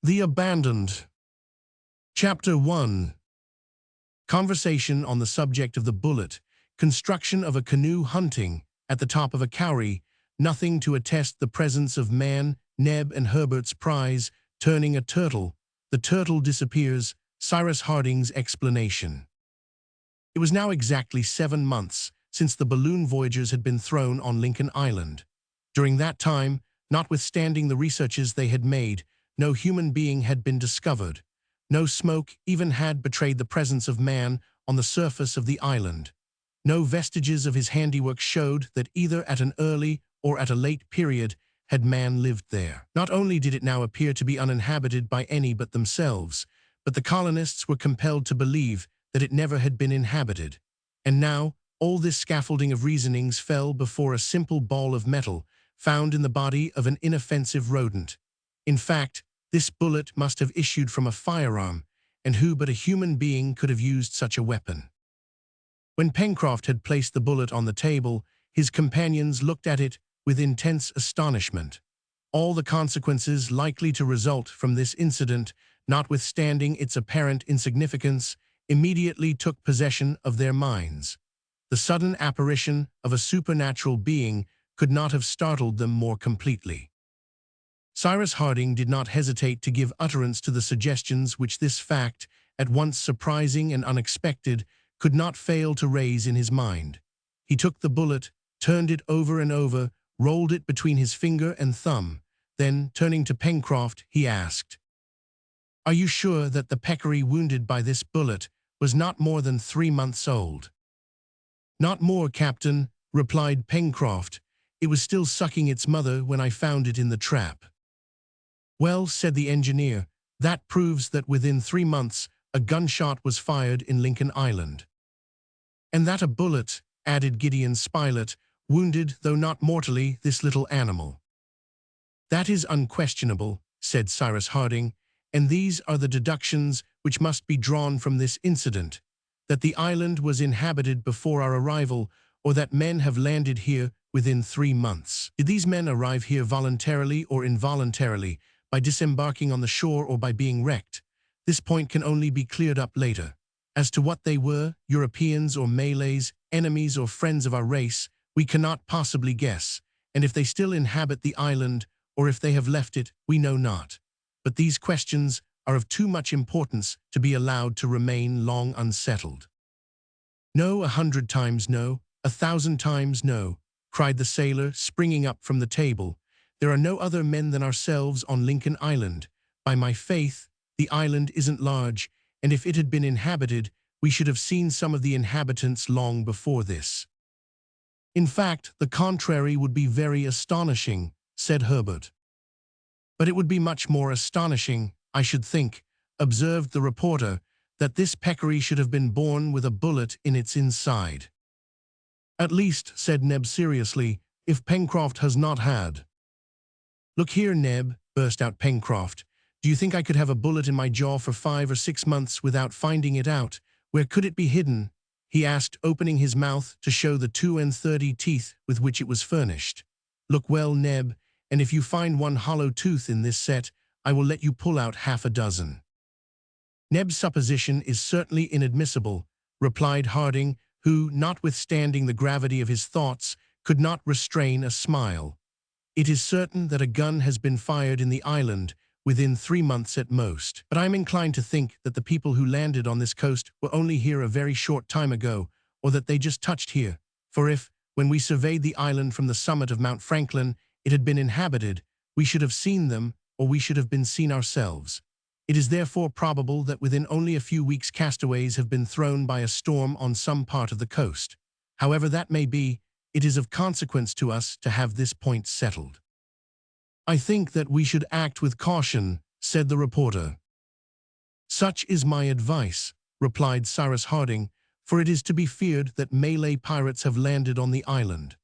The Abandoned. Chapter 1. Conversation on the subject of the bullet, construction of a canoe, hunting at the top of a kauri, nothing to attest the presence of man, Neb and Herbert's prize, turning a turtle, the turtle disappears, Cyrus Harding's explanation. It was now exactly 7 months since the balloon voyagers had been thrown on Lincoln Island. During that time, notwithstanding the researches they had made, no human being had been discovered. No smoke even had betrayed the presence of man on the surface of the island. No vestiges of his handiwork showed that either at an early or at a late period had man lived there. Not only did it now appear to be uninhabited by any but themselves, but the colonists were compelled to believe that it never had been inhabited. And now, all this scaffolding of reasonings fell before a simple ball of metal found in the body of an inoffensive rodent. In fact, this bullet must have issued from a firearm, and who but a human being could have used such a weapon? When Pencroft had placed the bullet on the table, his companions looked at it with intense astonishment. All the consequences likely to result from this incident, notwithstanding its apparent insignificance, immediately took possession of their minds. The sudden apparition of a supernatural being could not have startled them more completely. Cyrus Harding did not hesitate to give utterance to the suggestions which this fact, at once surprising and unexpected, could not fail to raise in his mind. He took the bullet, turned it over and over, rolled it between his finger and thumb. Then, turning to Pencroft, he asked, "Are you sure that the peccary wounded by this bullet was not more than 3 months old?" "Not more, Captain," replied Pencroft. "It was still sucking its mother when I found it in the trap." "Well," said the engineer, "that proves that within 3 months a gunshot was fired in Lincoln Island." "And that a bullet," added Gideon Spilett, "wounded, though not mortally, this little animal." "That is unquestionable," said Cyrus Harding, "and these are the deductions which must be drawn from this incident, that the island was inhabited before our arrival, or that men have landed here within 3 months. Did these men arrive here voluntarily or involuntarily, by disembarking on the shore or by being wrecked? This point can only be cleared up later. As to what they were, Europeans or Malays, enemies or friends of our race, we cannot possibly guess, and if they still inhabit the island, or if they have left it, we know not. But these questions are of too much importance to be allowed to remain long unsettled." "No, 100 times no, 1,000 times no," cried the sailor, springing up from the table. "There are no other men than ourselves on Lincoln Island. By my faith, the island isn't large, and if it had been inhabited, we should have seen some of the inhabitants long before this." "In fact, the contrary would be very astonishing," said Herbert. "But it would be much more astonishing, I should think," observed the reporter, "that this peccary should have been born with a bullet in its inside." "At least," said Neb seriously, "if Pencroft has not had—" "Look here, Neb," burst out Pencroft, "do you think I could have a bullet in my jaw for 5 or 6 months without finding it out? Where could it be hidden?" he asked, opening his mouth to show the 32 teeth with which it was furnished. "Look well, Neb, and if you find one hollow tooth in this set, I will let you pull out 6 "Neb's supposition is certainly inadmissible," replied Harding, who, notwithstanding the gravity of his thoughts, could not restrain a smile. "It is certain that a gun has been fired in the island within 3 months at most. But I am inclined to think that the people who landed on this coast were only here a very short time ago, or that they just touched here. For if, when we surveyed the island from the summit of Mount Franklin, it had been inhabited, we should have seen them, or we should have been seen ourselves. It is therefore probable that within only a few weeks castaways have been thrown by a storm on some part of the coast. However that may be, it is of consequence to us to have this point settled." "I think that we should act with caution," said the reporter. "Such is my advice," replied Cyrus Harding, "for it is to be feared that Malay pirates have landed on the island."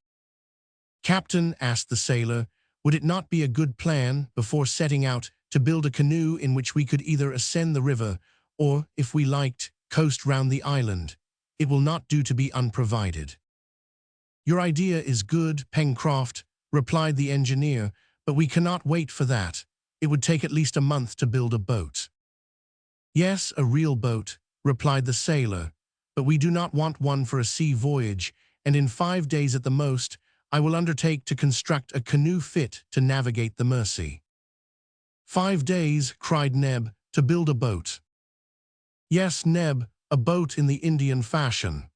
"Captain," asked the sailor, "would it not be a good plan, before setting out, to build a canoe in which we could either ascend the river, or, if we liked, coast round the island? It will not do to be unprovided." "Your idea is good, Pencroft," replied the engineer, "but we cannot wait for that. it would take at least a month to build a boat. Yes, a real boat, replied the sailor, but we do not want one for a sea voyage, and in 5 days at the most, I will undertake to construct a canoe fit to navigate the Mersey. 5 days, cried Neb, to build a boat. Yes, Neb, a boat in the Indian fashion.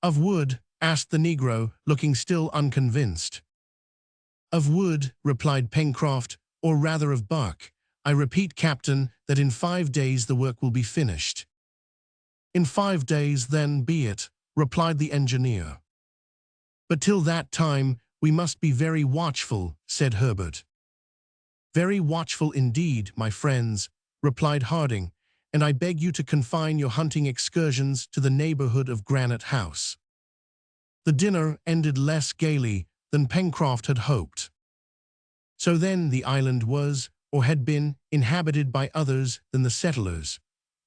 Of wood? Asked the Negro, looking still unconvinced. Of wood, replied Pencroft, or rather of bark. I repeat, Captain, that in 5 days the work will be finished. In 5 days, then, be it, replied the engineer. But till that time, we must be very watchful, said Herbert. Very watchful indeed, my friends, replied Harding, and I beg you to confine your hunting excursions to the neighborhood of Granite House. The dinner ended less gaily than Pencroft had hoped. So then the island was, or had been, inhabited by others than the settlers.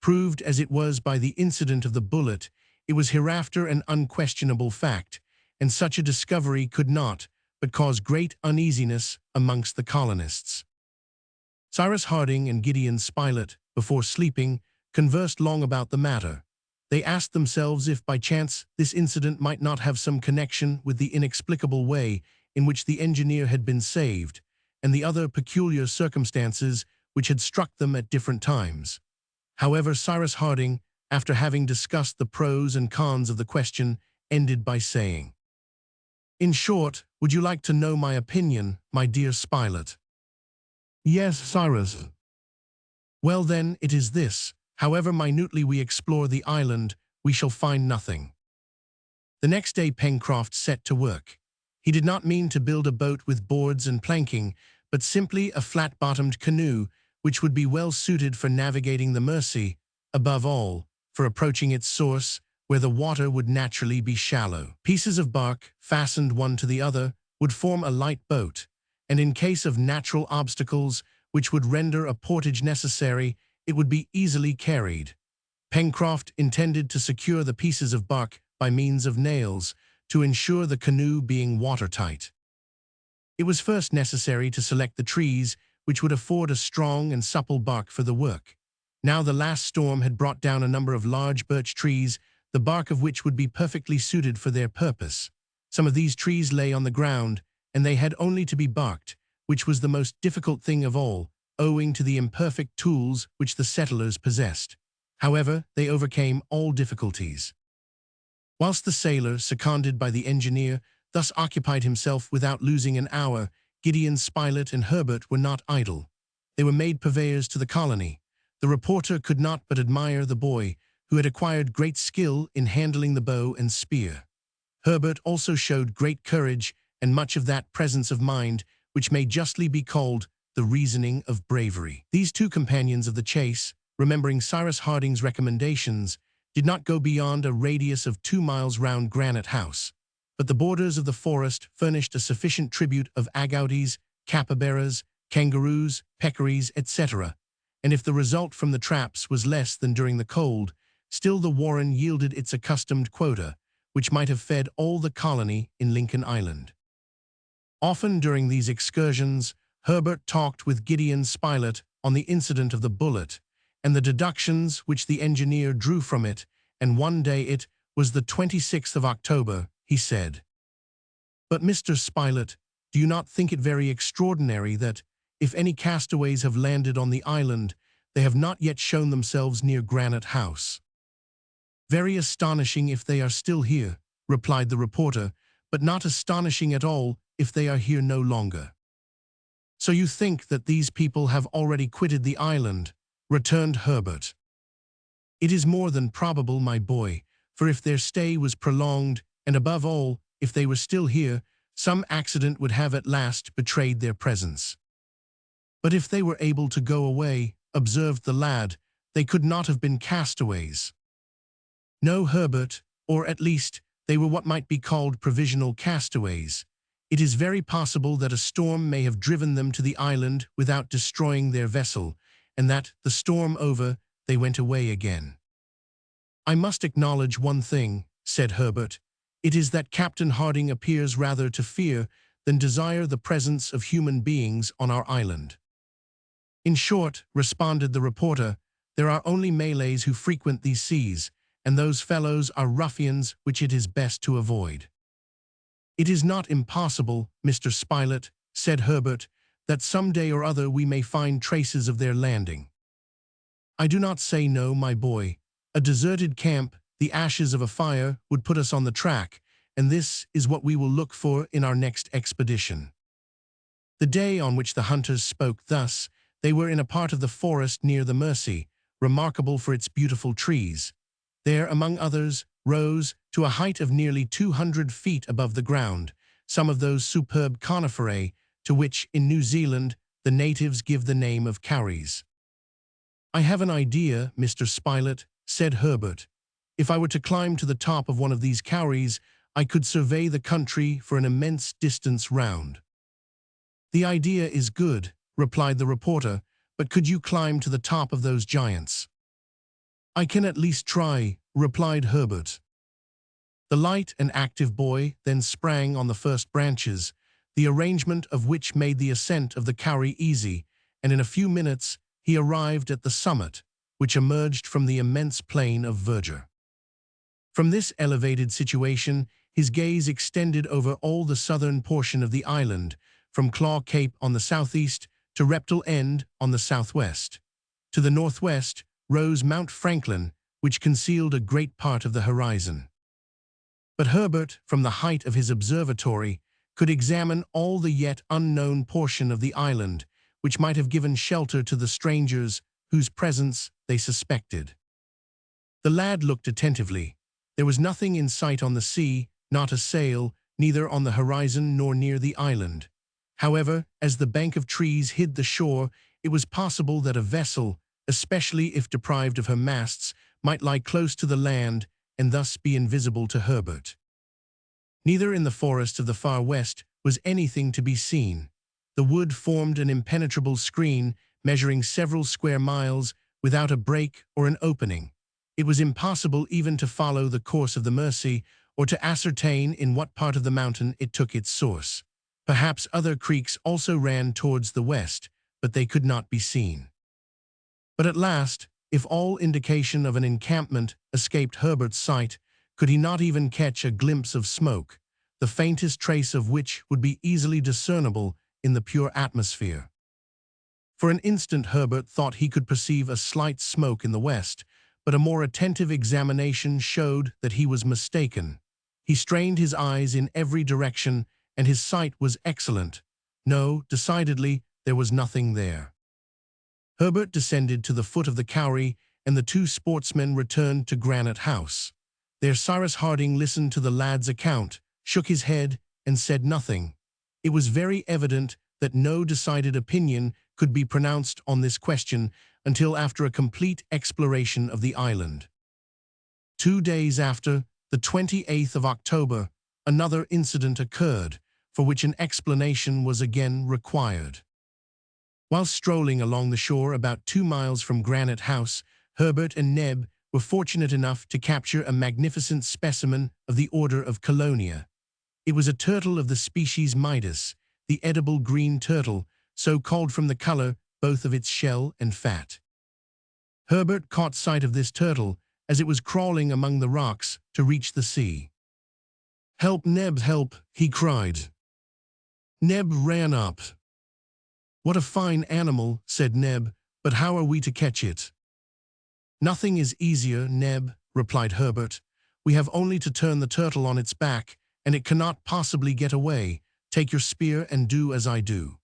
Proved as it was by the incident of the bullet, it was hereafter an unquestionable fact, and such a discovery could not but cause great uneasiness amongst the colonists. Cyrus Harding and Gideon Spilett, before sleeping, conversed long about the matter. They asked themselves if by chance this incident might not have some connection with the inexplicable way in which the engineer had been saved, and the other peculiar circumstances which had struck them at different times. However, Cyrus Harding, after having discussed the pros and cons of the question, ended by saying, "In short, would you like to know my opinion, my dear Spilett?" "Yes, Cyrus." "Well then, it is this. However minutely we explore the island, we shall find nothing." The next day Pencroft set to work. He did not mean to build a boat with boards and planking, but simply a flat-bottomed canoe, which would be well suited for navigating the Mersey, above all, for approaching its source, where the water would naturally be shallow. Pieces of bark, fastened one to the other, would form a light boat, and in case of natural obstacles which would render a portage necessary, it would be easily carried. Pencroft intended to secure the pieces of bark by means of nails, to ensure the canoe being watertight. It was first necessary to select the trees which would afford a strong and supple bark for the work. Now the last storm had brought down a number of large birch trees, the bark of which would be perfectly suited for their purpose. Some of these trees lay on the ground, and they had only to be barked, which was the most difficult thing of all, owing to the imperfect tools which the settlers possessed. However, they overcame all difficulties. Whilst the sailor, seconded by the engineer, thus occupied himself without losing an hour, Gideon Spilett and Herbert were not idle. They were made purveyors to the colony. The reporter could not but admire the boy, who had acquired great skill in handling the bow and spear. Herbert also showed great courage and much of that presence of mind which may justly be called the reasoning of bravery. These two companions of the chase, remembering Cyrus Harding's recommendations, did not go beyond a radius of 2 miles round Granite House, but the borders of the forest furnished a sufficient tribute of agoutis, capybaras, kangaroos, peccaries, etc., and if the result from the traps was less than during the cold, still the warren yielded its accustomed quota, which might have fed all the colony in Lincoln Island. Often during these excursions, Herbert talked with Gideon Spilett on the incident of the bullet, and the deductions which the engineer drew from it, and one day it was the 26th of October, he said, "But, Mr. Spilett, do you not think it very extraordinary that, if any castaways have landed on the island, they have not yet shown themselves near Granite House?" "Very astonishing if they are still here," replied the reporter, "but not astonishing at all if they are here no longer." "So you think that these people have already quitted the island?" returned Herbert. "It is more than probable, my boy, for if their stay was prolonged, and above all, if they were still here, some accident would have at last betrayed their presence." "But if they were able to go away," observed the lad, "they could not have been castaways." "No, Herbert, or at least, they were what might be called provisional castaways. It is very possible that a storm may have driven them to the island without destroying their vessel, and that, the storm over, they went away again." "I must acknowledge one thing," said Herbert. "It is that Captain Harding appears rather to fear than desire the presence of human beings on our island." "In short," responded the reporter, "there are only Malays who frequent these seas, and those fellows are ruffians which it is best to avoid." "It is not impossible, Mr. Spilett," said Herbert, "that some day or other we may find traces of their landing." "I do not say no, my boy. A deserted camp, the ashes of a fire, would put us on the track, and this is what we will look for in our next expedition." The day on which the hunters spoke thus, they were in a part of the forest near the Mersey, remarkable for its beautiful trees. There, among others, rose, to a height of nearly 200 feet above the ground, some of those superb coniferae to which, in New Zealand, the natives give the name of kauris. "I have an idea, Mr. Spilett," said Herbert. "If I were to climb to the top of one of these kauris, I could survey the country for an immense distance round." "The idea is good," replied the reporter, "but could you climb to the top of those giants?" "I can at least try," replied Herbert. The light and active boy then sprang on the first branches, the arrangement of which made the ascent of the kauri easy, and in a few minutes he arrived at the summit, which emerged from the immense plain of verdure. From this elevated situation, his gaze extended over all the southern portion of the island, from Claw Cape on the southeast to Reptile End on the southwest. To the northwest rose Mount Franklin, which concealed a great part of the horizon. But Herbert, from the height of his observatory, could examine all the yet unknown portion of the island, which might have given shelter to the strangers whose presence they suspected. The lad looked attentively. There was nothing in sight on the sea, not a sail, neither on the horizon nor near the island. However, as the bank of trees hid the shore, it was possible that a vessel, especially if deprived of her masts, might lie close to the land and thus be invisible to Herbert. Neither in the forest of the far west was anything to be seen. The wood formed an impenetrable screen measuring several square miles without a break or an opening. It was impossible even to follow the course of the Mersey or to ascertain in what part of the mountain it took its source. Perhaps other creeks also ran towards the west, but they could not be seen. But at last, if all indication of an encampment escaped Herbert's sight, could he not even catch a glimpse of smoke, the faintest trace of which would be easily discernible in the pure atmosphere? For an instant Herbert thought he could perceive a slight smoke in the west, but a more attentive examination showed that he was mistaken. He strained his eyes in every direction, and his sight was excellent. No, decidedly, there was nothing there. Herbert descended to the foot of the kauri, and the two sportsmen returned to Granite House. There Cyrus Harding listened to the lad's account, shook his head, and said nothing. It was very evident that no decided opinion could be pronounced on this question until after a complete exploration of the island. 2 days after, the 28th of October, another incident occurred, for which an explanation was again required. While strolling along the shore about 2 miles from Granite House, Herbert and Neb were fortunate enough to capture a magnificent specimen of the order of Colonia. It was a turtle of the species Midas, the edible green turtle, so called from the color both of its shell and fat. Herbert caught sight of this turtle as it was crawling among the rocks to reach the sea. "Help, Neb, help!" he cried. Neb ran up. "What a fine animal," said Neb, "but how are we to catch it?" "Nothing is easier, Neb," replied Herbert. "We have only to turn the turtle on its back, and it cannot possibly get away. Take your spear and do as I do."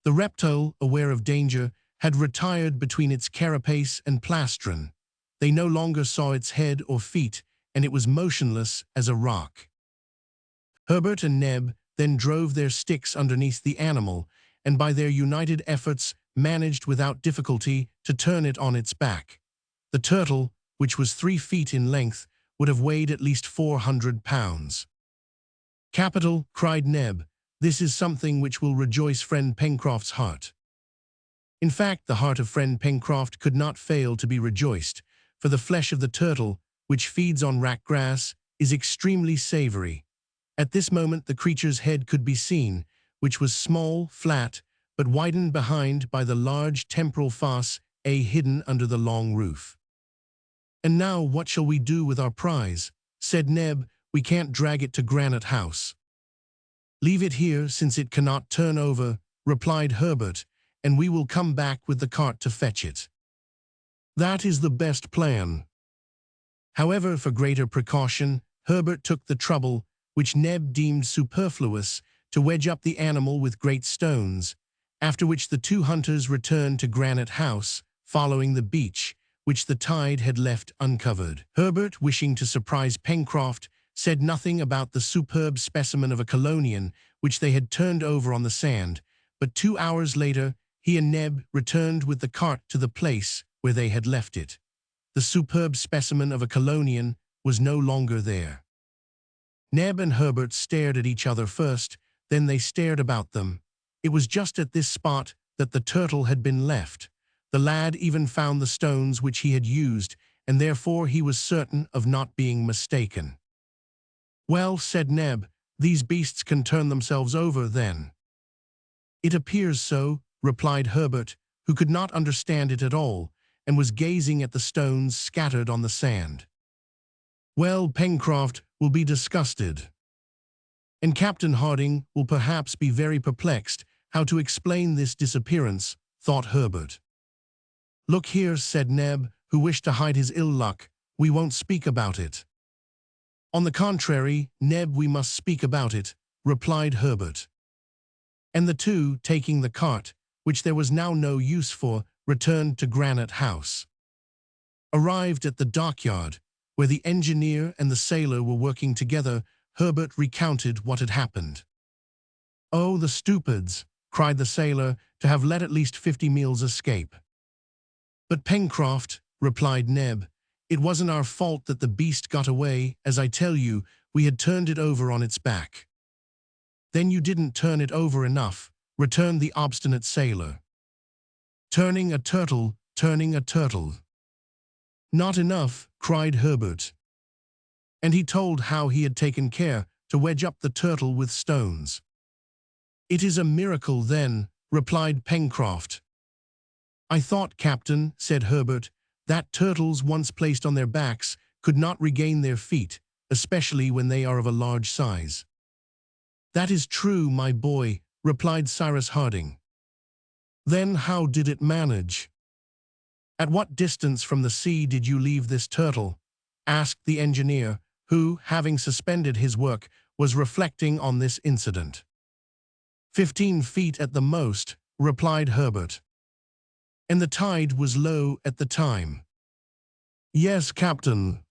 The reptile, aware of danger, had retired between its carapace and plastron. They no longer saw its head or feet, and it was motionless as a rock. Herbert and Neb then drove their sticks underneath the animal, and by their united efforts managed without difficulty to turn it on its back. The turtle, which was 3 feet in length, would have weighed at least 400 pounds. "Capital," cried Neb. "This is something which will rejoice friend Pencroft's heart." In fact, the heart of friend Pencroft could not fail to be rejoiced, for the flesh of the turtle, which feeds on rack grass, is extremely savory. At this moment the creature's head could be seen, which was small, flat, but widened behind by the large temporal fosse hidden under the long roof. "And now what shall we do with our prize?" said Neb. "We can't drag it to Granite House." "Leave it here, since it cannot turn over," replied Herbert, "and we will come back with the cart to fetch it." "That is the best plan." However, for greater precaution, Herbert took the trouble, which Neb deemed superfluous, to wedge up the animal with great stones, after which the two hunters returned to Granite House, following the beach, which the tide had left uncovered. Herbert, wishing to surprise Pencroft, said nothing about the superb specimen of a chelonian which they had turned over on the sand, but 2 hours later he and Neb returned with the cart to the place where they had left it. The superb specimen of a chelonian was no longer there. Neb and Herbert stared at each other first, then they stared about them. It was just at this spot that the turtle had been left. The lad even found the stones which he had used, and therefore he was certain of not being mistaken. "Well," said Neb, "these beasts can turn themselves over, then." "It appears so," replied Herbert, who could not understand it at all, and was gazing at the stones scattered on the sand. "Well, Pencroft will be disgusted, and Captain Harding will perhaps be very perplexed how to explain this disappearance," thought Herbert. "Look here," said Neb, who wished to hide his ill luck, "we won't speak about it." "On the contrary, Neb, we must speak about it," replied Herbert. And the two, taking the cart, which there was now no use for, returned to Granite House. Arrived at the dockyard, where the engineer and the sailor were working together, Herbert recounted what had happened. "Oh, the stupids!" cried the sailor, "to have let at least 50 meals escape." "But Pencroft," replied Neb, "it wasn't our fault that the beast got away, as I tell you, we had turned it over on its back." "Then you didn't turn it over enough," returned the obstinate sailor. "Turning a turtle, turning a turtle." "Not enough," cried Herbert. And he told how he had taken care to wedge up the turtle with stones. "It is a miracle, then," replied Pencroft. "I thought, Captain," said Herbert, "that turtles, once placed on their backs, could not regain their feet, especially when they are of a large size." "That is true, my boy," replied Cyrus Harding. "Then how did it manage?" "At what distance from the sea did you leave this turtle?" asked the engineer, who, having suspended his work, was reflecting on this incident. 15 feet at the most," replied Herbert. "And the tide was low at the time?" "Yes, Captain."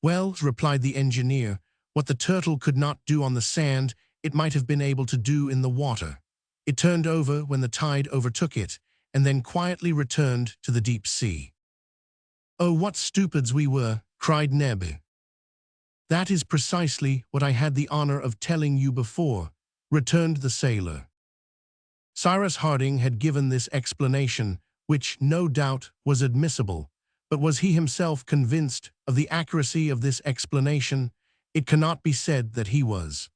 "Well," replied the engineer, "what the turtle could not do on the sand, it might have been able to do in the water. It turned over when the tide overtook it, and then quietly returned to the deep sea." "Oh, what stupids we were!" cried Neb. "That is precisely what I had the honor of telling you before," returned the sailor. Cyrus Harding had given this explanation, which, no doubt, was admissible, but was he himself convinced of the accuracy of this explanation? It cannot be said that he was.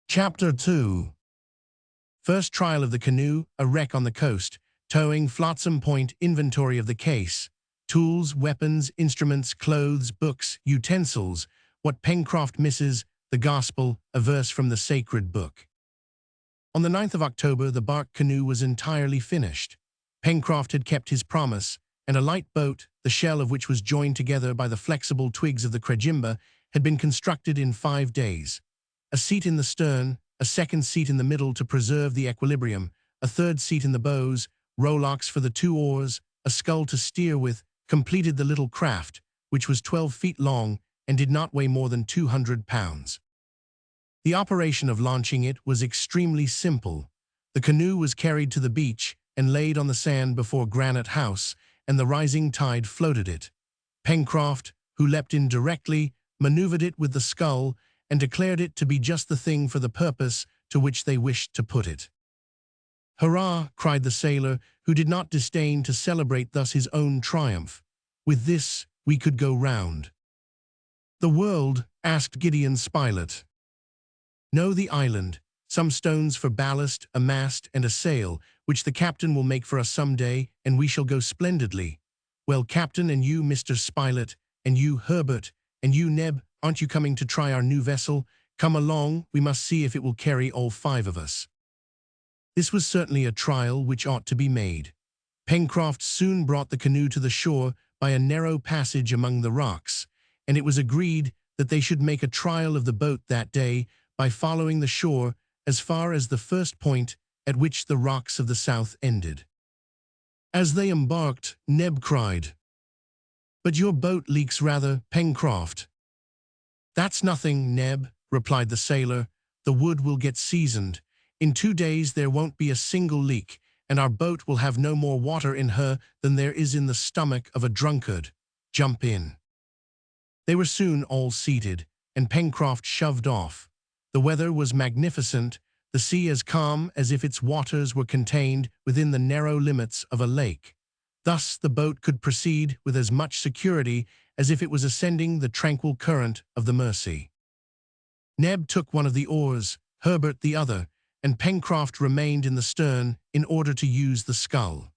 Chapter 2. First trial of the canoe, a wreck on the coast, towing, flotsam point, inventory of the case, tools, weapons, instruments, clothes, books, utensils, what Pencroft misses, the gospel, a verse from the sacred book. On the 9th of October, the bark canoe was entirely finished. Pencroft had kept his promise, and a light boat, the shell of which was joined together by the flexible twigs of the crejimba, had been constructed in 5 days. A seat in the stern, a second seat in the middle to preserve the equilibrium, a third seat in the bows, rowlocks for the 2 oars, a scull to steer with, completed the little craft, which was 12 feet long and did not weigh more than 200 pounds. The operation of launching it was extremely simple. The canoe was carried to the beach and laid on the sand before Granite House, and the rising tide floated it. Pencroft, who leapt in directly, maneuvered it with the scull, and declared it to be just the thing for the purpose to which they wished to put it. "Hurrah!" cried the sailor, who did not disdain to celebrate thus his own triumph. "With this we could go round." "The world?" asked Gideon Spilett. "No, the island," some stones for ballast, a mast, and a sail, which the captain will make for us some day, and we shall go splendidly. Well, Captain, and you, Mr. Spilett, and you, Herbert, and you, Neb, aren't you coming to try our new vessel? Come along, we must see if it will carry all 5 of us." This was certainly a trial which ought to be made. Pencroft soon brought the canoe to the shore by a narrow passage among the rocks, and it was agreed that they should make a trial of the boat that day by following the shore as far as the first point at which the rocks of the south ended. As they embarked, Neb cried, "But your boat leaks rather, Pencroft." "That's nothing, Neb," replied the sailor. "The wood will get seasoned. In 2 days there won't be a single leak, and our boat will have no more water in her than there is in the stomach of a drunkard. Jump in." They were soon all seated, and Pencroft shoved off. The weather was magnificent, the sea as calm as if its waters were contained within the narrow limits of a lake. Thus the boat could proceed with as much security as if it was ascending the tranquil current of the Mersey. Neb took one of the oars, Herbert the other, and Pencroft remained in the stern in order to use the scull.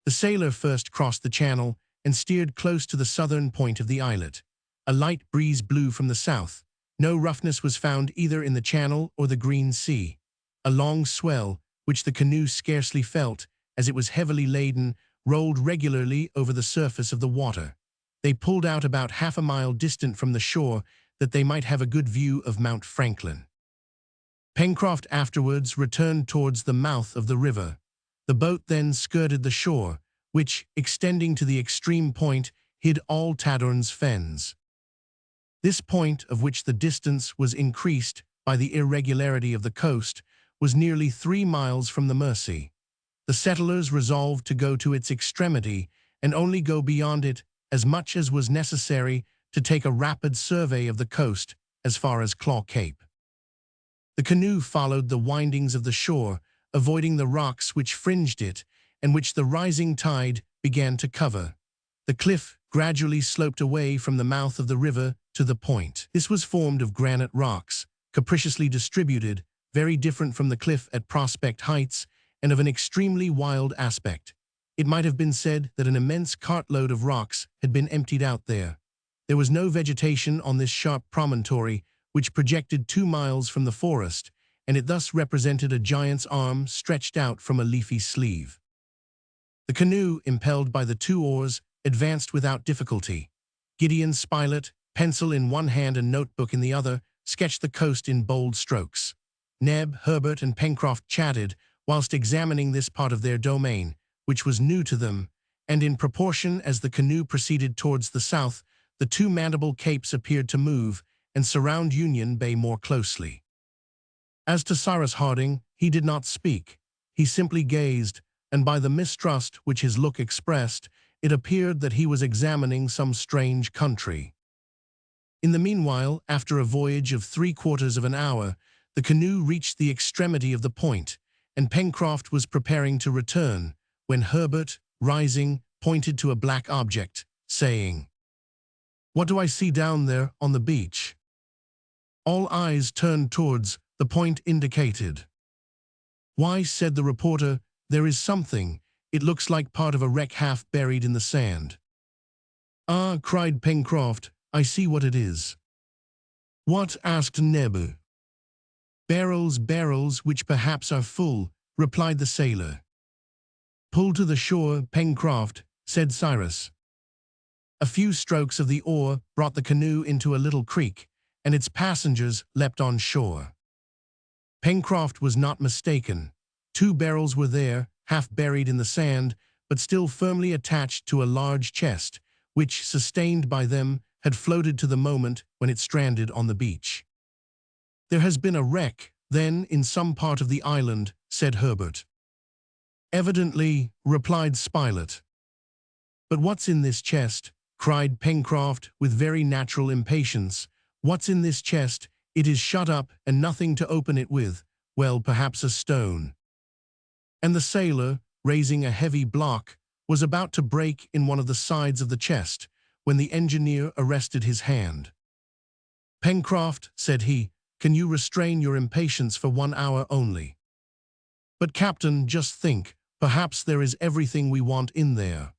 The sailor first crossed the channel and steered close to the southern point of the islet. A light breeze blew from the south. No roughness was found either in the channel or the green sea. A long swell, which the canoe scarcely felt, as it was heavily laden, rolled regularly over the surface of the water. They pulled out about half a mile distant from the shore, that they might have a good view of Mount Franklin. Pencroft afterwards returned towards the mouth of the river. The boat then skirted the shore, which, extending to the extreme point, hid all Tadorn's fens. This point, of which the distance was increased by the irregularity of the coast, was nearly 3 miles from the Mersey. The settlers resolved to go to its extremity, and only go beyond it as much as was necessary to take a rapid survey of the coast as far as Claw Cape. The canoe followed the windings of the shore, avoiding the rocks which fringed it, and which the rising tide began to cover. The cliff gradually sloped away from the mouth of the river to the point. This was formed of granite rocks, capriciously distributed, very different from the cliff at Prospect Heights, and of an extremely wild aspect. It might have been said that an immense cartload of rocks had been emptied out there. There was no vegetation on this sharp promontory, which projected 2 miles from the forest, and it thus represented a giant's arm stretched out from a leafy sleeve. The canoe, impelled by the 2 oars, advanced without difficulty. Gideon Spilett, pencil in one hand and notebook in the other, sketched the coast in bold strokes. Neb, Herbert, and Pencroft chatted whilst examining this part of their domain, which was new to them, and in proportion as the canoe proceeded towards the south, the 2 Mandible Capes appeared to move and surround Union Bay more closely. As to Cyrus Harding, he did not speak. He simply gazed, and by the mistrust which his look expressed, it appeared that he was examining some strange country. In the meanwhile, after a voyage of 3/4 of an hour, the canoe reached the extremity of the point, and Pencroft was preparing to return, when Herbert, rising, pointed to a black object, saying, "What do I see down there on the beach?" All eyes turned towards the point indicated. "Why," said the reporter, "there is something. It looks like part of a wreck half buried in the sand." "Ah," cried Pencroft, "I see what it is." "What?" asked Neb. "Barrels, barrels, which perhaps are full," replied the sailor. "Pull to the shore, Pencroft," said Cyrus. A few strokes of the oar brought the canoe into a little creek, and its passengers leapt on shore. Pencroft was not mistaken. 2 barrels were there, half buried in the sand, but still firmly attached to a large chest, which, sustained by them, had floated to the moment when it stranded on the beach. "There has been a wreck, then, in some part of the island," said Herbert. "Evidently," replied Spilett. "But what's in this chest?" cried Pencroft with very natural impatience. "What's in this chest? It is shut up, and nothing to open it with. Well, perhaps a stone." And the sailor, raising a heavy block, was about to break in one of the sides of the chest, when the engineer arrested his hand. "Pencroft," said he, Can you restrain your impatience for 1 hour only? But Captain, just think, perhaps there is everything we want in there.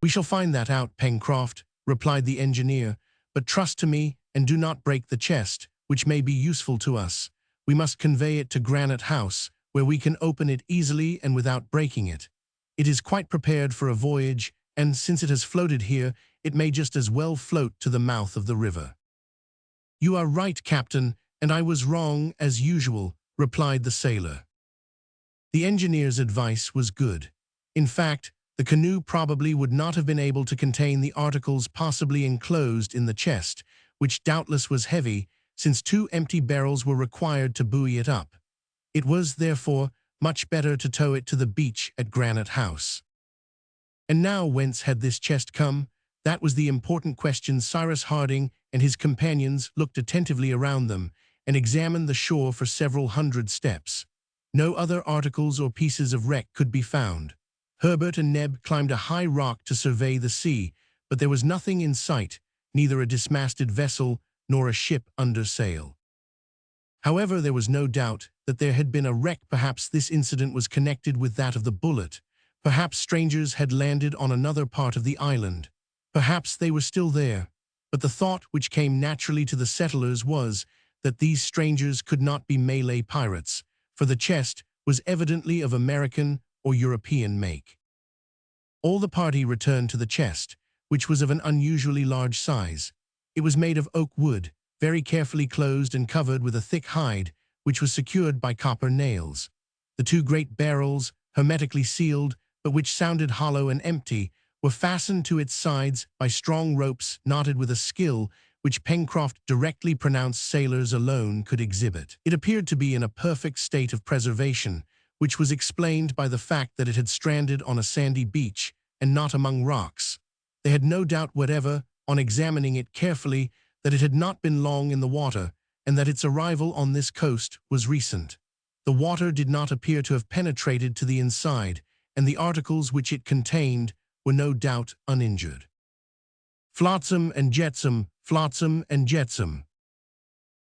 We shall find that out, Pencroft, replied the engineer, but trust to me and do not break the chest, which may be useful to us. We must convey it to Granite House, where we can open it easily and without breaking it. It is quite prepared for a voyage, and since it has floated here, it may just as well float to the mouth of the river. You are right, Captain, and I was wrong, as usual, replied the sailor. The engineer's advice was good. In fact, the canoe probably would not have been able to contain the articles possibly enclosed in the chest, which doubtless was heavy, since 2 empty barrels were required to buoy it up. It was, therefore, much better to tow it to the beach at Granite House. And now whence had this chest come? That was the important question. Cyrus Harding and his companions looked attentively around them and examined the shore for several hundred steps. No other articles or pieces of wreck could be found. Herbert and Neb climbed a high rock to survey the sea, but there was nothing in sight, neither a dismasted vessel nor a ship under sail. However, there was no doubt that there had been a wreck. Perhaps this incident was connected with that of the bullet. Perhaps strangers had landed on another part of the island. Perhaps they were still there. But the thought which came naturally to the settlers was that these strangers could not be Malay pirates, for the chest was evidently of American or European make. All the party returned to the chest, which was of an unusually large size. It was made of oak wood, very carefully closed and covered with a thick hide, which was secured by copper nails. The 2 great barrels, hermetically sealed, but which sounded hollow and empty, were fastened to its sides by strong ropes knotted with a skill which Pencroft directly pronounced sailors alone could exhibit. It appeared to be in a perfect state of preservation, which was explained by the fact that it had stranded on a sandy beach and not among rocks. They had no doubt whatever, on examining it carefully, that it had not been long in the water, and that its arrival on this coast was recent. The water did not appear to have penetrated to the inside, and the articles which it contained were no doubt uninjured. Flotsam and jetsam, flotsam and jetsam.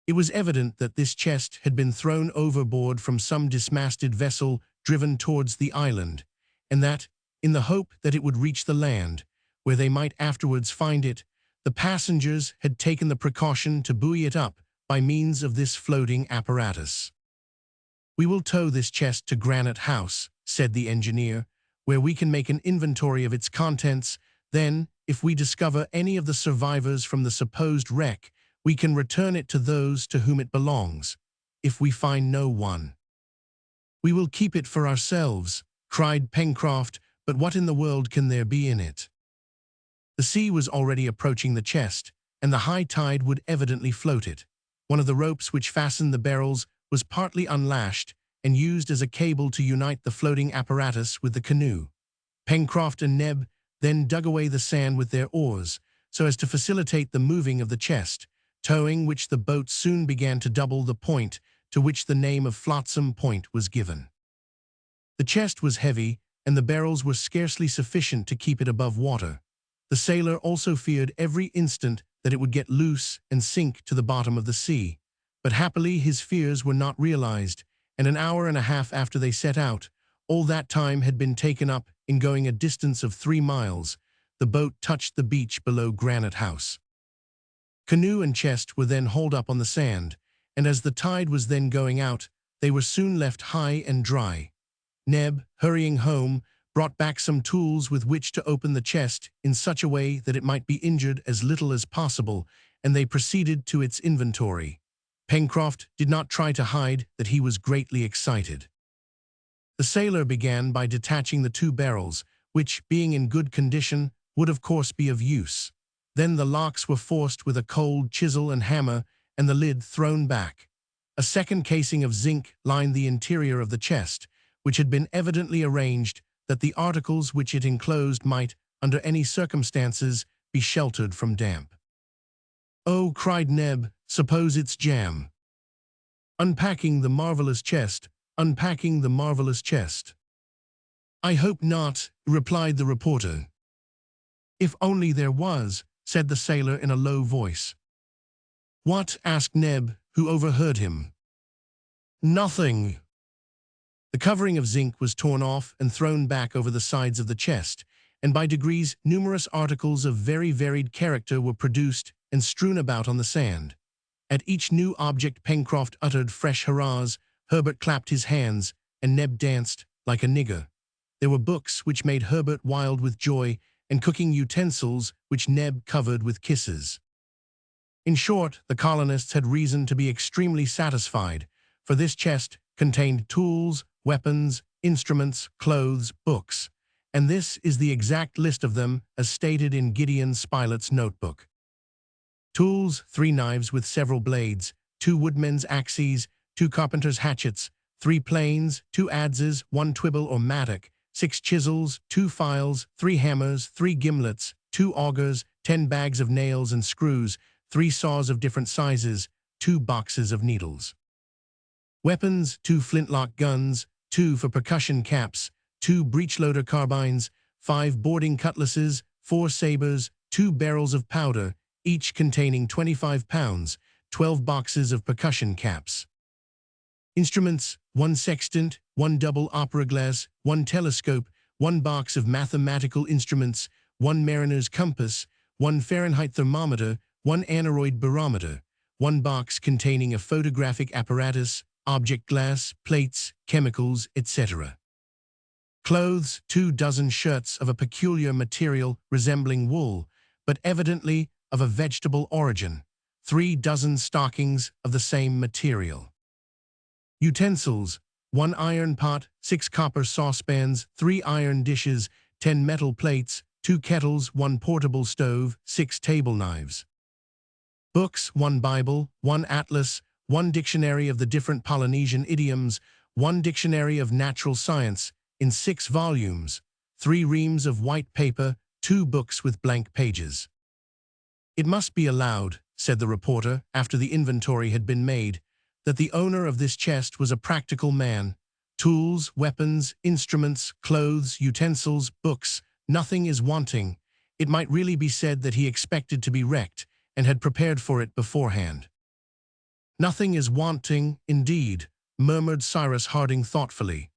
It was evident that this chest had been thrown overboard from some dismasted vessel driven towards the island, and that, in the hope that it would reach the land, where they might afterwards find it, the passengers had taken the precaution to buoy it up by means of this floating apparatus. "We will tow this chest to Granite House," said the engineer, "where we can make an inventory of its contents. Then, if we discover any of the survivors from the supposed wreck, we can return it to those to whom it belongs. If we find no one, we will keep it for ourselves," cried Pencroft, "but what in the world can there be in it?" The sea was already approaching the chest, and the high tide would evidently float it. One of the ropes which fastened the barrels was partly unlashed and used as a cable to unite the floating apparatus with the canoe. Pencroft and Neb then dug away the sand with their oars, so as to facilitate the moving of the chest, towing which the boat soon began to double the point to which the name of Flotsam Point was given. The chest was heavy, and the barrels were scarcely sufficient to keep it above water. The sailor also feared every instant that it would get loose and sink to the bottom of the sea, but happily his fears were not realized, and an hour and a half after they set out, all that time had been taken up in going a distance of 3 miles, the boat touched the beach below Granite House. Canoe and chest were then hauled up on the sand, and as the tide was then going out, they were soon left high and dry. Neb, hurrying home, brought back some tools with which to open the chest in such a way that it might be injured as little as possible, and they proceeded to its inventory. Pencroft did not try to hide that he was greatly excited. The sailor began by detaching the 2 barrels, which, being in good condition, would of course be of use. Then the locks were forced with a cold chisel and hammer, and the lid thrown back. A second casing of zinc lined the interior of the chest, which had been evidently arranged that the articles which it enclosed might, under any circumstances, be sheltered from damp. "Oh," cried Neb, "suppose it's jam." Unpacking the marvelous chest, unpacking the marvelous chest. "I hope not," replied the reporter. "If only there was," said the sailor in a low voice. "What?" asked Neb, who overheard him. "Nothing." The covering of zinc was torn off and thrown back over the sides of the chest, and by degrees numerous articles of very varied character were produced and strewn about on the sand. At each new object Pencroft uttered fresh hurrahs, Herbert clapped his hands, and Neb danced like a nigger. There were books which made Herbert wild with joy, and cooking utensils which Neb covered with kisses. In short, the colonists had reason to be extremely satisfied, for this chest contained tools, weapons, instruments, clothes, books, and this is the exact list of them as stated in Gideon Spilett's notebook. Tools: 3 knives with several blades, 2 woodmen's axes, 2 carpenter's hatchets, 3 planes, 2 adzes, 1 twibble or mattock, 6 chisels, 2 files, 3 hammers, 3 gimlets, 2 augers, 10 bags of nails and screws, 3 saws of different sizes, 2 boxes of needles. Weapons: 2 flintlock guns, 2 for percussion caps, 2 breechloader carbines, 5 boarding cutlasses, 4 sabers, 2 barrels of powder, each containing 25 pounds, 12 boxes of percussion caps. Instruments: 1 sextant, 1 double opera glass, 1 telescope, 1 box of mathematical instruments, 1 mariner's compass, 1 Fahrenheit thermometer, 1 aneroid barometer, 1 box containing a photographic apparatus, object glass, plates, chemicals, etc. Clothes: 2 dozen shirts of a peculiar material resembling wool, but evidently of a vegetable origin, 3 dozen stockings of the same material. Utensils: 1 iron pot, 6 copper saucepans, 3 iron dishes, 10 metal plates, 2 kettles, 1 portable stove, 6 table knives. Books: 1 Bible, 1 atlas, 1 dictionary of the different Polynesian idioms, 1 dictionary of natural science, in 6 volumes, 3 reams of white paper, 2 books with blank pages. "It must be allowed," said the reporter, after the inventory had been made, "that the owner of this chest was a practical man. Tools, weapons, instruments, clothes, utensils, books, nothing is wanting. It might really be said that he expected to be wrecked, and had prepared for it beforehand." "Nothing is wanting, indeed," murmured Cyrus Harding thoughtfully.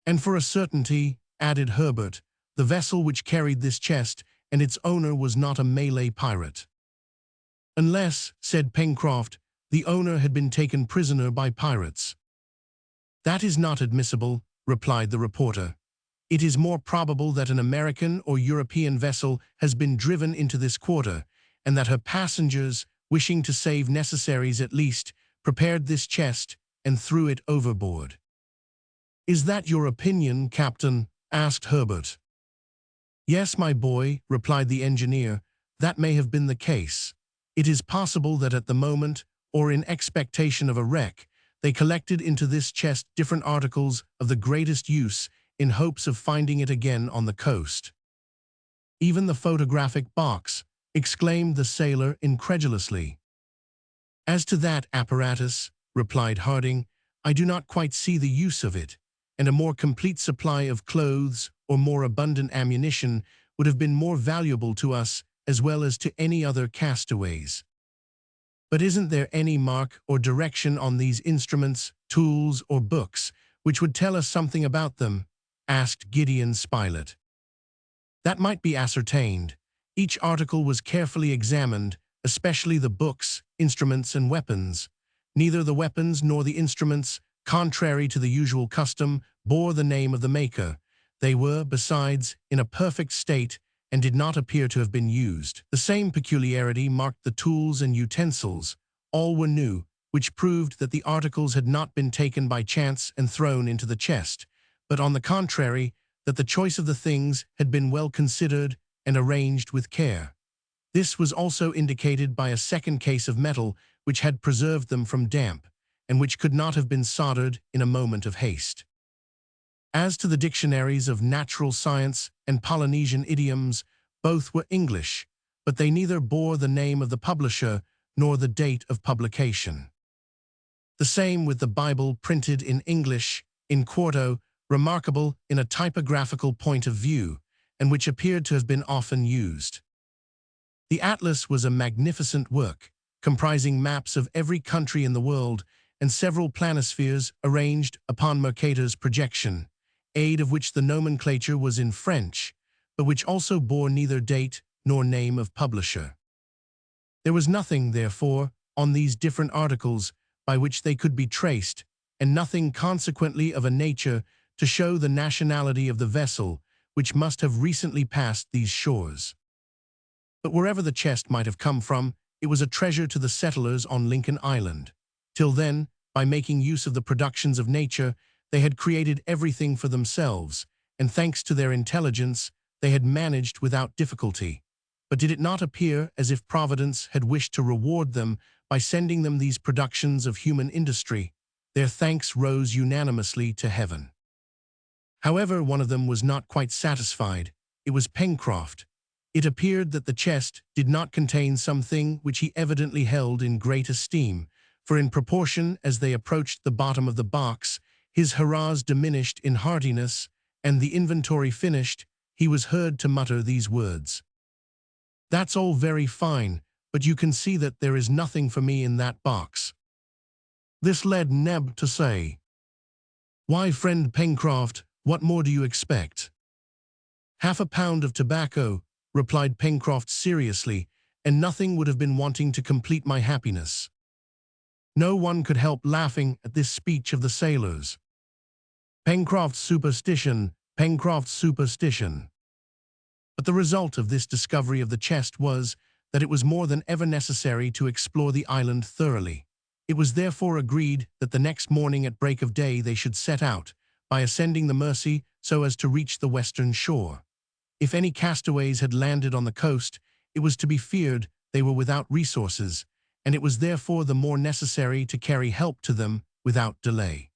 "And for a certainty," added Herbert, "the vessel which carried this chest and its owner was not a Malay pirate." "Unless," said Pencroft, "the owner had been taken prisoner by pirates." "That is not admissible," replied the reporter. "It is more probable that an American or European vessel has been driven into this quarter, and that her passengers, wishing to save necessaries at least, prepared this chest and threw it overboard." "Is that your opinion, Captain?" asked Herbert. "Yes, my boy," replied the engineer, "that may have been the case. It is possible that at the moment, or in expectation of a wreck, they collected into this chest different articles of the greatest use in hopes of finding it again on the coast." "Even the photographic box?" exclaimed the sailor incredulously. "As to that apparatus," replied Harding, "I do not quite see the use of it, and a more complete supply of clothes or more abundant ammunition would have been more valuable to us as well as to any other castaways." "But isn't there any mark or direction on these instruments, tools, or books which would tell us something about them?" asked Gideon Spilett. "That might be ascertained. Each article was carefully examined, especially the books, instruments, and weapons. Neither the weapons nor the instruments, contrary to the usual custom, bore the name of the maker. They were, besides, in a perfect state and did not appear to have been used. The same peculiarity marked the tools and utensils. All were new, which proved that the articles had not been taken by chance and thrown into the chest, but on the contrary, that the choice of the things had been well considered and arranged with care. This was also indicated by a second case of metal which had preserved them from damp, and which could not have been soldered in a moment of haste. As to the dictionaries of natural science and Polynesian idioms, both were English, but they neither bore the name of the publisher nor the date of publication. The same with the Bible, printed in English, in quarto, remarkable in a typographical point of view, and which appeared to have been often used. The atlas was a magnificent work, comprising maps of every country in the world and several planispheres arranged upon Mercator's projection, aid of which the nomenclature was in French, but which also bore neither date nor name of publisher. There was nothing, therefore, on these different articles by which they could be traced, and nothing consequently of a nature to show the nationality of the vessel which must have recently passed these shores. But wherever the chest might have come from, it was a treasure to the settlers on Lincoln Island. Till then, by making use of the productions of nature, they had created everything for themselves, and thanks to their intelligence, they had managed without difficulty. But did it not appear as if Providence had wished to reward them by sending them these productions of human industry? Their thanks rose unanimously to heaven. However, one of them was not quite satisfied. It was Pencroft. It appeared that the chest did not contain something which he evidently held in great esteem, for in proportion as they approached the bottom of the box, his hurrahs diminished in heartiness, and the inventory finished, he was heard to mutter these words: "That's all very fine, but you can see that there is nothing for me in that box." This led Neb to say, "Why, friend Pencroft, what more do you expect?" "Half a pound of tobacco," replied Pencroft seriously, "and nothing would have been wanting to complete my happiness." No one could help laughing at this speech of the sailors. Pencroft's superstition, Pencroft's superstition. But the result of this discovery of the chest was that it was more than ever necessary to explore the island thoroughly. It was therefore agreed that the next morning at break of day they should set out, by ascending the Mersey so as to reach the western shore. If any castaways had landed on the coast, it was to be feared they were without resources, and it was therefore the more necessary to carry help to them without delay.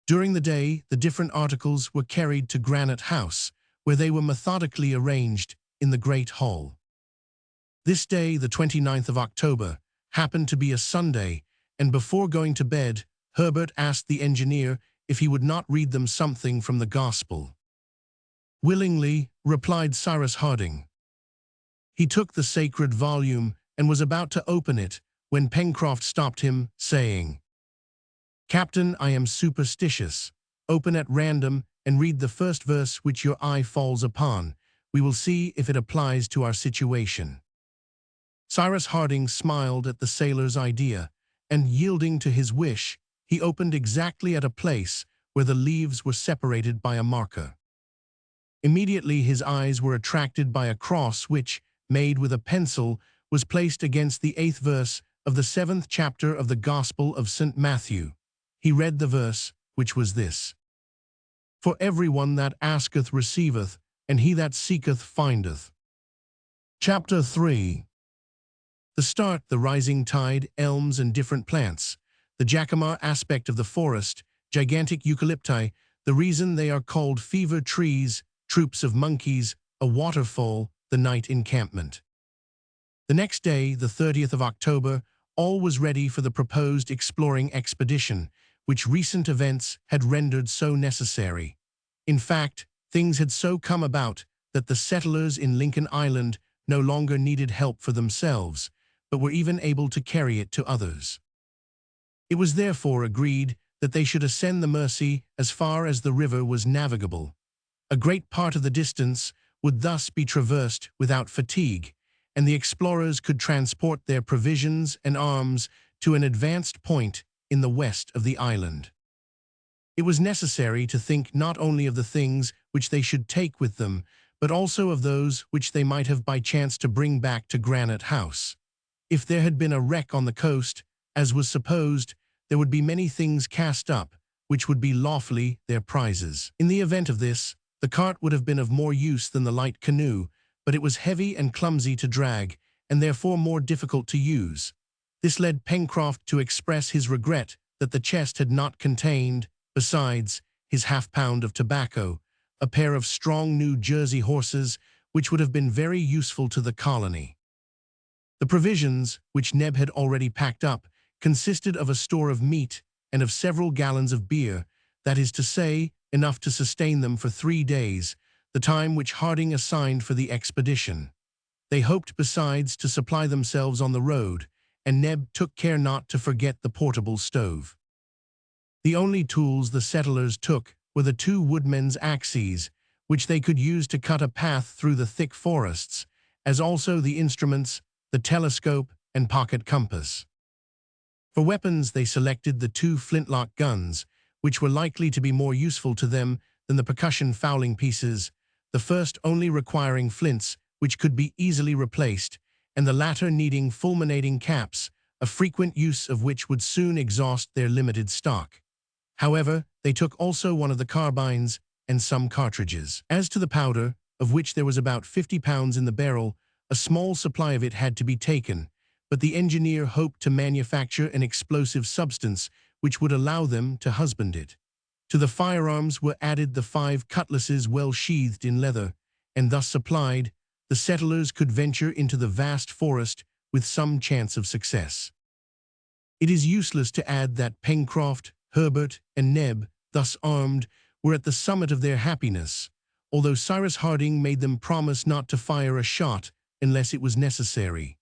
During the day, the different articles were carried to Granite House, where they were methodically arranged in the great hall. This day, the 29th of October, happened to be a Sunday, and before going to bed, Herbert asked the engineer if he would not read them something from the Gospel. "Willingly," replied Cyrus Harding. He took the sacred volume and was about to open it when Pencroft stopped him, saying, "Captain, I am superstitious. Open at random and read the first verse which your eye falls upon. We will see if it applies to our situation." Cyrus Harding smiled at the sailor's idea, and yielding to his wish, he opened exactly at a place where the leaves were separated by a marker. Immediately his eyes were attracted by a cross which, made with a pencil, was placed against the 8th verse of the 7th chapter of the Gospel of St. Matthew. He read the verse, which was this: "For everyone that asketh receiveth, and he that seeketh findeth." Chapter 3. The start, the rising tide, elms and different plants, the jacamar aspect of the forest, gigantic eucalypti, the reason they are called fever trees, troops of monkeys, a waterfall, the night encampment. The next day, the 30th of October, all was ready for the proposed exploring expedition, which recent events had rendered so necessary. In fact, things had so come about that the settlers in Lincoln Island no longer needed help for themselves, but were even able to carry it to others. It was therefore agreed that they should ascend the Mersey as far as the river was navigable. A great part of the distance would thus be traversed without fatigue, and the explorers could transport their provisions and arms to an advanced point in the west of the island. It was necessary to think not only of the things which they should take with them, but also of those which they might have by chance to bring back to Granite House. If there had been a wreck on the coast, as was supposed, there would be many things cast up, which would be lawfully their prizes. In the event of this, the cart would have been of more use than the light canoe, but it was heavy and clumsy to drag, and therefore more difficult to use. This led Pencroft to express his regret that the chest had not contained, besides his half-pound of tobacco, a pair of strong New Jersey horses, which would have been very useful to the colony. The provisions, which Neb had already packed up, consisted of a store of meat and of several gallons of beer, that is to say, enough to sustain them for 3 days, the time which Harding assigned for the expedition. They hoped besides to supply themselves on the road, and Neb took care not to forget the portable stove. The only tools the settlers took were the two woodmen's axes, which they could use to cut a path through the thick forests, as also the instruments, the telescope, and pocket compass. For weapons they selected the two flintlock guns, which were likely to be more useful to them than the percussion fowling pieces, the first only requiring flints which could be easily replaced, and the latter needing fulminating caps, a frequent use of which would soon exhaust their limited stock. However, they took also one of the carbines and some cartridges. As to the powder, of which there was about 50 pounds in the barrel, a small supply of it had to be taken, but the engineer hoped to manufacture an explosive substance which would allow them to husband it. To the firearms were added the 5 cutlasses well sheathed in leather, and thus supplied, the settlers could venture into the vast forest with some chance of success. It is useless to add that Pencroft, Herbert, and Neb, thus armed, were at the summit of their happiness, although Cyrus Harding made them promise not to fire a shot unless it was necessary.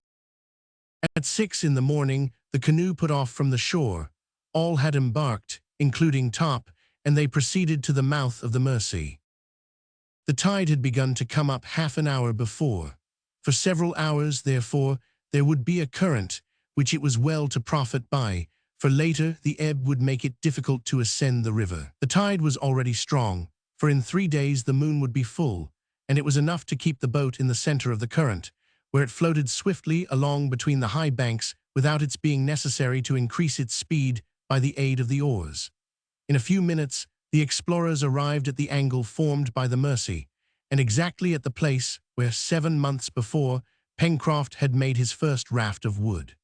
At 6 in the morning, the canoe put off from the shore. All had embarked, including Top, and they proceeded to the mouth of the Mersey. The tide had begun to come up half an hour before. For several hours, therefore, there would be a current, which it was well to profit by, for later the ebb would make it difficult to ascend the river. The tide was already strong, for in 3 days the moon would be full, and it was enough to keep the boat in the center of the current, where it floated swiftly along between the high banks without its being necessary to increase its speed by the aid of the oars. In a few minutes, the explorers arrived at the angle formed by the Mersey, and exactly at the place where 7 months before Pencroft had made his first raft of wood.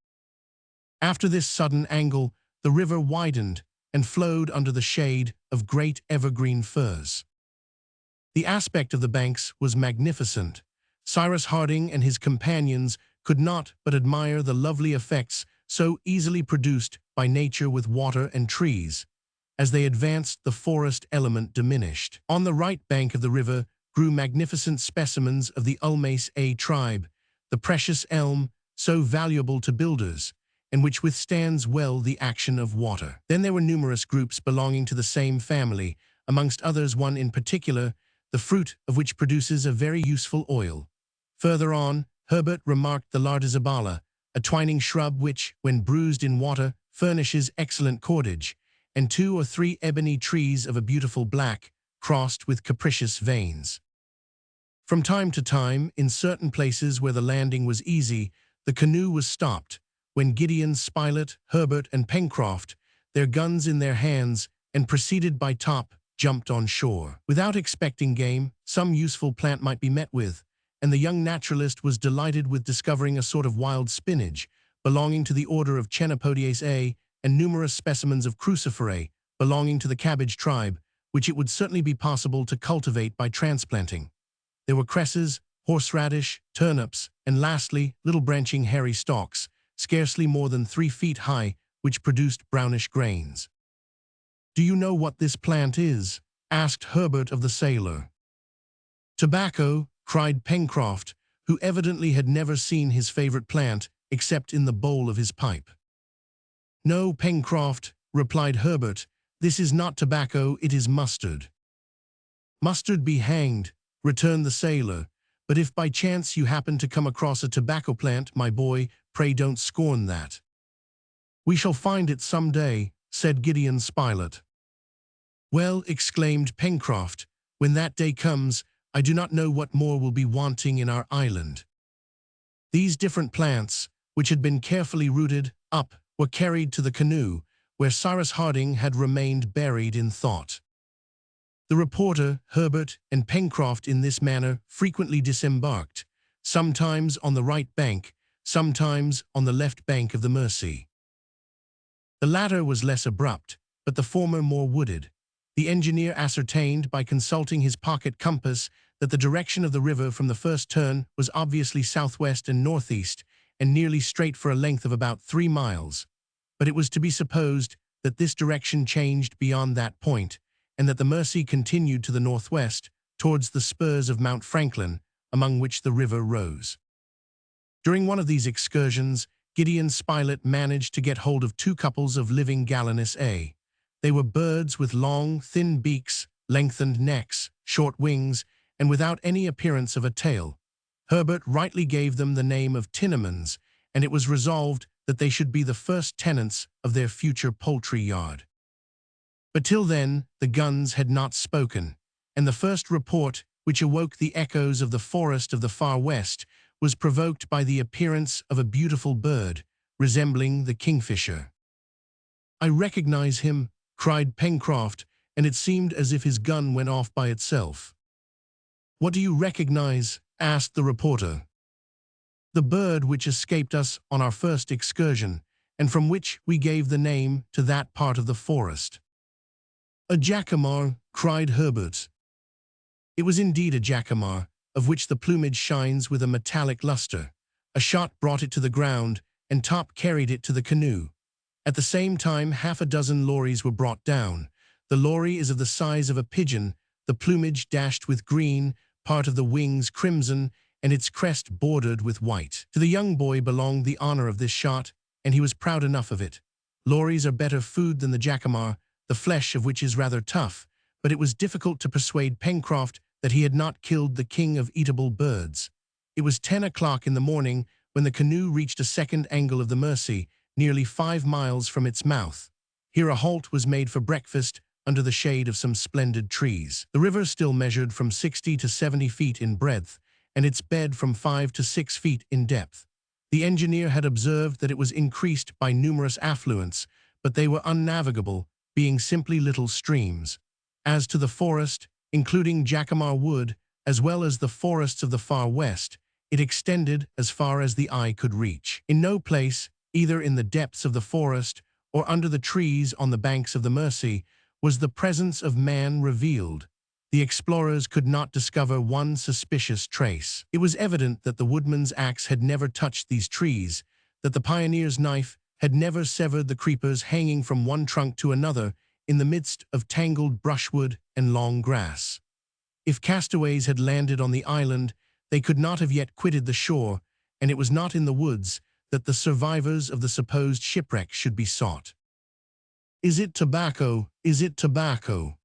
After this sudden angle, the river widened and flowed under the shade of great evergreen firs. The aspect of the banks was magnificent. Cyrus Harding and his companions could not but admire the lovely effects so easily produced by nature with water and trees. As they advanced, the forest element diminished. On the right bank of the river grew magnificent specimens of the Ulmaceae tribe, the precious elm, so valuable to builders, and which withstands well the action of water. Then there were numerous groups belonging to the same family, amongst others one in particular, the fruit of which produces a very useful oil. Further on, Herbert remarked the lardizabala, a twining shrub which, when bruised in water, furnishes excellent cordage, and 2 or 3 ebony trees of a beautiful black, crossed with capricious veins. From time to time, in certain places where the landing was easy, the canoe was stopped, when Gideon Spilett, Herbert, and Pencroft, their guns in their hands, and preceded by Top, jumped on shore. Without expecting game, some useful plant might be met with, and the young naturalist was delighted with discovering a sort of wild spinach, belonging to the order of Chenopodiaceae, and numerous specimens of cruciferae, belonging to the cabbage tribe, which it would certainly be possible to cultivate by transplanting. There were cresses, horseradish, turnips, and lastly, little branching hairy stalks, scarcely more than 3 feet high, which produced brownish grains. "Do you know what this plant is?" asked Herbert of the sailor. "Tobacco," cried Pencroft, who evidently had never seen his favorite plant except in the bowl of his pipe. "No, Pencroft," replied Herbert, "this is not tobacco, it is mustard." "Mustard be hanged," returned the sailor, "but if by chance you happen to come across a tobacco plant, my boy, pray don't scorn that." "We shall find it some day," said Gideon Spilett. "Well," exclaimed Pencroft, "when that day comes, I do not know what more will be wanting in our island." These different plants, which had been carefully rooted up, were carried to the canoe, where Cyrus Harding had remained buried in thought. The reporter, Herbert, and Pencroft in this manner frequently disembarked, sometimes on the right bank, sometimes on the left bank of the Mersey. The latter was less abrupt, but the former more wooded. The engineer ascertained by consulting his pocket compass that the direction of the river from the first turn was obviously southwest and northeast, and nearly straight for a length of about 3 miles. But it was to be supposed that this direction changed beyond that point, and that the Mersey continued to the northwest, towards the spurs of Mount Franklin, among which the river rose. During one of these excursions, Gideon Spilett managed to get hold of 2 couples of living Galenus A. They were birds with long, thin beaks, lengthened necks, short wings, and without any appearance of a tail. Herbert rightly gave them the name of tinamons, and it was resolved that they should be the first tenants of their future poultry yard. But till then, the guns had not spoken, and the first report, which awoke the echoes of the forest of the far west, was provoked by the appearance of a beautiful bird, resembling the kingfisher. "I recognize him," cried Pencroft, and it seemed as if his gun went off by itself. "What do you recognize?" asked the reporter. "The bird which escaped us on our first excursion, and from which we gave the name to that part of the forest." "A jacamar," cried Herbert. It was indeed a jacamar, of which the plumage shines with a metallic luster. A shot brought it to the ground, and Top carried it to the canoe. At the same time, 6 lories were brought down. The lory is of the size of a pigeon, the plumage dashed with green, part of the wings crimson, and its crest bordered with white. To the young boy belonged the honor of this shot, and he was proud enough of it. Lories are better food than the jacamar, the flesh of which is rather tough, but it was difficult to persuade Pencroft that he had not killed the king of eatable birds. It was 10 o'clock in the morning when the canoe reached a second angle of the Mersey, nearly 5 miles from its mouth. Here a halt was made for breakfast under the shade of some splendid trees. The river still measured from 60 to 70 feet in breadth, and its bed from 5 to 6 feet in depth. The engineer had observed that it was increased by numerous affluents, but they were unnavigable, being simply little streams. As to the forest, including Jacamar Wood, as well as the forests of the far west, it extended as far as the eye could reach. In no place, either in the depths of the forest or under the trees on the banks of the Mersey, was the presence of man revealed. The explorers could not discover one suspicious trace. It was evident that the woodman's axe had never touched these trees, that the pioneer's knife had never severed the creepers hanging from one trunk to another in the midst of tangled brushwood and long grass. If castaways had landed on the island, they could not have yet quitted the shore, and it was not in the woods that the survivors of the supposed shipwreck should be sought. "Is it tobacco? Is it tobacco?"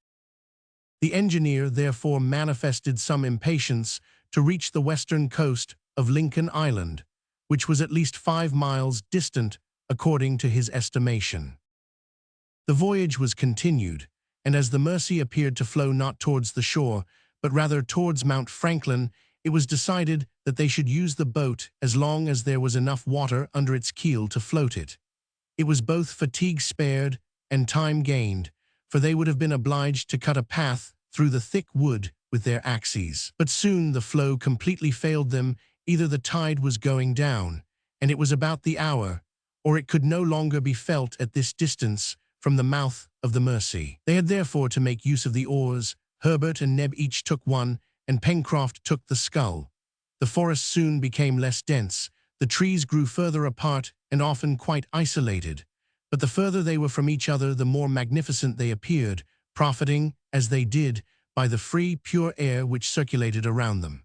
The engineer therefore manifested some impatience to reach the western coast of Lincoln Island, which was at least 5 miles distant according to his estimation. The voyage was continued, and as the Mersey appeared to flow not towards the shore, but rather towards Mount Franklin, it was decided that they should use the boat as long as there was enough water under its keel to float it. It was both fatigue spared and time gained, for they would have been obliged to cut a path through the thick wood with their axes. But soon the flow completely failed them, either the tide was going down, and it was about the hour, or it could no longer be felt at this distance from the mouth of the Mersey. They had therefore to make use of the oars. Herbert and Neb each took one, and Pencroft took the scull. The forest soon became less dense. The trees grew further apart and often quite isolated, but the further they were from each other, the more magnificent they appeared, profiting, as they did, by the free, pure air which circulated around them.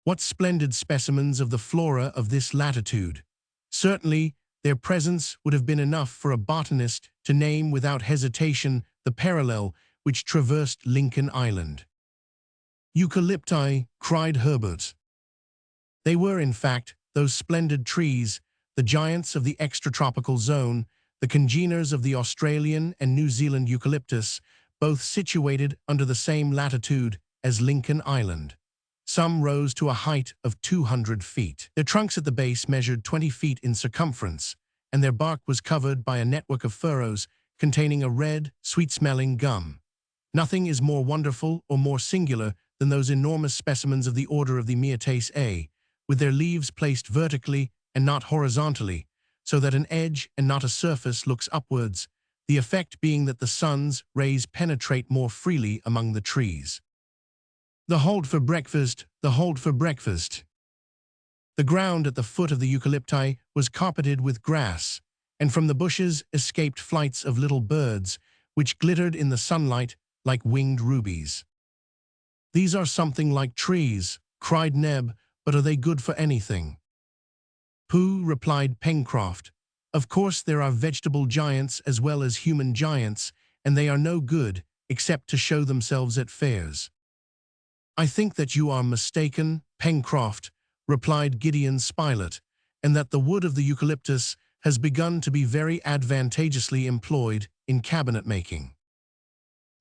What splendid specimens of the flora of this latitude! Certainly, their presence would have been enough for a botanist to name without hesitation the parallel which traversed Lincoln Island. "Eucalypti," cried Herbert. They were, in fact, those splendid trees, the giants of the extratropical zone, the congeners of the Australian and New Zealand eucalyptus, both situated under the same latitude as Lincoln Island. Some rose to a height of 200 feet. Their trunks at the base measured 20 feet in circumference, and their bark was covered by a network of furrows containing a red, sweet-smelling gum. Nothing is more wonderful or more singular than those enormous specimens of the order of the Myrtaceae A, with their leaves placed vertically and not horizontally, so that an edge and not a surface looks upwards, the effect being that the sun's rays penetrate more freely among the trees. "The halt for breakfast, the halt for breakfast." The ground at the foot of the eucalypti was carpeted with grass, and from the bushes escaped flights of little birds, which glittered in the sunlight like winged rubies. "These are something like trees," cried Neb, "but are they good for anything?" "Pooh," replied Pencroft. "Of course there are vegetable giants as well as human giants, and they are no good, except to show themselves at fairs." "I think that you are mistaken, Pencroft," replied Gideon Spilett, "and that the wood of the eucalyptus has begun to be very advantageously employed in cabinet-making."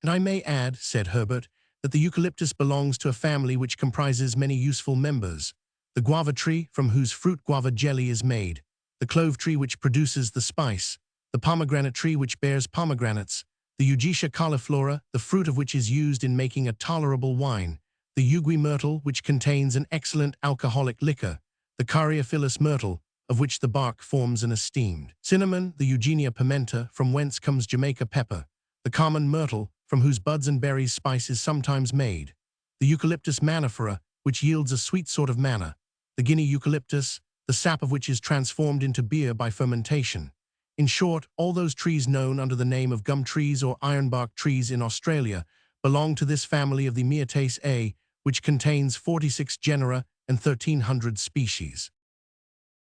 "And I may add," said Herbert, "that the eucalyptus belongs to a family which comprises many useful members: the guava tree, from whose fruit guava jelly is made; the clove tree, which produces the spice; the pomegranate tree, which bears pomegranates; the Eugetia cauliflora, the fruit of which is used in making a tolerable wine; the Uguay myrtle, which contains an excellent alcoholic liquor; the Caryophyllus myrtle, of which the bark forms an esteemed cinnamon; the Eugenia pimenta, from whence comes Jamaica pepper; the common myrtle, from whose buds and berries spice is sometimes made; the Eucalyptus mannifera, which yields a sweet sort of manna; the Guinea eucalyptus, the sap of which is transformed into beer by fermentation. In short, all those trees known under the name of gum trees or ironbark trees in Australia belong to this family of the Myrtaceae, which contains 46 genera and 1,300 species."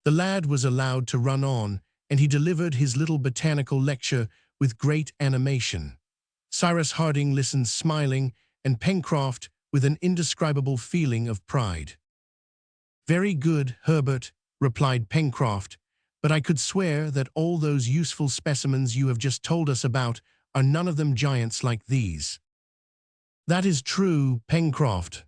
The lad was allowed to run on, and he delivered his little botanical lecture with great animation. Cyrus Harding listened smiling, and Pencroft with an indescribable feeling of pride. "Very good, Herbert," replied Pencroft, "but I could swear that all those useful specimens you have just told us about are none of them giants like these." "That is true, Pencroft."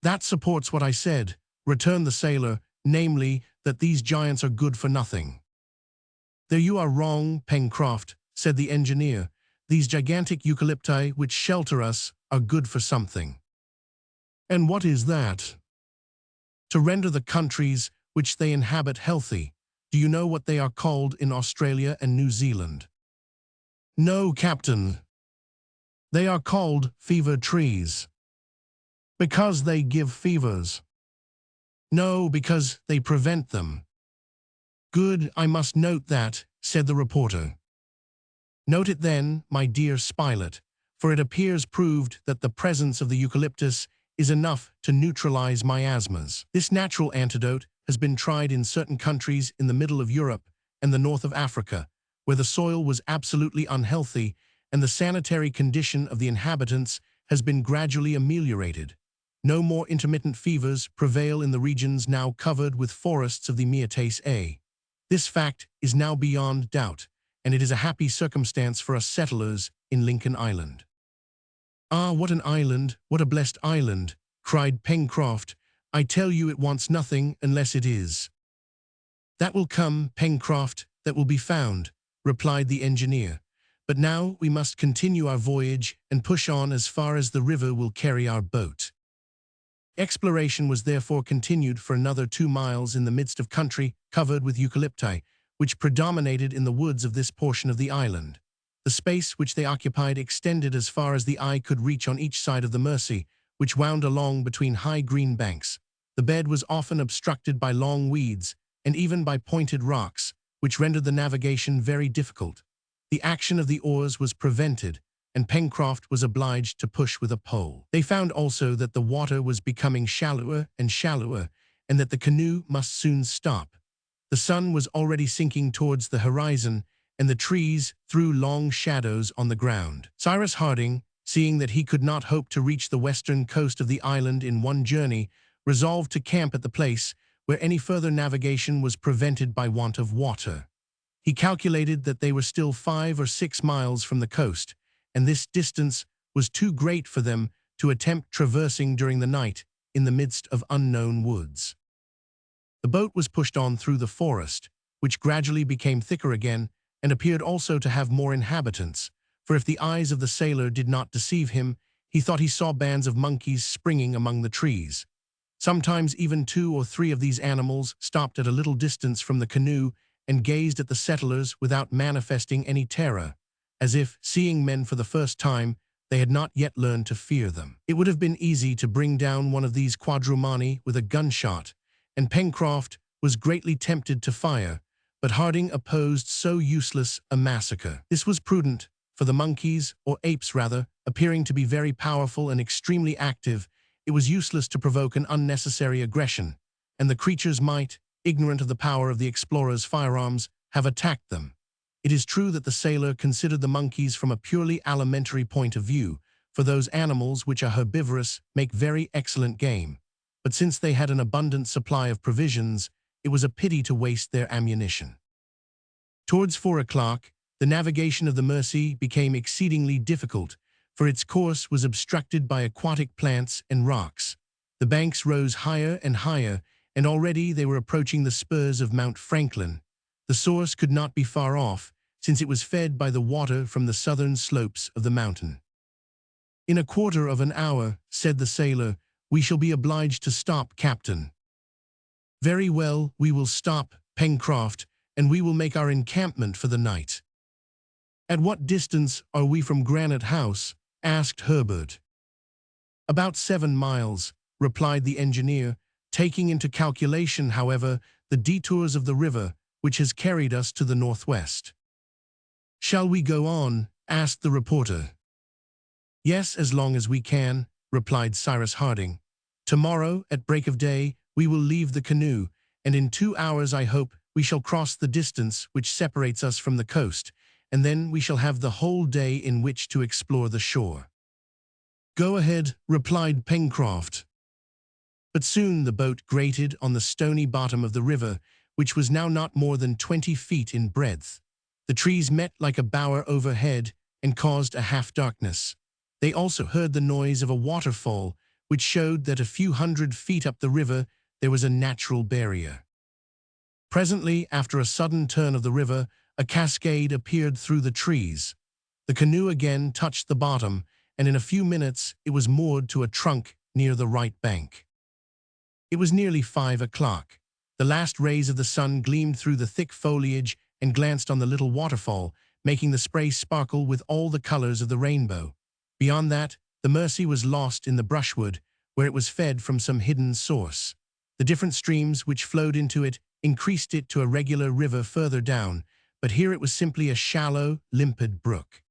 "That supports what I said," returned the sailor, "namely, that these giants are good for nothing." "There you are wrong, Pencroft," said the engineer. "These gigantic eucalypti which shelter us are good for something." "And what is that?" "To render the countries which they inhabit healthy. Do you know what they are called in Australia and New Zealand?" "No, Captain." "They are called fever trees." "Because they give fevers." "No, because they prevent them." "Good, I must note that," said the reporter. "Note it then, my dear Spilett, for it appears proved that the presence of the eucalyptus is enough to neutralize miasmas. This natural antidote has been tried in certain countries in the middle of Europe and the north of Africa, where the soil was absolutely unhealthy and the sanitary condition of the inhabitants has been gradually ameliorated. No more intermittent fevers prevail in the regions now covered with forests of the Myrtaceae. This fact is now beyond doubt, and it is a happy circumstance for us settlers in Lincoln Island." "Ah, what an island, what a blessed island!" cried Pencroft. "I tell you it wants nothing unless it is." "That will come, Pencroft, that will be found," replied the engineer. "But now we must continue our voyage and push on as far as the river will carry our boat." Exploration was therefore continued for another 2 miles in the midst of country covered with eucalypti, which predominated in the woods of this portion of the island. The space which they occupied extended as far as the eye could reach on each side of the Mersey, which wound along between high green banks. The bed was often obstructed by long weeds, and even by pointed rocks, which rendered the navigation very difficult. The action of the oars was prevented, and Pencroft was obliged to push with a pole. They found also that the water was becoming shallower and shallower, and that the canoe must soon stop. The sun was already sinking towards the horizon, and the trees threw long shadows on the ground. Cyrus Harding, seeing that he could not hope to reach the western coast of the island in one journey, resolved to camp at the place where any further navigation was prevented by want of water. He calculated that they were still 5 or 6 miles from the coast, and this distance was too great for them to attempt traversing during the night in the midst of unknown woods. The boat was pushed on through the forest, which gradually became thicker again and appeared also to have more inhabitants, for if the eyes of the sailor did not deceive him, he thought he saw bands of monkeys springing among the trees. Sometimes even 2 or 3 of these animals stopped at a little distance from the canoe and gazed at the settlers without manifesting any terror, as if, seeing men for the first time, they had not yet learned to fear them. It would have been easy to bring down one of these quadrumani with a gunshot, and Pencroft was greatly tempted to fire, but Harding opposed so useless a massacre. This was prudent, for the monkeys, or apes rather, appearing to be very powerful and extremely active, it was useless to provoke an unnecessary aggression, and the creatures might, ignorant of the power of the explorers' firearms, have attacked them. It is true that the sailor considered the monkeys from a purely alimentary point of view, for those animals which are herbivorous make very excellent game. But since they had an abundant supply of provisions, it was a pity to waste their ammunition. Towards 4 o'clock, the navigation of the Mersey became exceedingly difficult, for its course was obstructed by aquatic plants and rocks. The banks rose higher and higher, and already they were approaching the spurs of Mount Franklin. The source could not be far off, since it was fed by the water from the southern slopes of the mountain. "In a quarter of an hour," said the sailor, "we shall be obliged to stop, Captain." "Very well, we will stop, Pencroft, and we will make our encampment for the night." "At what distance are we from Granite House?" asked Herbert. "About 7 miles," replied the engineer, taking into calculation, however, the detours of the river, which has carried us to the northwest. "Shall we go on?" asked the reporter. "Yes, as long as we can," replied Cyrus Harding. "Tomorrow, at break of day, we will leave the canoe, and in 2 hours, I hope, we shall cross the distance which separates us from the coast, and then we shall have the whole day in which to explore the shore." "Go ahead," replied Pencroft. But soon the boat grated on the stony bottom of the river, which was now not more than 20 feet in breadth. The trees met like a bower overhead and caused a half-darkness. They also heard the noise of a waterfall, which showed that a few hundred feet up the river there was a natural barrier. Presently, after a sudden turn of the river, a cascade appeared through the trees. The canoe again touched the bottom, and in a few minutes it was moored to a trunk near the right bank. It was nearly 5 o'clock. The last rays of the sun gleamed through the thick foliage and glanced on the little waterfall, making the spray sparkle with all the colors of the rainbow. Beyond that, the Mersey was lost in the brushwood, where it was fed from some hidden source. The different streams which flowed into it increased it to a regular river further down, but here it was simply a shallow, limpid brook.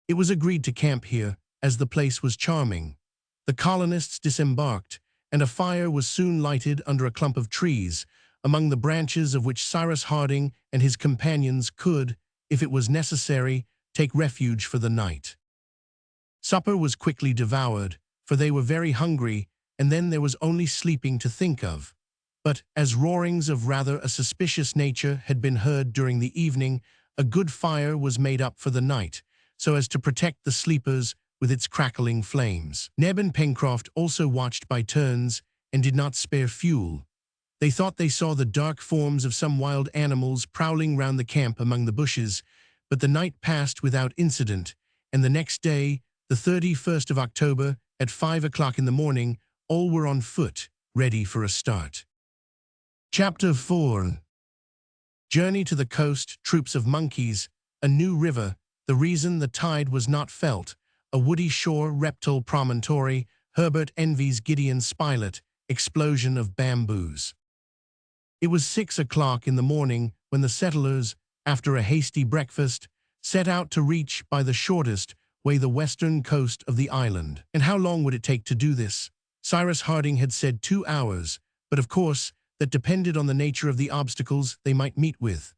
It was agreed to camp here, as the place was charming. The colonists disembarked, and a fire was soon lighted under a clump of trees, among the branches of which Cyrus Harding and his companions could, if it was necessary, take refuge for the night. Supper was quickly devoured, for they were very hungry, and then there was only sleeping to think of. But, as roarings of rather a suspicious nature had been heard during the evening, a good fire was made up for the night, so as to protect the sleepers with its crackling flames. Neb and Pencroft also watched by turns, and did not spare fuel. They thought they saw the dark forms of some wild animals prowling round the camp among the bushes, but the night passed without incident, and the next day, the 31st of October, at 5 o'clock in the morning, all were on foot, ready for a start. Chapter 4. Journey to the coast, troops of monkeys, a new river, the reason the tide was not felt, a woody shore, reptile promontory, Herbert envies Gideon Spilett, explosion of bamboos. It was 6 o'clock in the morning when the settlers, after a hasty breakfast, set out to reach by the shortest way the western coast of the island. And how long would it take to do this? Cyrus Harding had said 2 hours, but of course that depended on the nature of the obstacles they might meet with.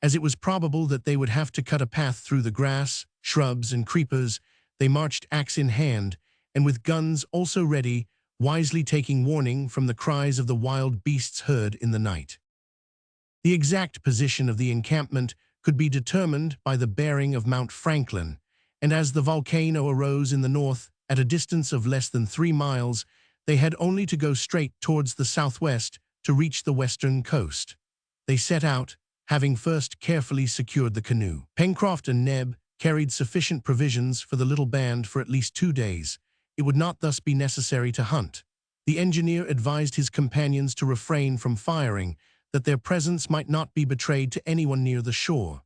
As it was probable that they would have to cut a path through the grass, shrubs, and creepers, they marched axe in hand, and with guns also ready, wisely taking warning from the cries of the wild beasts heard in the night. The exact position of the encampment could be determined by the bearing of Mount Franklin, and as the volcano arose in the north at a distance of less than 3 miles, they had only to go straight towards the southwest to reach the western coast. They set out, having first carefully secured the canoe. Pencroft and Neb carried sufficient provisions for the little band for at least 2 days. It would not thus be necessary to hunt. The engineer advised his companions to refrain from firing, that their presence might not be betrayed to anyone near the shore.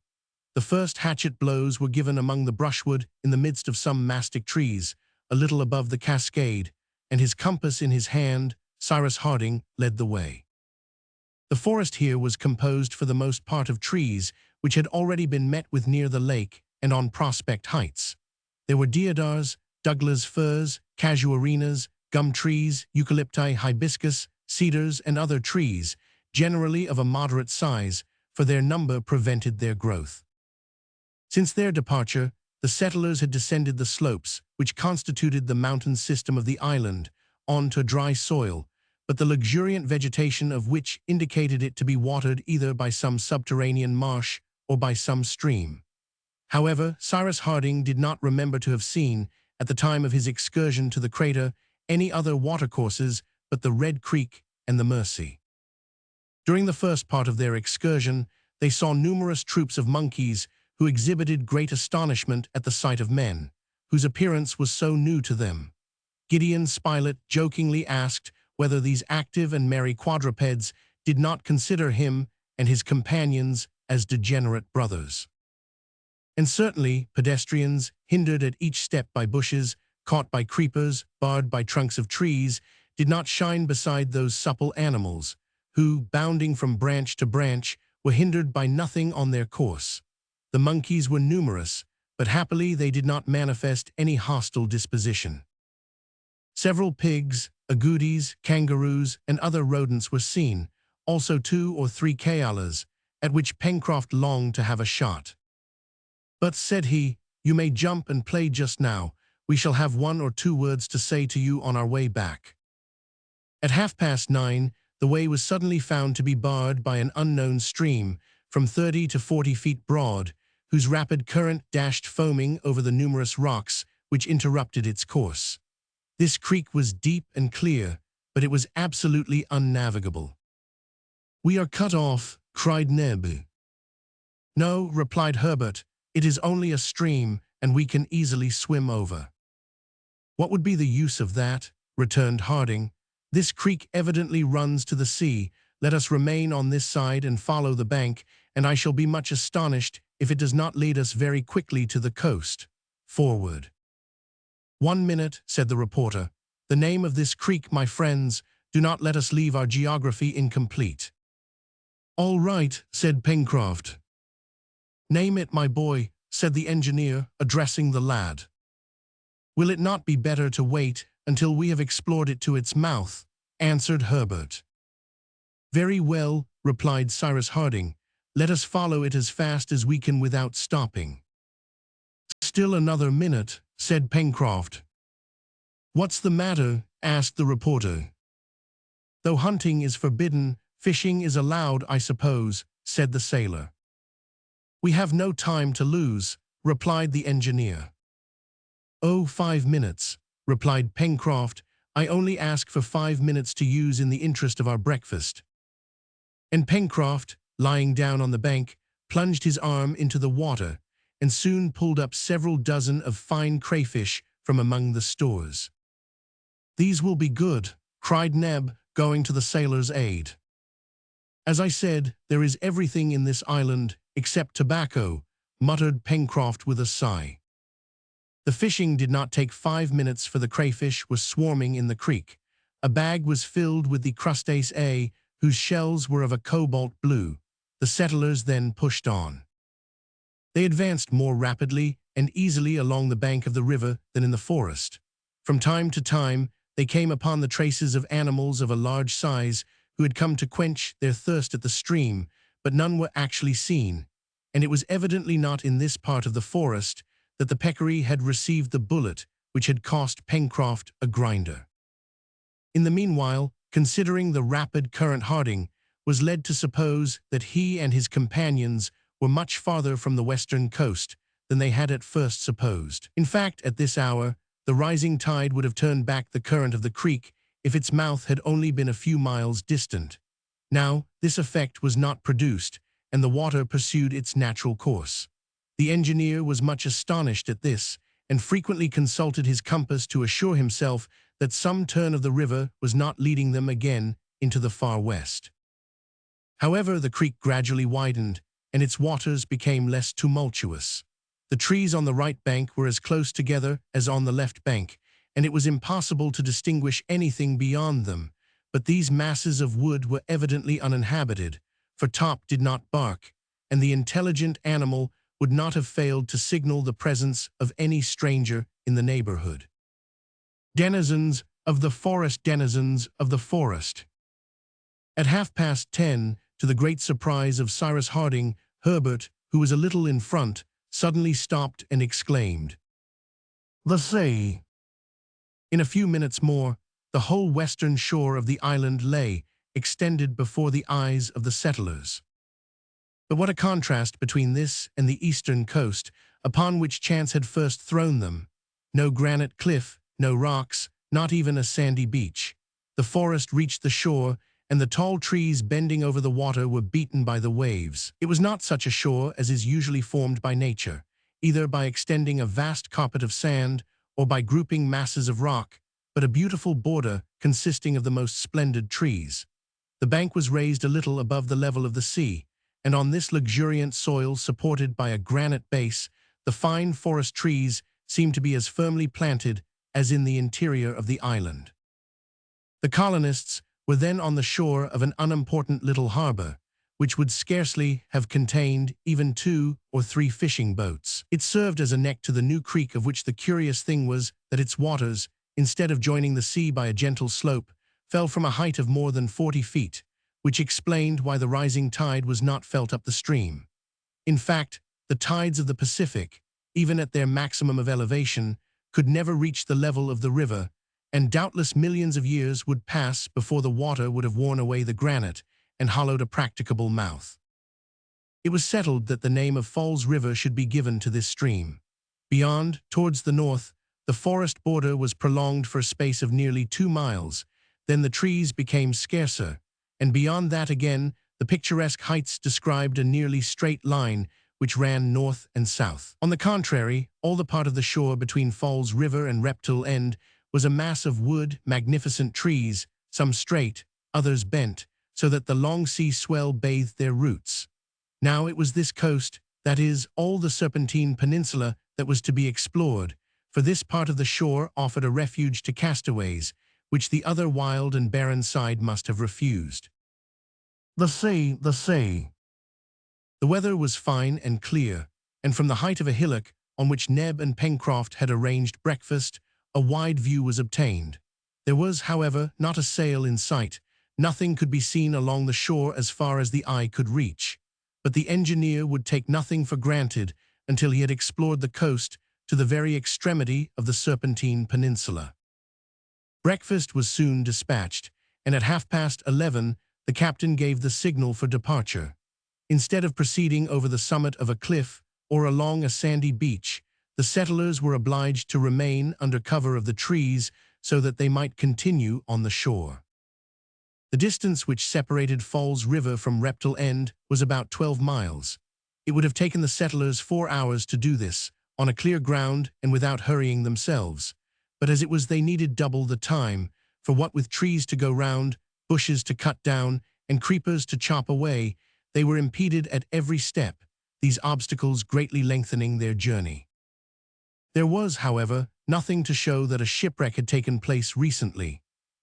The first hatchet blows were given among the brushwood in the midst of some mastic trees, a little above the cascade, and his compass in his hand, Cyrus Harding led the way. The forest here was composed for the most part of trees which had already been met with near the lake and on Prospect Heights. There were deodars, Douglas firs, casuarinas, gum trees, eucalypti, hibiscus, cedars, and other trees, generally of a moderate size, for their number prevented their growth. Since their departure, the settlers had descended the slopes, which constituted the mountain system of the island, onto dry soil, but the luxuriant vegetation of which indicated it to be watered either by some subterranean marsh or by some stream. However, Cyrus Harding did not remember to have seen, at the time of his excursion to the crater, any other watercourses but the Red Creek and the Mersey. During the first part of their excursion, they saw numerous troops of monkeys who exhibited great astonishment at the sight of men, whose appearance was so new to them. Gideon Spilett jokingly asked whether these active and merry quadrupeds did not consider him and his companions as degenerate brothers. And certainly, pedestrians, hindered at each step by bushes, caught by creepers, barred by trunks of trees, did not shine beside those supple animals, who, bounding from branch to branch, were hindered by nothing on their course. The monkeys were numerous, but happily they did not manifest any hostile disposition. Several pigs, agoutis, kangaroos, and other rodents were seen, also 2 or 3 koalas, at which Pencroft longed to have a shot. "But," said he, "you may jump and play just now. We shall have 1 or 2 words to say to you on our way back." At 9:30, the way was suddenly found to be barred by an unknown stream, from 30 to 40 feet broad, whose rapid current dashed foaming over the numerous rocks which interrupted its course. This creek was deep and clear, but it was absolutely unnavigable. "We are cut off," cried Neb. "No," replied Herbert, "it is only a stream, and we can easily swim over." "What would be the use of that?" returned Harding. "This creek evidently runs to the sea. Let us remain on this side and follow the bank, and I shall be much astonished if it does not lead us very quickly to the coast. Forward." "1 minute," said the reporter. "The name of this creek, my friends. Do not let us leave our geography incomplete." "All right," said Pencroft. "Name it, my boy," said the engineer, addressing the lad. "Will it not be better to wait until we have explored it to its mouth?" answered Herbert. "Very well," replied Cyrus Harding. "Let us follow it as fast as we can without stopping." "Still another minute," said Pencroft. "What's the matter?" asked the reporter. "Though hunting is forbidden, fishing is allowed, I suppose," said the sailor. "We have no time to lose," replied the engineer. "Oh, 5 minutes," replied Pencroft. "I only ask for 5 minutes to use in the interest of our breakfast." And Pencroft, lying down on the bank, plunged his arm into the water, and soon pulled up several dozen of fine crayfish from among the stores. "These will be good," cried Neb, going to the sailor's aid. "As I said, there is everything in this island, except tobacco," muttered Pencroft with a sigh. The fishing did not take 5 minutes, for the crayfish were swarming in the creek. A bag was filled with the Crustacea, whose shells were of a cobalt blue. The settlers then pushed on. They advanced more rapidly and easily along the bank of the river than in the forest. From time to time, they came upon the traces of animals of a large size who had come to quench their thirst at the stream, but none were actually seen, and it was evidently not in this part of the forest that the peccary had received the bullet which had cost Pencroft a grinder. In the meanwhile, considering the rapid current, Harding was led to suppose that he and his companions were much farther from the western coast than they had at first supposed. In fact, at this hour, the rising tide would have turned back the current of the creek if its mouth had only been a few miles distant. Now, this effect was not produced, and the water pursued its natural course. The engineer was much astonished at this, and frequently consulted his compass to assure himself that some turn of the river was not leading them again into the far west. However, the creek gradually widened, and its waters became less tumultuous. The trees on the right bank were as close together as on the left bank, and it was impossible to distinguish anything beyond them, but these masses of wood were evidently uninhabited, for Top did not bark, and the intelligent animal would not have failed to signal the presence of any stranger in the neighborhood. Denizens of the forest, denizens of the forest. At 10:30, to the great surprise of Cyrus Harding, Herbert, who was a little in front, suddenly stopped and exclaimed, "The sea!" In a few minutes more, the whole western shore of the island lay, extended before the eyes of the settlers. But what a contrast between this and the eastern coast, upon which chance had first thrown them! No granite cliff, no rocks, not even a sandy beach. The forest reached the shore, and the tall trees bending over the water were beaten by the waves. It was not such a shore as is usually formed by nature, either by extending a vast carpet of sand or by grouping masses of rock, but a beautiful border consisting of the most splendid trees. The bank was raised a little above the level of the sea, and on this luxuriant soil supported by a granite base, the fine forest trees seemed to be as firmly planted as in the interior of the island. The colonists were then on the shore of an unimportant little harbor, which would scarcely have contained even 2 or 3 fishing boats. It served as a neck to the new creek, of which the curious thing was that its waters, instead of joining the sea by a gentle slope, fell from a height of more than 40 feet, which explained why the rising tide was not felt up the stream. In fact, the tides of the Pacific, even at their maximum of elevation, could never reach the level of the river, and doubtless millions of years would pass before the water would have worn away the granite and hollowed a practicable mouth. It was settled that the name of Falls River should be given to this stream. Beyond, towards the north, the forest border was prolonged for a space of nearly 2 miles, then the trees became scarcer, and beyond that again, the picturesque heights described a nearly straight line which ran north and south. On the contrary, all the part of the shore between Falls River and Reptile End was a mass of wood, magnificent trees, some straight, others bent, so that the long sea swell bathed their roots. Now it was this coast, that is, all the Serpentine Peninsula, that was to be explored, for this part of the shore offered a refuge to castaways, which the other wild and barren side must have refused. The sea, the sea. The weather was fine and clear, and from the height of a hillock on which Neb and Pencroft had arranged breakfast, a wide view was obtained. There was, however, not a sail in sight. Nothing could be seen along the shore as far as the eye could reach. But the engineer would take nothing for granted until he had explored the coast to the very extremity of the Serpentine Peninsula. Breakfast was soon dispatched, and at 11:30 the captain gave the signal for departure. Instead of proceeding over the summit of a cliff or along a sandy beach, the settlers were obliged to remain under cover of the trees so that they might continue on the shore. The distance which separated Falls River from Reptile End was about 12 miles. It would have taken the settlers 4 hours to do this, on a clear ground and without hurrying themselves. But as it was, they needed double the time, for what with trees to go round, bushes to cut down, and creepers to chop away, they were impeded at every step, these obstacles greatly lengthening their journey. There was, however, nothing to show that a shipwreck had taken place recently.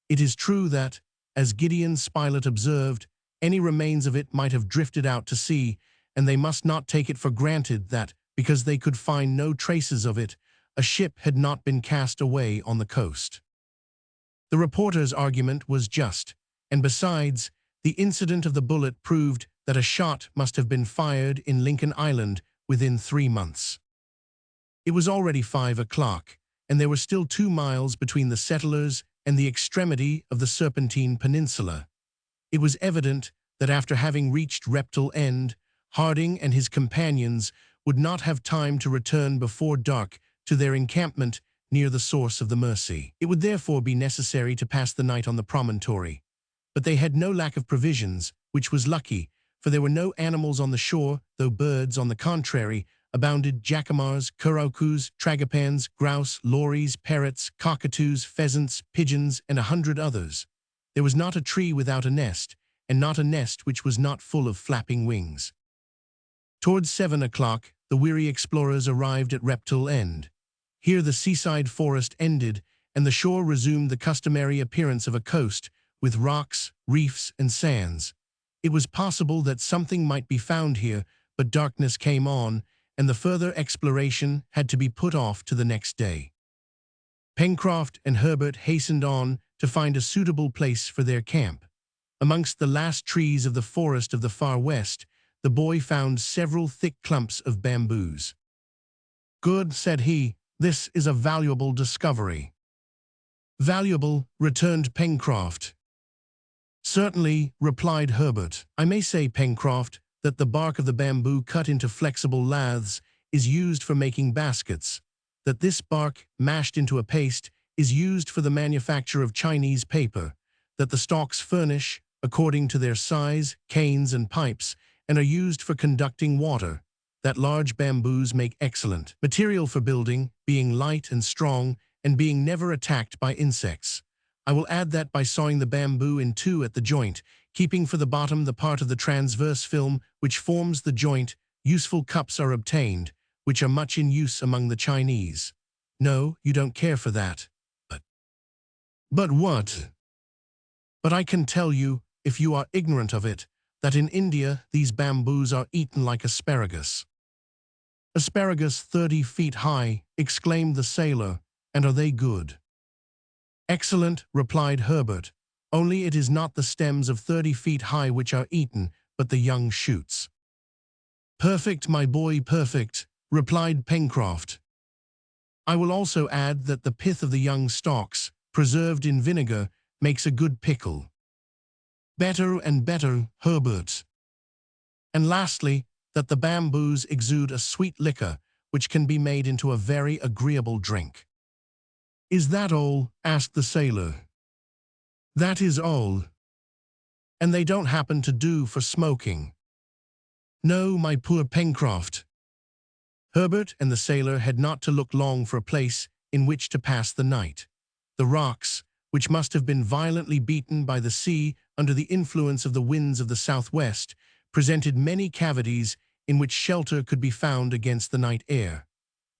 It is true that, as Gideon Spilett observed, any remains of it might have drifted out to sea, and they must not take it for granted that, because they could find no traces of it, a ship had not been cast away on the coast. The reporter's argument was just, and besides, the incident of the bullet proved that a shot must have been fired in Lincoln Island within 3 months. It was already 5 o'clock, and there were still 2 miles between the settlers and the extremity of the Serpentine Peninsula. It was evident that after having reached Reptile End, Harding and his companions would not have time to return before dark to their encampment near the source of the Mersey. It would therefore be necessary to pass the night on the promontory. But they had no lack of provisions, which was lucky, for there were no animals on the shore, though birds, on the contrary, abounded: jacamars, currawcoos, tragopans, grouse, lories, parrots, cockatoos, pheasants, pigeons, and 100 others. There was not a tree without a nest, and not a nest which was not full of flapping wings. Towards 7 o'clock, the weary explorers arrived at Reptile End. Here the seaside forest ended, and the shore resumed the customary appearance of a coast, with rocks, reefs, and sands. It was possible that something might be found here, but darkness came on, and the further exploration had to be put off to the next day. Pencroft and Herbert hastened on to find a suitable place for their camp. Amongst the last trees of the forest of the far west, the boy found several thick clumps of bamboos. "Good," said he, "this is a valuable discovery." "Valuable," returned Pencroft. "Certainly," replied Herbert. "I may say, Pencroft, that the bark of the bamboo cut into flexible laths is used for making baskets, that this bark, mashed into a paste, is used for the manufacture of Chinese paper, that the stalks furnish, according to their size, canes and pipes, and are used for conducting water, that large bamboos make excellent material for building, being light and strong, and being never attacked by insects. I will add that by sawing the bamboo in two at the joint, keeping for the bottom the part of the transverse film which forms the joint, useful cups are obtained, which are much in use among the Chinese. No, you don't care for that. But what? But I can tell you, if you are ignorant of it, that in India these bamboos are eaten like asparagus." "Asparagus 30 feet high," exclaimed the sailor, "and are they good?" "Excellent," replied Herbert, "only it is not the stems of 30 feet high which are eaten, but the young shoots." "Perfect, my boy, perfect," replied Pencroft. "I will also add that the pith of the young stalks, preserved in vinegar, makes a good pickle." "Better and better, Herbert." "And lastly, that the bamboos exude a sweet liquor, which can be made into a very agreeable drink." "Is that all?" asked the sailor. "That is all." "And they don't happen to do for smoking?" "No, my poor Pencroft." Herbert and the sailor had not to look long for a place in which to pass the night. The rocks, which must have been violently beaten by the sea under the influence of the winds of the southwest, presented many cavities in which shelter could be found against the night air.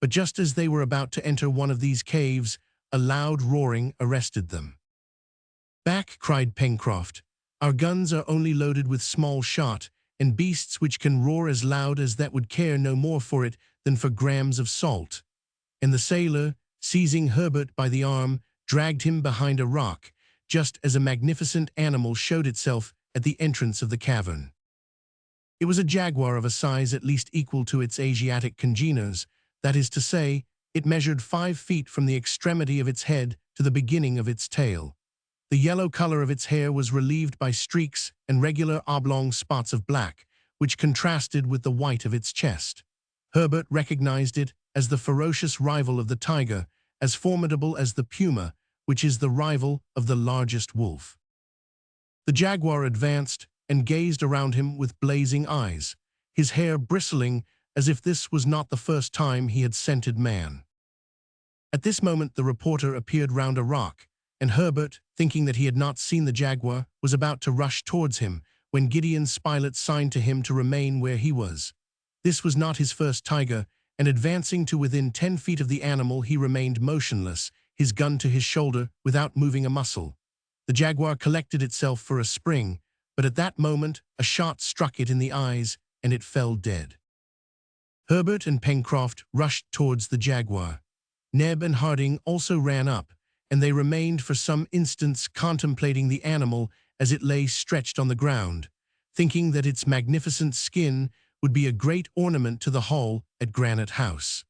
But just as they were about to enter one of these caves, a loud roaring arrested them. "Back!" cried Pencroft. "Our guns are only loaded with small shot, and beasts which can roar as loud as that would care no more for it than for grams of salt." And the sailor, seizing Herbert by the arm, dragged him behind a rock, just as a magnificent animal showed itself at the entrance of the cavern. It was a jaguar of a size at least equal to its Asiatic congeners, that is to say, it measured 5 feet from the extremity of its head to the beginning of its tail. The yellow color of its hair was relieved by streaks and regular oblong spots of black, which contrasted with the white of its chest. Herbert recognized it as the ferocious rival of the tiger, as formidable as the puma, which is the rival of the largest wolf. The jaguar advanced and gazed around him with blazing eyes, his hair bristling as if this was not the first time he had scented man. At this moment the reporter appeared round a rock, and Herbert, thinking that he had not seen the jaguar, was about to rush towards him, when Gideon Spilett signed to him to remain where he was. This was not his first tiger, and advancing to within 10 feet of the animal he remained motionless, his gun to his shoulder, without moving a muscle. The jaguar collected itself for a spring, but at that moment a shot struck it in the eyes, and it fell dead. Herbert and Pencroft rushed towards the jaguar. Neb and Harding also ran up, and they remained for some instants contemplating the animal as it lay stretched on the ground, thinking that its magnificent skin would be a great ornament to the hall at Granite House.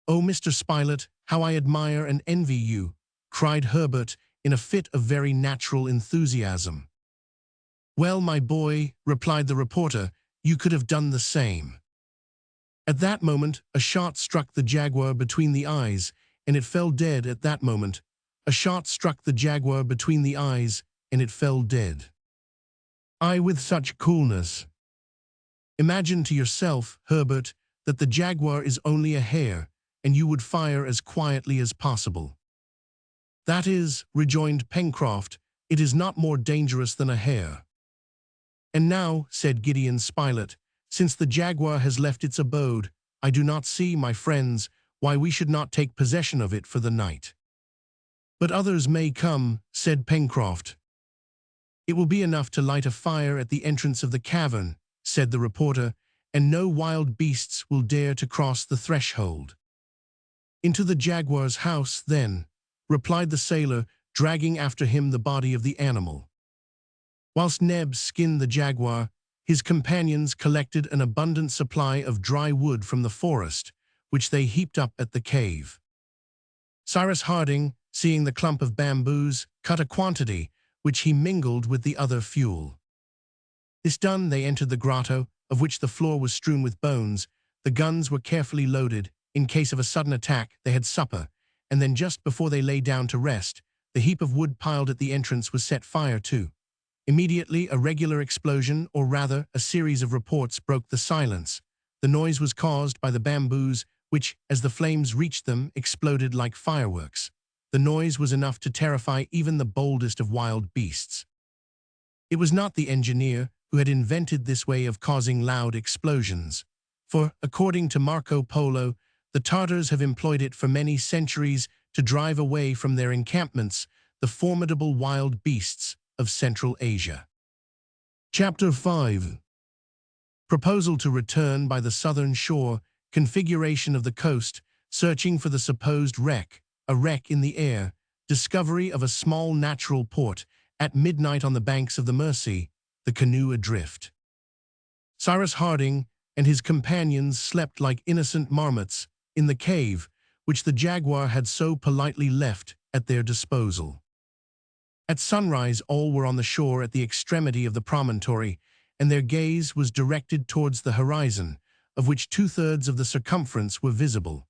"Oh, Mr. Spilett, how I admire and envy you!" cried Herbert in a fit of very natural enthusiasm. "Well, my boy," replied the reporter, "you could have done the same." At that moment, a shot struck the jaguar between the eyes, and it fell dead at that moment. A shot struck the jaguar between the eyes, and it fell dead. "I with such coolness." Imagine to yourself, Herbert, that the jaguar is only a hare, and you would fire as quietly as possible. "That is," rejoined Pencroft, "it is not more dangerous than a hare." "And now," said Gideon Spilett, "since the jaguar has left its abode, I do not see, my friends, why we should not take possession of it for the night." "But others may come," said Pencroft. "It will be enough to light a fire at the entrance of the cavern," said the reporter, "and no wild beasts will dare to cross the threshold." "Into the jaguar's house, then," replied the sailor, dragging after him the body of the animal. Whilst Neb skinned the jaguar, his companions collected an abundant supply of dry wood from the forest, which they heaped up at the cave. Cyrus Harding, seeing the clump of bamboos, cut a quantity, which he mingled with the other fuel. This done, they entered the grotto, of which the floor was strewn with bones. The guns were carefully loaded. In case of a sudden attack, they had supper, and then just before they lay down to rest, the heap of wood piled at the entrance was set fire to. Immediately, a regular explosion, or rather, a series of reports broke the silence. The noise was caused by the bamboos, which, as the flames reached them, exploded like fireworks. The noise was enough to terrify even the boldest of wild beasts. It was not the engineer who had invented this way of causing loud explosions, for, according to Marco Polo, the Tartars have employed it for many centuries to drive away from their encampments the formidable wild beasts of Central Asia. Chapter 5. Proposal to return by the southern shore, configuration of the coast, searching for the supposed wreck, a wreck in the air, discovery of a small natural port, at midnight on the banks of the Mersey, the canoe adrift. Cyrus Harding and his companions slept like innocent marmots in the cave, which the jaguar had so politely left at their disposal. At sunrise, all were on the shore at the extremity of the promontory, and their gaze was directed towards the horizon, of which 2/3 of the circumference were visible.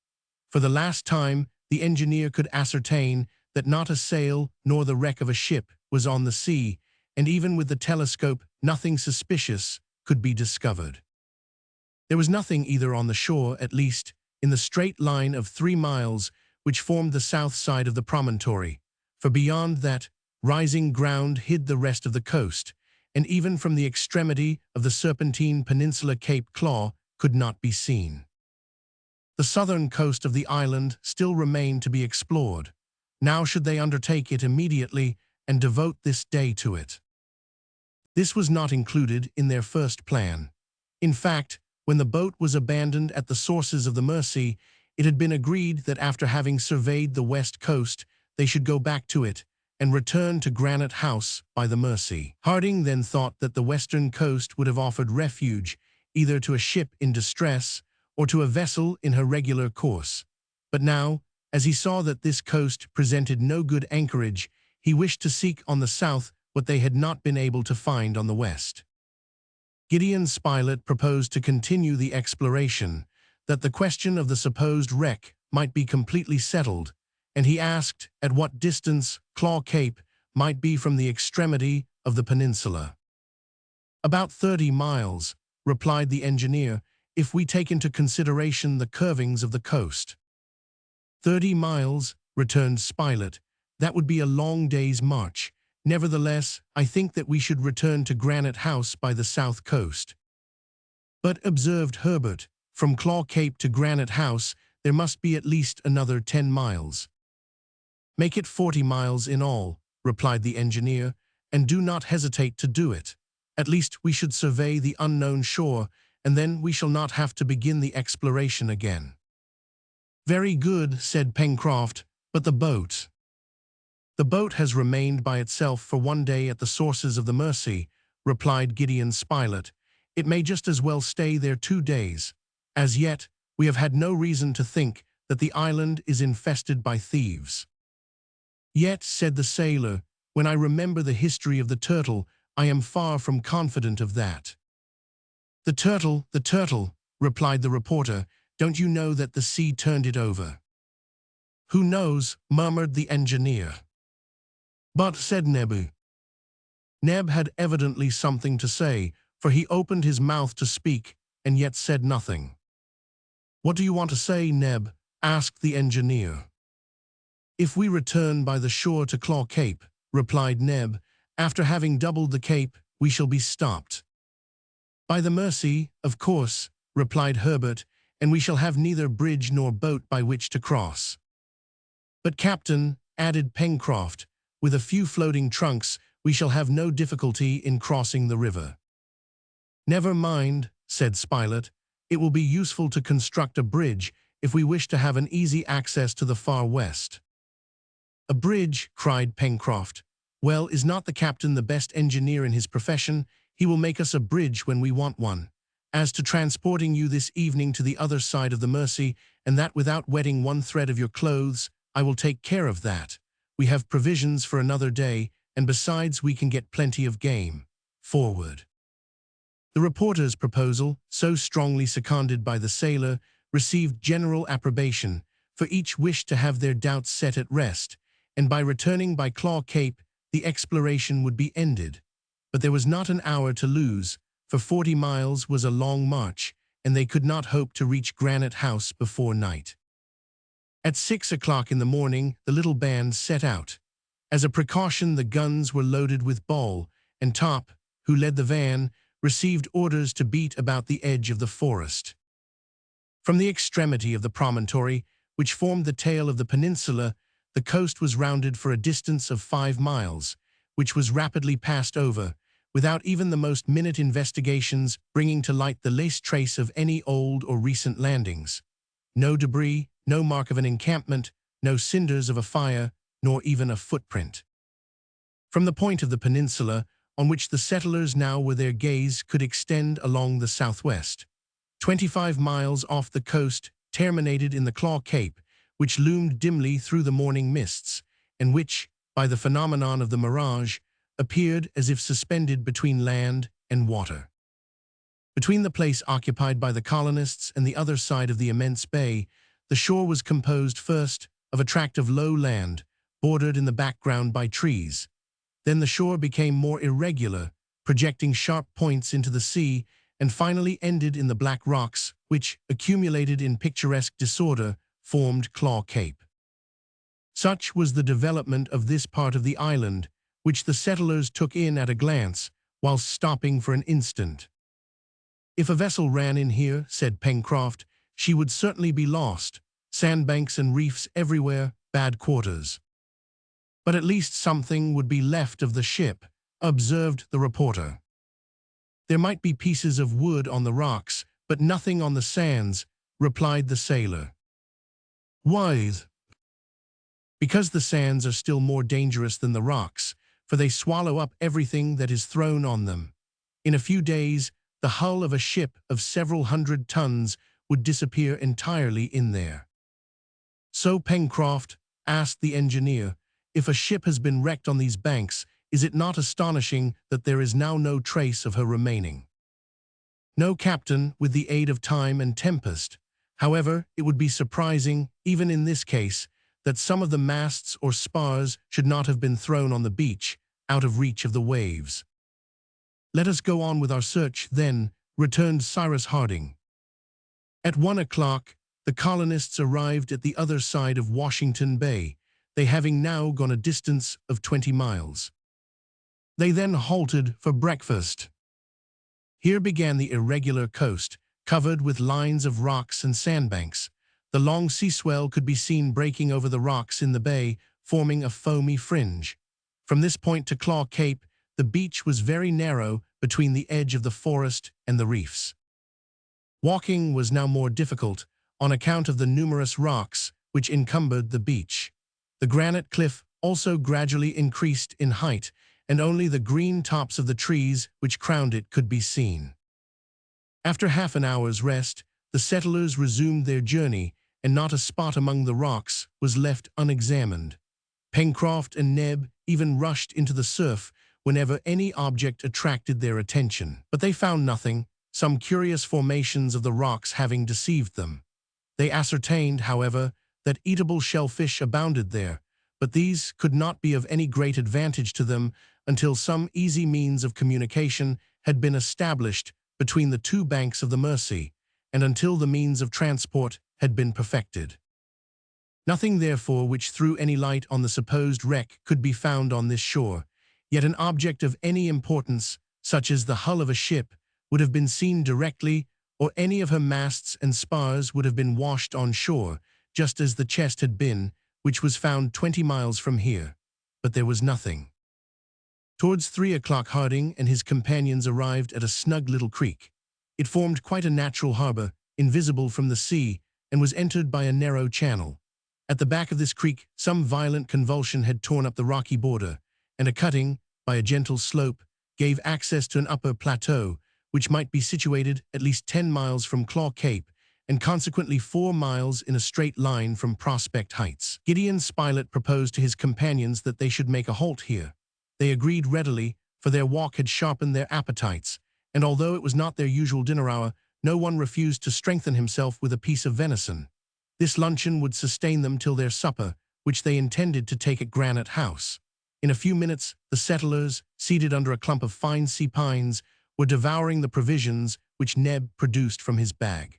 For the last time, the engineer could ascertain that not a sail nor the wreck of a ship was on the sea, and even with the telescope, nothing suspicious could be discovered. There was nothing either on the shore, at least, in the straight line of 3 miles which formed the south side of the promontory, for beyond that, rising ground hid the rest of the coast, and even from the extremity of the Serpentine Peninsula Cape Claw could not be seen. The southern coast of the island still remained to be explored. Now should they undertake it immediately and devote this day to it. This was not included in their first plan. In fact, when the boat was abandoned at the sources of the Mersey, it had been agreed that after having surveyed the west coast, they should go back to it and return to Granite House by the Mersey. Harding then thought that the western coast would have offered refuge either to a ship in distress or to a vessel in her regular course. But now, as he saw that this coast presented no good anchorage, he wished to seek on the south what they had not been able to find on the west. Gideon Spilett proposed to continue the exploration, that the question of the supposed wreck might be completely settled, and he asked at what distance Claw Cape might be from the extremity of the peninsula. "About 30 miles, replied the engineer, if we take into consideration the curvings of the coast. 30 miles, returned Spilett. That would be a long day's march. Nevertheless, I think that we should return to Granite House by the south coast. But, observed Herbert, from Claw Cape to Granite House, there must be at least another 10 miles. Make it 40 miles in all, replied the engineer, and do not hesitate to do it. At least we should survey the unknown shore, and then we shall not have to begin the exploration again. Very good, said Pencroft, but the boat? The boat has remained by itself for 1 day at the sources of the Mersey, replied Gideon Spilett. It may just as well stay there 2 days. As yet, we have had no reason to think that the island is infested by thieves. Yet, said the sailor, when I remember the history of the turtle, I am far from confident of that. The turtle, replied the reporter. Don't you know that the sea turned it over? Who knows, murmured the engineer. But, said Nebu. Neb had evidently something to say, for he opened his mouth to speak, and yet said nothing. What do you want to say, Neb? Asked the engineer. If we return by the shore to Claw Cape, replied Neb, after having doubled the cape, we shall be stopped. By the Mersey, of course, replied Herbert, and we shall have neither bridge nor boat by which to cross. But, Captain, added Pencroft, with a few floating trunks, we shall have no difficulty in crossing the river. Never mind, said Spilett, it will be useful to construct a bridge if we wish to have an easy access to the far west. A bridge, cried Pencroft. Well, is not the captain the best engineer in his profession? He will make us a bridge when we want one. As to transporting you this evening to the other side of the Mersey, and that without wetting one thread of your clothes, I will take care of that. We have provisions for another day, and besides we can get plenty of game. Forward. The reporter's proposal, so strongly seconded by the sailor, received general approbation, for each wished to have their doubts set at rest, and by returning by Claw Cape, the exploration would be ended. But there was not an hour to lose, for 40 miles was a long march, and they could not hope to reach Granite House before night. At 6 o'clock in the morning, the little band set out. As a precaution, the guns were loaded with ball, and Top, who led the van, received orders to beat about the edge of the forest. From the extremity of the promontory, which formed the tail of the peninsula, the coast was rounded for a distance of 5 miles, which was rapidly passed over, without even the most minute investigations bringing to light the least trace of any old or recent landings. No debris, no mark of an encampment, no cinders of a fire, nor even a footprint. From the point of the peninsula, on which the settlers now were their gaze could extend along the southwest. 25 miles off the coast terminated in the Claw Cape, which loomed dimly through the morning mists, and which, by the phenomenon of the mirage, appeared as if suspended between land and water. Between the place occupied by the colonists and the other side of the immense bay, the shore was composed first of a tract of low land, bordered in the background by trees. Then the shore became more irregular, projecting sharp points into the sea, and finally ended in the black rocks, which, accumulated in picturesque disorder, formed Claw Cape. Such was the development of this part of the island, which the settlers took in at a glance, whilst stopping for an instant. If a vessel ran in here, said Pencroft, she would certainly be lost. Sandbanks and reefs everywhere, bad quarters. But at least something would be left of the ship, observed the reporter. There might be pieces of wood on the rocks, but nothing on the sands, replied the sailor. Why? Because the sands are still more dangerous than the rocks, for they swallow up everything that is thrown on them. In a few days, the hull of a ship of several hundred tons would disappear entirely in there. So Pencroft asked the engineer, if a ship has been wrecked on these banks, is it not astonishing that there is now no trace of her remaining? No, Captain, with the aid of time and tempest. However, it would be surprising, even in this case, that some of the masts or spars should not have been thrown on the beach, out of reach of the waves. Let us go on with our search, then, returned Cyrus Harding. At 1 o'clock, the colonists arrived at the other side of Washington Bay, they having now gone a distance of 20 miles. They then halted for breakfast. Here began the irregular coast, covered with lines of rocks and sandbanks. The long sea swell could be seen breaking over the rocks in the bay, forming a foamy fringe. From this point to Claw Cape, the beach was very narrow between the edge of the forest and the reefs. Walking was now more difficult, on account of the numerous rocks which encumbered the beach. The granite cliff also gradually increased in height, and only the green tops of the trees which crowned it could be seen. After half an hour's rest, the settlers resumed their journey, and not a spot among the rocks was left unexamined. Pencroft and Neb even rushed into the surf whenever any object attracted their attention. But they found nothing, some curious formations of the rocks having deceived them. They ascertained, however, that eatable shellfish abounded there, but these could not be of any great advantage to them until some easy means of communication had been established between the two banks of the Mersey, and until the means of transport had been perfected. Nothing, therefore, which threw any light on the supposed wreck could be found on this shore, yet an object of any importance, such as the hull of a ship, would have been seen directly, or any of her masts and spars would have been washed on shore, just as the chest had been, which was found 20 miles from here. But there was nothing. Towards 3 o'clock Harding and his companions arrived at a snug little creek. It formed quite a natural harbor, invisible from the sea, and was entered by a narrow channel. At the back of this creek, some violent convulsion had torn up the rocky border, and a cutting, by a gentle slope, gave access to an upper plateau, which might be situated at least 10 miles from Claw Cape, and consequently 4 miles in a straight line from Prospect Heights. Gideon Spilett proposed to his companions that they should make a halt here. They agreed readily, for their walk had sharpened their appetites, and although it was not their usual dinner hour, no one refused to strengthen himself with a piece of venison. This luncheon would sustain them till their supper, which they intended to take at Granite House. In a few minutes, the settlers, seated under a clump of fine sea pines, were devouring the provisions which Neb produced from his bag.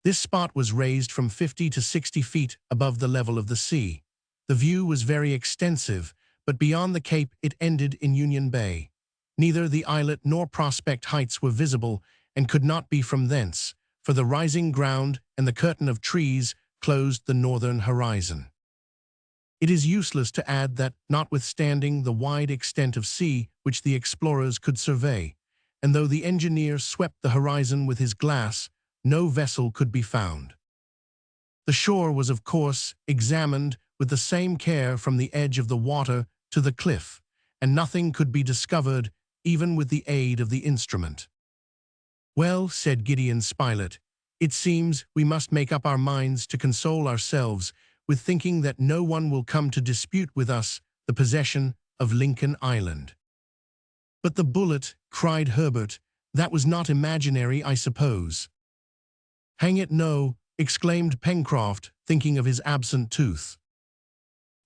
This spot was raised from 50 to 60 feet above the level of the sea. The view was very extensive, but beyond the cape it ended in Union Bay. Neither the islet nor Prospect Heights were visible, and could not be from thence, for the rising ground and the curtain of trees closed the northern horizon. It is useless to add that, notwithstanding the wide extent of sea which the explorers could survey, and though the engineer swept the horizon with his glass, no vessel could be found. The shore was, of course, examined with the same care from the edge of the water to the cliff, and nothing could be discovered even with the aid of the instrument. "Well," said Gideon Spilett, "it seems we must make up our minds to console ourselves with thinking that no one will come to dispute with us the possession of Lincoln Island." "But the bullet," cried Herbert, "that was not imaginary, I suppose." "Hang it, no," exclaimed Pencroft, thinking of his absent tooth.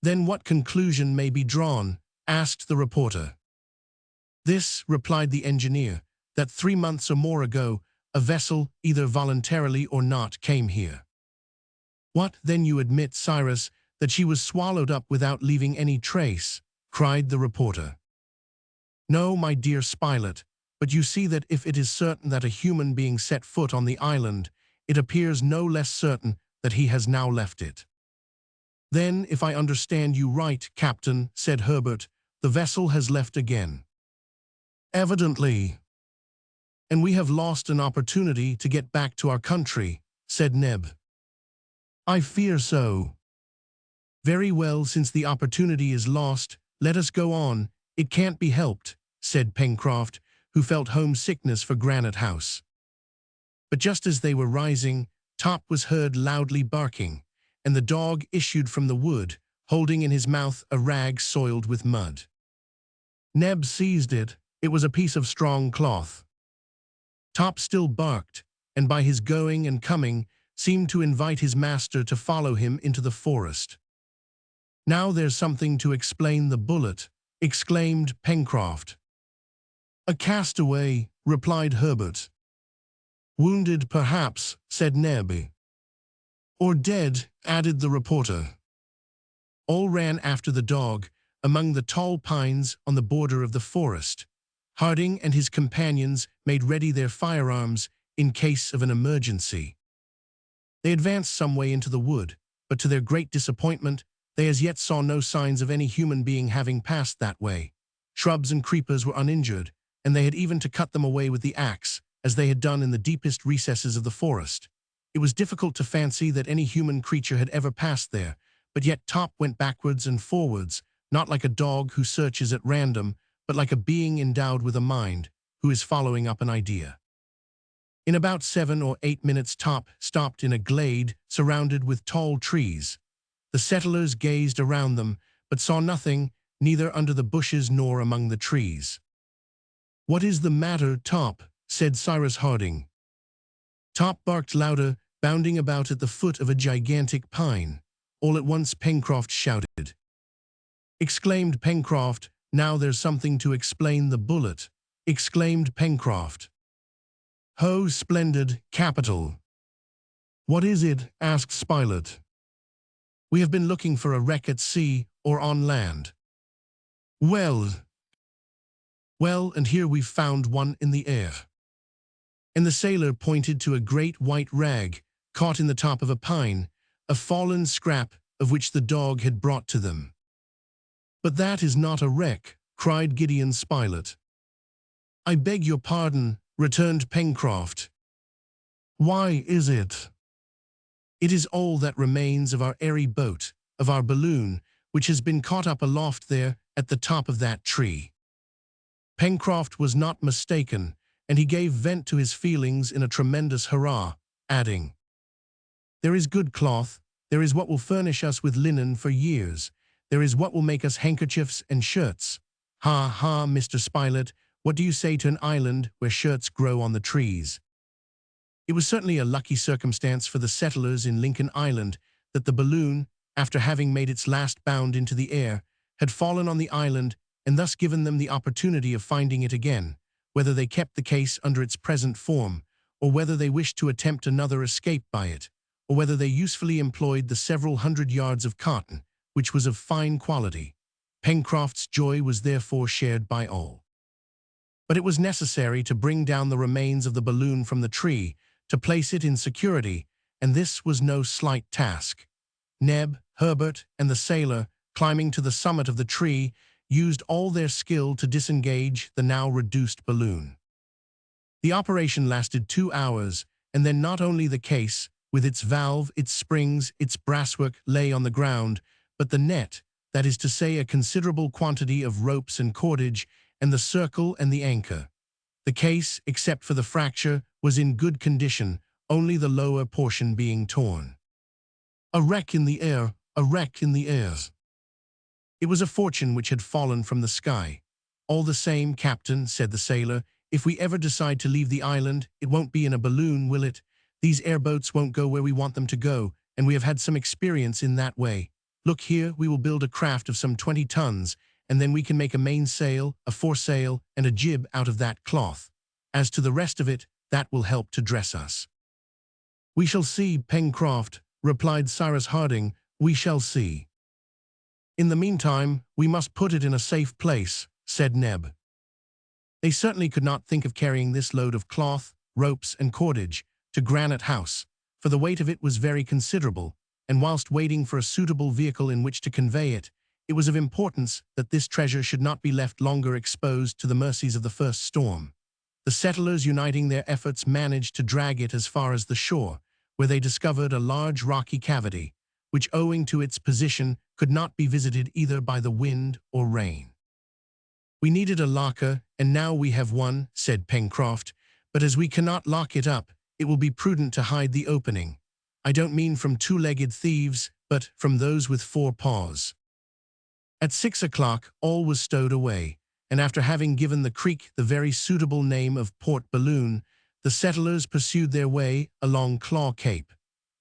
"Then what conclusion may be drawn?" asked the reporter. "This," replied the engineer, "that 3 months or more ago, a vessel, either voluntarily or not, came here." "What, then you admit, Cyrus, that she was swallowed up without leaving any trace?" cried the reporter. "No, my dear Spilett, but you see that if it is certain that a human being set foot on the island, it appears no less certain that he has now left it." "Then, if I understand you right, Captain," said Herbert, "the vessel has left again." "Evidently." "And we have lost an opportunity to get back to our country," said Neb. "I fear so." "Very well, since the opportunity is lost, let us go on. It can't be helped," said Pencroft, who felt homesickness for Granite House. But just as they were rising, Top was heard loudly barking, and the dog issued from the wood, holding in his mouth a rag soiled with mud. Neb seized it. It was a piece of strong cloth. Top still barked, and by his going and coming seemed to invite his master to follow him into the forest. "Now there's something to explain the bullet," exclaimed Pencroft. "A castaway," replied Herbert. "Wounded, perhaps," said Neb. "Or dead," added the reporter. All ran after the dog, among the tall pines on the border of the forest. Harding and his companions made ready their firearms in case of an emergency. They advanced some way into the wood, but to their great disappointment, they as yet saw no signs of any human being having passed that way. Shrubs and creepers were uninjured, and they had even to cut them away with the axe, as they had done in the deepest recesses of the forest. It was difficult to fancy that any human creature had ever passed there, but yet Top went backwards and forwards, not like a dog who searches at random, but like a being endowed with a mind, who is following up an idea. In about 7 or 8 minutes Top stopped in a glade surrounded with tall trees. The settlers gazed around them, but saw nothing, neither under the bushes nor among the trees. "What is the matter, Top?" said Cyrus Harding. Top barked louder, bounding about at the foot of a gigantic pine. All at once Pencroft shouted. Exclaimed Pencroft, "Now there's something to explain the bullet," exclaimed Pencroft. "Ho, splendid, capital." "What is it?" asked Spilett. "We have been looking for a wreck at sea or on land." Well, and here we've found one in the air." And the sailor pointed to a great white rag, caught in the top of a pine, a fallen scrap of which the dog had brought to them. "But that is not a wreck," cried Gideon Spilett. "I beg your pardon," returned Pencroft. "Why is it?" "It is all that remains of our airy boat, of our balloon, which has been caught up aloft there at the top of that tree." Pencroft was not mistaken, and he gave vent to his feelings in a tremendous hurrah, adding, "There is good cloth, there is what will furnish us with linen for years, there is what will make us handkerchiefs and shirts. Ha, ha, Mr. Spilett, what do you say to an island where shirts grow on the trees?" It was certainly a lucky circumstance for the settlers in Lincoln Island that the balloon, after having made its last bound into the air, had fallen on the island and thus given them the opportunity of finding it again, whether they kept the case under its present form, or whether they wished to attempt another escape by it, or whether they usefully employed the several hundred yards of cotton, which was of fine quality. Pencroft's joy was therefore shared by all. But it was necessary to bring down the remains of the balloon from the tree, to place it in security, and this was no slight task. Neb, Herbert, and the sailor, climbing to the summit of the tree, used all their skill to disengage the now reduced balloon. The operation lasted 2 hours, and then not only the case, with its valve, its springs, its brasswork, lay on the ground, but the net, that is to say a considerable quantity of ropes and cordage, and the circle and the anchor. The case, except for the fracture, was in good condition, only the lower portion being torn. A wreck in the air, a wreck in the air. It was a fortune which had fallen from the sky. "All the same, Captain," said the sailor, "if we ever decide to leave the island, it won't be in a balloon, will it? These airboats won't go where we want them to go, and we have had some experience in that way. Look here, we will build a craft of some 20 tons, and then we can make a mainsail, a foresail, and a jib out of that cloth. As to the rest of it, that will help to dress us." "We shall see, Pencroft," replied Cyrus Harding, "we shall see." "In the meantime, we must put it in a safe place," said Neb. They certainly could not think of carrying this load of cloth, ropes, and cordage to Granite House, for the weight of it was very considerable, and whilst waiting for a suitable vehicle in which to convey it, it was of importance that this treasure should not be left longer exposed to the mercies of the first storm. The settlers, uniting their efforts, managed to drag it as far as the shore, where they discovered a large rocky cavity, which, owing to its position, could not be visited either by the wind or rain. "We needed a locker, and now we have one," said Pencroft, "but as we cannot lock it up, it will be prudent to hide the opening. I don't mean from two-legged thieves, but from those with 4 paws." At 6 o'clock all was stowed away, and after having given the creek the very suitable name of Port Balloon, the settlers pursued their way along Claw Cape.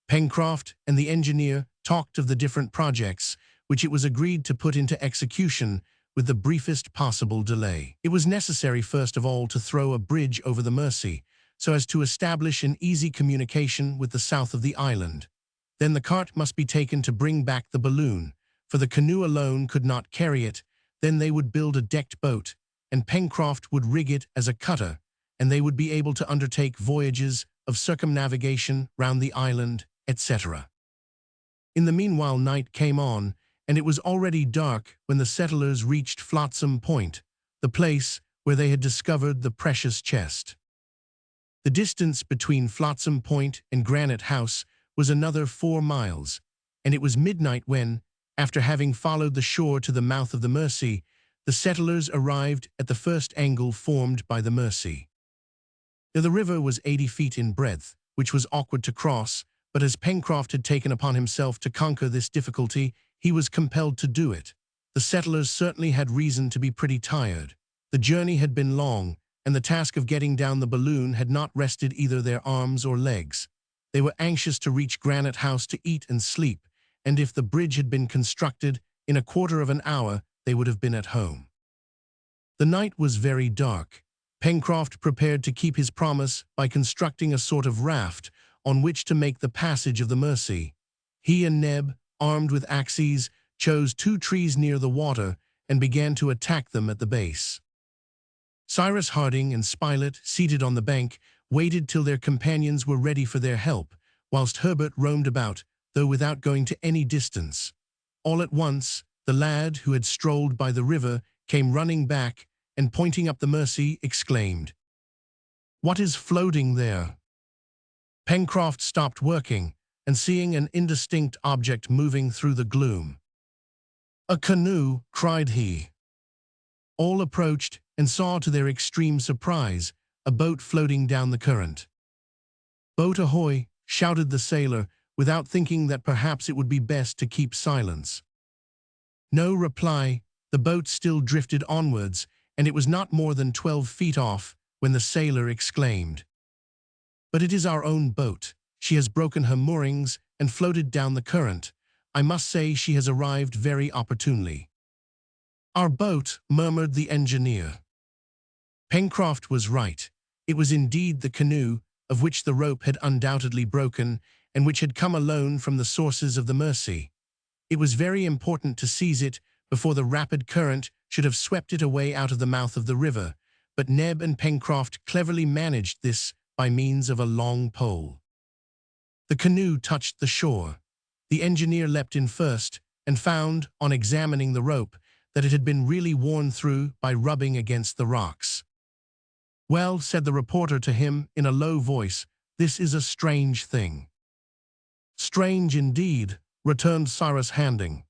Pencroft and the engineer talked of the different projects, which it was agreed to put into execution with the briefest possible delay. It was necessary first of all to throw a bridge over the Mercy, so as to establish an easy communication with the south of the island. Then the cart must be taken to bring back the balloon, for the canoe alone could not carry it. Then they would build a decked boat, and Pencroft would rig it as a cutter, and they would be able to undertake voyages of circumnavigation round the island, etc. In the meanwhile night came on, and it was already dark when the settlers reached Flotsam Point, the place where they had discovered the precious chest. The distance between Flotsam Point and Granite House was another 4 miles, and it was midnight when, after having followed the shore to the mouth of the Mercy, the settlers arrived at the first angle formed by the Mercy. Now, the river was 80 feet in breadth, which was awkward to cross, but as Pencroft had taken upon himself to conquer this difficulty, he was compelled to do it. The settlers certainly had reason to be pretty tired. The journey had been long, and the task of getting down the balloon had not rested either their arms or legs. They were anxious to reach Granite House to eat and sleep, and if the bridge had been constructed, in a quarter of an hour they would have been at home. The night was very dark. Pencroft prepared to keep his promise by constructing a sort of raft on which to make the passage of the Mercy. He and Neb, armed with axes, chose 2 trees near the water and began to attack them at the base. Cyrus Harding and Spilett, seated on the bank, waited till their companions were ready for their help, whilst Herbert roamed about, though without going to any distance. All at once, the lad who had strolled by the river came running back, and pointing up the Mercy, exclaimed, "What is floating there?" Pencroft stopped working, and seeing an indistinct object moving through the gloom, "A canoe!" cried he. All approached and saw to their extreme surprise a boat floating down the current. "Boat ahoy!" shouted the sailor, without thinking that perhaps it would be best to keep silence. No reply. The boat still drifted onwards, and it was not more than 12 feet off when the sailor exclaimed, "But it is our own boat. She has broken her moorings and floated down the current. I must say she has arrived very opportunely." "Our boat," murmured the engineer. Pencroft was right. It was indeed the canoe, of which the rope had undoubtedly broken, and which had come alone from the sources of the Mersey. It was very important to seize it before the rapid current should have swept it away out of the mouth of the river, but Neb and Pencroft cleverly managed this by means of a long pole. The canoe touched the shore. The engineer leapt in first, and found, on examining the rope, that it had been really worn through by rubbing against the rocks. "Well," said the reporter to him in a low voice, "this is a strange thing." "Strange indeed," returned Cyrus Harding.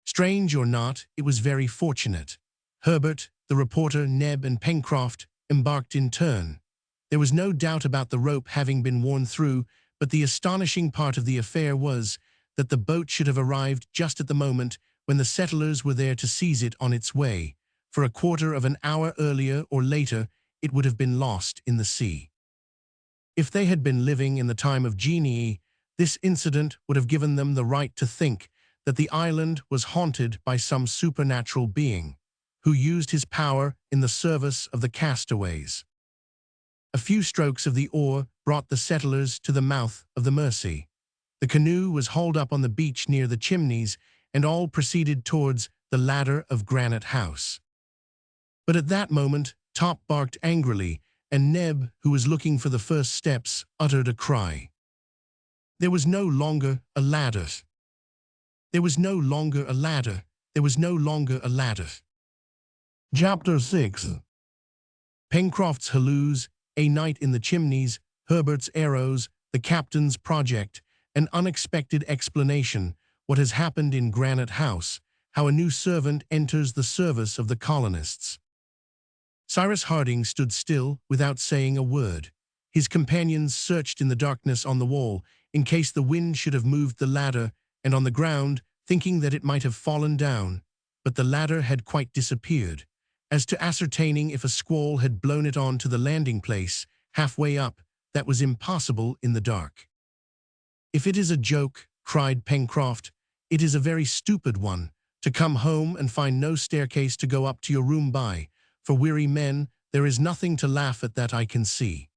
"Strange or not, it was very fortunate." Herbert, the reporter, Neb, and Pencroft embarked in turn. There was no doubt about the rope having been worn through, but the astonishing part of the affair was that the boat should have arrived just at the moment when the settlers were there to seize it on its way. For a quarter of an hour earlier or later, it would have been lost in the sea. If they had been living in the time of genii, this incident would have given them the right to think that the island was haunted by some supernatural being, who used his power in the service of the castaways. A few strokes of the oar brought the settlers to the mouth of the Mersey. The canoe was hauled up on the beach near the Chimneys, and all proceeded towards the ladder of Granite House. But at that moment, Top barked angrily, and Neb, who was looking for the first steps, uttered a cry. There was no longer a ladder. There was no longer a ladder. There was no longer a ladder. Chapter 6. Pencroft's halloos, a night in the Chimneys, Herbert's arrows, the captain's project, an unexpected explanation, what has happened in Granite House, how a new servant enters the service of the colonists. Cyrus Harding stood still without saying a word. His companions searched in the darkness on the wall, in case the wind should have moved the ladder, and on the ground, thinking that it might have fallen down, but the ladder had quite disappeared. As to ascertaining if a squall had blown it on to the landing place, halfway up, that was impossible in the dark. "If it is a joke," cried Pencroft, "it is a very stupid one, to come home and find no staircase to go up to your room by. For weary men, there is nothing to laugh at that I can see."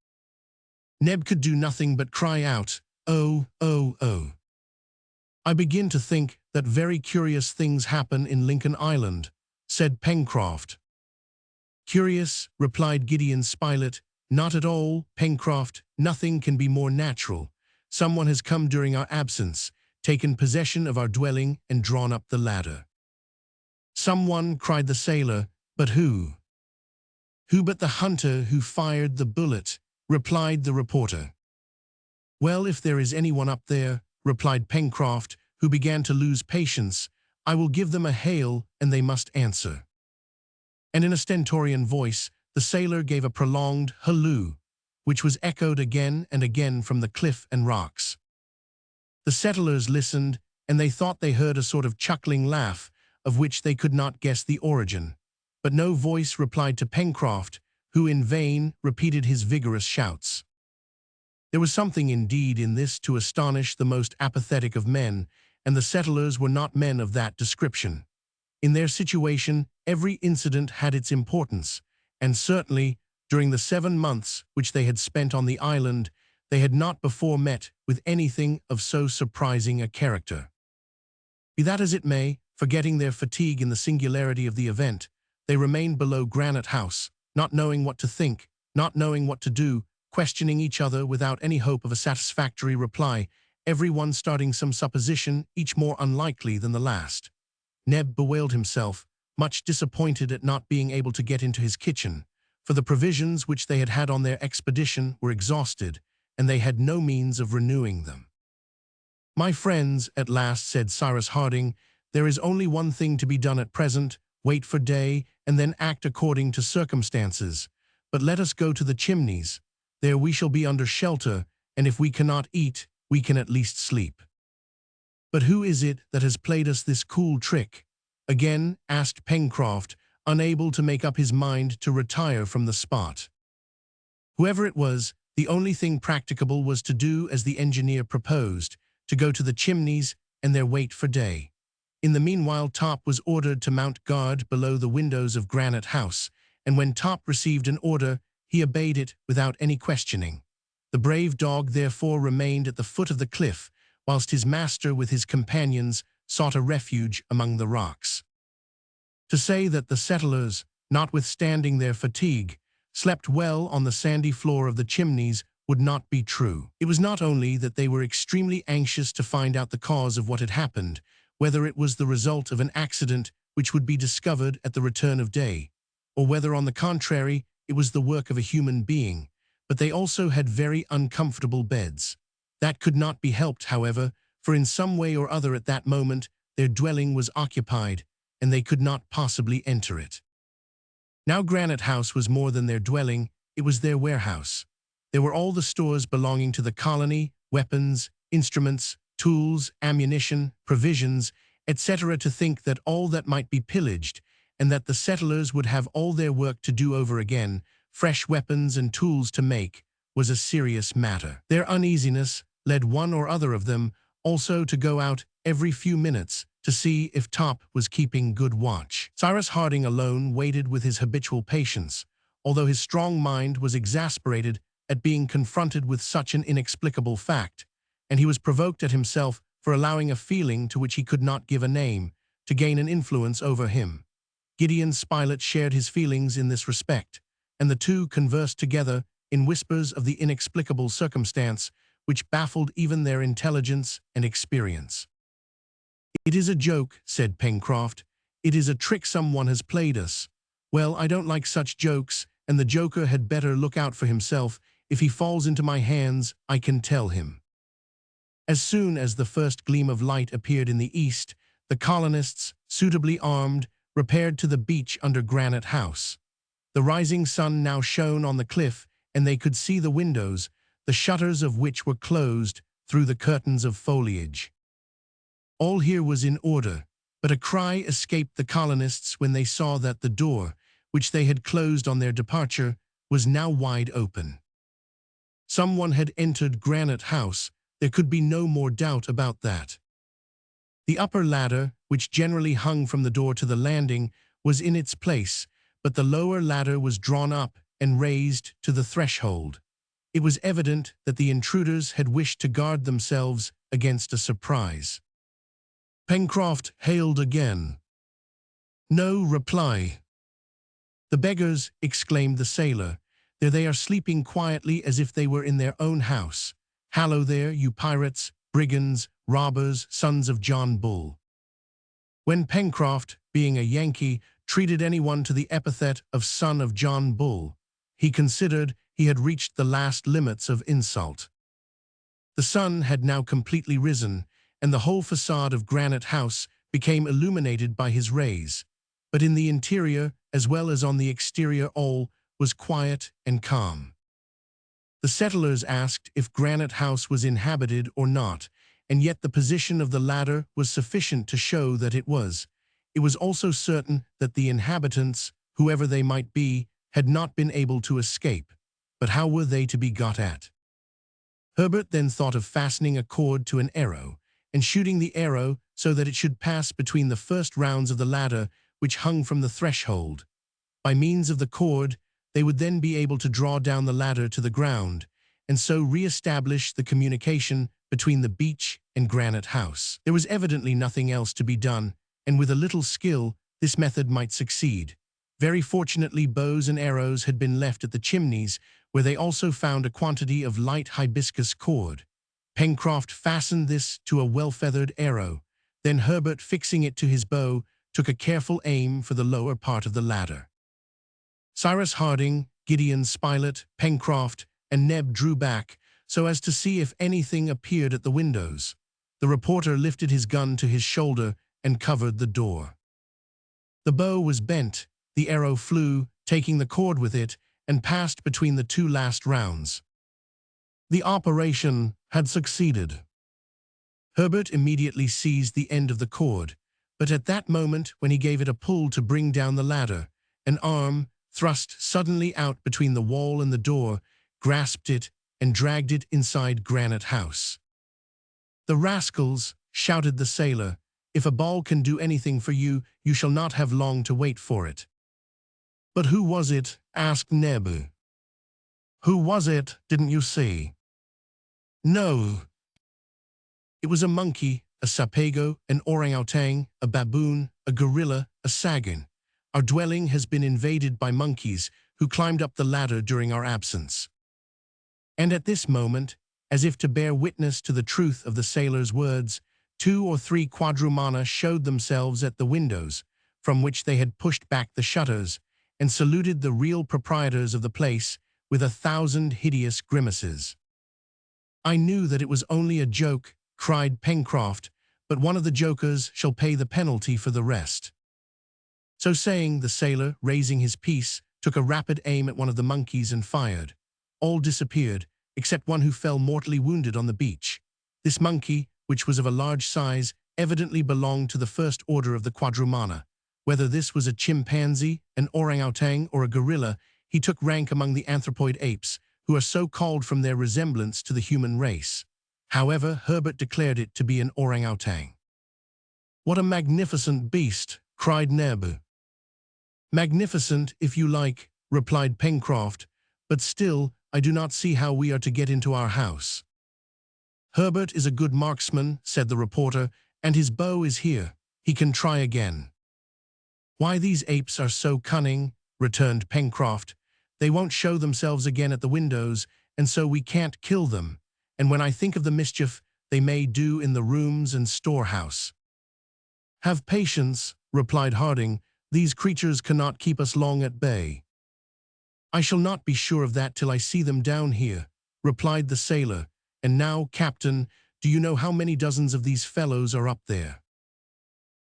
Neb could do nothing but cry out, "Oh, oh, oh." "I begin to think that very curious things happen in Lincoln Island," said Pencroft. "Curious," replied Gideon Spilett. "Not at all, Pencroft. Nothing can be more natural. Someone has come during our absence, taken possession of our dwelling, and drawn up the ladder." "Someone," cried the sailor, "but who?" "Who but the hunter who fired the bullet," replied the reporter. "Well, if there is anyone up there," replied Pencroft, who began to lose patience, "I will give them a hail, and they must answer." And in a stentorian voice, the sailor gave a prolonged halloo, which was echoed again and again from the cliff and rocks. The settlers listened, and they thought they heard a sort of chuckling laugh, of which they could not guess the origin. But no voice replied to Pencroft, who in vain repeated his vigorous shouts. There was something indeed in this to astonish the most apathetic of men, and the settlers were not men of that description. In their situation, every incident had its importance, and certainly, during the 7 months which they had spent on the island, they had not before met with anything of so surprising a character. Be that as it may, forgetting their fatigue in the singularity of the event, they remained below Granite House, not knowing what to think, not knowing what to do, questioning each other without any hope of a satisfactory reply, every one starting some supposition, each more unlikely than the last. Neb bewailed himself, much disappointed at not being able to get into his kitchen, for the provisions which they had had on their expedition were exhausted, and they had no means of renewing them. "My friends," at last said Cyrus Harding, "there is only one thing to be done at present. Wait for day, and then act according to circumstances. But let us go to the chimneys. There we shall be under shelter, and if we cannot eat, we can at least sleep." "But who is it that has played us this cool trick?" again asked Pencroft, unable to make up his mind to retire from the spot. Whoever it was, the only thing practicable was to do as the engineer proposed, to go to the chimneys and there wait for day. In the meanwhile, Top was ordered to mount guard below the windows of Granite House, and when Top received an order, he obeyed it without any questioning. The brave dog therefore remained at the foot of the cliff, whilst his master with his companions sought a refuge among the rocks. To say that the settlers, notwithstanding their fatigue, slept well on the sandy floor of the chimneys would not be true. It was not only that they were extremely anxious to find out the cause of what had happened, whether it was the result of an accident which would be discovered at the return of day, or whether, on the contrary, it was the work of a human being, but they also had very uncomfortable beds. That could not be helped, however, for in some way or other at that moment their dwelling was occupied, and they could not possibly enter it. Now Granite House was more than their dwelling, it was their warehouse. There were all the stores belonging to the colony, weapons, instruments, tools, ammunition, provisions, etc. To think that all that might be pillaged, and that the settlers would have all their work to do over again, fresh weapons and tools to make, was a serious matter. Their uneasiness led one or other of them also to go out every few minutes to see if Top was keeping good watch. Cyrus Harding alone waited with his habitual patience, although his strong mind was exasperated at being confronted with such an inexplicable fact, and he was provoked at himself for allowing a feeling to which he could not give a name to gain an influence over him. Gideon Spilett shared his feelings in this respect, and the two conversed together in whispers of the inexplicable circumstance which baffled even their intelligence and experience. "It is a joke," said Pencroft. "It is a trick someone has played us. Well, I don't like such jokes, and the joker had better look out for himself. If he falls into my hands, I can tell him." As soon as the first gleam of light appeared in the east, the colonists, suitably armed, repaired to the beach under Granite House. The rising sun now shone on the cliff, and they could see the windows, the shutters of which were closed, through the curtains of foliage. All here was in order, but a cry escaped the colonists when they saw that the door, which they had closed on their departure, was now wide open. Someone had entered Granite House, there could be no more doubt about that. The upper ladder, which generally hung from the door to the landing, was in its place, but the lower ladder was drawn up and raised to the threshold. It was evident that the intruders had wished to guard themselves against a surprise. Pencroft hailed again. No reply. "The beggars," exclaimed the sailor. "There they are, sleeping quietly as if they were in their own house. Hallo there, you pirates, brigands, robbers, sons of John Bull." When Pencroft, being a Yankee, treated anyone to the epithet of son of John Bull, he considered he had reached the last limits of insult. The sun had now completely risen, and the whole facade of Granite House became illuminated by his rays, but in the interior, as well as on the exterior, all was quiet and calm. The settlers asked if Granite House was inhabited or not, and yet the position of the ladder was sufficient to show that it was. It was also certain that the inhabitants, whoever they might be, had not been able to escape. But how were they to be got at? Herbert then thought of fastening a cord to an arrow, and shooting the arrow so that it should pass between the first rounds of the ladder which hung from the threshold. By means of the cord, they would then be able to draw down the ladder to the ground, and so re-establish the communication between the beach and Granite House. There was evidently nothing else to be done, and with a little skill, this method might succeed. Very fortunately, bows and arrows had been left at the chimneys, where they also found a quantity of light hibiscus cord. Pencroft fastened this to a well-feathered arrow. Then Herbert, fixing it to his bow, took a careful aim for the lower part of the ladder. Cyrus Harding, Gideon Spilett, Pencroft, and Neb drew back so as to see if anything appeared at the windows. The reporter lifted his gun to his shoulder and covered the door. The bow was bent, The arrow flew, taking the cord with it, and passed between the two last rounds. The operation had succeeded. Herbert immediately seized the end of the cord, but at that moment, when he gave it a pull to bring down the ladder, an arm, thrust suddenly out between the wall and the door, grasped it and dragged it inside Granite House. "The rascals," shouted the sailor, "if a ball can do anything for you, you shall not have long to wait for it." "But who was it?" asked Neb. "Who was it, didn't you see?" "No." "It was a monkey, a sapago, an orangutan, a baboon, a gorilla, a sagan. Our dwelling has been invaded by monkeys who climbed up the ladder during our absence." And at this moment, as if to bear witness to the truth of the sailor's words, 2 or 3 quadrumana showed themselves at the windows, from which they had pushed back the shutters, and saluted the real proprietors of the place with 1,000 hideous grimaces. "I knew that it was only a joke," cried Pencroft, "but one of the jokers shall pay the penalty for the rest." So saying, the sailor, raising his piece, took a rapid aim at one of the monkeys and fired. All disappeared, except one who fell mortally wounded on the beach. This monkey, which was of a large size, evidently belonged to the first order of the quadrumana. Whether this was a chimpanzee, an orangutan, or a gorilla, he took rank among the anthropoid apes, who are so called from their resemblance to the human race. However, Herbert declared it to be an orangutan. "What a magnificent beast!" cried Neb. "Magnificent, if you like," replied Pencroft, "but still, I do not see how we are to get into our house." "Herbert is a good marksman," said the reporter, "and his bow is here. He can try again." "Why, these apes are so cunning," returned Pencroft. "They won't show themselves again at the windows, and so we can't kill them. And when I think of the mischief they may do in the rooms and storehouse." "Have patience," replied Harding. "These creatures cannot keep us long at bay." "I shall not be sure of that till I see them down here," replied the sailor. "And now, Captain, do you know how many dozens of these fellows are up there?"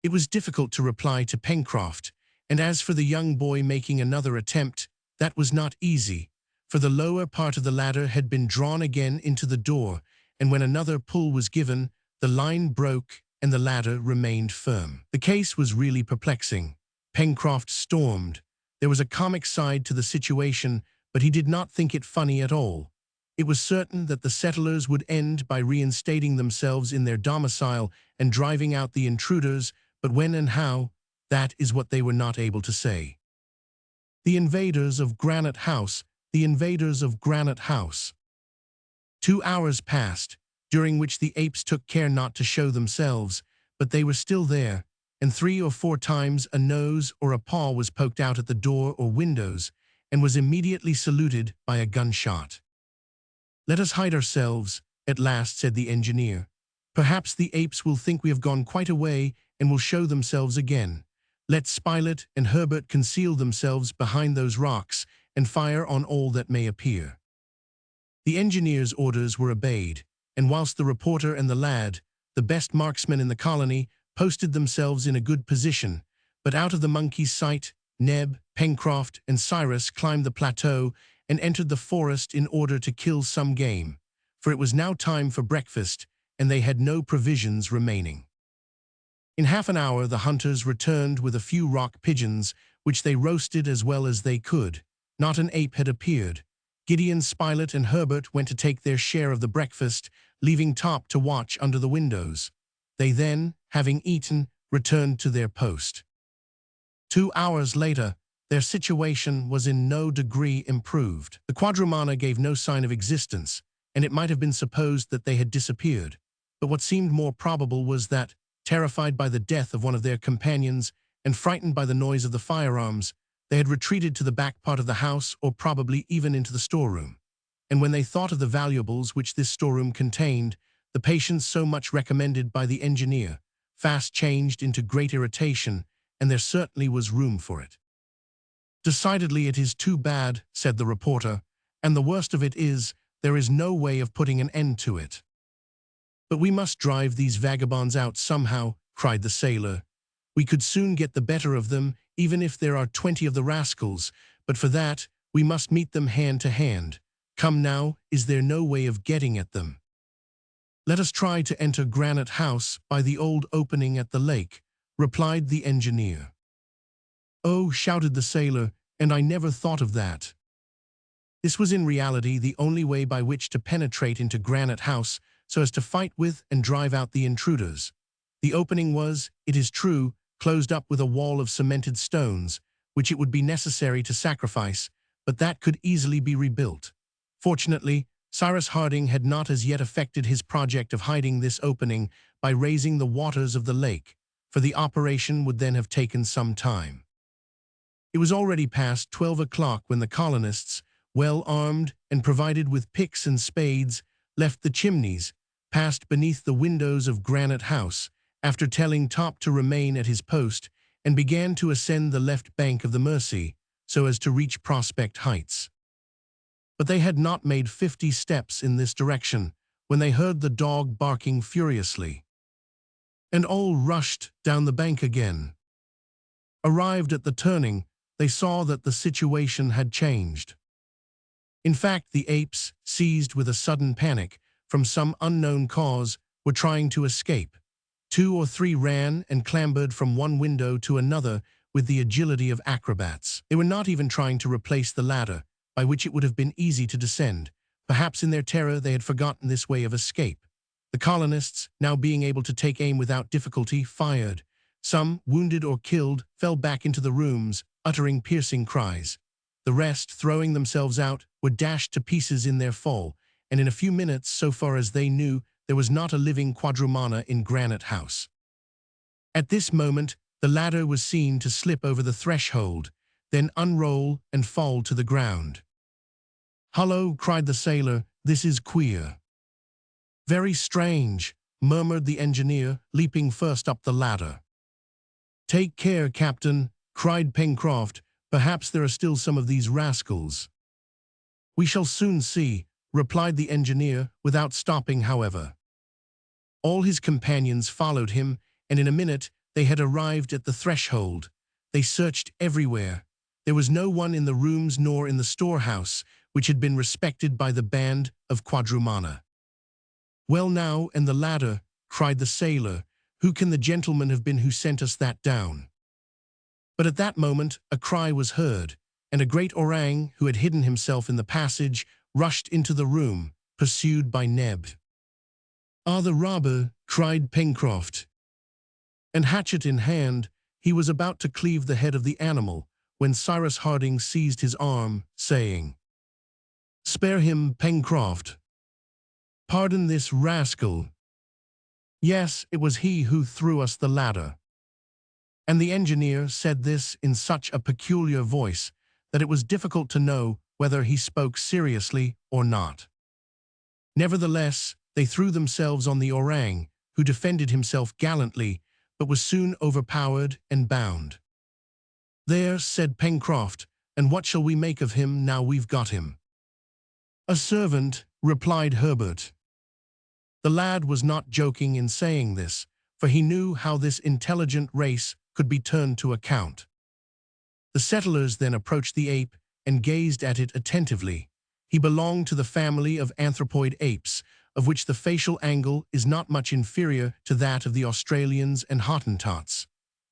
It was difficult to reply to Pencroft, and as for the young boy making another attempt, that was not easy, for the lower part of the ladder had been drawn again into the door, and when another pull was given, the line broke and the ladder remained firm. The case was really perplexing. Pencroft stormed. There was a comic side to the situation, but he did not think it funny at all. It was certain that the settlers would end by reinstating themselves in their domicile and driving out the intruders, but when and how, that is what they were not able to say. The invaders of Granite House, the invaders of Granite House. 2 hours passed, during which the apes took care not to show themselves, but they were still there, and 3 or 4 times a nose or a paw was poked out at the door or windows, and was immediately saluted by a gunshot. "Let us hide ourselves," at last said the engineer. "Perhaps the apes will think we have gone quite away and will show themselves again. Let Spilett and Herbert conceal themselves behind those rocks and fire on all that may appear." The engineer's orders were obeyed, and whilst the reporter and the lad, the best marksmen in the colony, posted themselves in a good position, but out of the monkey's sight, Neb, Pencroft, and Cyrus climbed the plateau and entered the forest in order to kill some game, for it was now time for breakfast, and they had no provisions remaining. In half an hour the hunters returned with a few rock pigeons, which they roasted as well as they could. Not an ape had appeared. Gideon Spilett and Herbert went to take their share of the breakfast, leaving Top to watch under the windows. They then, having eaten, returned to their post. 2 hours later, their situation was in no degree improved. The quadrumana gave no sign of existence, and it might have been supposed that they had disappeared. But what seemed more probable was that, terrified by the death of one of their companions and frightened by the noise of the firearms, they had retreated to the back part of the house or probably even into the storeroom. And when they thought of the valuables which this storeroom contained, the patience so much recommended by the engineer fast changed into great irritation, and there certainly was room for it. "Decidedly it is too bad," said the reporter, "and the worst of it is, there is no way of putting an end to it." "But we must drive these vagabonds out somehow," cried the sailor. "We could soon get the better of them even if there are 20 of the rascals, but for that, we must meet them hand to hand. Come now, is there no way of getting at them? Let us try to enter Granite House by the old opening at the lake, replied the engineer. Oh, shouted the sailor, and I never thought of that. This was in reality the only way by which to penetrate into Granite House so as to fight with and drive out the intruders. The opening was, it is true, closed up with a wall of cemented stones, which it would be necessary to sacrifice, but that could easily be rebuilt. Fortunately, Cyrus Harding had not as yet effected his project of hiding this opening by raising the waters of the lake, for the operation would then have taken some time. It was already past 12 o'clock when the colonists, well armed and provided with picks and spades, left the chimneys, passed beneath the windows of Granite House, after telling Top to remain at his post, and began to ascend the left bank of the Mersey, so as to reach Prospect Heights. But they had not made 50 steps in this direction, when they heard the dog barking furiously. And all rushed down the bank again. Arrived at the turning, they saw that the situation had changed. In fact, the apes, seized with a sudden panic, from some unknown cause, were trying to escape. 2 or 3 ran and clambered from one window to another with the agility of acrobats. They were not even trying to replace the ladder, by which it would have been easy to descend. Perhaps in their terror they had forgotten this way of escape. The colonists, now being able to take aim without difficulty, fired. Some, wounded or killed, fell back into the rooms, uttering piercing cries. The rest, throwing themselves out, were dashed to pieces in their fall, and in a few minutes, so far as they knew, there was not a living quadrumana in Granite House. At this moment, the ladder was seen to slip over the threshold, then unroll and fall to the ground. "Hullo," cried the sailor, "this is queer." "Very strange," murmured the engineer, leaping first up the ladder. "Take care, Captain," cried Pencroft, "perhaps there are still some of these rascals." "We shall soon see," replied the engineer, without stopping, however. All his companions followed him, and in a minute they had arrived at the threshold. They searched everywhere. There was no one in the rooms nor in the storehouse, which had been respected by the band of quadrumana. "Well now, and the ladder," cried the sailor, "who can the gentleman have been who sent us that down?" But at that moment a cry was heard, and a great orang, who had hidden himself in the passage, rushed into the room, pursued by Neb. "Ah, the robber!" cried Pencroft. And hatchet in hand, he was about to cleave the head of the animal, when Cyrus Harding seized his arm, saying, "Spare him, Pencroft. Pardon this rascal. Yes, it was he who threw us the ladder." And the engineer said this in such a peculiar voice that it was difficult to know whether he spoke seriously or not. Nevertheless, they threw themselves on the orang, who defended himself gallantly, but was soon overpowered and bound. "There," said Pencroft, "and what shall we make of him now we've got him?" "A servant," replied Herbert. The lad was not joking in saying this, for he knew how this intelligent race could be turned to account. The settlers then approached the ape and gazed at it attentively. He belonged to the family of anthropoid apes, of which the facial angle is not much inferior to that of the Australians and Hottentots.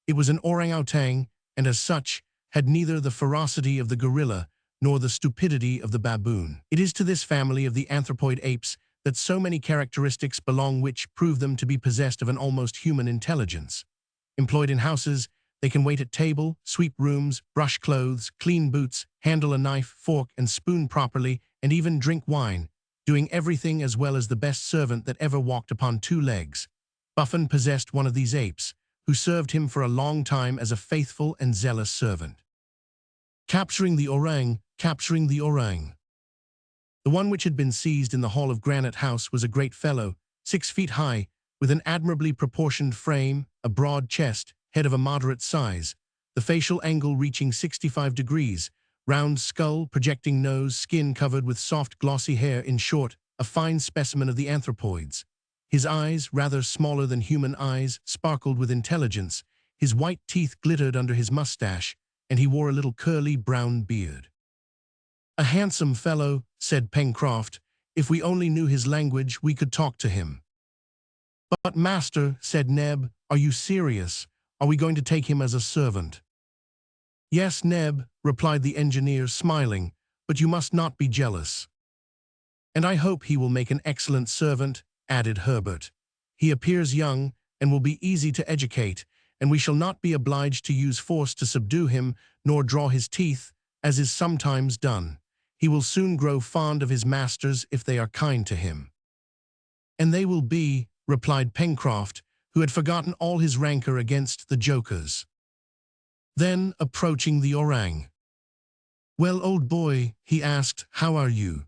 It was an orang-outang, and as such, had neither the ferocity of the gorilla nor the stupidity of the baboon. It is to this family of the anthropoid apes that so many characteristics belong which prove them to be possessed of an almost human intelligence. Employed in houses, they can wait at table, sweep rooms, brush clothes, clean boots, handle a knife, fork, and spoon properly, and even drink wine, doing everything as well as the best servant that ever walked upon 2 legs. Buffon possessed one of these apes, who served him for a long time as a faithful and zealous servant. Capturing the orang, capturing the orang. The one which had been seized in the hall of Granite House was a great fellow, 6 feet high, with an admirably proportioned frame, a broad chest, head of a moderate size, the facial angle reaching 65 degrees, round skull, projecting nose, skin covered with soft glossy hair, in short, a fine specimen of the anthropoids. His eyes, rather smaller than human eyes, sparkled with intelligence. His white teeth glittered under his mustache, and he wore a little curly brown beard. "A handsome fellow," said Pencroft. "If we only knew his language, we could talk to him." "But, master," said Neb, "are you serious? Are we going to take him as a servant?" "Yes, Neb," replied the engineer, smiling, "but you must not be jealous." "And I hope he will make an excellent servant," added Herbert. "He appears young, and will be easy to educate, and we shall not be obliged to use force to subdue him, nor draw his teeth, as is sometimes done. He will soon grow fond of his masters if they are kind to him." "And they will be," replied Pencroft, who had forgotten all his rancor against the jokers. Then, approaching the orang, "Well, old boy," he asked, "how are you?"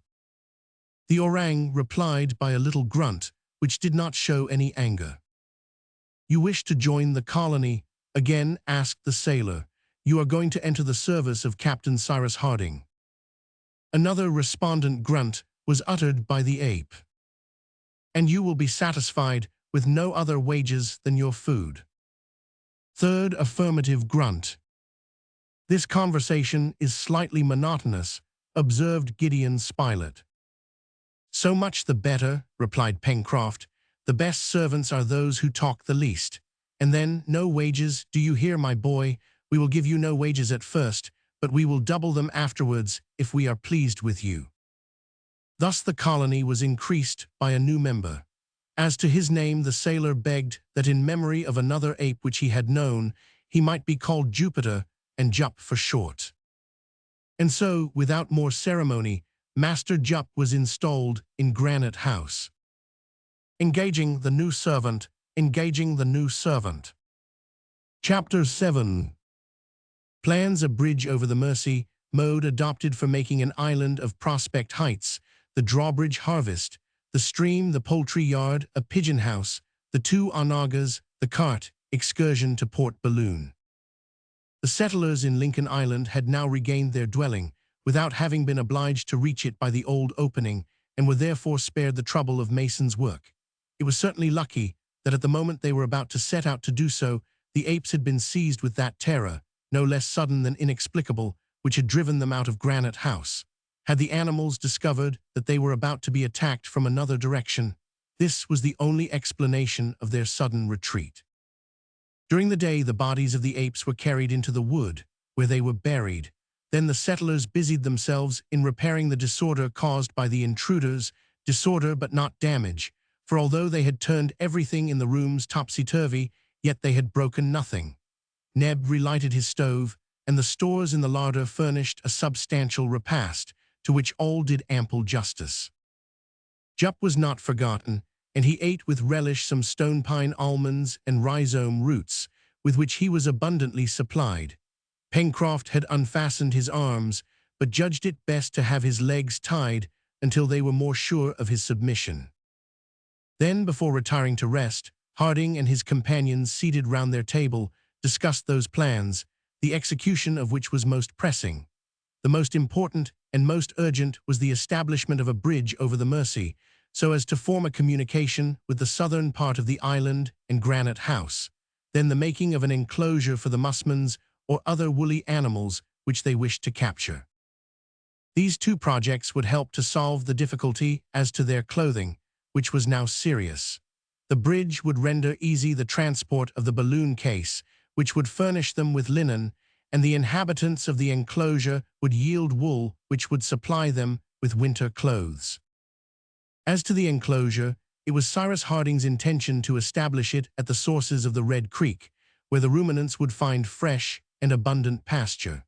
The orang replied by a little grunt, which did not show any anger. "You wish to join the colony?" again asked the sailor. "You are going to enter the service of Captain Cyrus Harding." Another respondent grunt was uttered by the ape. "And you will be satisfied with no other wages than your food." Third affirmative grunt. "This conversation is slightly monotonous," observed Gideon Spilett. "So much the better," replied Pencroft. "The best servants are those who talk the least. And then, no wages, do you hear, my boy? We will give you no wages at first, but we will double them afterwards if we are pleased with you." Thus the colony was increased by a new member. As to his name, the sailor begged that in memory of another ape which he had known, he might be called Jupiter, and Jup for short. And so, without more ceremony, Master Jup was installed in Granite House. Engaging the new servant, engaging the new servant. Chapter 7. Plans a bridge over the Mersey, mode adopted for making an island of Prospect Heights, the drawbridge harvest, the stream, the poultry yard, a pigeon house, the two onagas, the cart, excursion to Port Balloon. The settlers in Lincoln Island had now regained their dwelling, without having been obliged to reach it by the old opening, and were therefore spared the trouble of mason's work. It was certainly lucky that at the moment they were about to set out to do so, the apes had been seized with that terror, no less sudden than inexplicable, which had driven them out of Granite House. Had the animals discovered that they were about to be attacked from another direction, this was the only explanation of their sudden retreat. During the day, the bodies of the apes were carried into the wood, where they were buried. Then the settlers busied themselves in repairing the disorder caused by the intruders, disorder but not damage, for although they had turned everything in the rooms topsy-turvy, yet they had broken nothing. Neb relighted his stove, and the stores in the larder furnished a substantial repast, to which all did ample justice. Jup was not forgotten, and he ate with relish some stone pine almonds and rhizome roots, with which he was abundantly supplied. Pencroft had unfastened his arms, but judged it best to have his legs tied until they were more sure of his submission. Then, before retiring to rest, Harding and his companions, seated round their table, discussed those plans, the execution of which was most pressing. The most important and most urgent was the establishment of a bridge over the Mersey, so as to form a communication with the southern part of the island and Granite House, then the making of an enclosure for the musmons or other woolly animals which they wished to capture. These two projects would help to solve the difficulty as to their clothing, which was now serious. The bridge would render easy the transport of the balloon case, which would furnish them with linen, and the inhabitants of the enclosure would yield wool, which would supply them with winter clothes. As to the enclosure, it was Cyrus Harding's intention to establish it at the sources of the Red Creek, where the ruminants would find fresh and abundant pasture.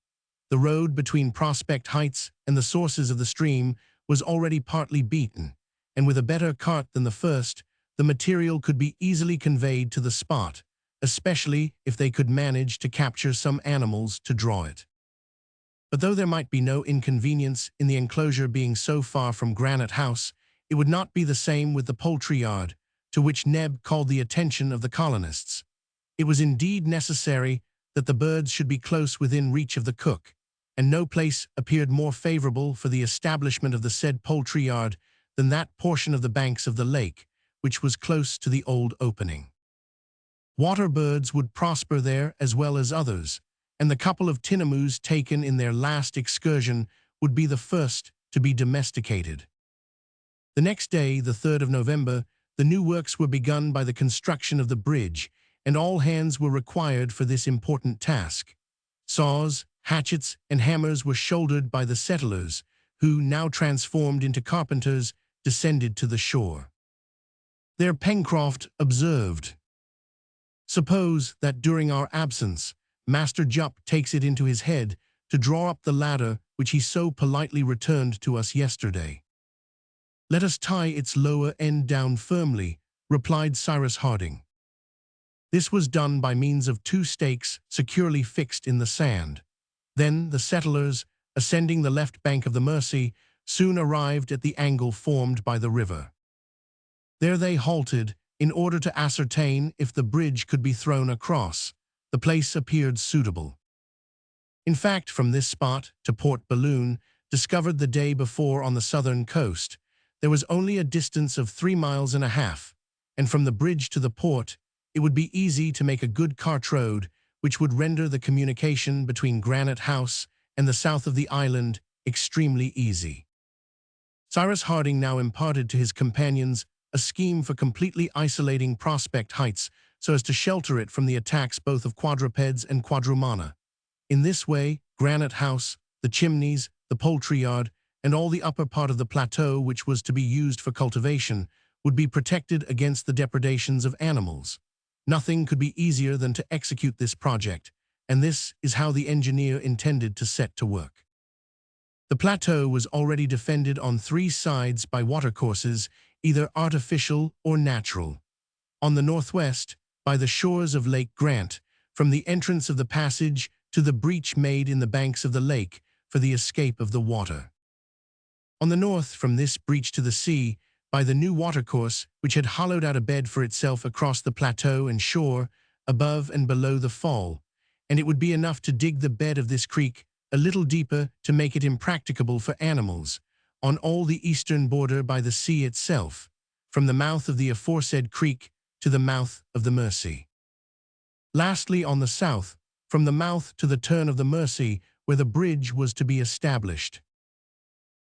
The road between Prospect Heights and the sources of the stream was already partly beaten, and with a better cart than the first, the material could be easily conveyed to the spot, especially if they could manage to capture some animals to draw it. But though there might be no inconvenience in the enclosure being so far from Granite House, it would not be the same with the poultry yard, to which Neb called the attention of the colonists. It was indeed necessary that the birds should be close within reach of the cook, and no place appeared more favorable for the establishment of the said poultry yard than that portion of the banks of the lake, which was close to the old opening. Water birds would prosper there as well as others, and the couple of tinamous taken in their last excursion would be the first to be domesticated. The next day, the 3rd of November, the new works were begun by the construction of the bridge, and all hands were required for this important task. Saws, hatchets, and hammers were shouldered by the settlers, who, now transformed into carpenters, descended to the shore. There Pencroft observed, "Suppose that during our absence, Master Jup takes it into his head to draw up the ladder which he so politely returned to us yesterday." "Let us tie its lower end down firmly," replied Cyrus Harding. This was done by means of 2 stakes securely fixed in the sand. Then the settlers, ascending the left bank of the Mersey, soon arrived at the angle formed by the river. There they halted in order to ascertain if the bridge could be thrown across. The place appeared suitable. In fact, from this spot to Port Balloon, discovered the day before on the southern coast, there was only a distance of 3 miles and a half, and from the bridge to the port, it would be easy to make a good cart road, which would render the communication between Granite House and the south of the island extremely easy. Cyrus Harding now imparted to his companions a scheme for completely isolating Prospect Heights so as to shelter it from the attacks both of quadrupeds and quadrumana. In this way, Granite House, the chimneys, the poultry yard, and all the upper part of the plateau which was to be used for cultivation would be protected against the depredations of animals. Nothing could be easier than to execute this project, and this is how the engineer intended to set to work. The plateau was already defended on 3 sides by watercourses, either artificial or natural. On the northwest, by the shores of Lake Grant, from the entrance of the passage to the breach made in the banks of the lake for the escape of the water. On the north, from this breach to the sea, by the new watercourse, which had hollowed out a bed for itself across the plateau and shore, above and below the fall, and it would be enough to dig the bed of this creek a little deeper to make it impracticable for animals, on all the eastern border by the sea itself, from the mouth of the aforesaid creek to the mouth of the Mersey. Lastly, on the south, from the mouth to the turn of the Mersey, where the bridge was to be established.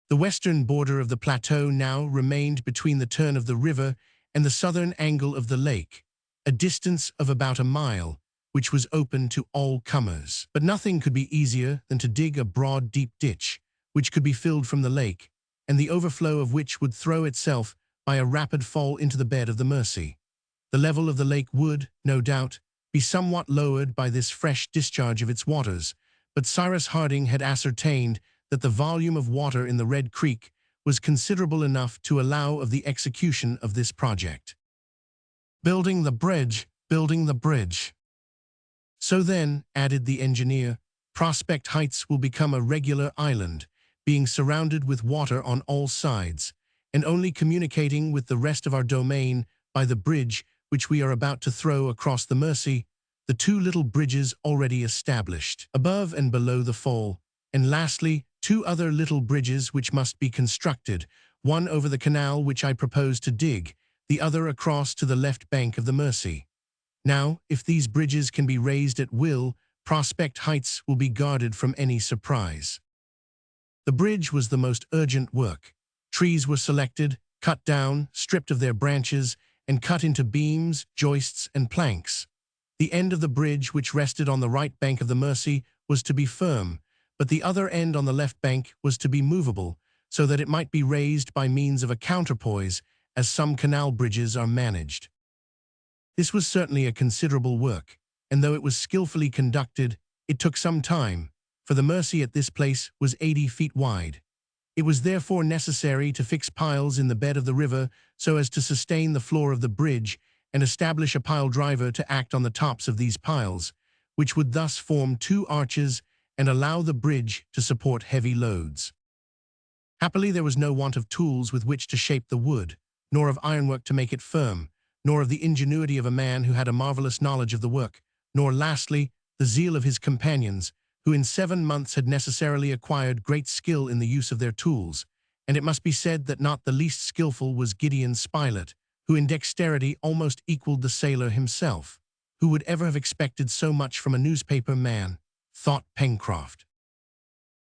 The western border of the plateau now remained between the turn of the river and the southern angle of the lake, a distance of about a mile, which was open to all comers. But nothing could be easier than to dig a broad, deep ditch, which could be filled from the lake, and the overflow of which would throw itself by a rapid fall into the bed of the Mersey. The level of the lake would, no doubt, be somewhat lowered by this fresh discharge of its waters, but Cyrus Harding had ascertained that the volume of water in the Red Creek was considerable enough to allow of the execution of this project. Building the bridge, building the bridge. So then, added the engineer, Prospect Heights will become a regular island, being surrounded with water on all sides, and only communicating with the rest of our domain by the bridge which we are about to throw across the Mersey, the 2 little bridges already established, above and below the fall, and lastly, 2 other little bridges which must be constructed, one over the canal which I propose to dig, the other across to the left bank of the Mersey. Now, if these bridges can be raised at will, Prospect Heights will be guarded from any surprise. The bridge was the most urgent work. Trees were selected, cut down, stripped of their branches, and cut into beams, joists, and planks. The end of the bridge which rested on the right bank of the Mersey was to be firm, but the other end on the left bank was to be movable, so that it might be raised by means of a counterpoise, as some canal bridges are managed. This was certainly a considerable work, and though it was skillfully conducted, it took some time, for the Mersey at this place was 80 feet wide. It was therefore necessary to fix piles in the bed of the river so as to sustain the floor of the bridge and establish a pile driver to act on the tops of these piles, which would thus form 2 arches and allow the bridge to support heavy loads. Happily, there was no want of tools with which to shape the wood, nor of ironwork to make it firm, nor of the ingenuity of a man who had a marvelous knowledge of the work, nor, lastly, the zeal of his companions, who in 7 months had necessarily acquired great skill in the use of their tools, and it must be said that not the least skillful was Gideon Spilett, who in dexterity almost equaled the sailor himself. Who would ever have expected so much from a newspaper man? Thought Pencroft.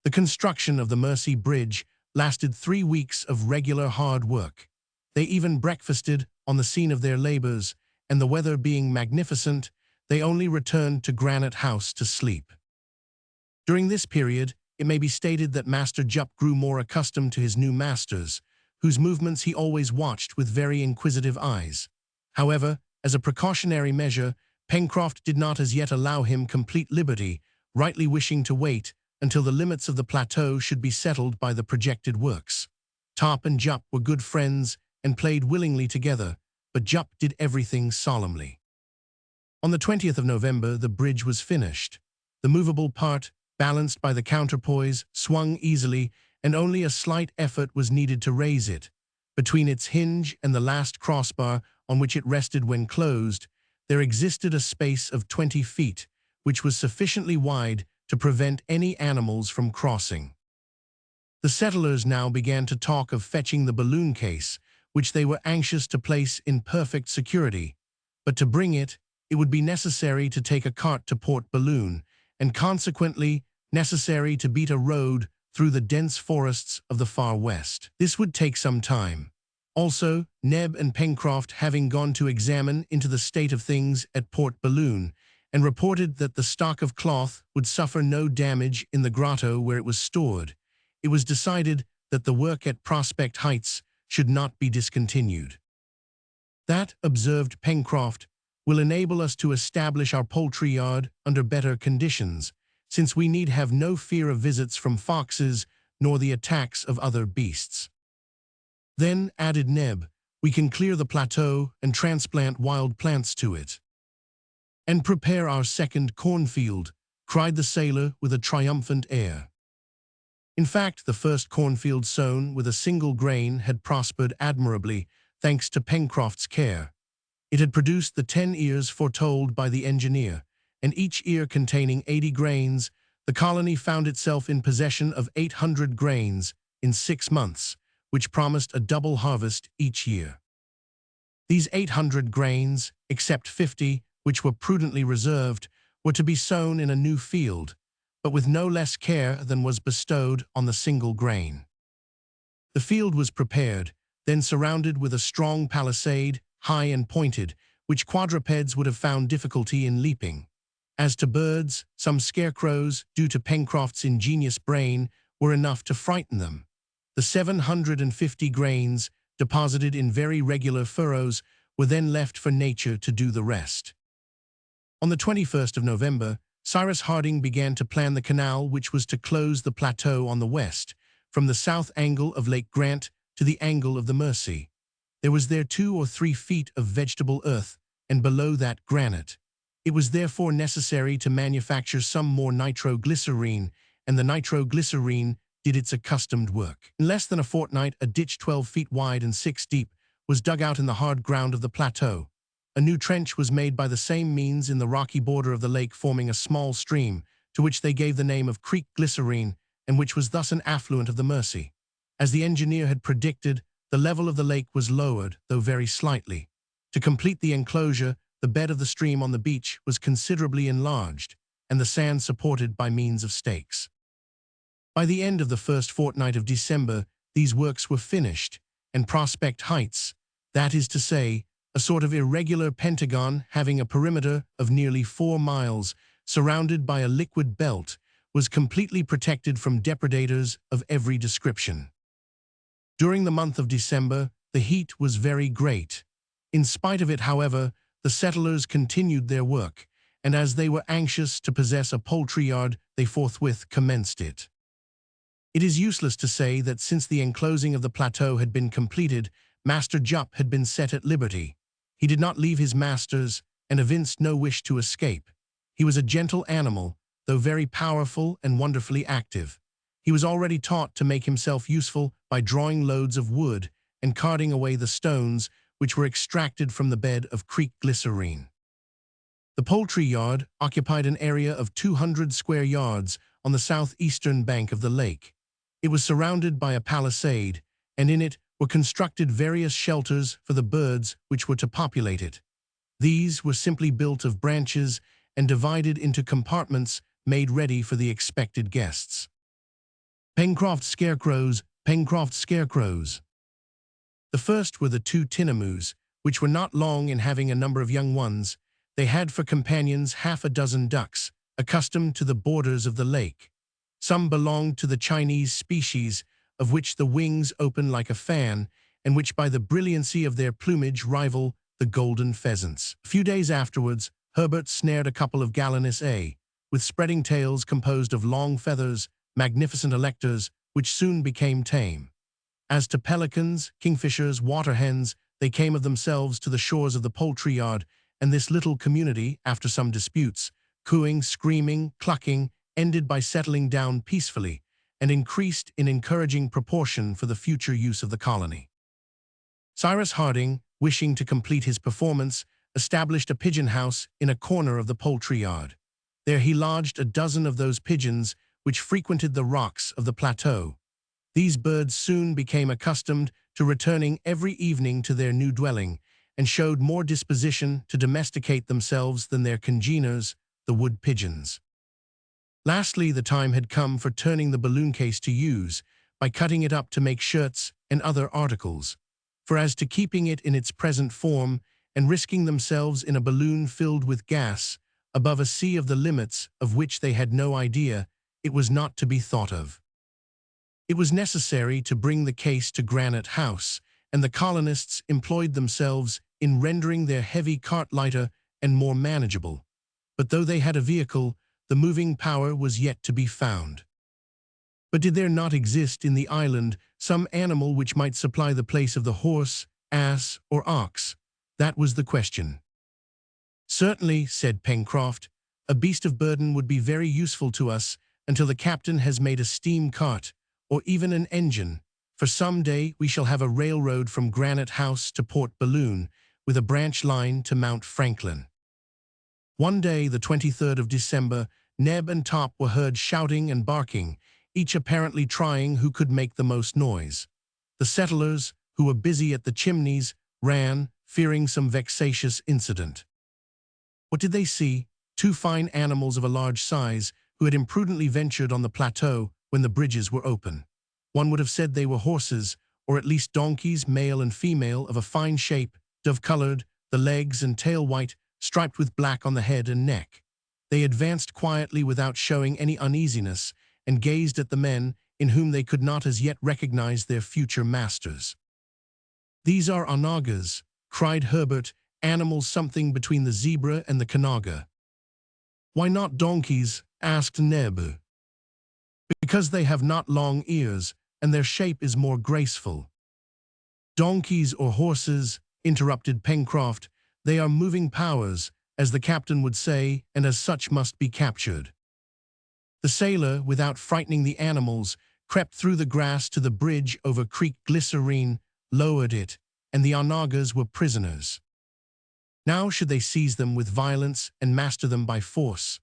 The construction of the Mersey Bridge lasted 3 weeks of regular hard work. They even breakfasted on the scene of their labors, and the weather being magnificent, they only returned to Granite House to sleep. During this period, it may be stated that Master Jup grew more accustomed to his new masters, whose movements he always watched with very inquisitive eyes. However, as a precautionary measure, Pencroft did not as yet allow him complete liberty, rightly wishing to wait until the limits of the plateau should be settled by the projected works. Top and Jup were good friends and played willingly together, but Jup did everything solemnly. On the 20th of November, the bridge was finished. The movable part, balanced by the counterpoise, swung easily, and only a slight effort was needed to raise it. Between its hinge and the last crossbar on which it rested when closed, there existed a space of 20 feet, which was sufficiently wide to prevent any animals from crossing. The settlers now began to talk of fetching the balloon case, which they were anxious to place in perfect security, but to bring it, it would be necessary to take a cart to Port Balloon, and consequently necessary to beat a road through the dense forests of the far west. This would take some time. Also, Neb and Pencroft having gone to examine into the state of things at Port Balloon, and reported that the stock of cloth would suffer no damage in the grotto where it was stored, it was decided that the work at Prospect Heights should not be discontinued. That, observed Pencroft, will enable us to establish our poultry yard under better conditions, since we need have no fear of visits from foxes nor the attacks of other beasts. Then, added Neb, we can clear the plateau and transplant wild plants to it. And prepare our second cornfield, cried the sailor with a triumphant air. In fact, the first cornfield sown with a single grain had prospered admirably, thanks to Pencroft's care. It had produced the 10 ears foretold by the engineer, and each ear containing 80 grains, the colony found itself in possession of 800 grains in 6 months, which promised a double harvest each year. These 800 grains, except 50, which were prudently reserved, were to be sown in a new field, but with no less care than was bestowed on the single grain. The field was prepared, then surrounded with a strong palisade, high and pointed, which quadrupeds would have found difficulty in leaping. As to birds, some scarecrows, due to Pencroft's ingenious brain, were enough to frighten them. The 750 grains, deposited in very regular furrows, were then left for nature to do the rest. On the 21st of November, Cyrus Harding began to plan the canal which was to close the plateau on the west, from the south angle of Lake Grant to the angle of the Mersey. There was there 2 or 3 feet of vegetable earth, and below that granite. It was therefore necessary to manufacture some more nitroglycerine, and the nitroglycerine did its accustomed work. In less than a fortnight, a ditch 12 feet wide and 6 deep was dug out in the hard ground of the plateau. A new trench was made by the same means in the rocky border of the lake, forming a small stream, to which they gave the name of Creek Glycerine, and which was thus an affluent of the Mersey. As the engineer had predicted, the level of the lake was lowered, though very slightly. To complete the enclosure, the bed of the stream on the beach was considerably enlarged, and the sand supported by means of stakes. By the end of the first fortnight of December, these works were finished, and Prospect Heights, that is to say, a sort of irregular pentagon having a perimeter of nearly 4 miles, surrounded by a liquid belt, was completely protected from depredators of every description. During the month of December, the heat was very great. In spite of it, however, the settlers continued their work, and as they were anxious to possess a poultry yard, they forthwith commenced it. It is useless to say that since the enclosing of the plateau had been completed, Master Jup had been set at liberty. He did not leave his masters, and evinced no wish to escape. He was a gentle animal, though very powerful and wonderfully active. He was already taught to make himself useful by drawing loads of wood and carting away the stones which were extracted from the bed of Creek Glycerine. The poultry yard occupied an area of 200 square yards on the southeastern bank of the lake. It was surrounded by a palisade, and in it were constructed various shelters for the birds which were to populate it. These were simply built of branches and divided into compartments made ready for the expected guests. Pencroft scarecrows, Pencroft scarecrows. The first were the two tinamous, which were not long in having a number of young ones. They had for companions half a dozen ducks, accustomed to the borders of the lake. Some belonged to the Chinese species, of which the wings open like a fan, and which by the brilliancy of their plumage rival the golden pheasants. A few days afterwards, Herbert snared a couple of gallinaceae, with spreading tails composed of long feathers, magnificent electors, which soon became tame. As to pelicans, kingfishers, water hens, they came of themselves to the shores of the poultry yard, and this little community, after some disputes, cooing, screaming, clucking, ended by settling down peacefully, and increased in encouraging proportion for the future use of the colony. Cyrus Harding, wishing to complete his performance, established a pigeon house in a corner of the poultry yard. There he lodged a dozen of those pigeons which frequented the rocks of the plateau. These birds soon became accustomed to returning every evening to their new dwelling, and showed more disposition to domesticate themselves than their congeners, the wood pigeons. Lastly, the time had come for turning the balloon case to use, by cutting it up to make shirts and other articles. For as to keeping it in its present form, and risking themselves in a balloon filled with gas, above a sea of the limits of which they had no idea, it was not to be thought of. It was necessary to bring the case to Granite House, and the colonists employed themselves in rendering their heavy cart lighter and more manageable. But though they had a vehicle, the moving power was yet to be found. But did there not exist in the island some animal which might supply the place of the horse, ass, or ox? That was the question. Certainly, said Pencroft, a beast of burden would be very useful to us until the captain has made a steam cart, or even an engine, for some day we shall have a railroad from Granite House to Port Balloon, with a branch line to Mount Franklin. One day, the 23rd of December, Neb and Top were heard shouting and barking, each apparently trying who could make the most noise. The settlers, who were busy at the chimneys, ran, fearing some vexatious incident. What did they see? Two fine animals of a large size, who had imprudently ventured on the plateau when the bridges were open. One would have said they were horses, or at least donkeys, male and female, of a fine shape, dove-colored, the legs and tail white, striped with black on the head and neck. They advanced quietly without showing any uneasiness, and gazed at the men, in whom they could not as yet recognize their future masters. "These are onagas," cried Herbert, "animals something between the zebra and the kanaga." "Why not donkeys?" asked Neb. "Because they have not long ears, and their shape is more graceful." "Donkeys or horses," interrupted Pencroft, "they are moving powers, as the captain would say, and as such must be captured." The sailor, without frightening the animals, crept through the grass to the bridge over Creek Glycerine, lowered it, and the onagas were prisoners. Now should they seize them with violence and master them by force?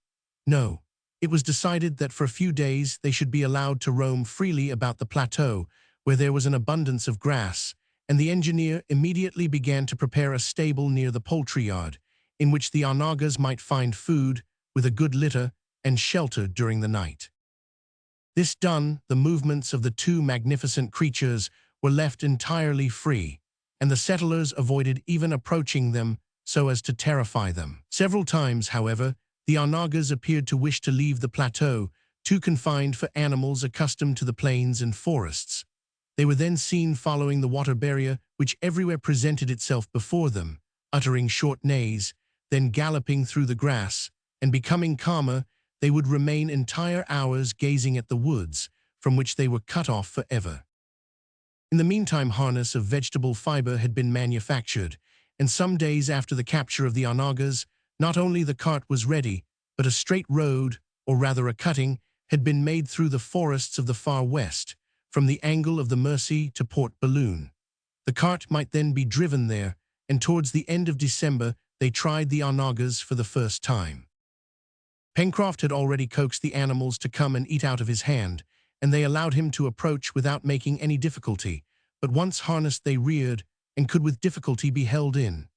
No. It was decided that for a few days they should be allowed to roam freely about the plateau, where there was an abundance of grass, and the engineer immediately began to prepare a stable near the poultry yard, in which the onagas might find food, with a good litter, and shelter during the night. This done, the movements of the two magnificent creatures were left entirely free, and the settlers avoided even approaching them so as to terrify them. Several times, however, the onagas appeared to wish to leave the plateau, too confined for animals accustomed to the plains and forests. They were then seen following the water barrier, which everywhere presented itself before them, uttering short neighs, then galloping through the grass, and becoming calmer, they would remain entire hours gazing at the woods, from which they were cut off forever. In the meantime, harness of vegetable fiber had been manufactured, and some days after the capture of the onagas, not only the cart was ready, but a straight road, or rather a cutting, had been made through the forests of the far west, from the angle of the Mersey to Port Balloon. The cart might then be driven there, and towards the end of December they tried the onagas for the first time. Pencroft had already coaxed the animals to come and eat out of his hand, and they allowed him to approach without making any difficulty, but once harnessed they reared, and could with difficulty be held in.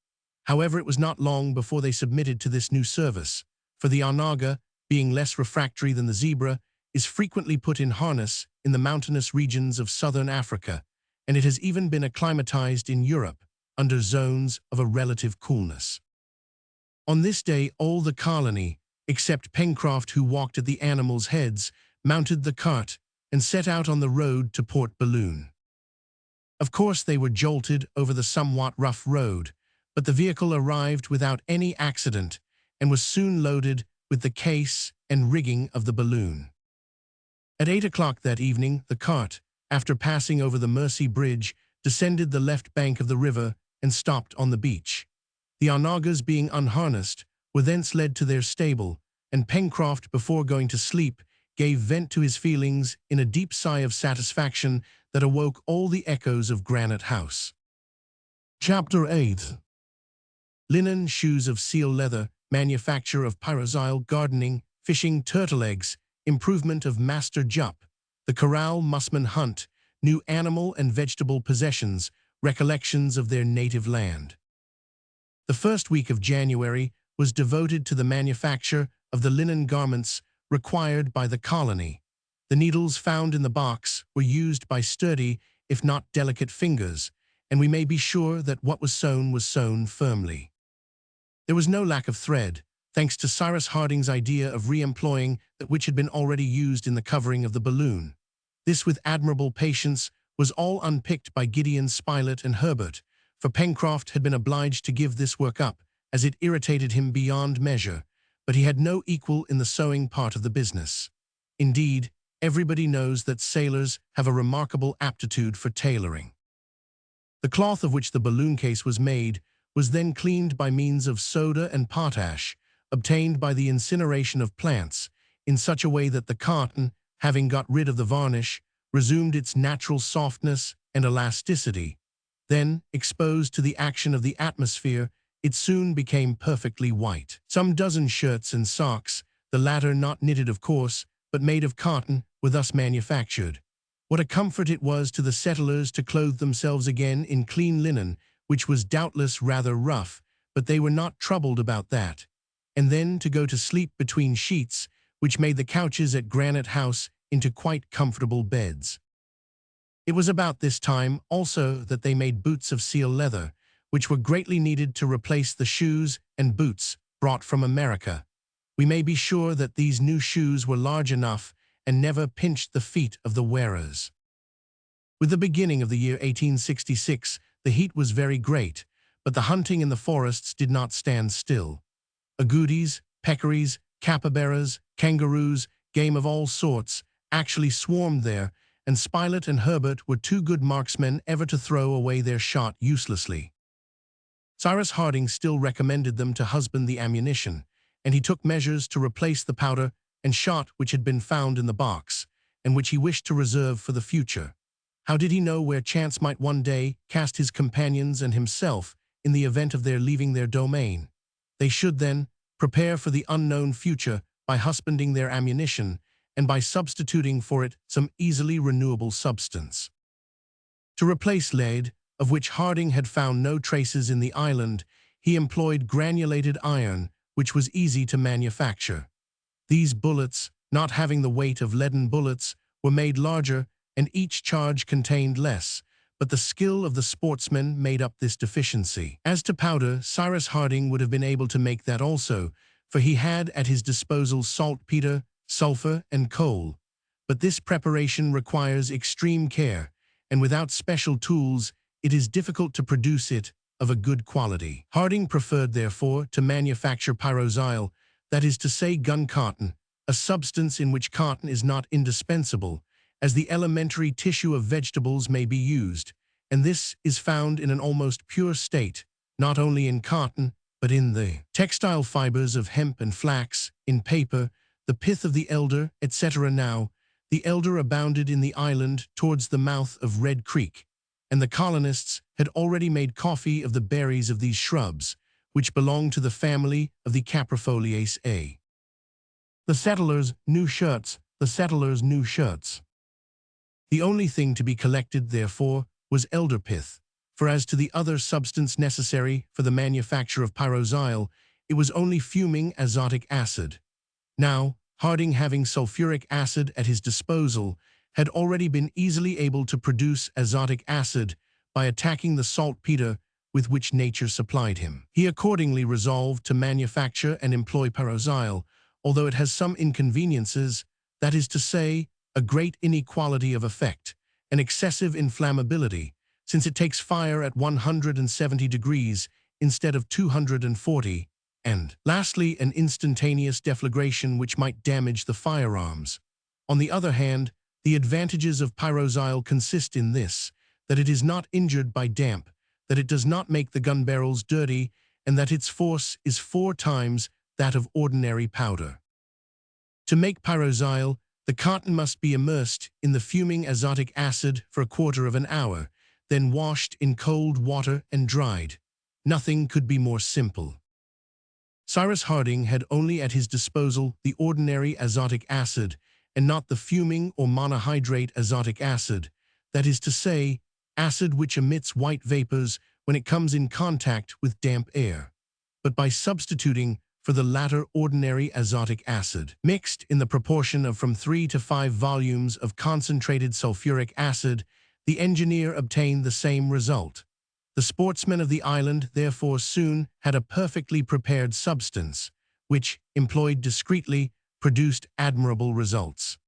However, it was not long before they submitted to this new service, for the onaga, being less refractory than the zebra, is frequently put in harness in the mountainous regions of southern Africa, and it has even been acclimatized in Europe under zones of a relative coolness. On this day, all the colony, except Pencroft, who walked at the animals' heads, mounted the cart and set out on the road to Port Balloon. Of course, they were jolted over the somewhat rough road, but the vehicle arrived without any accident and was soon loaded with the case and rigging of the balloon. At 8 o'clock that evening, the cart, after passing over the Mersey Bridge, descended the left bank of the river and stopped on the beach. The onagas, being unharnessed, were thence led to their stable, and Pencroft, before going to sleep, gave vent to his feelings in a deep sigh of satisfaction that awoke all the echoes of Granite House. Chapter 8. Linen, shoes of seal leather, manufacture of pyroxyle, gardening, fishing, turtle eggs, improvement of Master Jup, the corral, Mussman hunt, new animal and vegetable possessions, recollections of their native land. The first week of January was devoted to the manufacture of the linen garments required by the colony. The needles found in the box were used by sturdy, if not delicate fingers, and we may be sure that what was sewn firmly. There was no lack of thread, thanks to Cyrus Harding's idea of re-employing that which had been already used in the covering of the balloon. This, with admirable patience, was all unpicked by Gideon Spilett and Herbert, for Pencroft had been obliged to give this work up, as it irritated him beyond measure, but he had no equal in the sewing part of the business. Indeed, everybody knows that sailors have a remarkable aptitude for tailoring. The cloth of which the balloon case was made was then cleaned by means of soda and potash, obtained by the incineration of plants, in such a way that the cotton, having got rid of the varnish, resumed its natural softness and elasticity. Then, exposed to the action of the atmosphere, it soon became perfectly white. Some dozen shirts and socks, the latter not knitted of course, but made of cotton, were thus manufactured. What a comfort it was to the settlers to clothe themselves again in clean linen, which was doubtless rather rough, but they were not troubled about that. And then to go to sleep between sheets, which made the couches at Granite House into quite comfortable beds. It was about this time also that they made boots of seal leather, which were greatly needed to replace the shoes and boots brought from America. We may be sure that these new shoes were large enough and never pinched the feet of the wearers. With the beginning of the year 1866, the heat was very great, but the hunting in the forests did not stand still. Agoutis, peccaries, capybaras, kangaroos, game of all sorts, actually swarmed there, and Spilett and Herbert were too good marksmen ever to throw away their shot uselessly. Cyrus Harding still recommended them to husband the ammunition, and he took measures to replace the powder and shot which had been found in the box, and which he wished to reserve for the future. How did he know where chance might one day cast his companions and himself in the event of their leaving their domain? They should, then, prepare for the unknown future by husbanding their ammunition and by substituting for it some easily renewable substance. To replace lead, of which Harding had found no traces in the island, he employed granulated iron, which was easy to manufacture. These bullets, not having the weight of leaden bullets, were made larger, and each charge contained less, but the skill of the sportsman made up this deficiency. As to powder, Cyrus Harding would have been able to make that also, for he had at his disposal saltpeter, sulfur, and coal. But this preparation requires extreme care, and without special tools, it is difficult to produce it of a good quality. Harding preferred, therefore, to manufacture pyroxyle, that is to say gun cotton, a substance in which cotton is not indispensable, as the elementary tissue of vegetables may be used, and this is found in an almost pure state, not only in cotton, but in the textile fibers of hemp and flax, in paper, the pith of the elder, etc. Now, the elder abounded in the island towards the mouth of Red Creek, and the colonists had already made coffee of the berries of these shrubs, which belong to the family of the Caprifoliaceae. The settlers' new shirts, the settlers' new shirts. The only thing to be collected, therefore, was elder pith, for as to the other substance necessary for the manufacture of pyroxyle, it was only fuming azotic acid. Now, Harding, having sulfuric acid at his disposal, had already been easily able to produce azotic acid by attacking the saltpeter with which nature supplied him. He accordingly resolved to manufacture and employ pyroxyle, although it has some inconveniences, that is to say, a great inequality of effect, an excessive inflammability, since it takes fire at 170 degrees instead of 240, and, lastly, an instantaneous deflagration which might damage the firearms. On the other hand, the advantages of pyroxyle consist in this, that it is not injured by damp, that it does not make the gun barrels dirty, and that its force is 4 times that of ordinary powder. To make pyroxyle, the cotton must be immersed in the fuming azotic acid for a quarter of an hour, then washed in cold water and dried. Nothing could be more simple. Cyrus Harding had only at his disposal the ordinary azotic acid, and not the fuming or monohydrate azotic acid, that is to say, acid which emits white vapors when it comes in contact with damp air. But by substituting for the latter ordinary azotic acid, mixed in the proportion of from 3 to 5 volumes of concentrated sulfuric acid, the engineer obtained the same result. The sportsmen of the island therefore soon had a perfectly prepared substance, which, employed discreetly, produced admirable results.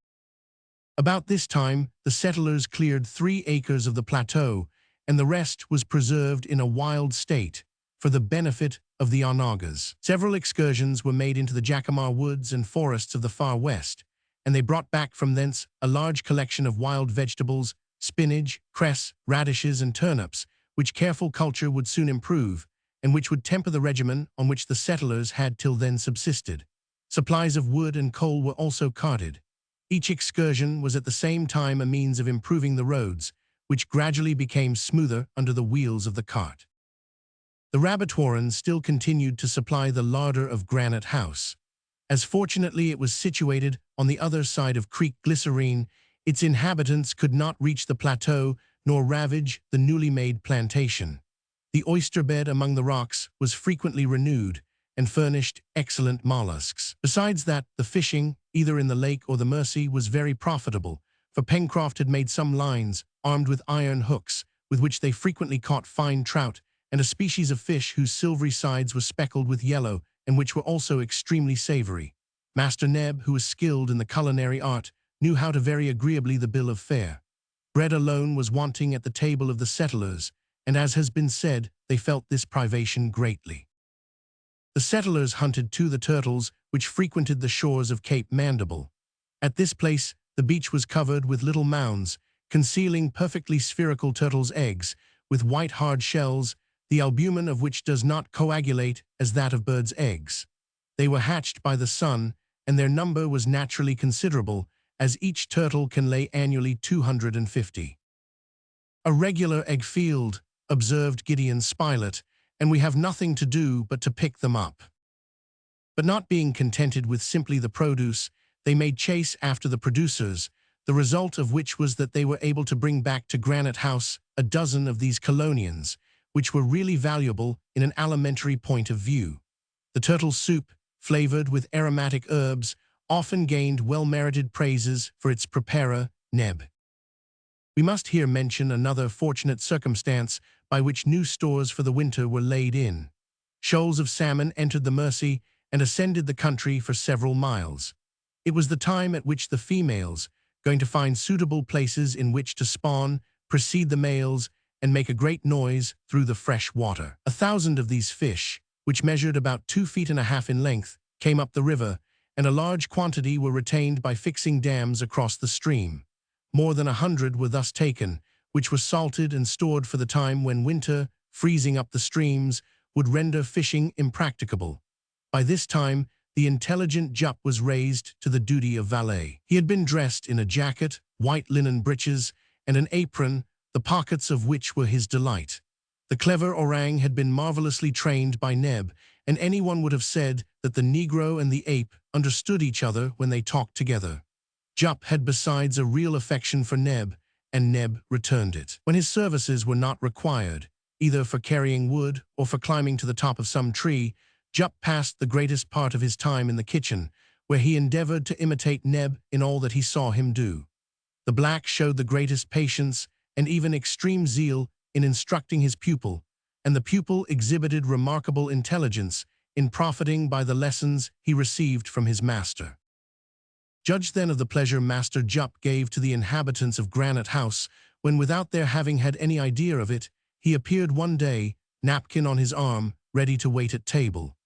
About this time, the settlers cleared 3 acres of the plateau, and the rest was preserved in a wild state, for the benefit of the onagas. Several excursions were made into the Jacamar woods and forests of the far west, and they brought back from thence a large collection of wild vegetables, spinach, cress, radishes, and turnips, which careful culture would soon improve, and which would temper the regimen on which the settlers had till then subsisted. Supplies of wood and coal were also carted. Each excursion was at the same time a means of improving the roads, which gradually became smoother under the wheels of the cart. The rabbit warren still continued to supply the larder of Granite House. As fortunately it was situated on the other side of Creek Glycerine, its inhabitants could not reach the plateau nor ravage the newly made plantation. The oyster bed among the rocks was frequently renewed and furnished excellent mollusks. Besides that, the fishing, either in the lake or the Mersey, was very profitable, for Pencroft had made some lines, armed with iron hooks, with which they frequently caught fine trout, and a species of fish whose silvery sides were speckled with yellow, and which were also extremely savory. Master Neb, who was skilled in the culinary art, knew how to vary agreeably the bill of fare. Bread alone was wanting at the table of the settlers, and as has been said, they felt this privation greatly. The settlers hunted too the turtles which frequented the shores of Cape Mandible. At this place the beach was covered with little mounds, concealing perfectly spherical turtles' eggs, with white hard shells, the albumen of which does not coagulate as that of birds' eggs. They were hatched by the sun, and their number was naturally considerable, as each turtle can lay annually 250. "A regular egg field," observed Gideon Spilett, "and we have nothing to do but to pick them up." But not being contented with simply the produce, they made chase after the producers, the result of which was that they were able to bring back to Granite House a dozen of these colonians, which were really valuable in an alimentary point of view. The turtle soup, flavored with aromatic herbs, often gained well-merited praises for its preparer, Neb. We must here mention another fortunate circumstance by which new stores for the winter were laid in. Shoals of salmon entered the Mersey and ascended the country for several miles. It was the time at which the females, going to find suitable places in which to spawn, precede the males and make a great noise through the fresh water. 1,000 of these fish, which measured about 2.5 feet in length, came up the river, and a large quantity were retained by fixing dams across the stream. More than 100 were thus taken, which were salted and stored for the time when winter, freezing up the streams, would render fishing impracticable. By this time, the intelligent Jup was raised to the duty of valet. He had been dressed in a jacket, white linen breeches, and an apron, the pockets of which were his delight. The clever orang had been marvelously trained by Neb, and anyone would have said that the Negro and the ape understood each other when they talked together. Jup had besides a real affection for Neb, and Neb returned it. When his services were not required, either for carrying wood or for climbing to the top of some tree, Jup passed the greatest part of his time in the kitchen, where he endeavored to imitate Neb in all that he saw him do. The black showed the greatest patience and even extreme zeal in instructing his pupil, and the pupil exhibited remarkable intelligence in profiting by the lessons he received from his master. Judge then of the pleasure Master Jup gave to the inhabitants of Granite House when, without their having had any idea of it, he appeared one day, napkin on his arm, ready to wait at table.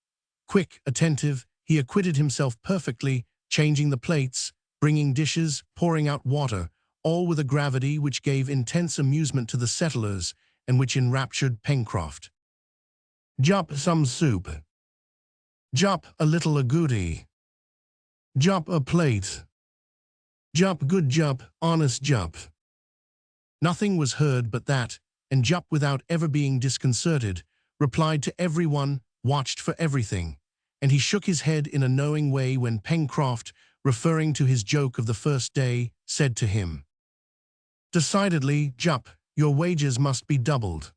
Quick, attentive, he acquitted himself perfectly, changing the plates, bringing dishes, pouring out water, all with a gravity which gave intense amusement to the settlers and which enraptured Pencroft. "Jup, some soup." "Jup, a little agouti." "Jup, a plate." "Jup, good Jup, honest Jup." Nothing was heard but that, and Jup, without ever being disconcerted, replied to every one, watched for everything, and he shook his head in a knowing way when Pencroft, referring to his joke of the first day, said to him, "Decidedly, Jup, your wages must be doubled."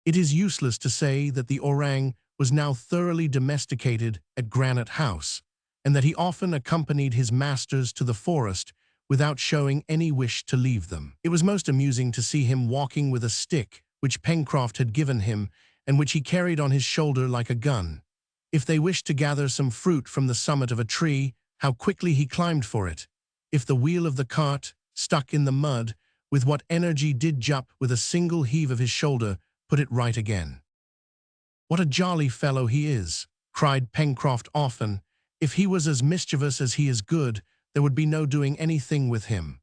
It is useless to say that the orang was now thoroughly domesticated at Granite House, and that he often accompanied his masters to the forest without showing any wish to leave them. It was most amusing to see him walking with a stick which Pencroft had given him and which he carried on his shoulder like a gun. If they wished to gather some fruit from the summit of a tree, how quickly he climbed for it. If the wheel of the cart stuck in the mud, with what energy did Jup, with a single heave of his shoulder, put it right again. "What a jolly fellow he is!" cried Pencroft often. "If he was as mischievous as he is good, there would be no doing anything with him."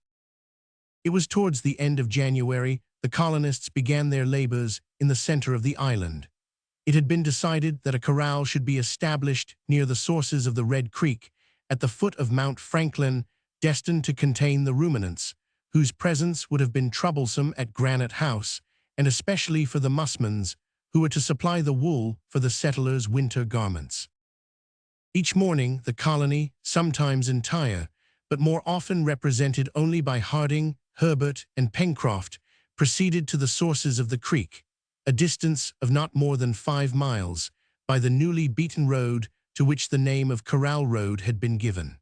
It was towards the end of January the colonists began their labors in the center of the island. It had been decided that a corral should be established near the sources of the Red Creek, at the foot of Mount Franklin, destined to contain the ruminants, whose presence would have been troublesome at Granite House, and especially for the musmons, who were to supply the wool for the settlers' winter garments. Each morning the colony, sometimes entire, but more often represented only by Harding, Herbert, and Pencroft, proceeded to the sources of the creek, a distance of not more than 5 miles, by the newly beaten road to which the name of Corral Road had been given.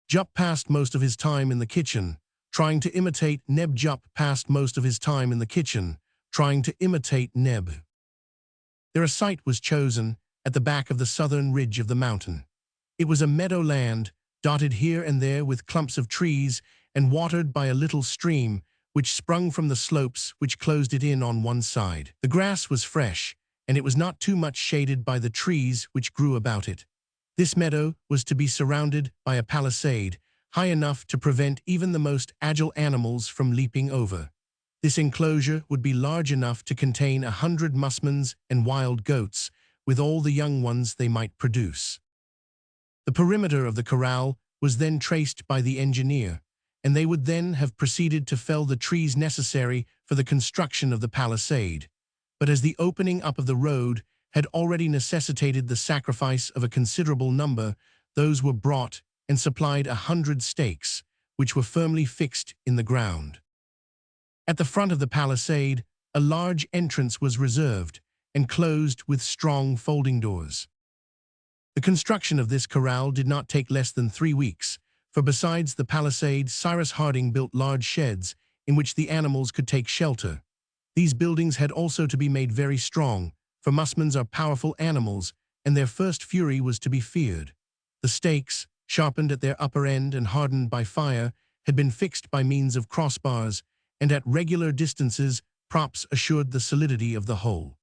Jup passed most of his time in the kitchen, trying to imitate Neb. Jup passed most of his time in the kitchen, trying to imitate Neb. Their site was chosen at the back of the southern ridge of the mountain. It was a meadow land, dotted here and there with clumps of trees and watered by a little stream which sprung from the slopes which closed it in on one side. The grass was fresh, and it was not too much shaded by the trees which grew about it. This meadow was to be surrounded by a palisade, high enough to prevent even the most agile animals from leaping over. This enclosure would be large enough to contain 100 musmons and wild goats, with all the young ones they might produce. The perimeter of the corral was then traced by the engineer, and they would then have proceeded to fell the trees necessary for the construction of the palisade. But as the opening up of the road had already necessitated the sacrifice of a considerable number, those were brought and supplied 100 stakes, which were firmly fixed in the ground. At the front of the palisade, a large entrance was reserved and closed with strong folding doors. The construction of this corral did not take less than 3 weeks, for besides the palisade, Cyrus Harding built large sheds in which the animals could take shelter. These buildings had also to be made very strong, for musmons are powerful animals, and their first fury was to be feared. The stakes, sharpened at their upper end and hardened by fire, had been fixed by means of crossbars, and at regular distances props assured the solidity of the whole.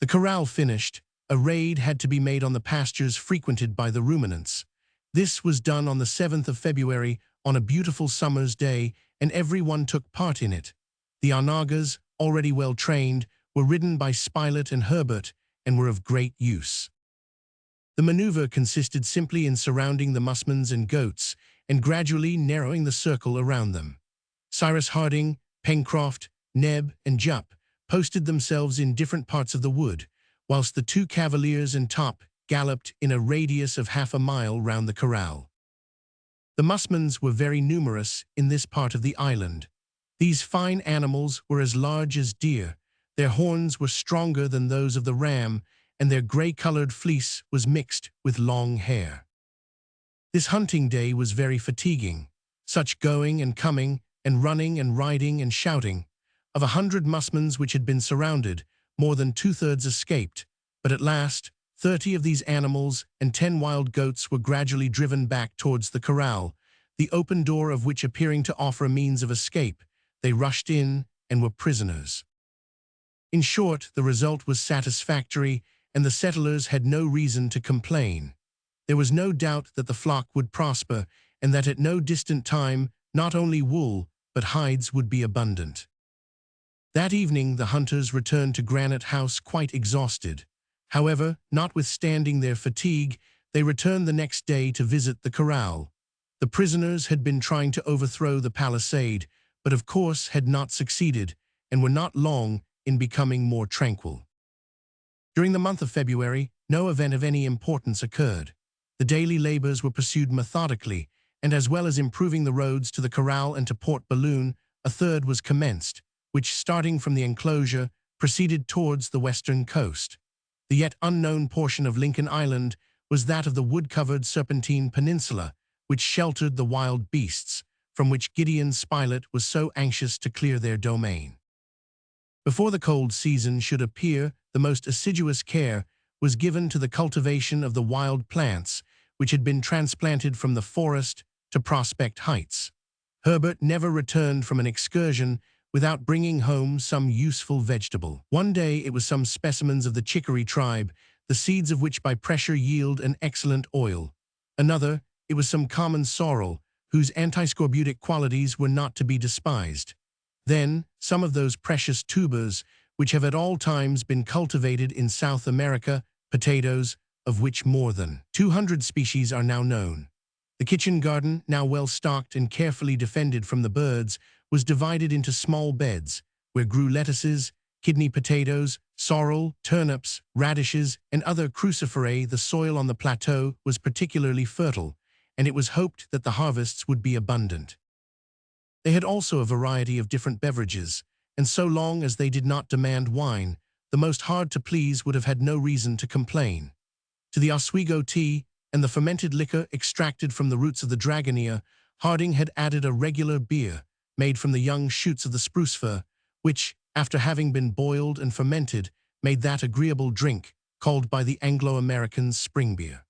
The corral finished, a raid had to be made on the pastures frequented by the ruminants. This was done on the 7th of February, on a beautiful summer's day, and every one took part in it. The onagas, already well trained, were ridden by Spilett and Herbert, and were of great use. The maneuver consisted simply in surrounding the musmons and goats, and gradually narrowing the circle around them. Cyrus Harding, Pencroft, Neb, and Jup posted themselves in different parts of the wood, whilst the 2 cavaliers and Top galloped in a radius of half a mile round the corral. The musmons were very numerous in this part of the island. These fine animals were as large as deer, Their horns were stronger than those of the ram, and their gray-colored fleece was mixed with long hair. This hunting day was very fatiguing, such going and coming, and running and riding and shouting. Of 100 musmons which had been surrounded, more than 2/3 escaped, but at last 30 of these animals and 10 wild goats were gradually driven back towards the corral, the open door of which appearing to offer a means of escape. They rushed in and were prisoners. In short, the result was satisfactory, and the settlers had no reason to complain. There was no doubt that the flock would prosper, and that at no distant time not only wool but hides would be abundant. That evening the hunters returned to Granite House quite exhausted. However, notwithstanding their fatigue, they returned the next day to visit the corral. The prisoners had been trying to overthrow the palisade, but of course had not succeeded, and were not long in becoming more tranquil. During the month of February, no event of any importance occurred. The daily labors were pursued methodically, and as well as improving the roads to the corral and to Port Balloon, a third was commenced, which, starting from the enclosure, proceeded towards the western coast. The yet unknown portion of Lincoln Island was that of the wood-covered Serpentine Peninsula, which sheltered the wild beasts, from which Gideon Spilett was so anxious to clear their domain. Before the cold season should appear, the most assiduous care was given to the cultivation of the wild plants, which had been transplanted from the forest to Prospect Heights. Herbert never returned from an excursion without bringing home some useful vegetable. One day it was some specimens of the chicory tribe, the seeds of which by pressure yield an excellent oil. Another, it was some common sorrel, whose antiscorbutic qualities were not to be despised. Then, some of those precious tubers, which have at all times been cultivated in South America, potatoes, of which more than 200 species are now known. The kitchen garden, now well stocked and carefully defended from the birds, was divided into small beds, where grew lettuces, kidney potatoes, sorrel, turnips, radishes, and other cruciferae. The soil on the plateau was particularly fertile, and it was hoped that the harvests would be abundant. They had also a variety of different beverages, and so long as they did not demand wine, the most hard to please would have had no reason to complain. To the Oswego tea and the fermented liquor extracted from the roots of the dragonia, Harding had added a regular beer, made from the young shoots of the spruce fir, which, after having been boiled and fermented, made that agreeable drink called by the Anglo-Americans spring beer.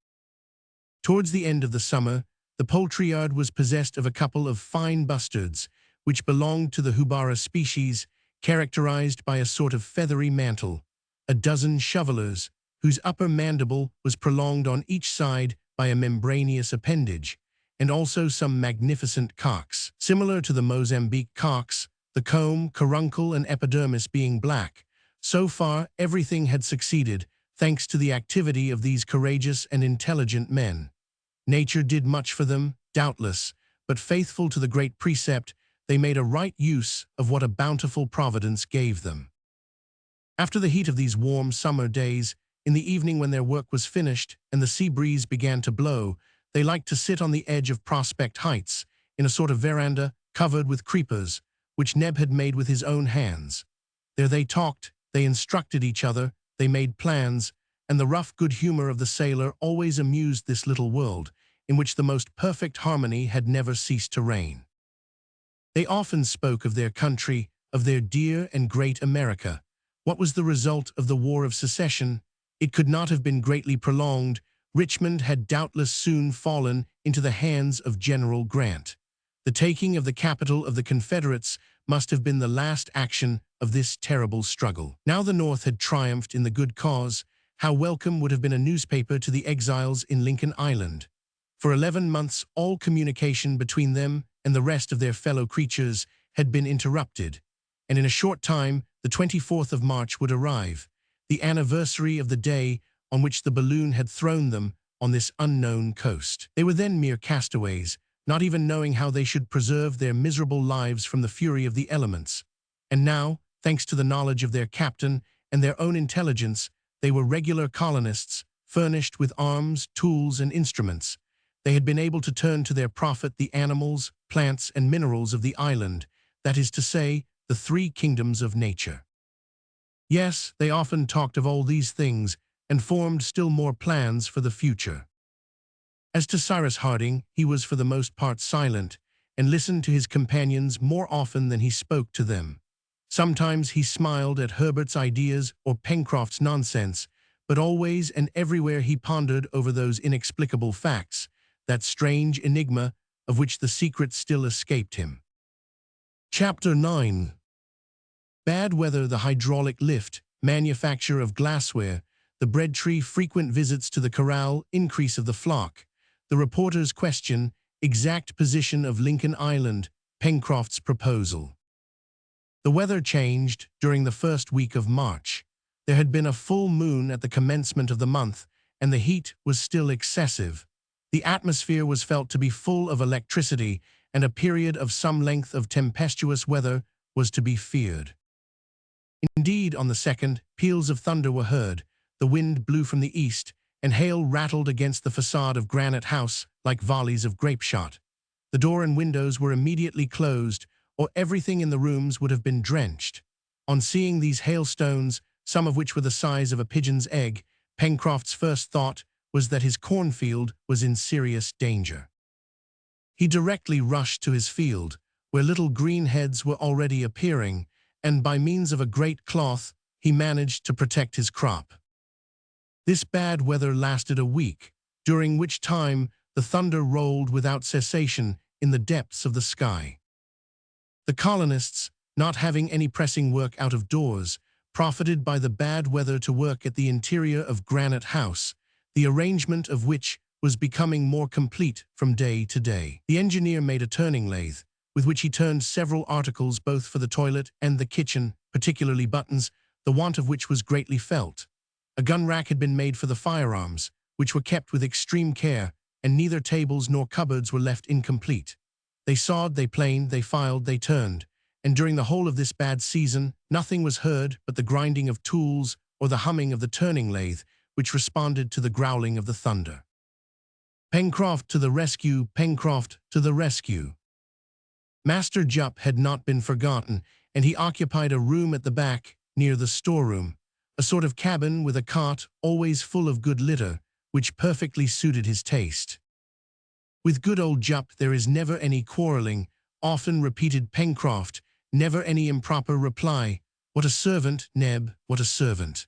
Towards the end of the summer, the poultry yard was possessed of a couple of fine bustards, which belonged to the Hubara species, characterized by a sort of feathery mantle, a dozen shovelers, whose upper mandible was prolonged on each side by a membraneous appendage, and also some magnificent cocks. Similar to the Mozambique cocks, the comb, caruncle, and epidermis being black. So far, everything had succeeded, thanks to the activity of these courageous and intelligent men. Nature did much for them, doubtless, but faithful to the great precept, they made a right use of what a bountiful providence gave them. After the heat of these warm summer days, in the evening when their work was finished and the sea breeze began to blow, they liked to sit on the edge of Prospect Heights, in a sort of veranda covered with creepers, which Neb had made with his own hands. There they talked, they instructed each other, they made plans, and the rough good humor of the sailor always amused this little world, in which the most perfect harmony had never ceased to reign. They often spoke of their country, of their dear and great America. What was the result of the War of Secession? It could not have been greatly prolonged. Richmond had doubtless soon fallen into the hands of General Grant. The taking of the capital of the Confederates must have been the last action of this terrible struggle. Now the North had triumphed in the good cause. How welcome would have been a newspaper to the exiles in Lincoln Island. For 11 months all communication between them and the rest of their fellow creatures had been interrupted, and in a short time the 24th of March would arrive, the anniversary of the day on which the balloon had thrown them on this unknown coast. They were then mere castaways, not even knowing how they should preserve their miserable lives from the fury of the elements. And now, thanks to the knowledge of their captain and their own intelligence, they were regular colonists, furnished with arms, tools, and instruments. They had been able to turn to their profit the animals, plants, and minerals of the island, that is to say, the three kingdoms of nature. Yes, they often talked of all these things and formed still more plans for the future. As to Cyrus Harding, he was for the most part silent and listened to his companions more often than he spoke to them. Sometimes he smiled at Herbert's ideas or Pencroft's nonsense, but always and everywhere he pondered over those inexplicable facts, that strange enigma of which the secret still escaped him. Chapter 9. Bad weather, the hydraulic lift, manufacture of glassware, the bread tree, frequent visits to the corral, increase of the flock, the reporter's question, exact position of Lincoln Island, Pencroft's proposal. The weather changed during the first week of March. There had been a full moon at the commencement of the month, and the heat was still excessive. The atmosphere was felt to be full of electricity, and a period of some length of tempestuous weather was to be feared. Indeed, on the 2nd, peals of thunder were heard, the wind blew from the east, and hail rattled against the facade of Granite House like volleys of grape-shot. The door and windows were immediately closed, or everything in the rooms would have been drenched. On seeing these hailstones, some of which were the size of a pigeon's egg, Pencroft's first thought was that his cornfield was in serious danger. He directly rushed to his field, where little green heads were already appearing, and by means of a great cloth he managed to protect his crop. This bad weather lasted a week, during which time the thunder rolled without cessation in the depths of the sky. The colonists, not having any pressing work out of doors, profited by the bad weather to work at the interior of Granite House, the arrangement of which was becoming more complete from day to day. The engineer made a turning lathe, with which he turned several articles both for the toilet and the kitchen, particularly buttons, the want of which was greatly felt. A gun rack had been made for the firearms, which were kept with extreme care, and neither tables nor cupboards were left incomplete. They sawed, they planed, they filed, they turned, and during the whole of this bad season, nothing was heard but the grinding of tools or the humming of the turning lathe, which responded to the growling of the thunder. Pencroft to the rescue, Pencroft to the rescue. Master Jup had not been forgotten, and he occupied a room at the back, near the storeroom, a sort of cabin with a cot always full of good litter, which perfectly suited his taste. With good old Jup there is never any quarrelling, often repeated Pencroft, never any improper reply. What a servant, Neb, what a servant.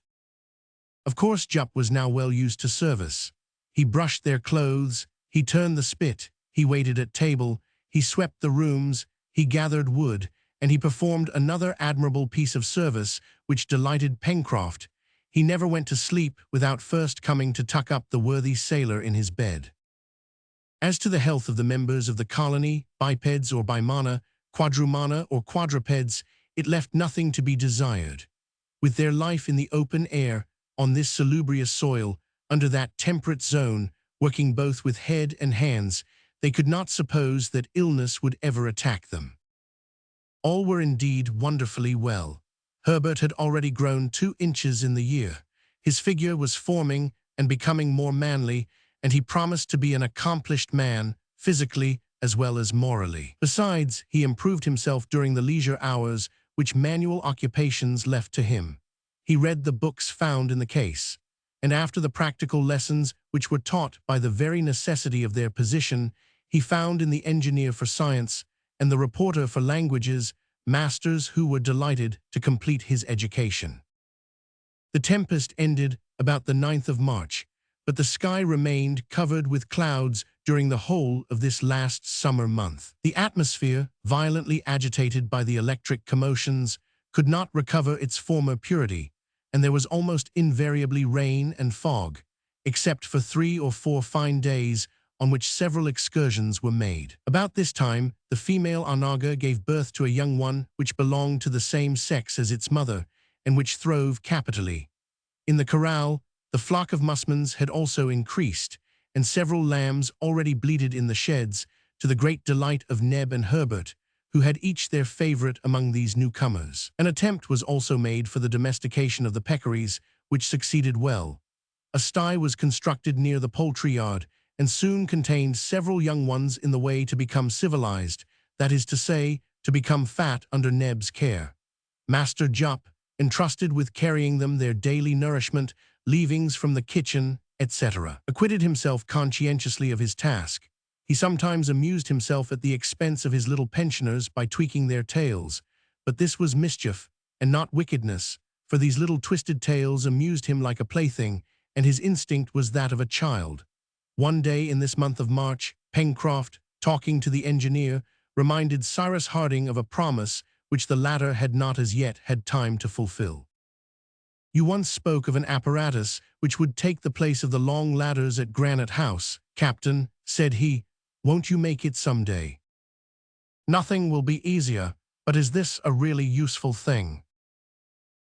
Of course Jup was now well used to service. He brushed their clothes, he turned the spit, he waited at table, he swept the rooms, he gathered wood, and he performed another admirable piece of service which delighted Pencroft. He never went to sleep without first coming to tuck up the worthy sailor in his bed. As to the health of the members of the colony, bipeds or bimana, quadrumana or quadrupeds, it left nothing to be desired. With their life in the open air, on this salubrious soil, under that temperate zone, working both with head and hands, they could not suppose that illness would ever attack them. All were indeed wonderfully well. Herbert had already grown 2 inches in the year. His figure was forming and becoming more manly, and he promised to be an accomplished man, physically as well as morally. Besides, he improved himself during the leisure hours which manual occupations left to him. He read the books found in the case, and after the practical lessons which were taught by the very necessity of their position, he found in the engineer for science and the reporter for languages masters who were delighted to complete his education. The tempest ended about the 9th of March, but the sky remained covered with clouds during the whole of this last summer month. The atmosphere, violently agitated by the electric commotions, could not recover its former purity, and there was almost invariably rain and fog, except for 3 or 4 fine days on which several excursions were made. About this time, the female onaga gave birth to a young one which belonged to the same sex as its mother, and which throve capitally. In the corral, the flock of musmons had also increased, and several lambs already bleated in the sheds, to the great delight of Neb and Herbert, who had each their favorite among these newcomers. An attempt was also made for the domestication of the peccaries, which succeeded well. A sty was constructed near the poultry yard, and soon contained several young ones in the way to become civilized, that is to say, to become fat under Neb's care. Master Jup, entrusted with carrying them their daily nourishment, leavings from the kitchen, etc., acquitted himself conscientiously of his task. He sometimes amused himself at the expense of his little pensioners by tweaking their tails, but this was mischief, and not wickedness, for these little twisted tails amused him like a plaything, and his instinct was that of a child. One day in this month of March, Pencroft, talking to the engineer, reminded Cyrus Harding of a promise which the latter had not as yet had time to fulfill. "You once spoke of an apparatus which would take the place of the long ladders at Granite House, Captain," said he. "Won't you make it some day?" "Nothing will be easier, but is this a really useful thing?"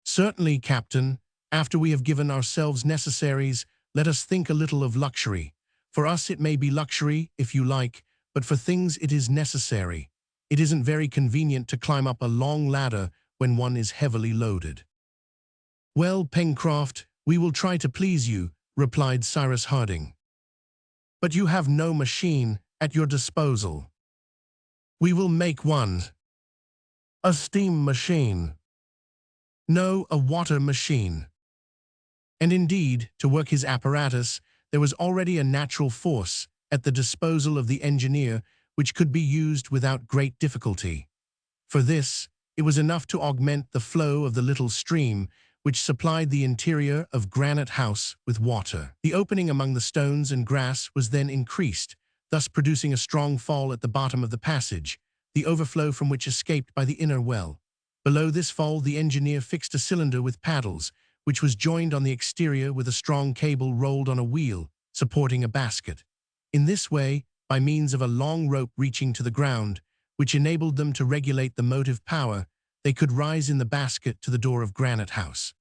"Certainly, Captain. After we have given ourselves necessaries, let us think a little of luxury. For us it may be luxury, if you like, but for things it is necessary. It isn't very convenient to climb up a long ladder when one is heavily loaded." "Well, Pencroft, we will try to please you," replied Cyrus Harding. "But you have no machine at your disposal." "We will make one." "A steam machine?" "No, a water machine." And indeed, to work his apparatus, there was already a natural force at the disposal of the engineer which could be used without great difficulty. For this, it was enough to augment the flow of the little stream which supplied the interior of Granite House with water. The opening among the stones and grass was then increased, thus producing a strong fall at the bottom of the passage, the overflow from which escaped by the inner well. Below this fall the engineer fixed a cylinder with paddles, which was joined on the exterior with a strong cable rolled on a wheel, supporting a basket. In this way, by means of a long rope reaching to the ground, which enabled them to regulate the motive power, they could rise in the basket to the door of Granite House.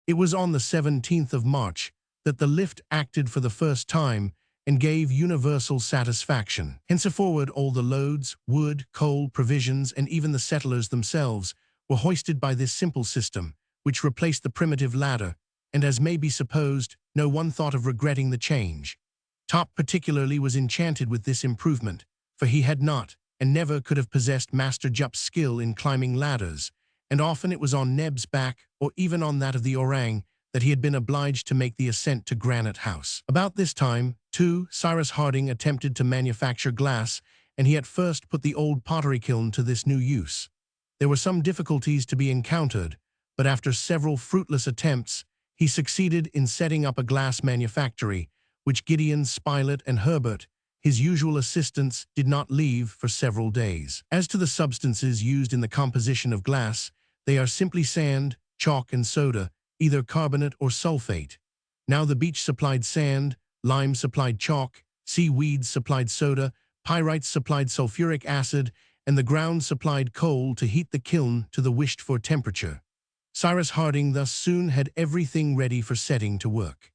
It was on the 17th of March that the lift acted for the first time and gave universal satisfaction. Henceforward all the loads, wood, coal, provisions, and even the settlers themselves were hoisted by this simple system, which replaced the primitive ladder, and as may be supposed, no one thought of regretting the change. Top particularly was enchanted with this improvement, for he had not, and never could have possessed Master Jup's skill in climbing ladders, and often it was on Neb's back, or even on that of the orang, that he had been obliged to make the ascent to Granite House. About this time, too, Cyrus Harding attempted to manufacture glass, and he at first put the old pottery kiln to this new use. There were some difficulties to be encountered, but after several fruitless attempts, he succeeded in setting up a glass manufactory, which Gideon, Spilett, and Herbert, his usual assistants, did not leave for several days. As to the substances used in the composition of glass, they are simply sand, chalk, and soda, either carbonate or sulfate. Now the beach supplied sand, lime supplied chalk, seaweeds supplied soda, pyrites supplied sulfuric acid, and the ground supplied coal to heat the kiln to the wished-for temperature. Cyrus Harding thus soon had everything ready for setting to work.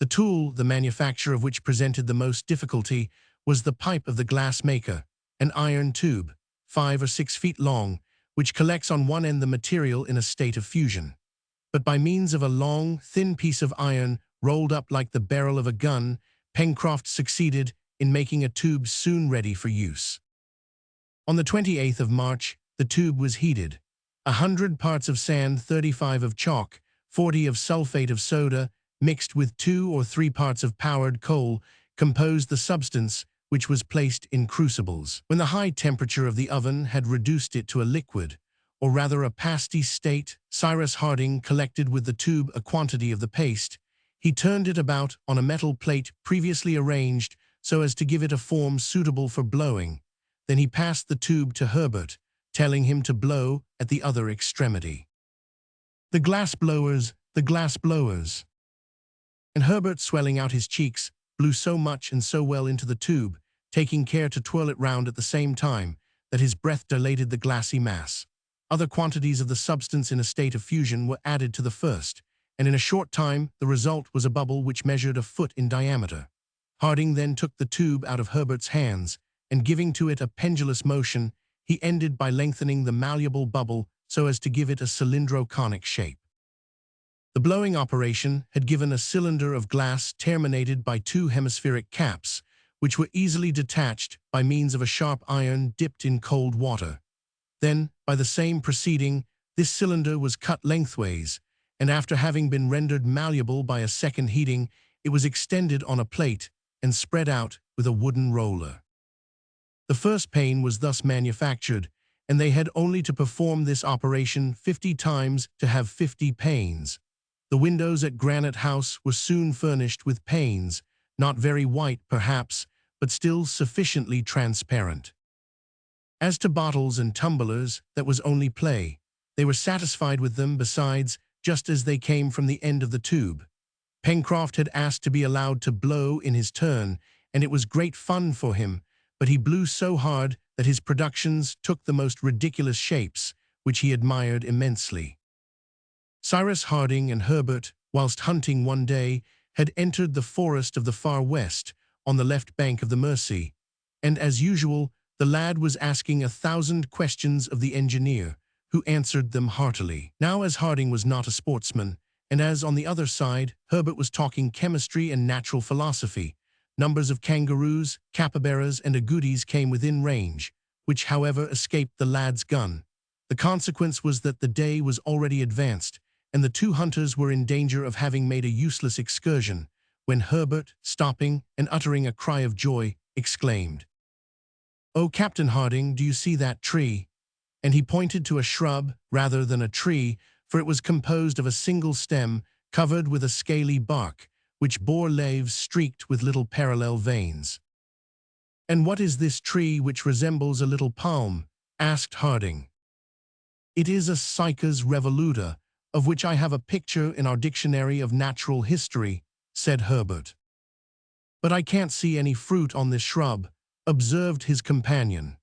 The tool, the manufacture of which presented the most difficulty, was the pipe of the glass maker, an iron tube, 5 or 6 feet long, which collects on one end the material in a state of fusion. But by means of a long, thin piece of iron rolled up like the barrel of a gun, Pencroft succeeded in making a tube soon ready for use. On the 28th of March, the tube was heated. 100 parts of sand, 35 of chalk, 40 of sulfate of soda, mixed with 2 or 3 parts of powdered coal, composed the substance, which was placed in crucibles. When the high temperature of the oven had reduced it to a liquid, or rather a pasty state, Cyrus Harding collected with the tube a quantity of the paste. He turned it about on a metal plate previously arranged so as to give it a form suitable for blowing. Then he passed the tube to Herbert, telling him to blow at the other extremity. "The glass blowers, the glass blowers!" And Herbert, swelling out his cheeks, blew so much and so well into the tube, taking care to twirl it round at the same time, that his breath dilated the glassy mass. Other quantities of the substance in a state of fusion were added to the first, and in a short time the result was a bubble which measured a foot in diameter. Harding then took the tube out of Herbert's hands, and giving to it a pendulous motion, he ended by lengthening the malleable bubble so as to give it a cylindro-conic shape. The blowing operation had given a cylinder of glass terminated by 2 hemispheric caps, which were easily detached by means of a sharp iron dipped in cold water. Then, by the same proceeding, This cylinder was cut lengthways, and after having been rendered malleable by a second heating, it was extended on a plate and spread out with a wooden roller. The first pane was thus manufactured, and they had only to perform this operation 50 times to have 50 panes. The windows at Granite House were soon furnished with panes, not very white perhaps, but still sufficiently transparent. As to bottles and tumblers, that was only play. They were satisfied with them besides, just as they came from the end of the tube. Pencroft had asked to be allowed to blow in his turn, and it was great fun for him, but he blew so hard that his productions took the most ridiculous shapes, which he admired immensely. Cyrus Harding and Herbert, whilst hunting one day, had entered the forest of the far west, on the left bank of the Mersey, and as usual, the lad was asking 1,000 questions of the engineer, who answered them heartily. Now, as Harding was not a sportsman, and as on the other side, Herbert was talking chemistry and natural philosophy, numbers of kangaroos, capybaras, and agoutis came within range, which, however, escaped the lad's gun. The consequence was that the day was already advanced, and the two hunters were in danger of having made a useless excursion, when Herbert, stopping and uttering a cry of joy, exclaimed, "Oh, Captain Harding, do you see that tree?" And he pointed to a shrub rather than a tree, for it was composed of a single stem covered with a scaly bark, which bore leaves streaked with little parallel veins. "And what is this tree which resembles a little palm?" asked Harding. "It is a Cycas revoluta, of which I have a picture in our Dictionary of Natural History," said Herbert. "But I can't see any fruit on this shrub," observed his companion.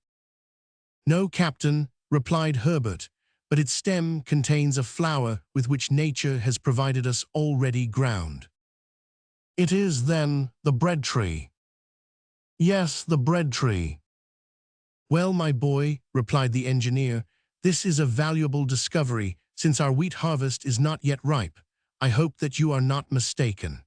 "No, Captain," replied Herbert, "but its stem contains a flower with which nature has provided us already ground." "It is, then, the bread tree?" "Yes, the bread tree." "Well, my boy," replied the engineer, "this is a valuable discovery, since our wheat harvest is not yet ripe. I hope that you are not mistaken."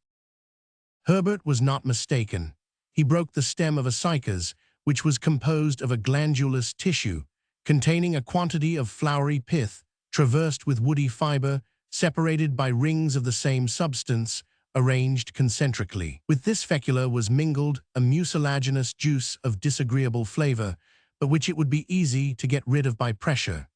Herbert was not mistaken. He broke the stem of a cycas, which was composed of a glandulous tissue, containing a quantity of flowery pith, traversed with woody fiber, separated by rings of the same substance, arranged concentrically. With this fecula was mingled a mucilaginous juice of disagreeable flavor, but which it would be easy to get rid of by pressure.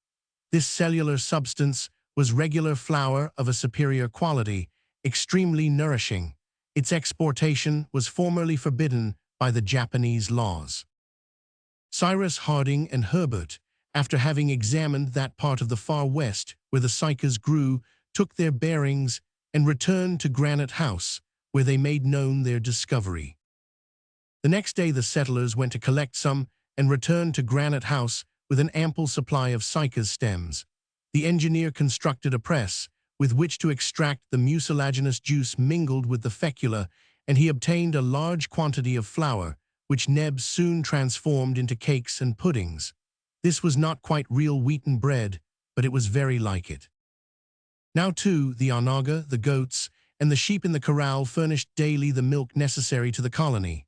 This cellular substance was regular flour of a superior quality, extremely nourishing. Its exportation was formerly forbidden by the Japanese laws. Cyrus Harding and Herbert, after having examined that part of the far west where the cycas grew, took their bearings and returned to Granite House, where they made known their discovery. The next day the settlers went to collect some and returned to Granite House with an ample supply of cycas stems. The engineer constructed a press with which to extract the mucilaginous juice mingled with the fecula, and he obtained a large quantity of flour, which Neb soon transformed into cakes and puddings. This was not quite real wheaten bread, but it was very like it. Now, too, the onaga, the goats, and the sheep in the corral furnished daily the milk necessary to the colony.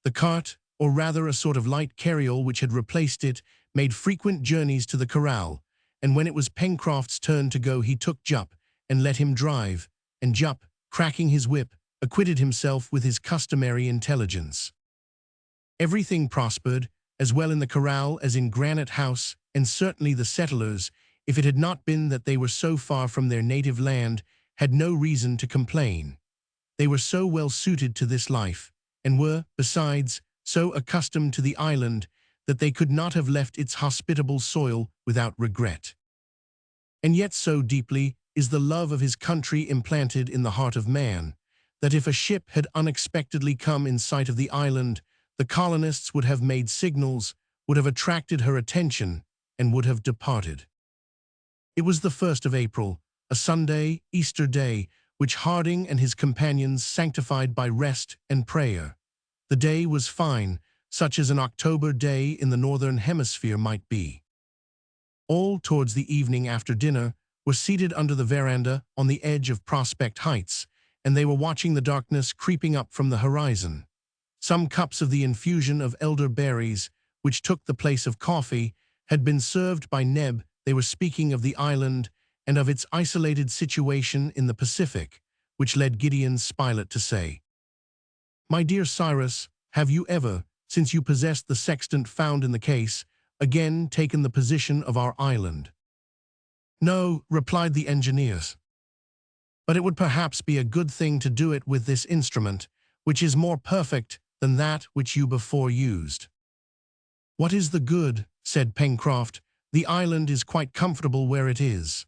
The cart, or rather a sort of light carriole which had replaced it, made frequent journeys to the corral, and when it was Pencroft's turn to go he took Jup and let him drive, and Jup, cracking his whip, acquitted himself with his customary intelligence. Everything prospered, as well in the corral as in Granite House, and certainly the settlers, if it had not been that they were so far from their native land, had no reason to complain. They were so well suited to this life, and were, besides, so accustomed to the island, that they could not have left its hospitable soil without regret. And yet so deeply is the love of his country implanted in the heart of man, that if a ship had unexpectedly come in sight of the island, the colonists would have made signals, would have attracted her attention, and would have departed. It was the 1st of April, a Sunday, Easter day, which Harding and his companions sanctified by rest and prayer. The day was fine, such as an October day in the northern hemisphere might be. All towards the evening after dinner were seated under the veranda on the edge of Prospect Heights, and they were watching the darkness creeping up from the horizon. Some cups of the infusion of elderberries, which took the place of coffee, had been served by Neb they were speaking of the island and of its isolated situation in the Pacific, which led Gideon Spilett to say, "My dear Cyrus, have you ever, since you possessed the sextant found in the case, again taken the position of our island?" "No," replied the engineers. "But it would perhaps be a good thing to do it with this instrument, which is more perfect than that which you before used." "What is the good?" said Pencroft. "The island is quite comfortable where it is."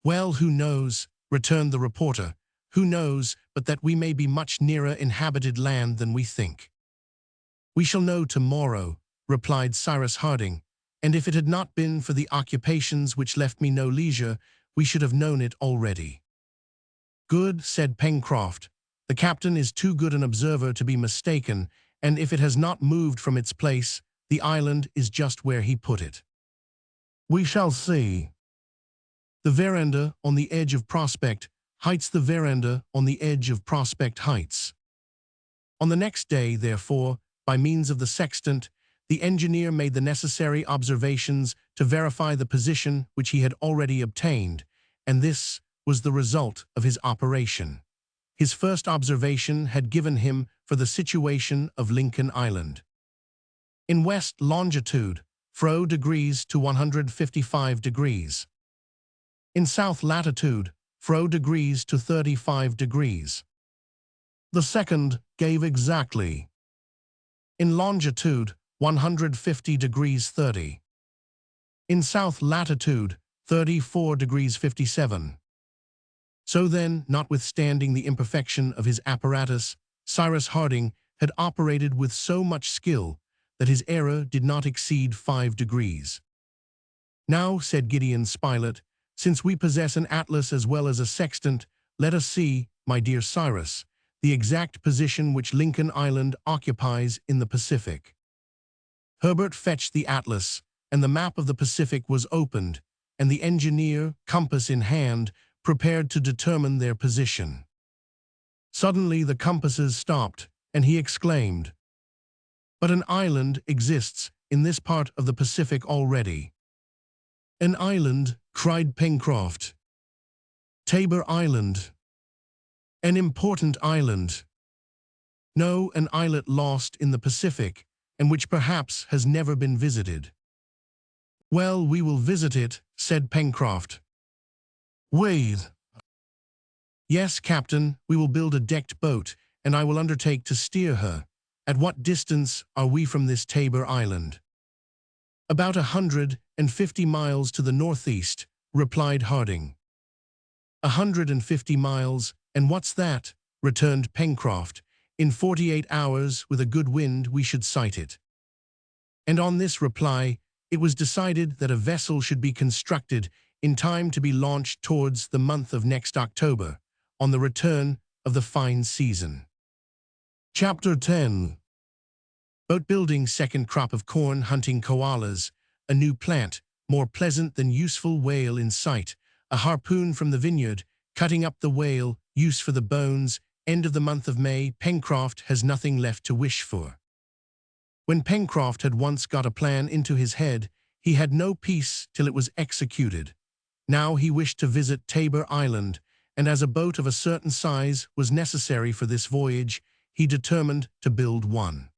"Well, who knows?" returned the reporter. "Who knows but that we may be much nearer inhabited land than we think?" "We shall know tomorrow," replied Cyrus Harding, "and if it had not been for the occupations which left me no leisure, we should have known it already." "Good," said Pencroft. "The captain is too good an observer to be mistaken, and if it has not moved from its place, the island is just where he put it." "We shall see." The veranda on the edge of Prospect Heights. The veranda on the edge of Prospect Heights. On the next day, therefore, by means of the sextant, the engineer made the necessary observations to verify the position which he had already obtained, and this was the result of his operation. His first observation had given him for the situation of Lincoln Island. In west longitude, 4 degrees to 155 degrees. In south latitude, 4 degrees to 35 degrees. The second gave exactly in longitude 150 degrees 30. In south latitude 34 degrees 57. So then, notwithstanding the imperfection of his apparatus, Cyrus Harding had operated with so much skill that his error did not exceed 5 degrees. "Now," said Gideon Spilett, "since we possess an atlas as well as a sextant, let us see, my dear Cyrus, the exact position which Lincoln Island occupies in the Pacific." Herbert fetched the atlas, and the map of the Pacific was opened, and the engineer, compass in hand, prepared to determine their position. Suddenly the compasses stopped, and he exclaimed, "But an island exists in this part of the Pacific already." "An island?" cried Pencroft. "Tabor Island." "An important island." "No, an islet lost in the Pacific, and which perhaps has never been visited." "Well, we will visit it," said Pencroft. "Wait." "Yes, Captain, we will build a decked boat, and I will undertake to steer her. At what distance are we from this Tabor Island?" "About 150 miles to the northeast," replied Harding. 150 miles, and what's that?" returned Pencroft. "In 48 hours, with a good wind, we should sight it." And on this reply, it was decided that a vessel should be constructed in time to be launched towards the month of next October, on the return of the fine season. Chapter 10. Boat building. Second crop of corn. Hunting koalas. A new plant, more pleasant than useful. Whale in sight. A harpoon from the vineyard. Cutting up the whale. Use for the bones. End of the month of May. Pencroft has nothing left to wish for. When Pencroft had once got a plan into his head, he had no peace till it was executed. Now he wished to visit Tabor Island, and as a boat of a certain size was necessary for this voyage, he determined to build one.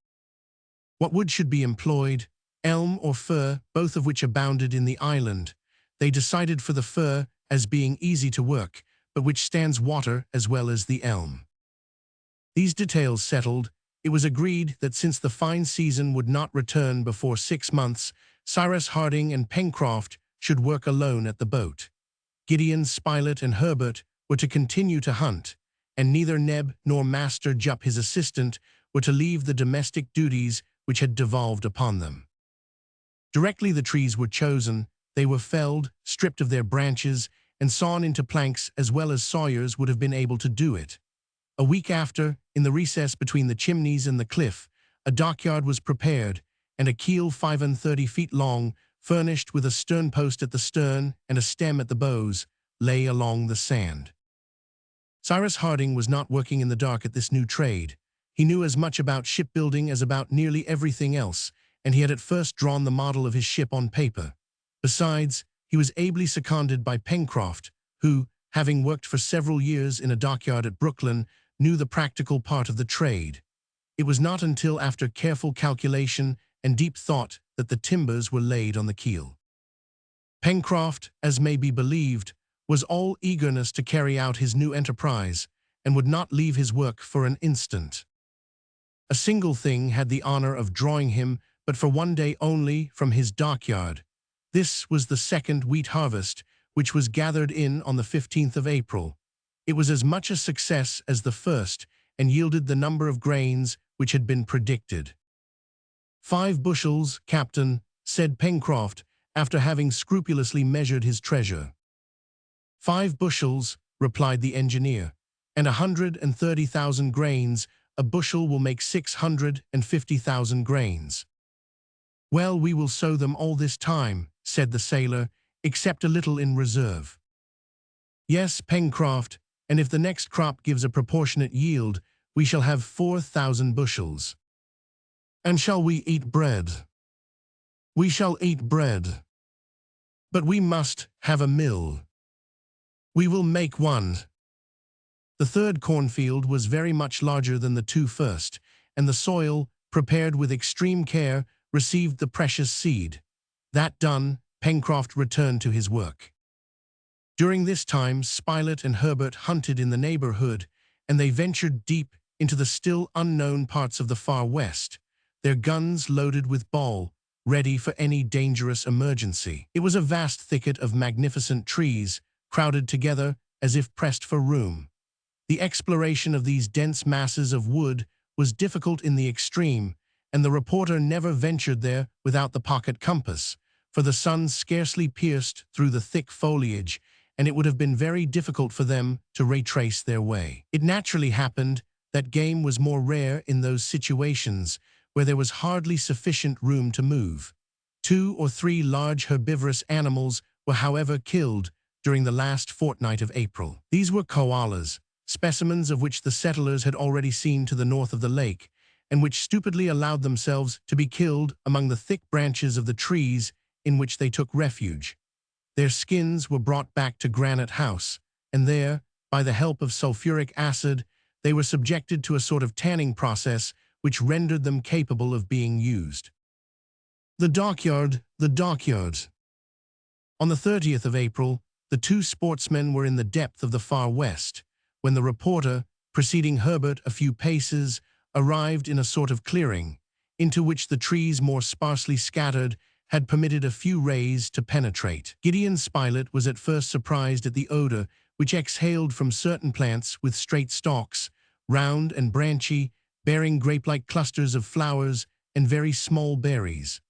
What wood should be employed? Elm or fir, both of which abounded in the island. They decided for the fir, as being easy to work, but which stands water as well as the elm. These details settled, it was agreed that since the fine season would not return before 6 months, Cyrus Harding and Pencroft should work alone at the boat. Gideon Spilett and Herbert were to continue to hunt, and neither Neb nor Master Jup, his assistant, were to leave the domestic duties which had devolved upon them. Directly the trees were chosen, they were felled, stripped of their branches, and sawn into planks as well as sawyers would have been able to do it. A week after, in the recess between the chimneys and the cliff, a dockyard was prepared, and a keel 35 feet long, furnished with a sternpost at the stern and a stem at the bows, lay along the sand. Cyrus Harding was not working in the dark at this new trade. He knew as much about shipbuilding as about nearly everything else, and he had at first drawn the model of his ship on paper. Besides, he was ably seconded by Pencroft, who, having worked for several years in a dockyard at Brooklyn, knew the practical part of the trade. It was not until after careful calculation and deep thought that the timbers were laid on the keel. Pencroft, as may be believed, was all eagerness to carry out his new enterprise, and would not leave his work for an instant. A single thing had the honor of drawing him, but for one day only, from his dockyard. This was the second wheat harvest, which was gathered in on the 15th of April. It was as much a success as the first, and yielded the number of grains which had been predicted. 5 bushels, Captain, said Pencroft, after having scrupulously measured his treasure. 5 bushels, replied the engineer, and 130,000 grains. A bushel will make 650,000 grains. Well, we will sow them all this time, said the sailor, except a little in reserve. Yes, Pencroft, and if the next crop gives a proportionate yield, we shall have 4,000 bushels. And shall we eat bread? We shall eat bread. But we must have a mill. We will make one. The third cornfield was very much larger than the 2 first, and the soil, prepared with extreme care, received the precious seed. That done, Pencroft returned to his work. During this time, Spilett and Herbert hunted in the neighborhood, and they ventured deep into the still unknown parts of the far west, their guns loaded with ball, ready for any dangerous emergency. It was a vast thicket of magnificent trees, crowded together as if pressed for room. The exploration of these dense masses of wood was difficult in the extreme, and the reporter never ventured there without the pocket compass, for the sun scarcely pierced through the thick foliage, and it would have been very difficult for them to retrace their way. It naturally happened that game was more rare in those situations where there was hardly sufficient room to move. 2 or 3 large herbivorous animals were, however, killed during the last fortnight of April. These were koalas, specimens of which the settlers had already seen to the north of the lake, and which stupidly allowed themselves to be killed among the thick branches of the trees in which they took refuge. Their skins were brought back to Granite House, and there, by the help of sulfuric acid, they were subjected to a sort of tanning process which rendered them capable of being used. The dockyard, the dockyard. On the 30th of April, the 2 sportsmen were in the depth of the far west, when the reporter, preceding Herbert a few paces, arrived in a sort of clearing, into which the trees more sparsely scattered had permitted a few rays to penetrate. Gideon Spilett was at first surprised at the odor which exhaled from certain plants with straight stalks, round and branchy, bearing grape-like clusters of flowers and very small berries.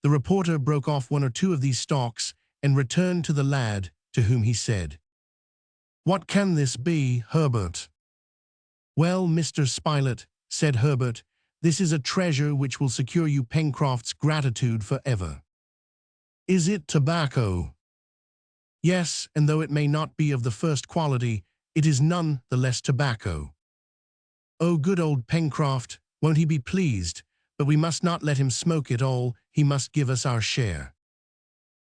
The reporter broke off 1 or 2 of these stalks and returned to the lad, to whom he said, "What can this be, Herbert?" "Well, Mr. Spilett," said Herbert, "this is a treasure which will secure you Pencroft's gratitude forever." "Is it tobacco?" "Yes, and though it may not be of the first quality, it is none the less tobacco." "Oh, good old Pencroft, won't he be pleased? But we must not let him smoke it all, he must give us our share."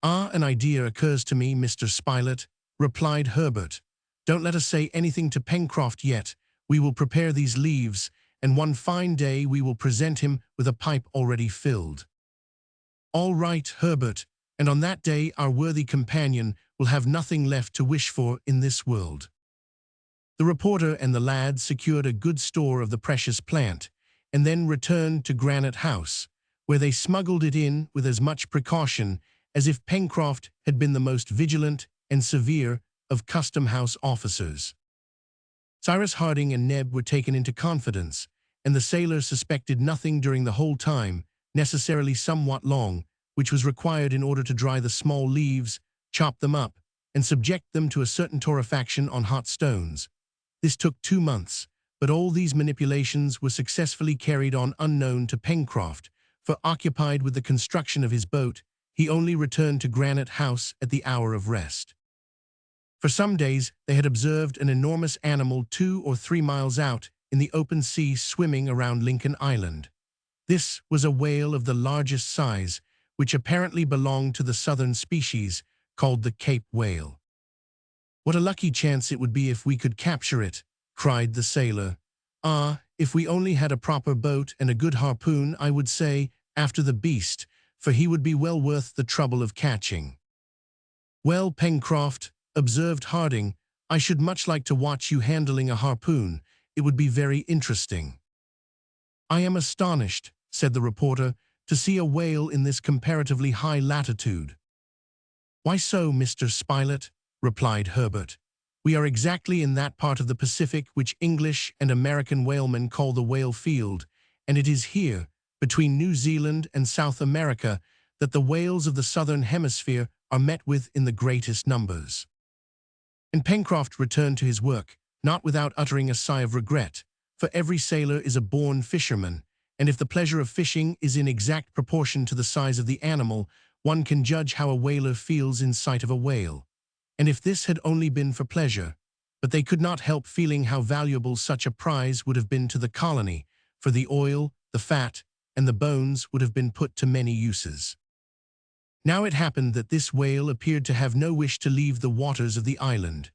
"Ah, an idea occurs to me, Mr. Spilett," replied Herbert. "Don't let us say anything to Pencroft yet. We will prepare these leaves, and one fine day we will present him with a pipe already filled." "All right, Herbert, and on that day our worthy companion will have nothing left to wish for in this world." The reporter and the lad secured a good store of the precious plant, and then returned to Granite House, where they smuggled it in with as much precaution as if Pencroft had been the most vigilant and severe of custom-house officers. Cyrus Harding and Neb were taken into confidence, and the sailor suspected nothing during the whole time, necessarily somewhat long, which was required in order to dry the small leaves, chop them up, and subject them to a certain torrefaction on hot stones. This took 2 months, but all these manipulations were successfully carried on unknown to Pencroft, for occupied with the construction of his boat, he only returned to Granite House at the hour of rest. For some days they had observed an enormous animal 2 or 3 miles out in the open sea swimming around Lincoln Island. This was a whale of the largest size, which apparently belonged to the southern species, called the Cape whale. "What a lucky chance it would be if we could capture it," cried the sailor. "Ah, if we only had a proper boat and a good harpoon, I would say, after the beast, for he would be well worth the trouble of catching." "Well, Pencroft," observed Harding, "I should much like to watch you handling a harpoon. It would be very interesting." "I am astonished," said the reporter, "to see a whale in this comparatively high latitude." "Why so, Mr. Spilett?" replied Herbert. "We are exactly in that part of the Pacific which English and American whalemen call the whale field, and it is here, between New Zealand and South America, that the whales of the southern hemisphere are met with in the greatest numbers." And Pencroft returned to his work, not without uttering a sigh of regret, for every sailor is a born fisherman, and if the pleasure of fishing is in exact proportion to the size of the animal, one can judge how a whaler feels in sight of a whale. And if this had only been for pleasure, but they could not help feeling how valuable such a prize would have been to the colony, for the oil, the fat, and the bones would have been put to many uses. Now it happened that this whale appeared to have no wish to leave the waters of the island.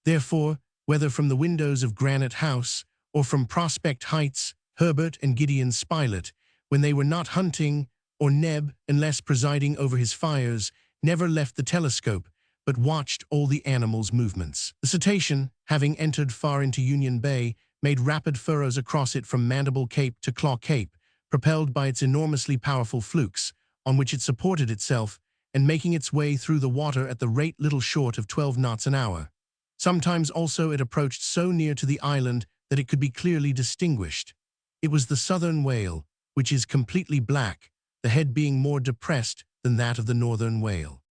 Therefore, whether from the windows of Granite House, or from Prospect Heights, Herbert and Gideon Spilett, when they were not hunting, or Neb, unless presiding over his fires, never left the telescope, but watched all the animals' movements. The cetacean, having entered far into Union Bay, made rapid furrows across it from Mandible Cape to Claw Cape, propelled by its enormously powerful flukes, on which it supported itself, and making its way through the water at the rate little short of 12 knots an hour. Sometimes also it approached so near to the island that it could be clearly distinguished. It was the southern whale, which is completely black, the head being more depressed than that of the northern whale.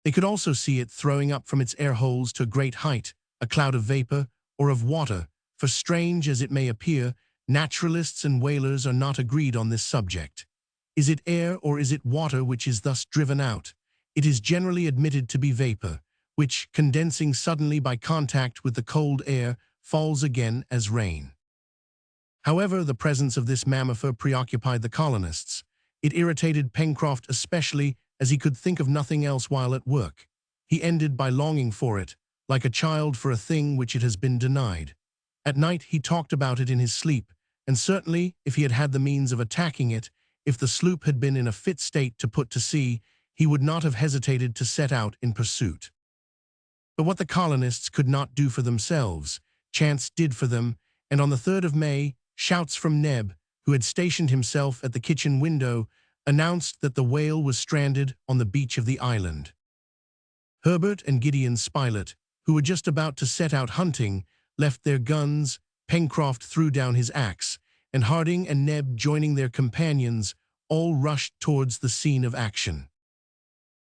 They could also see it throwing up from its air holes to a great height, a cloud of vapor, or of water, for strange as it may appear, naturalists and whalers are not agreed on this subject. Is it air or is it water which is thus driven out? It is generally admitted to be vapor, which, condensing suddenly by contact with the cold air, falls again as rain. However, the presence of this mammifer preoccupied the colonists. It irritated Pencroft especially, as he could think of nothing else while at work. He ended by longing for it, like a child for a thing which it has been denied. At night he talked about it in his sleep, and certainly, if he had had the means of attacking it, if the sloop had been in a fit state to put to sea, he would not have hesitated to set out in pursuit. But what the colonists could not do for themselves, chance did for them, and on the 3rd of May, shouts from Neb, who had stationed himself at the kitchen window, announced that the whale was stranded on the beach of the island. Herbert and Gideon Spilett, who were just about to set out hunting, left their guns, Pencroft threw down his axe, and Harding and Neb, joining their companions, all rushed towards the scene of action.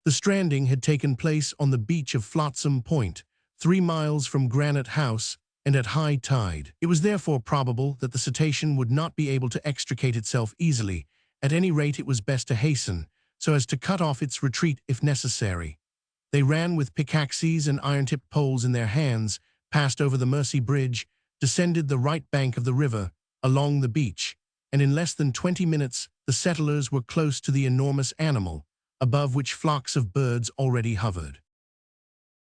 The stranding had taken place on the beach of Flotsam Point, 3 miles from Granite House, and at high tide. It was therefore probable that the cetacean would not be able to extricate itself easily. At any rate, it was best to hasten, so as to cut off its retreat if necessary. They ran with pickaxes and iron-tipped poles in their hands, passed over the Mersey Bridge, descended the right bank of the river, along the beach, and in less than 20 minutes the settlers were close to the enormous animal, above which flocks of birds already hovered.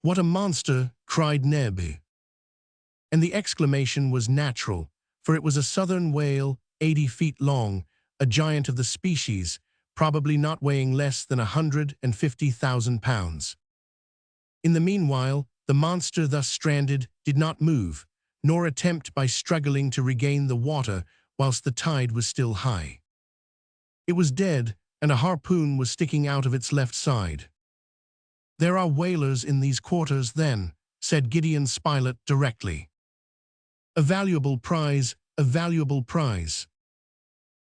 "What a monster!" cried Neb. And the exclamation was natural, for it was a southern whale, 80 feet long, a giant of the species, probably not weighing less than 150,000 pounds. In the meanwhile, the monster thus stranded did not move, nor attempt by struggling to regain the water whilst the tide was still high. It was dead, and a harpoon was sticking out of its left side. "There are whalers in these quarters, then," said Gideon Spilett directly. "A valuable prize, a valuable prize."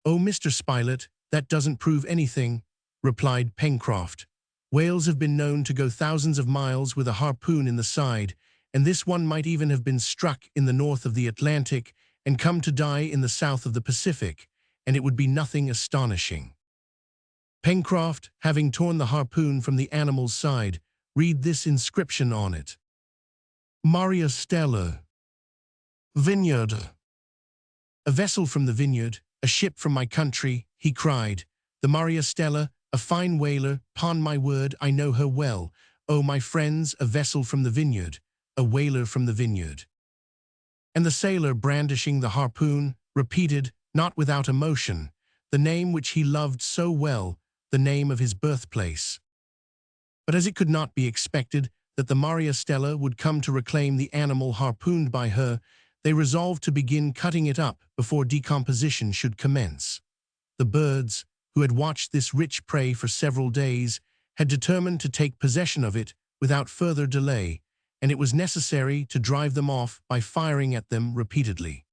"Oh, Mr. Spilett, that doesn't prove anything," replied Pencroft. "Whales have been known to go thousands of miles with a harpoon in the side, and this one might even have been struck in the north of the Atlantic and come to die in the south of the Pacific, and it would be nothing astonishing." Pencroft, having torn the harpoon from the animal's side, read this inscription on it: "Maria Stella, Vineyard." "A vessel from the Vineyard, a ship from my country," he cried. "The Maria Stella, "A fine whaler, 'pon my word, I know her well. Oh, my friends, a vessel from the vineyard, a whaler from the vineyard." And the sailor, brandishing the harpoon, repeated, not without emotion, the name which he loved so well, the name of his birthplace. But as it could not be expected that the Maria Stella would come to reclaim the animal harpooned by her, they resolved to begin cutting it up before decomposition should commence. The birds, who had watched this rich prey for several days, had determined to take possession of it without further delay, and it was necessary to drive them off by firing at them repeatedly.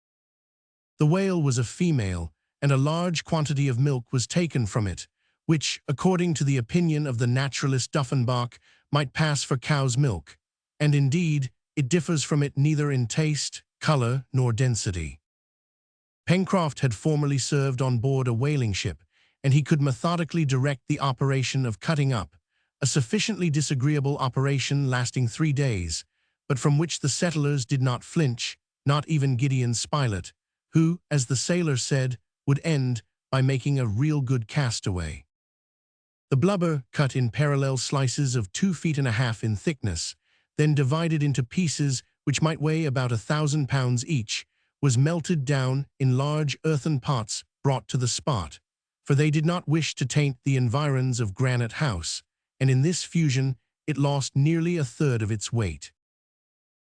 The whale was a female, and a large quantity of milk was taken from it, which, according to the opinion of the naturalist Duffenbach, might pass for cow's milk, and indeed it differs from it neither in taste, color, nor density. Pencroft had formerly served on board a whaling ship, and he could methodically direct the operation of cutting up, a sufficiently disagreeable operation lasting 3 days, but from which the settlers did not flinch, not even Gideon Spilett, who, as the sailor said, would end by making a real good castaway. The blubber, cut in parallel slices of 2.5 feet in thickness, then divided into pieces which might weigh about 1,000 pounds each, was melted down in large earthen pots brought to the spot, for they did not wish to taint the environs of Granite House, and in this fusion it lost nearly 1/3 of its weight.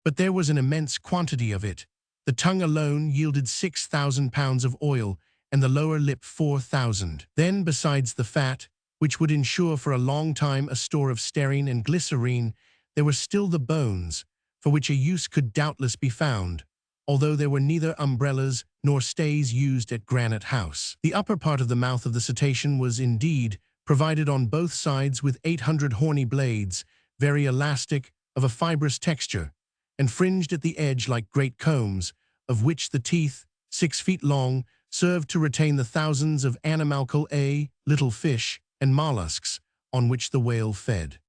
But there was an immense quantity of it. The tongue alone yielded 6,000 pounds of oil, and the lower lip 4,000. Then, besides the fat, which would ensure for a long time a store of stearine and glycerine, there were still the bones, for which a use could doubtless be found, although there were neither umbrellas nor stays used at Granite House. The upper part of the mouth of the cetacean was, indeed, provided on both sides with 800 horny blades, very elastic, of a fibrous texture, and fringed at the edge like great combs, of which the teeth, 6 feet long, served to retain the thousands of animalcule little fish and mollusks on which the whale fed.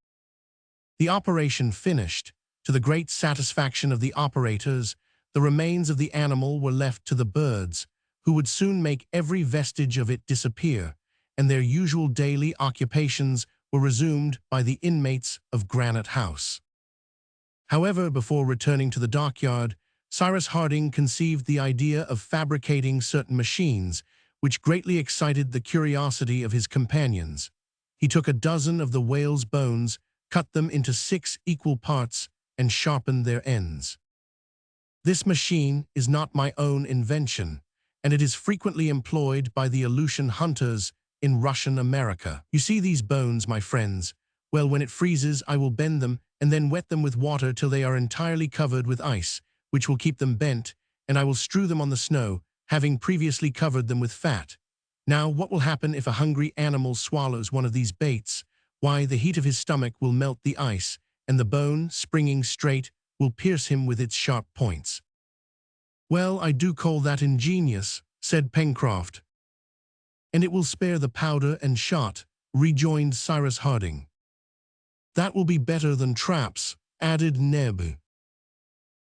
The operation finished, to the great satisfaction of the operators, the remains of the animal were left to the birds, who would soon make every vestige of it disappear, and their usual daily occupations were resumed by the inmates of Granite House. However, before returning to the dockyard, Cyrus Harding conceived the idea of fabricating certain machines, which greatly excited the curiosity of his companions. He took a dozen of the whale's bones, cut them into 6 equal parts, and sharpened their ends. This machine is not my own invention, and it is frequently employed by the Aleutian hunters in Russian America. You see these bones, my friends? Well, when it freezes, I will bend them and then wet them with water till they are entirely covered with ice, which will keep them bent, and I will strew them on the snow, having previously covered them with fat. Now, what will happen if a hungry animal swallows one of these baits? Why, the heat of his stomach will melt the ice, and the bone, springing straight, will pierce him with its sharp points. "Well, I do call that ingenious," said Pencroft. "And it will spare the powder and shot," rejoined Cyrus Harding. "That will be better than traps," added Neb.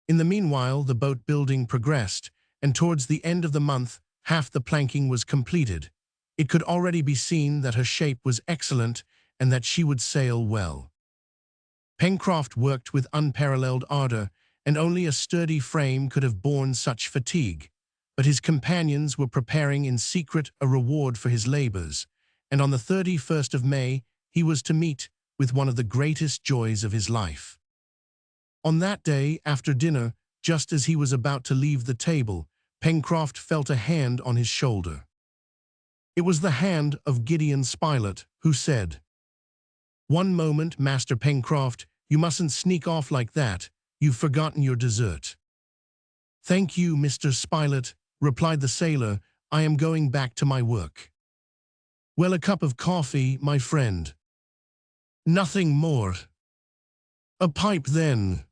In the meanwhile, the boat building progressed, and towards the end of the month, half the planking was completed. It could already be seen that her shape was excellent and that she would sail well. Pencroft worked with unparalleled ardor, and only a sturdy frame could have borne such fatigue. But his companions were preparing in secret a reward for his labors, and on the 31st of May he was to meet with one of the greatest joys of his life. On that day, after dinner, just as he was about to leave the table, Pencroft felt a hand on his shoulder. It was the hand of Gideon Spilett, who said, "One moment, Master Pencroft, you mustn't sneak off like that. You've forgotten your dessert." "Thank you, Mr. Spilett," replied the sailor. "I am going back to my work." "Well, a cup of coffee, my friend?" "Nothing more." "A pipe, then?"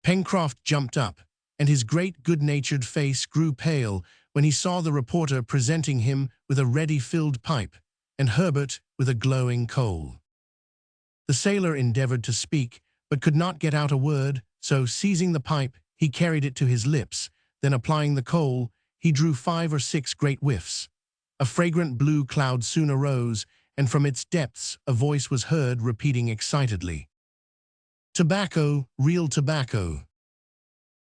Pencroft jumped up, and his great good-natured face grew pale when he saw the reporter presenting him with a ready-filled pipe, and Herbert with a glowing coal. The sailor endeavored to speak, but could not get out a word, so, seizing the pipe, he carried it to his lips. Then, applying the coal, he drew 5 or 6 great whiffs. A fragrant blue cloud soon arose, and from its depths a voice was heard repeating excitedly, "Tobacco, real tobacco."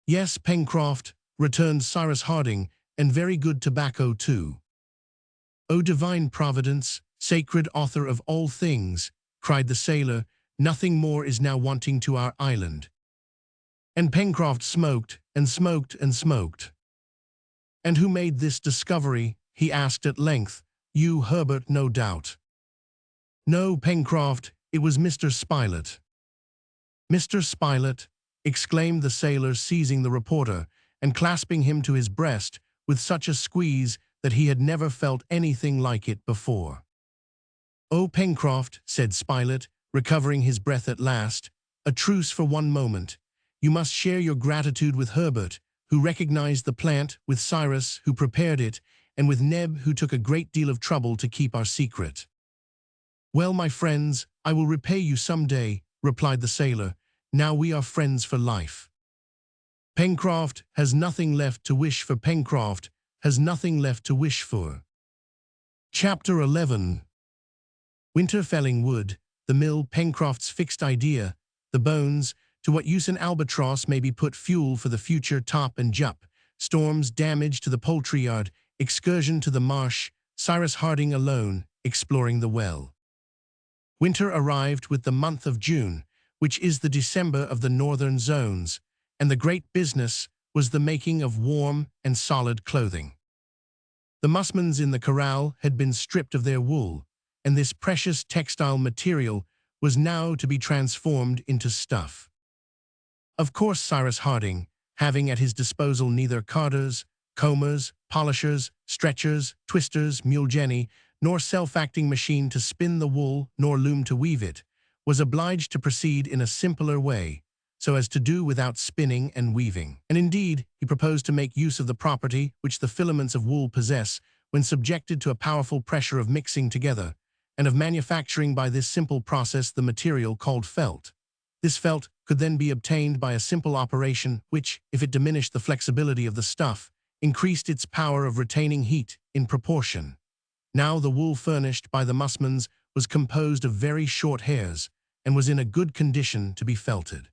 "Yes, Pencroft," returned Cyrus Harding, "and very good tobacco too." "O divine Providence, sacred author of all things," cried the sailor, "nothing more is now wanting to our island." And Pencroft smoked, and smoked, and smoked. "And who made this discovery?" he asked at length. "You, Herbert, no doubt." "No, Pencroft, it was Mr. Spilett." "Mr. Spilett!" exclaimed the sailor, seizing the reporter, and clasping him to his breast with such a squeeze that he had never felt anything like it before. "Oh, Pencroft," said Spilett, recovering his breath at last, "a truce for one moment. You must share your gratitude with Herbert, who recognized the plant, with Cyrus, who prepared it, and with Neb, who took a great deal of trouble to keep our secret." "Well, my friends, I will repay you some day," replied the sailor. "Now we are friends for life." Pencroft has nothing left to wish for. Pencroft has nothing left to wish for. Chapter 11. Winter felling wood, the mill, Pencroft's fixed idea, the bones, to what use an albatross may be put, fuel for the future Top and Jup, storms, damage to the poultry yard, excursion to the marsh, Cyrus Harding alone, exploring the well. Winter arrived with the month of June, which is the December of the northern zones, and the great business was the making of warm and solid clothing. The musmons in the corral had been stripped of their wool, and this precious textile material was now to be transformed into stuff. Of course, Cyrus Harding, having at his disposal neither carders, combers, polishers, stretchers, twisters, mule jenny, nor self-acting machine to spin the wool, nor loom to weave it, was obliged to proceed in a simpler way, so as to do without spinning and weaving. And indeed, he proposed to make use of the property which the filaments of wool possess when subjected to a powerful pressure of mixing together, and of manufacturing by this simple process the material called felt. This felt could then be obtained by a simple operation which, if it diminished the flexibility of the stuff, increased its power of retaining heat in proportion. Now the wool furnished by the musmons was composed of very short hairs, and was in a good condition to be felted.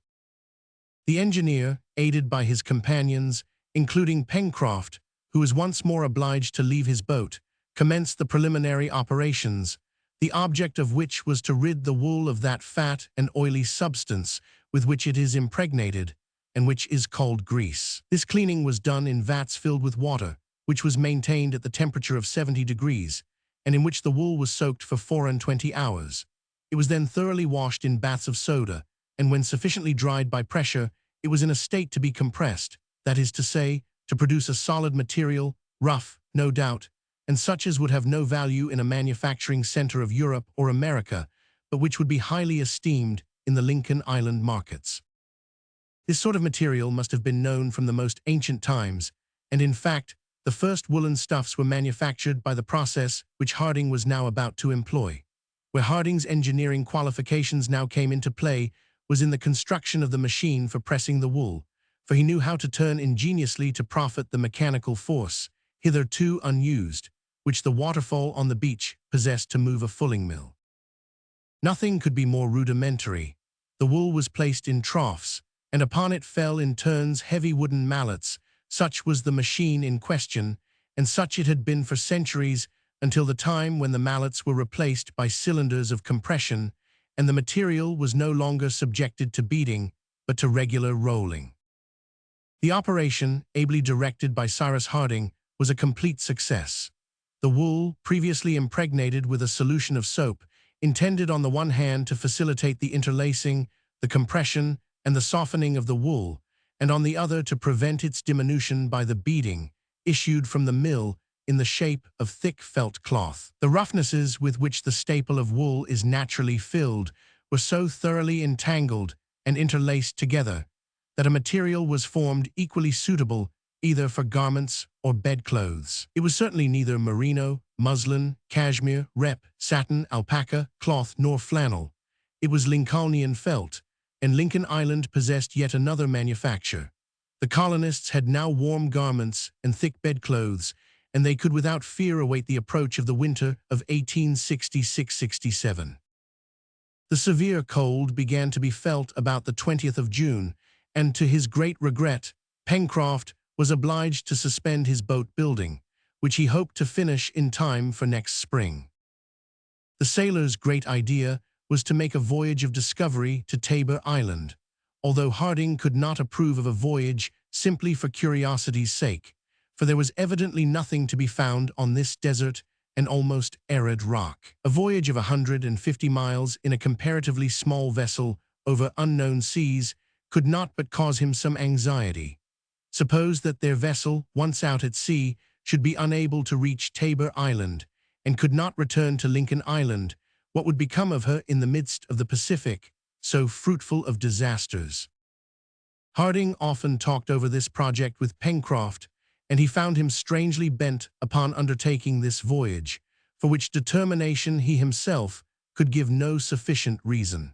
The engineer, aided by his companions, including Pencroft, who was once more obliged to leave his boat, commenced the preliminary operations, the object of which was to rid the wool of that fat and oily substance with which it is impregnated, and which is called grease. This cleaning was done in vats filled with water, which was maintained at the temperature of 70 degrees, and in which the wool was soaked for 24 hours. It was then thoroughly washed in baths of soda, and when sufficiently dried by pressure, it was in a state to be compressed, that is to say, to produce a solid material, rough, no doubt, and such as would have no value in a manufacturing center of Europe or America, but which would be highly esteemed in the Lincoln Island markets. This sort of material must have been known from the most ancient times, and in fact, the first woolen stuffs were manufactured by the process which Harding was now about to employ. Where Harding's engineering qualifications now came into play was in the construction of the machine for pressing the wool, for he knew how to turn ingeniously to profit the mechanical force, hitherto unused, which the waterfall on the beach possessed to move a fulling mill. Nothing could be more rudimentary. The wool was placed in troughs, and upon it fell in turns heavy wooden mallets. Such was the machine in question, and such it had been for centuries, until the time when the mallets were replaced by cylinders of compression, and the material was no longer subjected to beating, but to regular rolling. The operation, ably directed by Cyrus Harding, was a complete success. The wool, previously impregnated with a solution of soap, intended on the one hand to facilitate the interlacing, the compression, and the softening of the wool, and on the other to prevent its diminution by the beating, issued from the mill in the shape of thick felt cloth. The roughnesses with which the staple of wool is naturally filled were so thoroughly entangled and interlaced together that a material was formed equally suitable either for garments or bedclothes. It was certainly neither merino, muslin, cashmere, rep, satin, alpaca, cloth, nor flannel. It was Lincolnian felt, and Lincoln Island possessed yet another manufacture. The colonists had now warm garments and thick bedclothes, and they could without fear await the approach of the winter of 1866–67. The severe cold began to be felt about the 20th of June, and to his great regret, Pencroft was obliged to suspend his boat building, which he hoped to finish in time for next spring. The sailor's great idea was to make a voyage of discovery to Tabor Island, although Harding could not approve of a voyage simply for curiosity's sake, for there was evidently nothing to be found on this desert and almost arid rock. A voyage of 150 miles in a comparatively small vessel over unknown seas could not but cause him some anxiety. Suppose that their vessel, once out at sea, should be unable to reach Tabor Island and could not return to Lincoln Island, what would become of her in the midst of the Pacific, so fruitful of disasters? Harding often talked over this project with Pencroft, and he found him strangely bent upon undertaking this voyage, for which determination he himself could give no sufficient reason.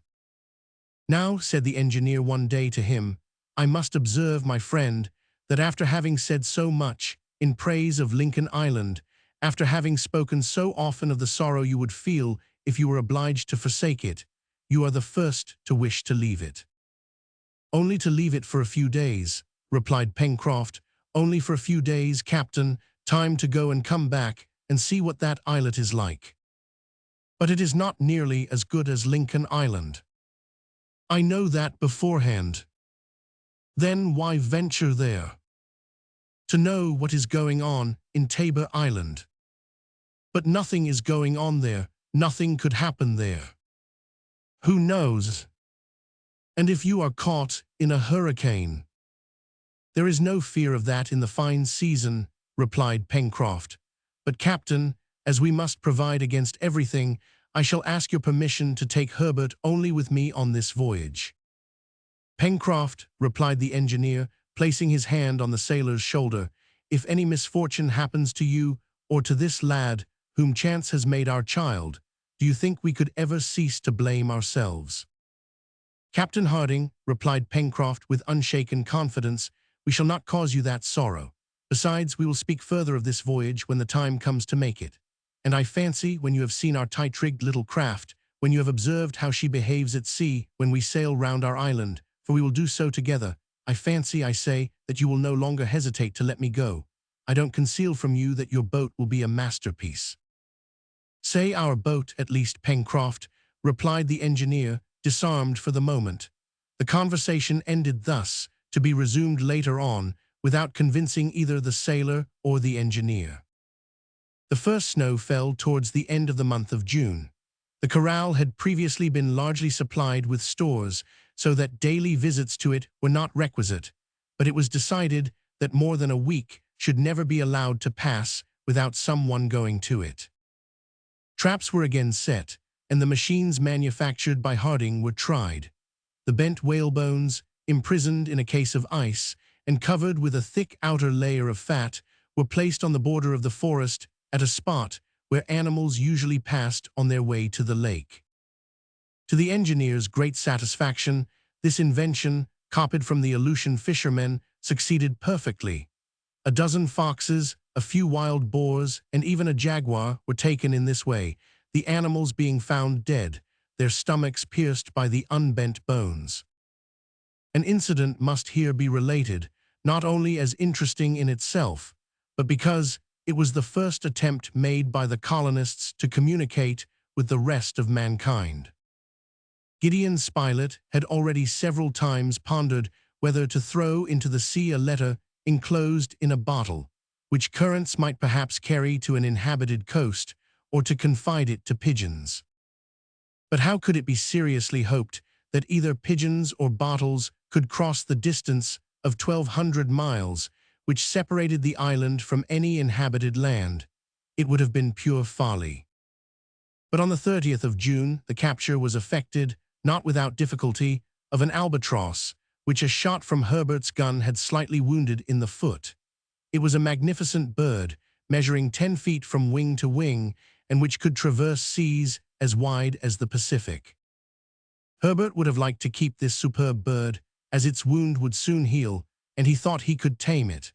"Now," said the engineer one day to him, "I must observe, my friend, that after having said so much in praise of Lincoln Island, after having spoken so often of the sorrow you would feel if you were obliged to forsake it, you are the first to wish to leave it." "Only to leave it for a few days," replied Pencroft. "Only for a few days, Captain, time to go and come back and see what that islet is like." "But it is not nearly as good as Lincoln Island." "I know that beforehand." "Then why venture there?" "To know what is going on in Tabor Island." "But nothing is going on there. Nothing could happen there." "Who knows? And if you are caught in a hurricane?" "There is no fear of that in the fine season," replied Pencroft. "But, Captain, as we must provide against everything, I shall ask your permission to take Herbert only with me on this voyage." "Pencroft," replied the engineer, placing his hand on the sailor's shoulder, "if any misfortune happens to you or to this lad, whom chance has made our child, do you think we could ever cease to blame ourselves?" "Captain Harding," replied Pencroft with unshaken confidence, "we shall not cause you that sorrow. Besides, we will speak further of this voyage when the time comes to make it. And I fancy, when you have seen our tight-rigged little craft, when you have observed how she behaves at sea when we sail round our island, for we will do so together, I fancy, I say, that you will no longer hesitate to let me go. I don't conceal from you that your boat will be a masterpiece." "Say our boat, at least, Pencroft," replied the engineer, disarmed for the moment. The conversation ended thus, to be resumed later on, without convincing either the sailor or the engineer. The first snow fell towards the end of the month of June. The corral had previously been largely supplied with stores, so that daily visits to it were not requisite, but it was decided that more than a week should never be allowed to pass without someone going to it. Traps were again set, and the machines manufactured by Harding were tried. The bent whalebones, imprisoned in a case of ice and covered with a thick outer layer of fat, were placed on the border of the forest at a spot where animals usually passed on their way to the lake. To the engineer's great satisfaction, this invention, copied from the Aleutian fishermen, succeeded perfectly. A dozen foxes, a few wild boars, and even a jaguar were taken in this way, the animals being found dead, their stomachs pierced by the unbent bones. An incident must here be related, not only as interesting in itself, but because it was the first attempt made by the colonists to communicate with the rest of mankind. Gideon Spilett had already several times pondered whether to throw into the sea a letter enclosed in a bottle, which currents might perhaps carry to an inhabited coast, or to confide it to pigeons. But how could it be seriously hoped that either pigeons or bottles could cross the distance of 1,200 miles, which separated the island from any inhabited land? It would have been pure folly. But on the 30th of June, the capture was effected, not without difficulty, of an albatross, which a shot from Herbert's gun had slightly wounded in the foot. It was a magnificent bird, measuring 10 feet from wing to wing, and which could traverse seas as wide as the Pacific. Herbert would have liked to keep this superb bird, as its wound would soon heal, and he thought he could tame it.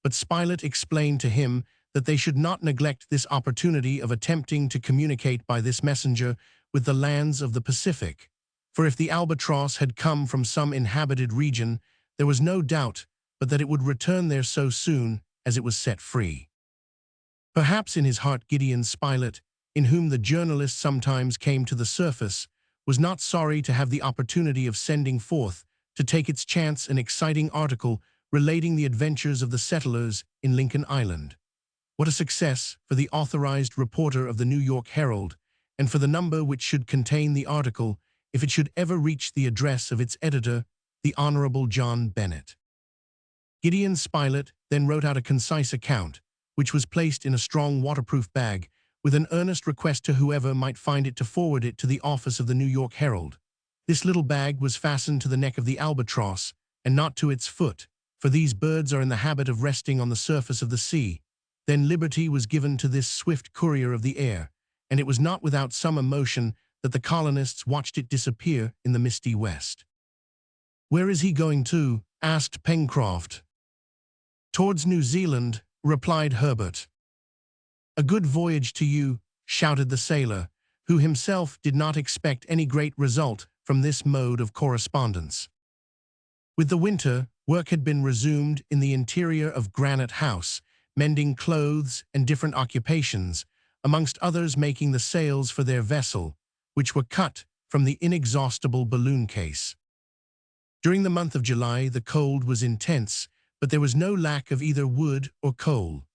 But Spilett explained to him that they should not neglect this opportunity of attempting to communicate by this messenger with the lands of the Pacific. For if the albatross had come from some inhabited region, there was no doubt but that it would return there so soon as it was set free. Perhaps in his heart Gideon Spilett, in whom the journalist sometimes came to the surface, was not sorry to have the opportunity of sending forth to take its chance an exciting article relating the adventures of the settlers in Lincoln Island. What a success for the authorized reporter of the New York Herald, and for the number which should contain the article if it should ever reach the address of its editor, the Honorable John Bennett. Gideon Spilett then wrote out a concise account, which was placed in a strong waterproof bag, with an earnest request to whoever might find it to forward it to the office of the New York Herald. This little bag was fastened to the neck of the albatross, and not to its foot, for these birds are in the habit of resting on the surface of the sea. Then liberty was given to this swift courier of the air, and it was not without some emotion that the colonists watched it disappear in the misty west. "Where is he going to?" asked Pencroft. "Towards New Zealand," replied Herbert. "A good voyage to you," shouted the sailor, who himself did not expect any great result from this mode of correspondence. With the winter, work had been resumed in the interior of Granite House, mending clothes and different occupations, amongst others making the sails for their vessel, which were cut from the inexhaustible balloon case. During the month of July, the cold was intense, but there was no lack of either wood or coal.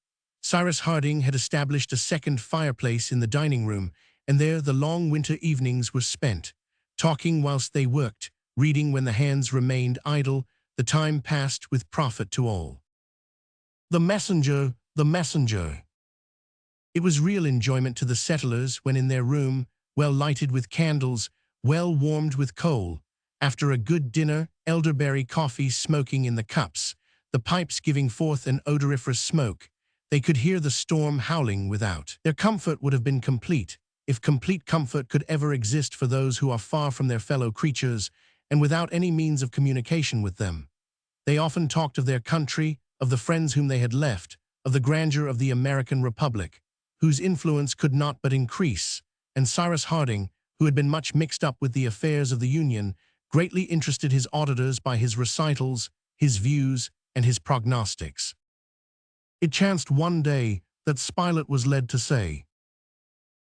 Cyrus Harding had established a second fireplace in the dining room, and there the long winter evenings were spent, talking whilst they worked, reading when the hands remained idle. The time passed with profit to all. The messenger, the messenger. It was real enjoyment to the settlers when in their room, well lighted with candles, well warmed with coal, after a good dinner, elderberry coffee smoking in the cups, the pipes giving forth an odoriferous smoke, they could hear the storm howling without. Their comfort would have been complete, if complete comfort could ever exist for those who are far from their fellow creatures and without any means of communication with them. They often talked of their country, of the friends whom they had left, of the grandeur of the American Republic, whose influence could not but increase, and Cyrus Harding, who had been much mixed up with the affairs of the Union, greatly interested his auditors by his recitals, his views, and his prognostics. It chanced one day that Spilett was led to say,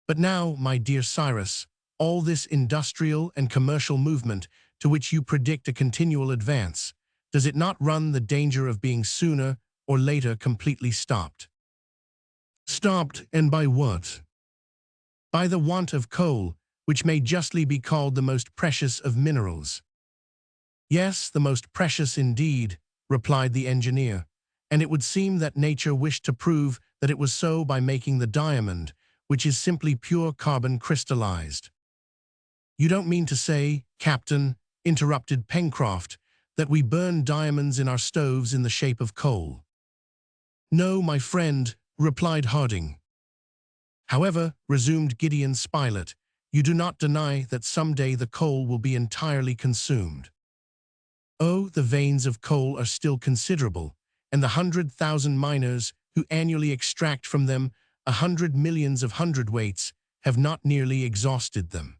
"But now, my dear Cyrus, all this industrial and commercial movement to which you predict a continual advance, does it not run the danger of being sooner or later completely stopped?" "Stopped, and by what?" "By the want of coal, which may justly be called the most precious of minerals." "Yes, the most precious indeed," replied the engineer, "and it would seem that nature wished to prove that it was so by making the diamond, which is simply pure carbon crystallized." "You don't mean to say, Captain," interrupted Pencroft, "that we burn diamonds in our stoves in the shape of coal?" "No, my friend," replied Harding. "However," resumed Gideon Spilett, "you do not deny that some day the coal will be entirely consumed." "Oh, the veins of coal are still considerable, and the 100,000 miners who annually extract from them 100 millions of hundredweights have not nearly exhausted them."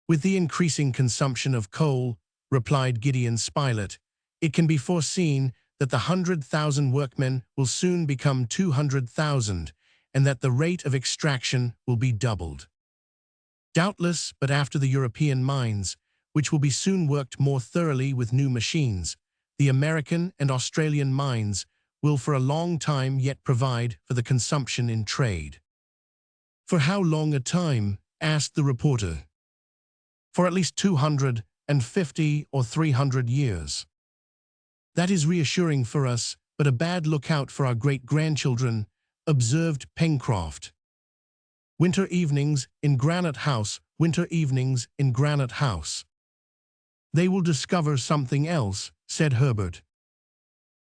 "With the increasing consumption of coal," replied Gideon Spilett, "it can be foreseen that the 100,000 workmen will soon become 200,000, and that the rate of extraction will be doubled." "Doubtless, but after the European mines, which will be soon worked more thoroughly with new machines, the American and Australian mines will for a long time yet provide for the consumption in trade." "For how long a time?" asked the reporter. "For at least 250 or 300 years." "That is reassuring for us, but a bad lookout for our great-grandchildren," observed Pencroft. "Winter evenings in Granite House, winter evenings in Granite House." "They will discover something else," said Herbert.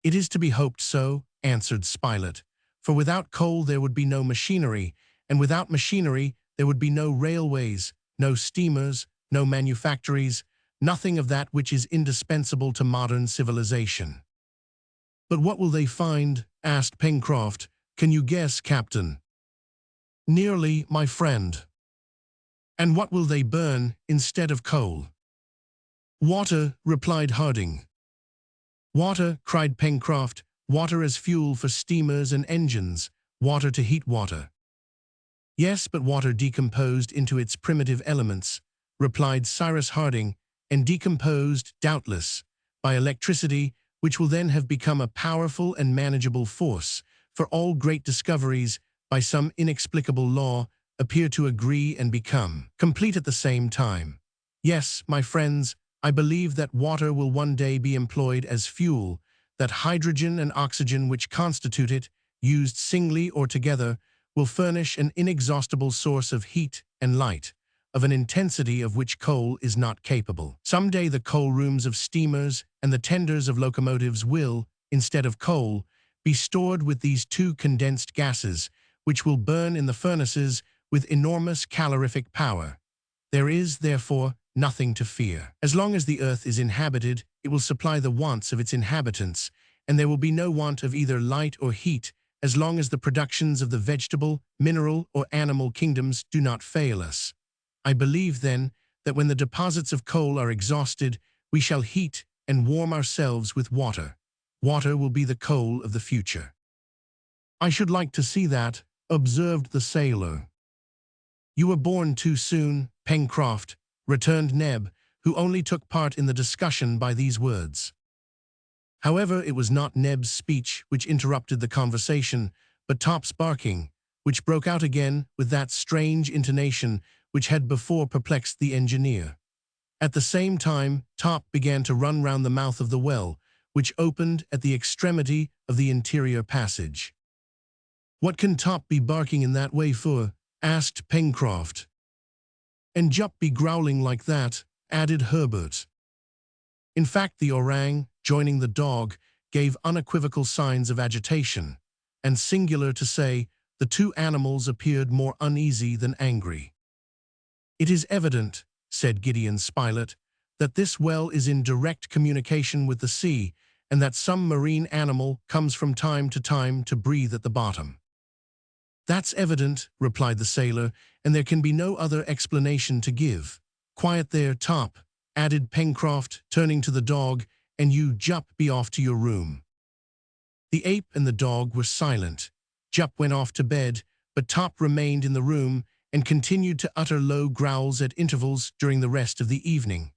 "It is to be hoped so," answered Spilett, "for without coal there would be no machinery, and without machinery there would be no railways, no steamers, no manufactories, nothing of that which is indispensable to modern civilization." "But what will they find?" asked Pencroft, Can you guess, Captain? Nearly, my friend. And what will they burn instead of coal? Water, replied Harding. Water, cried Pencroft, water as fuel for steamers and engines, water to heat water. Yes, but water decomposed into its primitive elements, replied Cyrus Harding, and decomposed, doubtless, by electricity, which will then have become a powerful and manageable force, for all great discoveries, by some inexplicable law, appear to agree and become complete at the same time. Yes, my friends, I believe that water will one day be employed as fuel, that hydrogen and oxygen which constitute it, used singly or together, will furnish an inexhaustible source of heat and light, of an intensity of which coal is not capable. Some day the coal rooms of steamers and the tenders of locomotives will, instead of coal, be stored with these two condensed gases, which will burn in the furnaces with enormous calorific power. There is, therefore, nothing to fear. As long as the earth is inhabited, it will supply the wants of its inhabitants, and there will be no want of either light or heat, as long as the productions of the vegetable, mineral, or animal kingdoms do not fail us. I believe, then, that when the deposits of coal are exhausted, we shall heat and warm ourselves with water. Water will be the coal of the future. I should like to see that, observed the sailor. You were born too soon, Pencroft, returned Neb, who only took part in the discussion by these words. However, it was not Neb's speech which interrupted the conversation, but Top's barking, which broke out again with that strange intonation which had before perplexed the engineer. At the same time, Top began to run round the mouth of the well, which opened at the extremity of the interior passage. "What can Top be barking in that way for?" asked Pencroft. "And Jup be growling like that?" added Herbert. In fact, the orang, joining the dog, gave unequivocal signs of agitation, and singular to say, the two animals appeared more uneasy than angry. "It is evident," said Gideon Spilett, "that this well is in direct communication with the sea, and that some marine animal comes from time to breathe at the bottom." "That's evident," replied the sailor, "and there can be no other explanation to give. Quiet there, Top," added Pencroft, turning to the dog, "and you, Jup, be off to your room." The ape and the dog were silent. Jup went off to bed, but Top remained in the room and continued to utter low growls at intervals during the rest of the evening.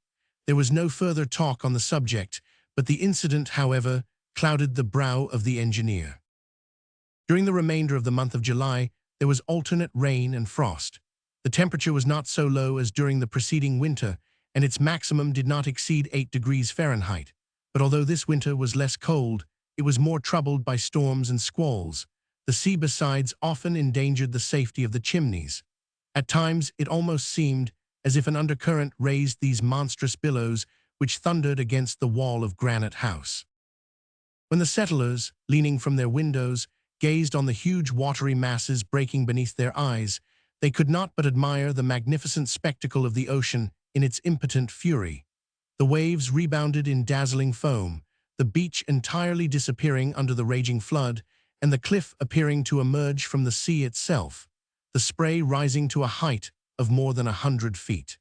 There was no further talk on the subject, but the incident, however, clouded the brow of the engineer. During the remainder of the month of July, there was alternate rain and frost. The temperature was not so low as during the preceding winter, and its maximum did not exceed 8 degrees Fahrenheit. But although this winter was less cold, it was more troubled by storms and squalls. The sea, besides, often endangered the safety of the chimneys. At times, it almost seemed as if an undercurrent raised these monstrous billows which thundered against the wall of Granite House. When the settlers, leaning from their windows, gazed on the huge watery masses breaking beneath their eyes, they could not but admire the magnificent spectacle of the ocean in its impotent fury. The waves rebounded in dazzling foam, the beach entirely disappearing under the raging flood, and the cliff appearing to emerge from the sea itself, the spray rising to a height of more than 100 feet.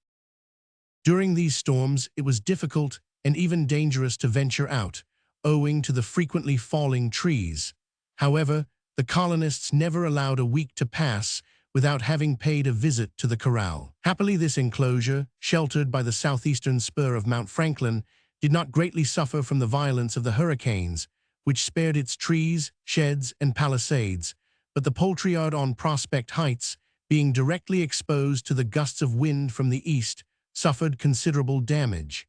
During these storms, it was difficult and even dangerous to venture out, owing to the frequently falling trees. However, the colonists never allowed a week to pass without having paid a visit to the corral. Happily, this enclosure, sheltered by the southeastern spur of Mount Franklin, did not greatly suffer from the violence of the hurricanes, which spared its trees, sheds, and palisades, but the poultry yard on Prospect Heights, being directly exposed to the gusts of wind from the east, suffered considerable damage.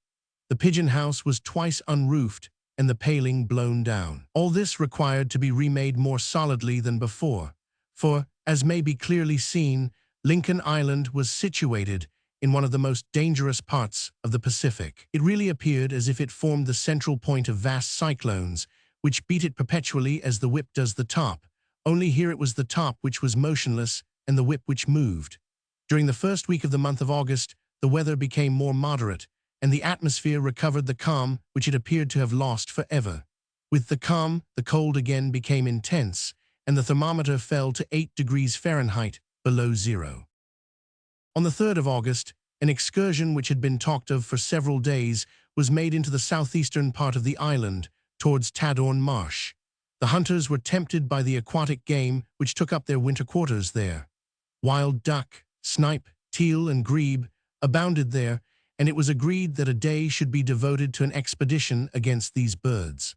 The pigeon house was twice unroofed, and the paling blown down. All this required to be remade more solidly than before, for, as may be clearly seen, Lincoln Island was situated in one of the most dangerous parts of the Pacific. It really appeared as if it formed the central point of vast cyclones, which beat it perpetually as the whip does the top, only here it was the top which was motionless and the whip which moved. During the first week of the month of August, the weather became more moderate, and the atmosphere recovered the calm which it appeared to have lost forever. With the calm, the cold again became intense, and the thermometer fell to 8 degrees Fahrenheit below zero. On the 3rd of August, an excursion which had been talked of for several days was made into the southeastern part of the island, towards Tadorn Marsh. The hunters were tempted by the aquatic game which took up their winter quarters there. Wild duck, snipe, teal, and grebe abounded there, and it was agreed that a day should be devoted to an expedition against these birds.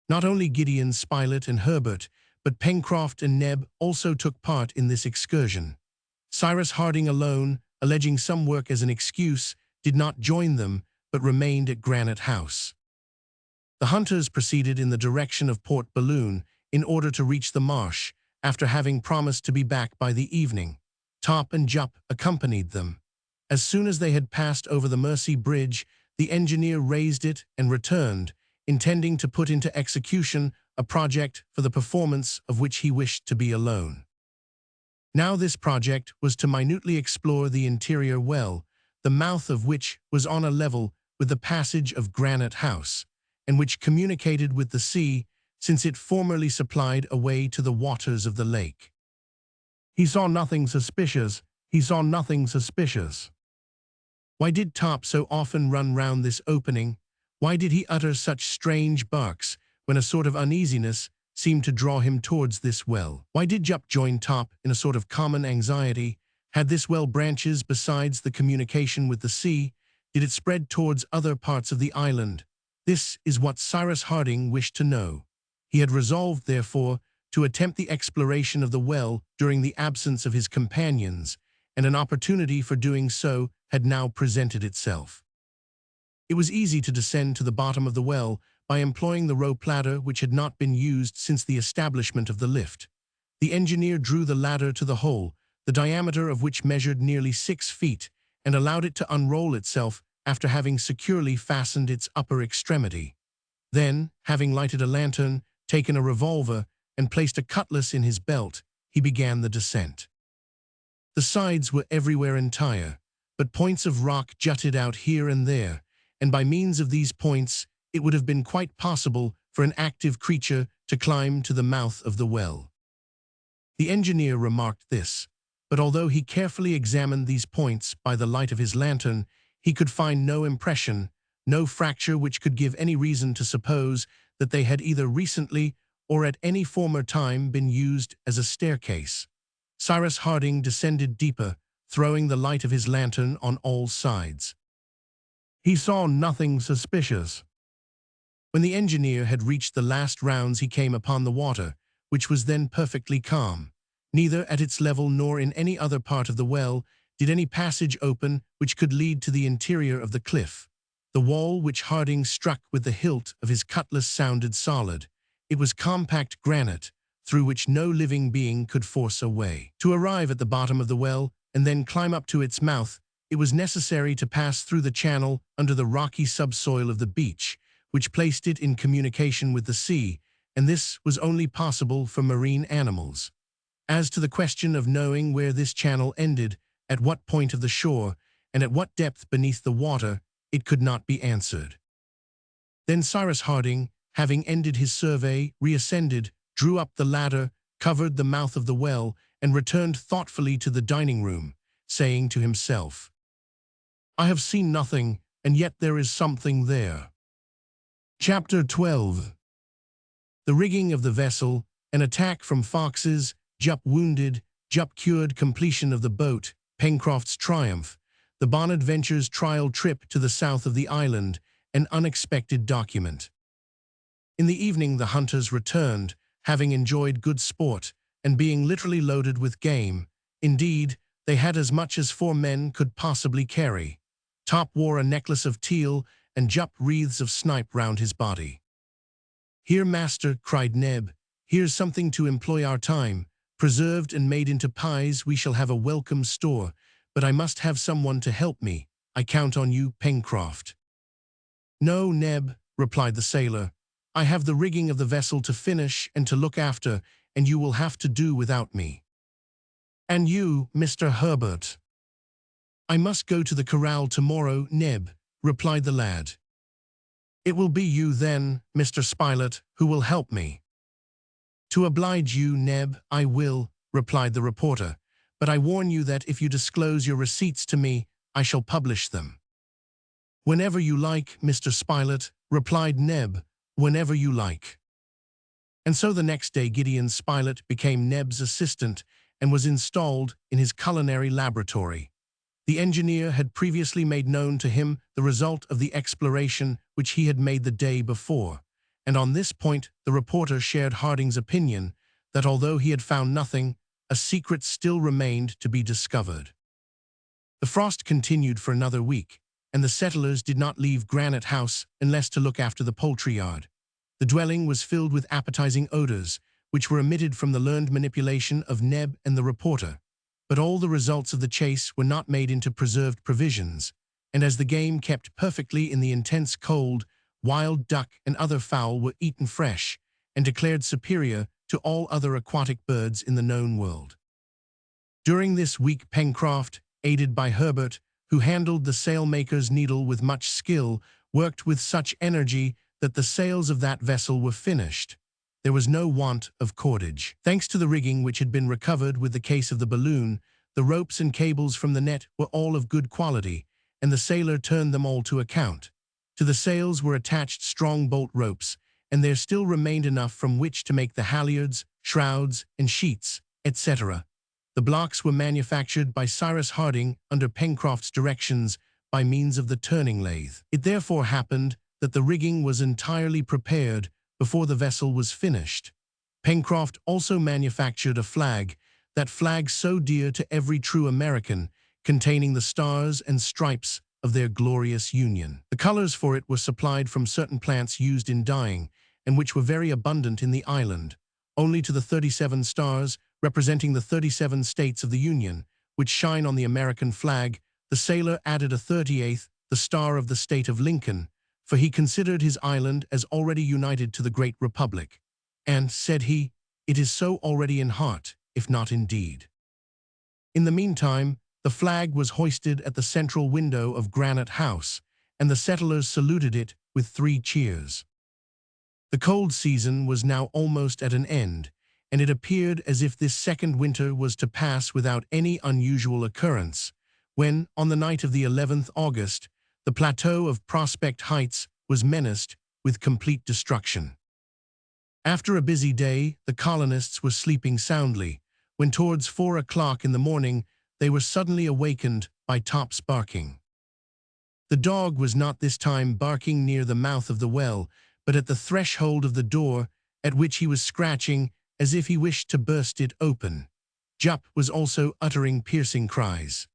Not only Gideon Spilett and Herbert, but Pencroft and Neb also took part in this excursion. Cyrus Harding alone, alleging some work as an excuse, did not join them, but remained at Granite House. The hunters proceeded in the direction of Port Balloon in order to reach the marsh, after having promised to be back by the evening. Top and Jup accompanied them. As soon as they had passed over the Mersey Bridge, the engineer raised it and returned, intending to put into execution a project for the performance of which he wished to be alone. Now this project was to minutely explore the interior well, the mouth of which was on a level with the passage of Granite House, and which communicated with the sea, since it formerly supplied a way to the waters of the lake. He saw nothing suspicious. He saw nothing suspicious. Why did Top so often run round this opening? Why did he utter such strange barks when a sort of uneasiness seemed to draw him towards this well? Why did Jup join Top in a sort of common anxiety? Had this well branches besides the communication with the sea? Did it spread towards other parts of the island? This is what Cyrus Harding wished to know. He had resolved, therefore, to attempt the exploration of the well during the absence of his companions, and an opportunity for doing so had now presented itself. It was easy to descend to the bottom of the well by employing the rope ladder which had not been used since the establishment of the lift. The engineer drew the ladder to the hole, the diameter of which measured nearly 6 feet, and allowed it to unroll itself after having securely fastened its upper extremity. Then, having lighted a lantern, taken a revolver, and placed a cutlass in his belt, he began the descent. The sides were everywhere entire, but points of rock jutted out here and there, and by means of these points it would have been quite possible for an active creature to climb to the mouth of the well. The engineer remarked this, but although he carefully examined these points by the light of his lantern, he could find no impression, no fracture which could give any reason to suppose that they had either recently or at any former time been used as a staircase. Cyrus Harding descended deeper, throwing the light of his lantern on all sides. He saw nothing suspicious. When the engineer had reached the last rounds, he came upon the water, which was then perfectly calm. Neither at its level nor in any other part of the well did any passage open which could lead to the interior of the cliff. The wall which Harding struck with the hilt of his cutlass sounded solid. It was compact granite, through which no living being could force a way. To arrive at the bottom of the well and then climb up to its mouth, it was necessary to pass through the channel under the rocky subsoil of the beach, which placed it in communication with the sea, and this was only possible for marine animals. As to the question of knowing where this channel ended, at what point of the shore, and at what depth beneath the water, it could not be answered. Then Cyrus Harding, having ended his survey, reascended, drew up the ladder, covered the mouth of the well, and returned thoughtfully to the dining room, saying to himself, "I have seen nothing, and yet there is something there." Chapter 12. The rigging of the vessel, an attack from foxes, Jup wounded, Jup cured, completion of the boat, Pencroft's triumph, the Bonadventure's trial trip to the south of the island, an unexpected document. In the evening the hunters returned, having enjoyed good sport, and being literally loaded with game. Indeed, they had as much as 4 men could possibly carry. Top wore a necklace of teal, and Jup wreaths of snipe round his body. "Here, master," cried Neb, "here's something to employ our time. Preserved and made into pies, we shall have a welcome store, but I must have someone to help me. I count on you, Pencroft." "No, Neb," replied the sailor, "I have the rigging of the vessel to finish and to look after, and you will have to do without me." "And you, Mr. Herbert?" "I must go to the corral tomorrow, Neb," replied the lad. "It will be you then, Mr. Spilett, who will help me." "To oblige you, Neb, I will," replied the reporter, "but I warn you that if you disclose your receipts to me, I shall publish them." "Whenever you like, Mr. Spilett," replied Neb, "whenever you like." And so the next day Gideon Spilett became Neb's assistant and was installed in his culinary laboratory. The engineer had previously made known to him the result of the exploration which he had made the day before, and on this point the reporter shared Harding's opinion that although he had found nothing, a secret still remained to be discovered. The frost continued for another week, and the settlers did not leave Granite House unless to look after the poultry yard. The dwelling was filled with appetizing odors, which were emitted from the learned manipulation of Neb and the reporter. But all the results of the chase were not made into preserved provisions, and as the game kept perfectly in the intense cold, wild duck and other fowl were eaten fresh and declared superior to all other aquatic birds in the known world. During this week Pencroft, aided by Herbert, who handled the sailmaker's needle with much skill, worked with such energy that the sails of that vessel were finished. There was no want of cordage. Thanks to the rigging which had been recovered with the case of the balloon, the ropes and cables from the net were all of good quality, and the sailor turned them all to account. To the sails were attached strong bolt ropes, and there still remained enough from which to make the halyards, shrouds, and sheets, etc. The blocks were manufactured by Cyrus Harding under Pencroft's directions by means of the turning lathe. It therefore happened that the rigging was entirely prepared before the vessel was finished. Pencroft also manufactured a flag, that flag so dear to every true American, containing the stars and stripes of their glorious Union. The colors for it were supplied from certain plants used in dyeing, and which were very abundant in the island. Only to the 37 stars, representing the 37 states of the Union, which shine on the American flag, the sailor added a 38th, the star of the state of Lincoln, for he considered his island as already united to the great republic. And, said he, it is so already in heart, if not in deed. In the meantime, the flag was hoisted at the central window of Granite House, and the settlers saluted it with 3 cheers. The cold season was now almost at an end, and it appeared as if this second winter was to pass without any unusual occurrence, when, on the night of the 11th August, the plateau of Prospect Heights was menaced with complete destruction. After a busy day, the colonists were sleeping soundly, when towards 4 o'clock in the morning they were suddenly awakened by Top's barking. The dog was not this time barking near the mouth of the well, but at the threshold of the door, at which he was scratching as if he wished to burst it open. Jup was also uttering piercing cries.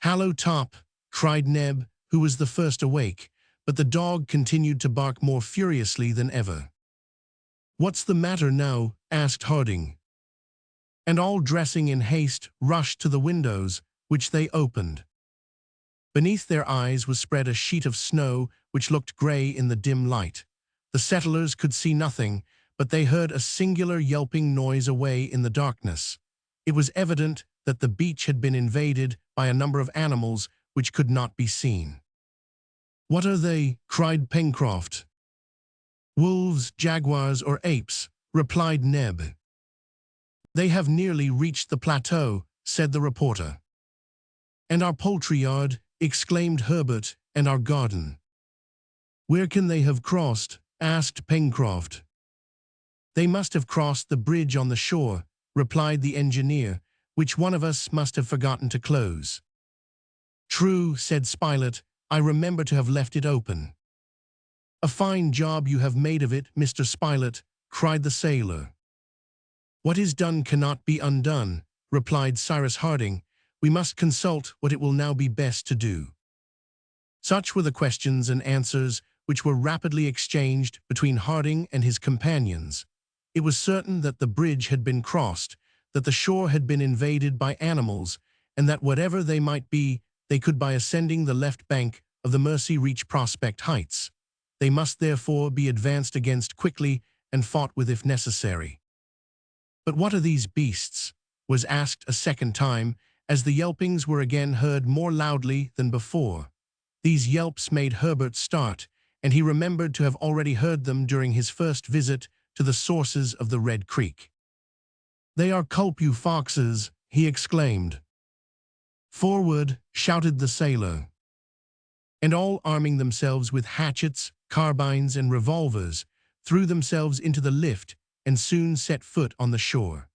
"Hallo, Top!" cried Neb, who was the first awake, but the dog continued to bark more furiously than ever. "What's the matter now?" asked Harding. And all dressing in haste rushed to the windows, which they opened. Beneath their eyes was spread a sheet of snow which looked gray in the dim light. The settlers could see nothing, but they heard a singular yelping noise away in the darkness. It was evident that the beach had been invaded by a number of animals which could not be seen. "What are they?" cried Pencroft. "Wolves, jaguars, or apes," replied Neb. "They have nearly reached the plateau," said the reporter. "And our poultry yard," exclaimed Herbert, "and our garden." "Where can they have crossed?" asked Pencroft. "They must have crossed the bridge on the shore," replied the engineer, "which one of us must have forgotten to close." "True," said Spilett, "I remember to have left it open." "A fine job you have made of it, Mr. Spilett," cried the sailor. "What is done cannot be undone," replied Cyrus Harding. "We must consult what it will now be best to do." Such were the questions and answers which were rapidly exchanged between Harding and his companions. It was certain that the bridge had been crossed, that the shore had been invaded by animals, and that whatever they might be, they could by ascending the left bank of the Mercy reach Prospect Heights. They must therefore be advanced against quickly and fought with if necessary. "But what are these beasts?" was asked a second time, as the yelpings were again heard more loudly than before. These yelps made Herbert start, and he remembered to have already heard them during his first visit to the sources of the Red Creek. "They are culpeux foxes," he exclaimed. "Forward!" shouted the sailor. And all arming themselves with hatchets, carbines, and revolvers, threw themselves into the lift and soon set foot on the shore.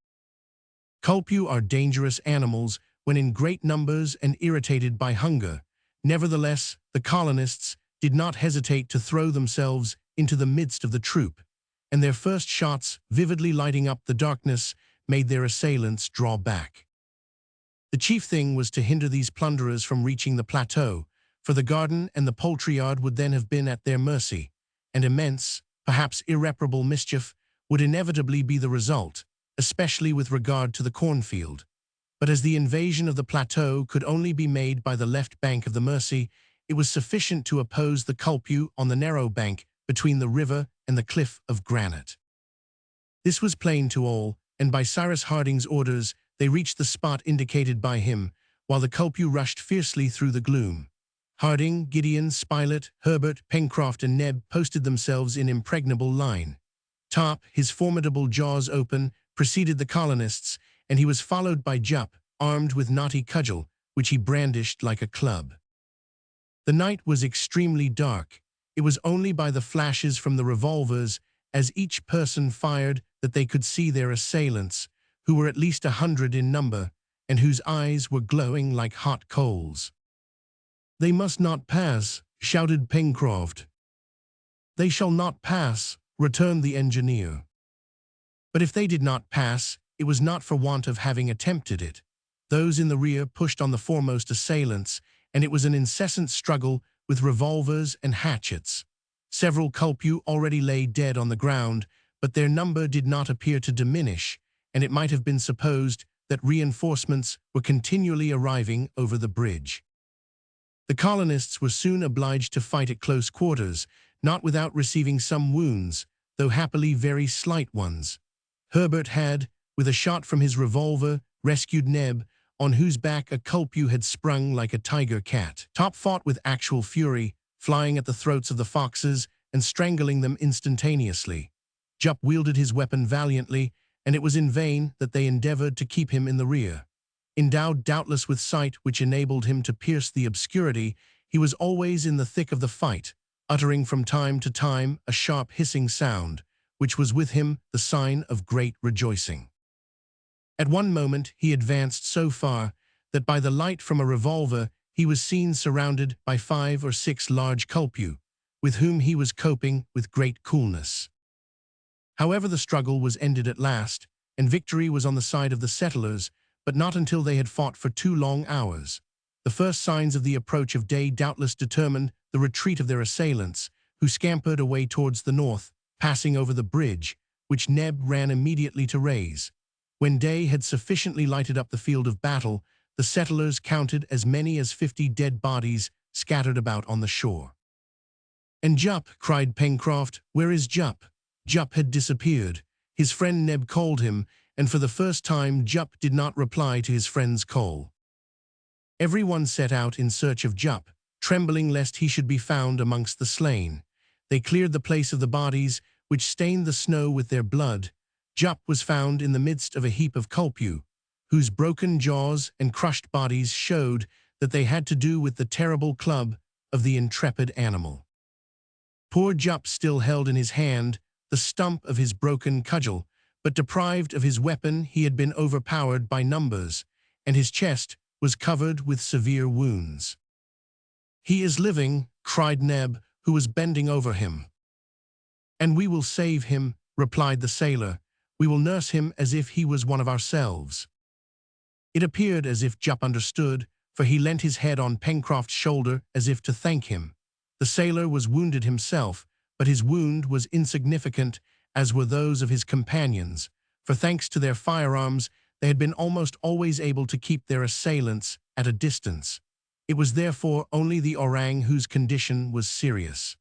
Culpeux are dangerous animals when in great numbers and irritated by hunger. Nevertheless, the colonists did not hesitate to throw themselves into the midst of the troop, and their first shots, vividly lighting up the darkness, made their assailants draw back. The chief thing was to hinder these plunderers from reaching the plateau, for the garden and the poultry yard would then have been at their mercy, and immense, perhaps irreparable mischief would inevitably be the result, especially with regard to the cornfield. But as the invasion of the plateau could only be made by the left bank of the Mersey, it was sufficient to oppose the culpeux on the narrow bank between the river and the cliff of granite. This was plain to all, and by Cyrus Harding's orders they reached the spot indicated by him, while the culpeux rushed fiercely through the gloom. Harding, Gideon, Spilett, Herbert, Pencroft, and Neb posted themselves in impregnable line. Top, his formidable jaws open, preceded the colonists, and he was followed by Jup, armed with knotty cudgel, which he brandished like a club. The night was extremely dark. It was only by the flashes from the revolvers, as each person fired, that they could see their assailants, who were at least 100 in number, and whose eyes were glowing like hot coals. "They must not pass," shouted Pencroft. "They shall not pass," returned the engineer. But if they did not pass, it was not for want of having attempted it. Those in the rear pushed on the foremost assailants, and it was an incessant struggle with revolvers and hatchets. Several culpeux already lay dead on the ground, but their number did not appear to diminish, and it might have been supposed that reinforcements were continually arriving over the bridge. The colonists were soon obliged to fight at close quarters, not without receiving some wounds, though happily very slight ones. Herbert had, with a shot from his revolver, rescued Neb, on whose back a culpeux had sprung like a tiger cat. Top fought with actual fury, flying at the throats of the foxes and strangling them instantaneously. Jup wielded his weapon valiantly, and it was in vain that they endeavored to keep him in the rear. Endowed doubtless with sight which enabled him to pierce the obscurity, he was always in the thick of the fight, uttering from time to time a sharp hissing sound, which was with him the sign of great rejoicing. At one moment he advanced so far that by the light from a revolver he was seen surrounded by 5 or 6 large culpeux, with whom he was coping with great coolness. However, the struggle was ended at last, and victory was on the side of the settlers, but not until they had fought for 2 long hours. The first signs of the approach of day doubtless determined the retreat of their assailants, who scampered away towards the north, passing over the bridge, which Neb ran immediately to raise. When day had sufficiently lighted up the field of battle, the settlers counted as many as 50 dead bodies scattered about on the shore. "And Jup," cried Pencroft, "where is Jup?" Jup had disappeared. His friend Neb called him, and for the first time Jup did not reply to his friend's call. Everyone set out in search of Jup, trembling lest he should be found amongst the slain. They cleared the place of the bodies, which stained the snow with their blood. Jup was found in the midst of a heap of culpeux, whose broken jaws and crushed bodies showed that they had to do with the terrible club of the intrepid animal. Poor Jup still held in his hand the stump of his broken cudgel, but deprived of his weapon he had been overpowered by numbers, and his chest was covered with severe wounds. "He is living," cried Neb, who was bending over him. "And we will save him," replied the sailor. "We will nurse him as if he was one of ourselves." It appeared as if Jup understood, for he leant his head on Pencroft's shoulder as if to thank him. The sailor was wounded himself, but his wound was insignificant, as were those of his companions, for thanks to their firearms, they had been almost always able to keep their assailants at a distance. It was therefore only the orang whose condition was serious.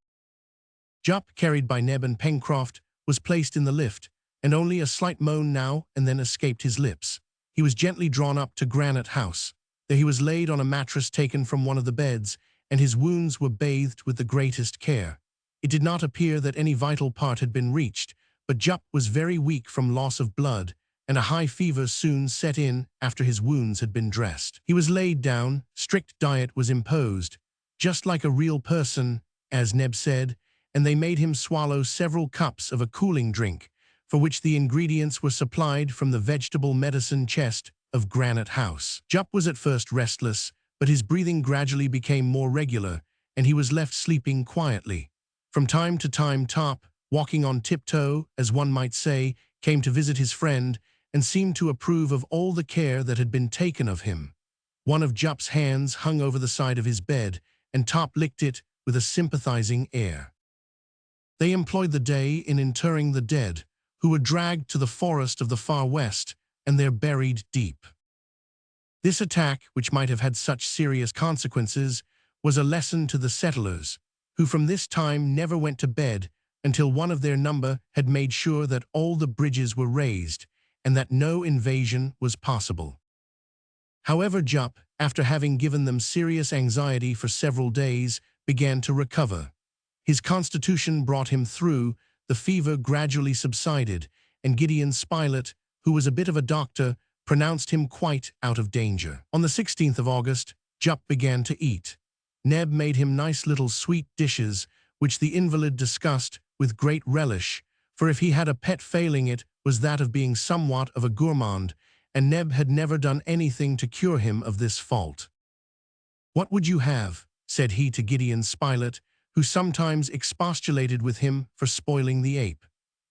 Jup, carried by Neb and Pencroft, was placed in the lift, and only a slight moan now and then escaped his lips. He was gently drawn up to Granite House. There he was laid on a mattress taken from one of the beds, and his wounds were bathed with the greatest care. It did not appear that any vital part had been reached, but Jup was very weak from loss of blood, and a high fever soon set in after his wounds had been dressed. He was laid down, strict diet was imposed, just like a real person, as Neb said, and they made him swallow several cups of a cooling drink, for which the ingredients were supplied from the vegetable medicine chest of Granite House. Jup was at first restless, but his breathing gradually became more regular, and he was left sleeping quietly. From time to time Top, walking on tiptoe, as one might say, came to visit his friend, and seemed to approve of all the care that had been taken of him. One of Jup's hands hung over the side of his bed, and Top licked it with a sympathizing air. They employed the day in interring the dead, who were dragged to the forest of the far west, and there buried deep. This attack, which might have had such serious consequences, was a lesson to the settlers, who from this time never went to bed until one of their number had made sure that all the bridges were raised, and that no invasion was possible. However, Jup, after having given them serious anxiety for several days, began to recover. His constitution brought him through, the fever gradually subsided, and Gideon Spilett, who was a bit of a doctor, pronounced him quite out of danger. On the 16th of August, Jup began to eat. Neb made him nice little sweet dishes, which the invalid discussed with great relish, for if he had a pet failing it was that of being somewhat of a gourmand, and Neb had never done anything to cure him of this fault. "What would you have?" said he to Gideon Spilett, who sometimes expostulated with him for spoiling the ape.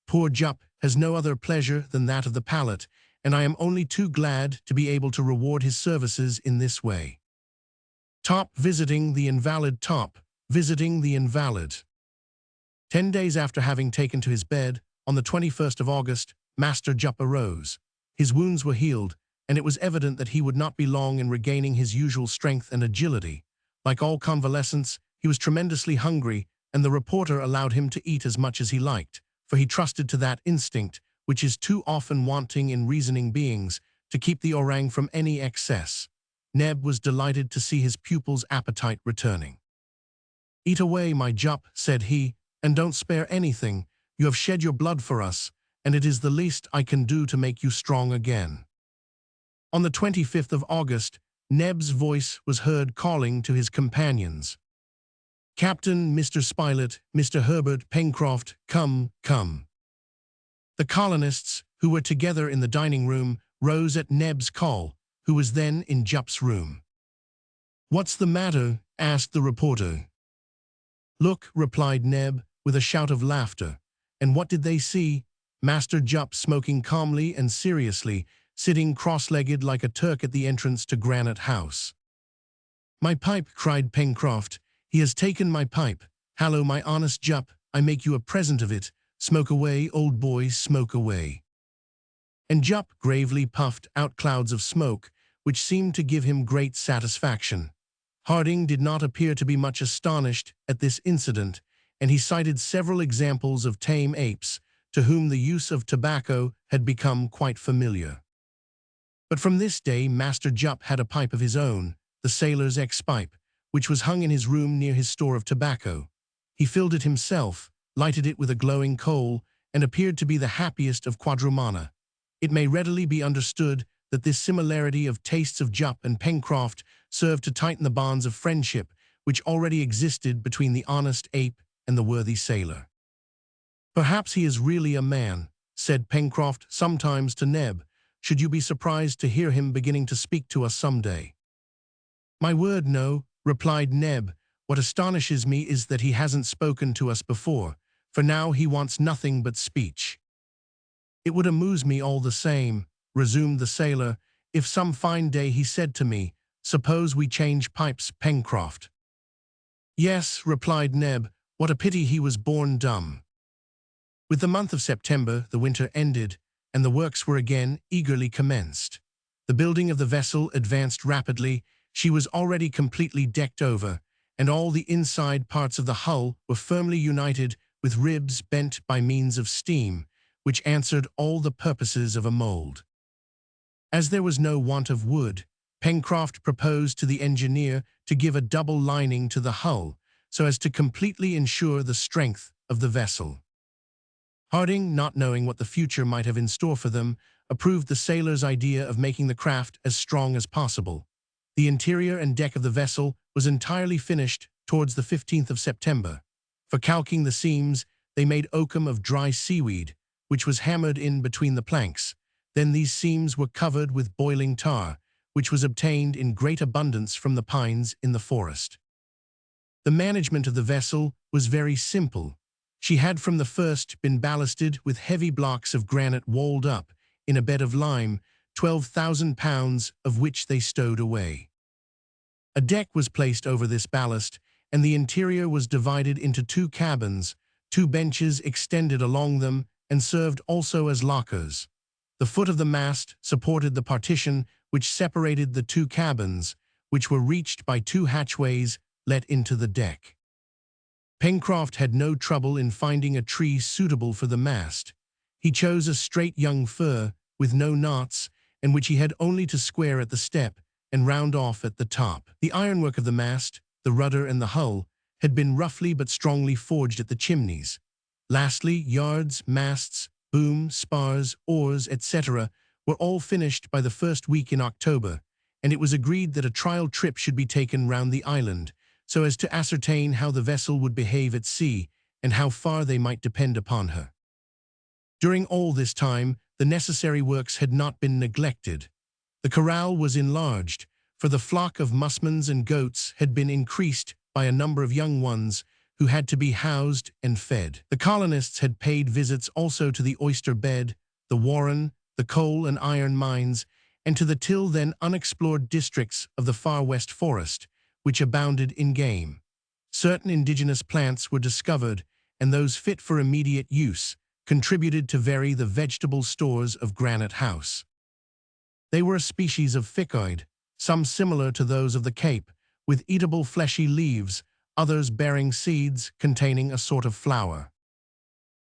"Poor Jup has no other pleasure than that of the palate, and I am only too glad to be able to reward his services in this way." Top visiting the invalid. Top visiting the invalid. 10 days after having taken to his bed, on the 21st of August, Master Jup arose. His wounds were healed, and it was evident that he would not be long in regaining his usual strength and agility. Like all convalescents, he was tremendously hungry, and the reporter allowed him to eat as much as he liked, for he trusted to that instinct, which is too often wanting in reasoning beings, to keep the orang from any excess. Neb was delighted to see his pupil's appetite returning. "Eat away, my Jup," said he, "and don't spare anything. You have shed your blood for us, and it is the least I can do to make you strong again." On the 25th of August, Neb's voice was heard calling to his companions. "Captain, Mr. Spilett, Mr. Herbert, Pencroft, come, come." The colonists, who were together in the dining room, rose at Neb's call, who was then in Jup's room. "What's the matter?" asked the reporter. "Look," replied Neb, with a shout of laughter. And what did they see? Master Jup smoking calmly and seriously, sitting cross-legged like a Turk at the entrance to Granite House. "My pipe!" cried Pencroft. "He has taken my pipe. Hallo, my honest Jup, I make you a present of it. Smoke away, old boy, smoke away." And Jup gravely puffed out clouds of smoke, which seemed to give him great satisfaction. Harding did not appear to be much astonished at this incident, and he cited several examples of tame apes, to whom the use of tobacco had become quite familiar. But from this day Master Jup had a pipe of his own, the sailor's ex-pipe, which was hung in his room near his store of tobacco. He filled it himself, lighted it with a glowing coal, and appeared to be the happiest of quadrumana. It may readily be understood that this similarity of tastes of Jup and Pencroft served to tighten the bonds of friendship which already existed between the honest ape and the worthy sailor. "Perhaps he is really a man," said Pencroft sometimes to Neb. "Should you be surprised to hear him beginning to speak to us some day?" "My word, no," replied Neb. "What astonishes me is that he hasn't spoken to us before, for now he wants nothing but speech." "It would amuse me all the same," resumed the sailor, "if some fine day he said to me, 'Suppose we change pipes, Pencroft.'" "Yes," replied Neb, "what a pity he was born dumb." With the month of September, the winter ended, and the works were again eagerly commenced. The building of the vessel advanced rapidly. She was already completely decked over, and all the inside parts of the hull were firmly united with ribs bent by means of steam, which answered all the purposes of a mold. As there was no want of wood, Pencroft proposed to the engineer to give a double lining to the hull, so as to completely ensure the strength of the vessel. Harding, not knowing what the future might have in store for them, approved the sailors' idea of making the craft as strong as possible. The interior and deck of the vessel was entirely finished towards the 15th of September. For calking the seams, they made oakum of dry seaweed, which was hammered in between the planks. Then these seams were covered with boiling tar, which was obtained in great abundance from the pines in the forest. The management of the vessel was very simple. She had from the first been ballasted with heavy blocks of granite walled up in a bed of lime, 12,000 pounds of which they stowed away. A deck was placed over this ballast, and the interior was divided into 2 cabins, 2 benches extended along them and served also as lockers. The foot of the mast supported the partition which separated the 2 cabins, which were reached by 2 hatchways let into the deck. Pencroft had no trouble in finding a tree suitable for the mast. He chose a straight young fir with no knots, and which he had only to square at the step and round off at the top. The ironwork of the mast, the rudder and the hull had been roughly but strongly forged at the chimneys. Lastly, yards, masts, boom, spars, oars, etc. were all finished by the first week in October, and it was agreed that a trial trip should be taken round the island, so as to ascertain how the vessel would behave at sea and how far they might depend upon her. During all this time, the necessary works had not been neglected. The corral was enlarged, for the flock of musmons and goats had been increased by a number of young ones who had to be housed and fed. The colonists had paid visits also to the oyster bed, the warren, the coal and iron mines, and to the till then unexplored districts of the far west forest, which abounded in game. Certain indigenous plants were discovered, and those fit for immediate use contributed to vary the vegetable stores of Granite House. They were a species of ficus, some similar to those of the Cape, with eatable fleshy leaves, others bearing seeds containing a sort of flower.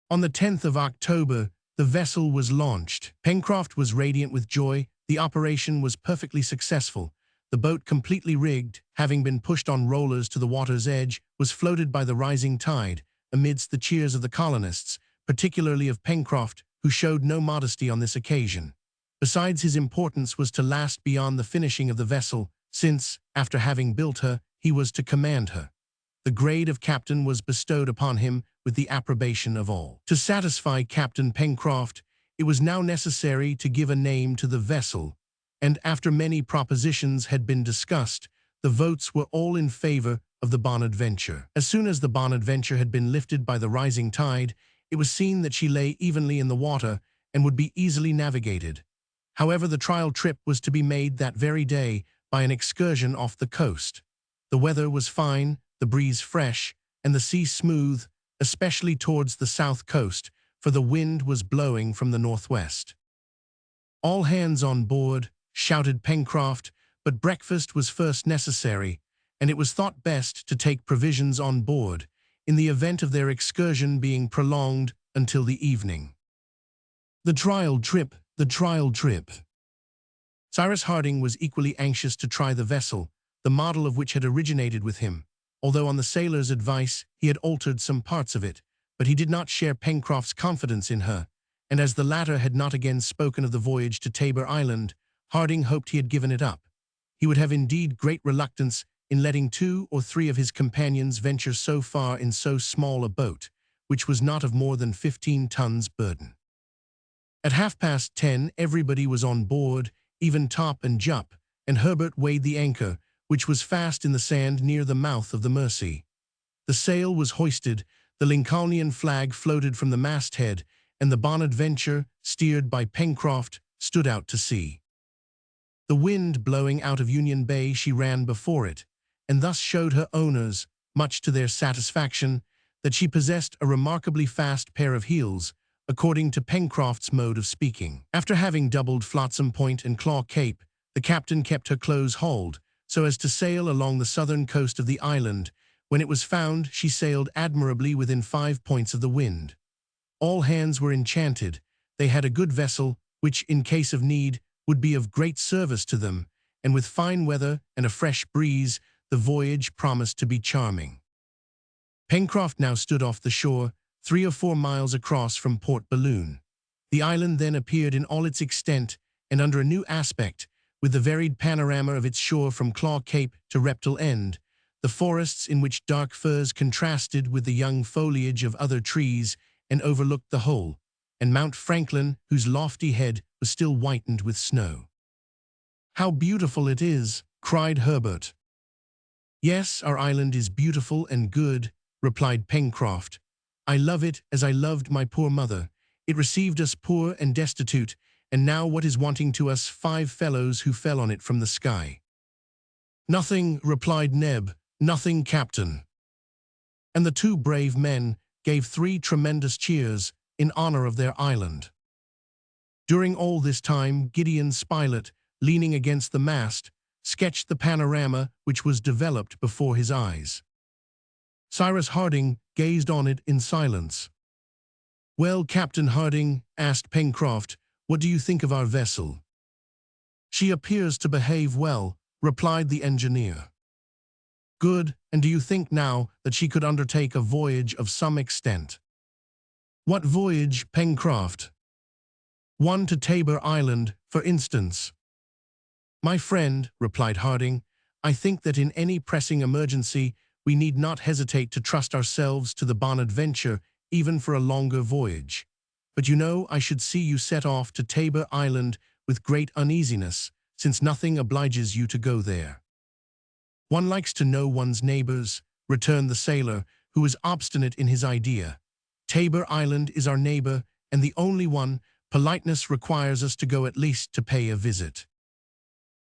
On the 10th of October, the vessel was launched. Pencroft was radiant with joy. The operation was perfectly successful. The boat, completely rigged, having been pushed on rollers to the water's edge, was floated by the rising tide, amidst the cheers of the colonists, particularly of Pencroft, who showed no modesty on this occasion. Besides, his importance was to last beyond the finishing of the vessel, since, after having built her, he was to command her. The grade of captain was bestowed upon him with the approbation of all. To satisfy Captain Pencroft, it was now necessary to give a name to the vessel, and after many propositions had been discussed, the votes were all in favor of the Bonadventure. As soon as the Bonadventure had been lifted by the rising tide, it was seen that she lay evenly in the water and would be easily navigated. However, the trial trip was to be made that very day by an excursion off the coast. The weather was fine, the breeze fresh, and the sea smooth, especially towards the south coast, for the wind was blowing from the northwest. "All hands on board," shouted Pencroft, but breakfast was first necessary, and it was thought best to take provisions on board, in the event of their excursion being prolonged until the evening. The trial trip, the trial trip. Cyrus Harding was equally anxious to try the vessel, the model of which had originated with him, although on the sailor's advice he had altered some parts of it, but he did not share Pencroft's confidence in her, and as the latter had not again spoken of the voyage to Tabor Island, Harding hoped he had given it up. He would have indeed great reluctance in letting 2 or 3 of his companions venture so far in so small a boat, which was not of more than 15 tons burden. At 10:30 everybody was on board, even Top and Jup, and Herbert weighed the anchor, which was fast in the sand near the mouth of the Mersey. The sail was hoisted, the Lincolnian flag floated from the masthead, and the Bonadventure, steered by Pencroft, stood out to sea. The wind blowing out of Union Bay, she ran before it, and thus showed her owners, much to their satisfaction, that she possessed a remarkably fast pair of heels, according to Pencroft's mode of speaking. After having doubled Flotsam Point and Claw Cape, the captain kept her close hauled, so as to sail along the southern coast of the island. When it was found, she sailed admirably within 5 points of the wind. All hands were enchanted. They had a good vessel, which, in case of need, would be of great service to them, and with fine weather and a fresh breeze, the voyage promised to be charming. Pencroft now stood off the shore, 3 or 4 miles across from Port Balloon. The island then appeared in all its extent and under a new aspect, with the varied panorama of its shore from Claw Cape to Reptile End, the forests in which dark firs contrasted with the young foliage of other trees and overlooked the whole, and Mount Franklin, whose lofty head was still whitened with snow. "How beautiful it is!" cried Herbert. "Yes, our island is beautiful and good," replied Pencroft. "I love it as I loved my poor mother. It received us poor and destitute, and now what is wanting to us 5 fellows who fell on it from the sky?" "Nothing," replied Neb, "nothing, Captain." And the 2 brave men gave 3 tremendous cheers in honor of their island. During all this time, Gideon Spilett, leaning against the mast, sketched the panorama which was developed before his eyes. Cyrus Harding gazed on it in silence. "Well, Captain Harding," asked Pencroft, "what do you think of our vessel?" "She appears to behave well," replied the engineer. "Good, and do you think now that she could undertake a voyage of some extent?" "What voyage, Pencroft?" "One to Tabor Island, for instance." "My friend," replied Harding, "I think that in any pressing emergency we need not hesitate to trust ourselves to the Bonadventure even for a longer voyage. But you know I should see you set off to Tabor Island with great uneasiness, since nothing obliges you to go there." "One likes to know one's neighbors," returned the sailor, who was obstinate in his idea. "Tabor Island is our neighbor, and the only one. Politeness requires us to go at least to pay a visit."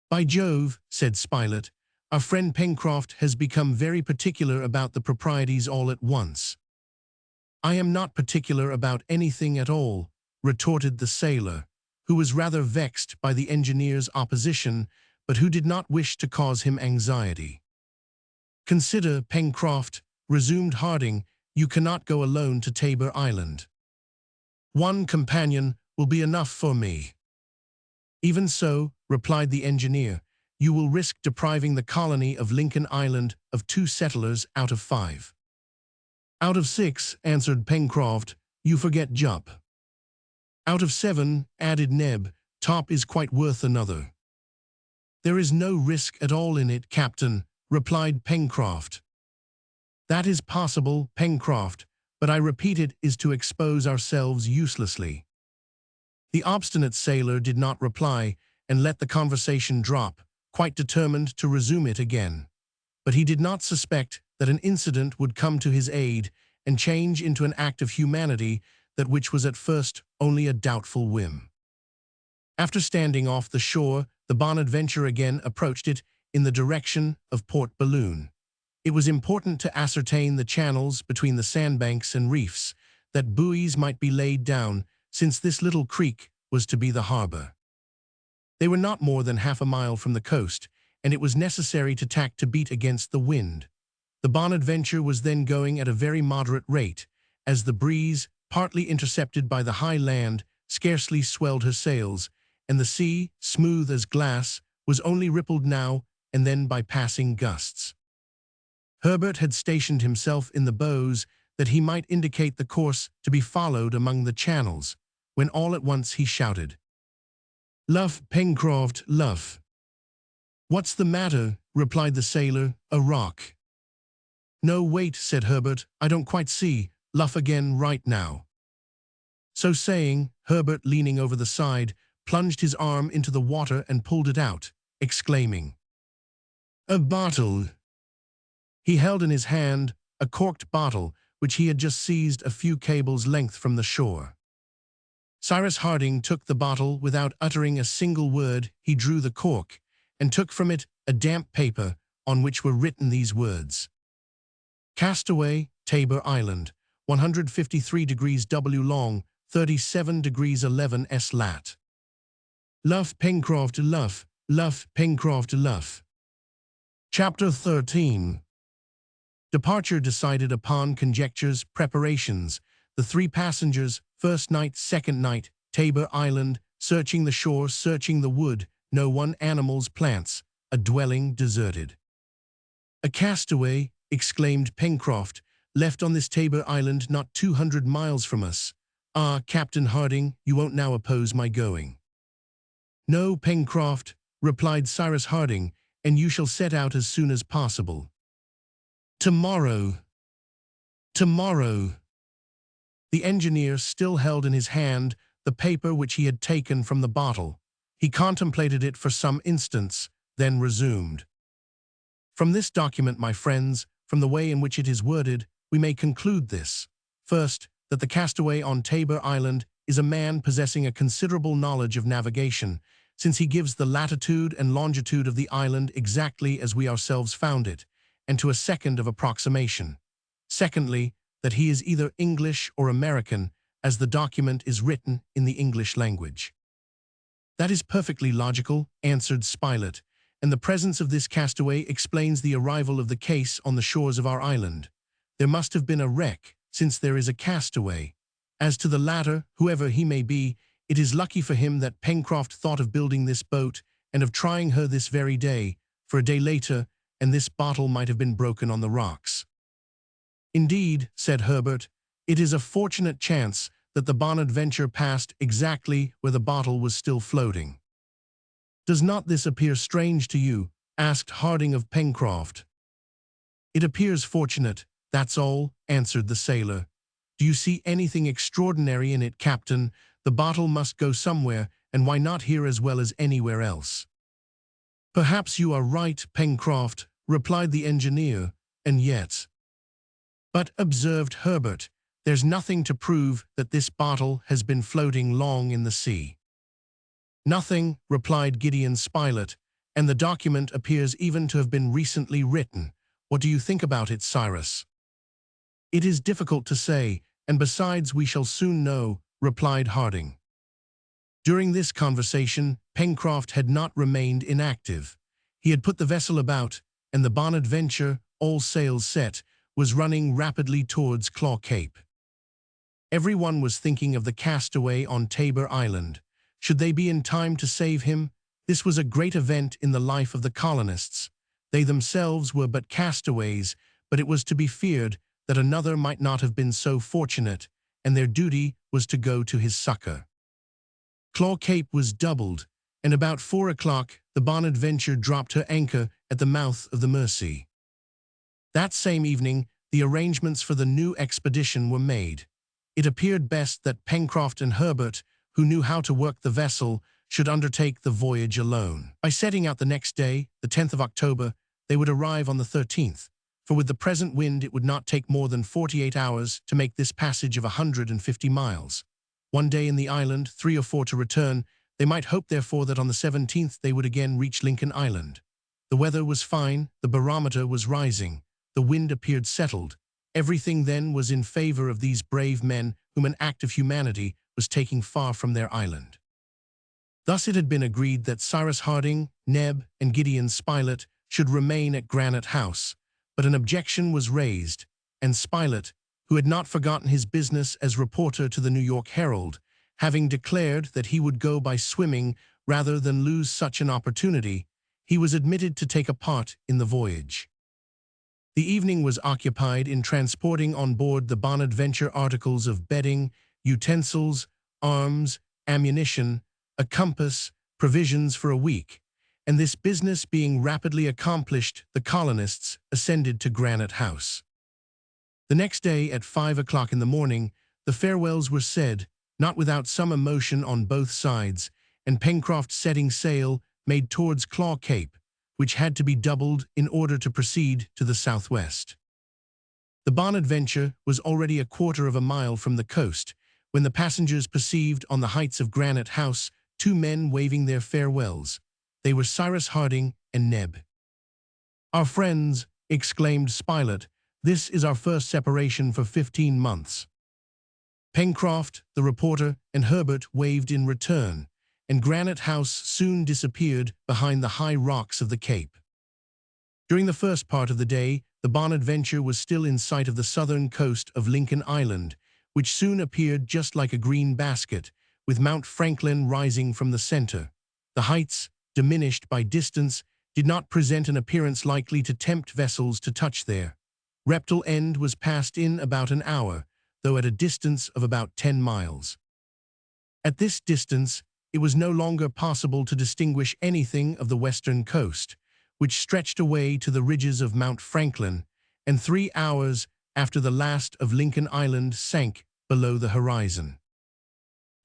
"By Jove," said Spilett, "our friend Pencroft has become very particular about the proprieties all at once." "I am not particular about anything at all," retorted the sailor, who was rather vexed by the engineer's opposition, but who did not wish to cause him anxiety. "Consider, Pencroft," resumed Harding, "you cannot go alone to Tabor Island. One companion will be enough for me." "Even so," replied the engineer, "you will risk depriving the colony of Lincoln Island of 2 settlers out of 5. "Out of 6, answered Pencroft, "you forget Jup." "Out of 7, added Neb, "Top is quite worth another." "There is no risk at all in it, Captain," replied Pencroft. "That is possible, Pencroft, but I repeat it is to expose ourselves uselessly." The obstinate sailor did not reply, and let the conversation drop, quite determined to resume it again. But he did not suspect that an incident would come to his aid and change into an act of humanity that which was at first only a doubtful whim. After standing off the shore, the Bonadventure again approached it in the direction of Port Balloon. It was important to ascertain the channels between the sandbanks and reefs, that buoys might be laid down, since this little creek was to be the harbor. They were not more than half a mile from the coast, and it was necessary to tack to beat against the wind. The Bonadventure was then going at a very moderate rate, as the breeze, partly intercepted by the high land, scarcely swelled her sails, and the sea, smooth as glass, was only rippled now and then by passing gusts. Herbert had stationed himself in the bows that he might indicate the course to be followed among the channels, when all at once he shouted, "Luff, Pencroft, luff!" "What's the matter?" replied the sailor. "A rock." "No, wait," said Herbert, "I don't quite see. Luff again right now." So saying, Herbert, leaning over the side, plunged his arm into the water and pulled it out, exclaiming, "A bottle!" He held in his hand a corked bottle which he had just seized a few cables' length from the shore. Cyrus Harding took the bottle without uttering a single word. He drew the cork, and took from it a damp paper on which were written these words: "Castaway, Tabor Island, 153 degrees W long, 37 degrees 11 S lat. Luff, Pencroft, luff, luff, Pencroft, luff." Chapter 13. Departure decided upon conjectures, preparations. The 3 passengers, first night, second night, Tabor Island, searching the shore, searching the wood, no one, animals, plants, a dwelling deserted. "A castaway," exclaimed Pencroft, left on this Tabor Island not 200 miles from us. Ah, Captain Harding, you won't now oppose my going." "No, Pencroft," replied Cyrus Harding, "and you shall set out as soon as possible." "Tomorrow! Tomorrow!" The engineer still held in his hand the paper which he had taken from the bottle. He contemplated it for some instants, then resumed. "From this document, my friends, from the way in which it is worded, we may conclude this. First, that the castaway on Tabor Island is a man possessing a considerable knowledge of navigation, since he gives the latitude and longitude of the island exactly as we ourselves found it, and to a second of approximation. Secondly, that he is either English or American, as the document is written in the English language." "That is perfectly logical," answered Spilett, "and the presence of this castaway explains the arrival of the case on the shores of our island. There must have been a wreck, since there is a castaway. As to the latter, whoever he may be, it is lucky for him that Pencroft thought of building this boat and of trying her this very day, for a day later, and this bottle might have been broken on the rocks." "Indeed," said Herbert, "it is a fortunate chance that the Bonadventure passed exactly where the bottle was still floating." "Does not this appear strange to you?" asked Harding of Pencroft. "It appears fortunate, that's all," answered the sailor. "Do you see anything extraordinary in it, Captain? The bottle must go somewhere, and why not here as well as anywhere else?" "Perhaps you are right, Pencroft," replied the engineer, "and yet—" "But," observed Herbert, "there's nothing to prove that this bottle has been floating long in the sea." "Nothing," replied Gideon Spilett, "and the document appears even to have been recently written. What do you think about it, Cyrus?" "It is difficult to say, and besides we shall soon know," replied Harding. During this conversation, Pencroft had not remained inactive. He had put the vessel about, and the Bonadventure, all sails set, was running rapidly towards Claw Cape. Everyone was thinking of the castaway on Tabor Island. Should they be in time to save him? This was a great event in the life of the colonists. They themselves were but castaways, but it was to be feared that another might not have been so fortunate, and their duty was to go to his succor. Claw Cape was doubled, and about 4 o'clock the Bonadventure dropped her anchor at the mouth of the Mersey. That same evening, the arrangements for the new expedition were made. It appeared best that Pencroft and Herbert, who knew how to work the vessel, should undertake the voyage alone. By setting out the next day, the 10th of October, they would arrive on the 13th, for with the present wind it would not take more than 48 hours to make this passage of 150 miles. 1 day in the island, 3 or 4 to return. They might hope, therefore, that on the 17th they would again reach Lincoln Island. The weather was fine, the barometer was rising. The wind appeared settled. Everything then was in favor of these brave men whom an act of humanity was taking far from their island. Thus it had been agreed that Cyrus Harding, Neb, and Gideon Spilett should remain at Granite House, but an objection was raised, and Spilett, who had not forgotten his business as reporter to the New York Herald, having declared that he would go by swimming rather than lose such an opportunity, he was admitted to take a part in the voyage. The evening was occupied in transporting on board the Bonadventure articles of bedding, utensils, arms, ammunition, a compass, provisions for a week, and this business being rapidly accomplished, the colonists ascended to Granite House. The next day at 5 o'clock in the morning, the farewells were said, not without some emotion on both sides, and Pencroft, setting sail, made towards Claw Cape, which had to be doubled in order to proceed to the southwest. The Bonadventure was already a quarter of a mile from the coast, when the passengers perceived on the heights of Granite House 2 men waving their farewells. They were Cyrus Harding and Neb. "Our friends," exclaimed Spilett, "this is our first separation for 15 months." Pencroft, the reporter, and Herbert waved in return, and Granite House soon disappeared behind the high rocks of the cape. During the first part of the day, the Bonadventure was still in sight of the southern coast of Lincoln Island, which soon appeared just like a green basket, with Mount Franklin rising from the center. The heights, diminished by distance, did not present an appearance likely to tempt vessels to touch there. Reptile End was passed in about an hour, though at a distance of about 10 miles. At this distance, it was no longer possible to distinguish anything of the western coast, which stretched away to the ridges of Mount Franklin, and 3 hours after the last of Lincoln Island sank below the horizon.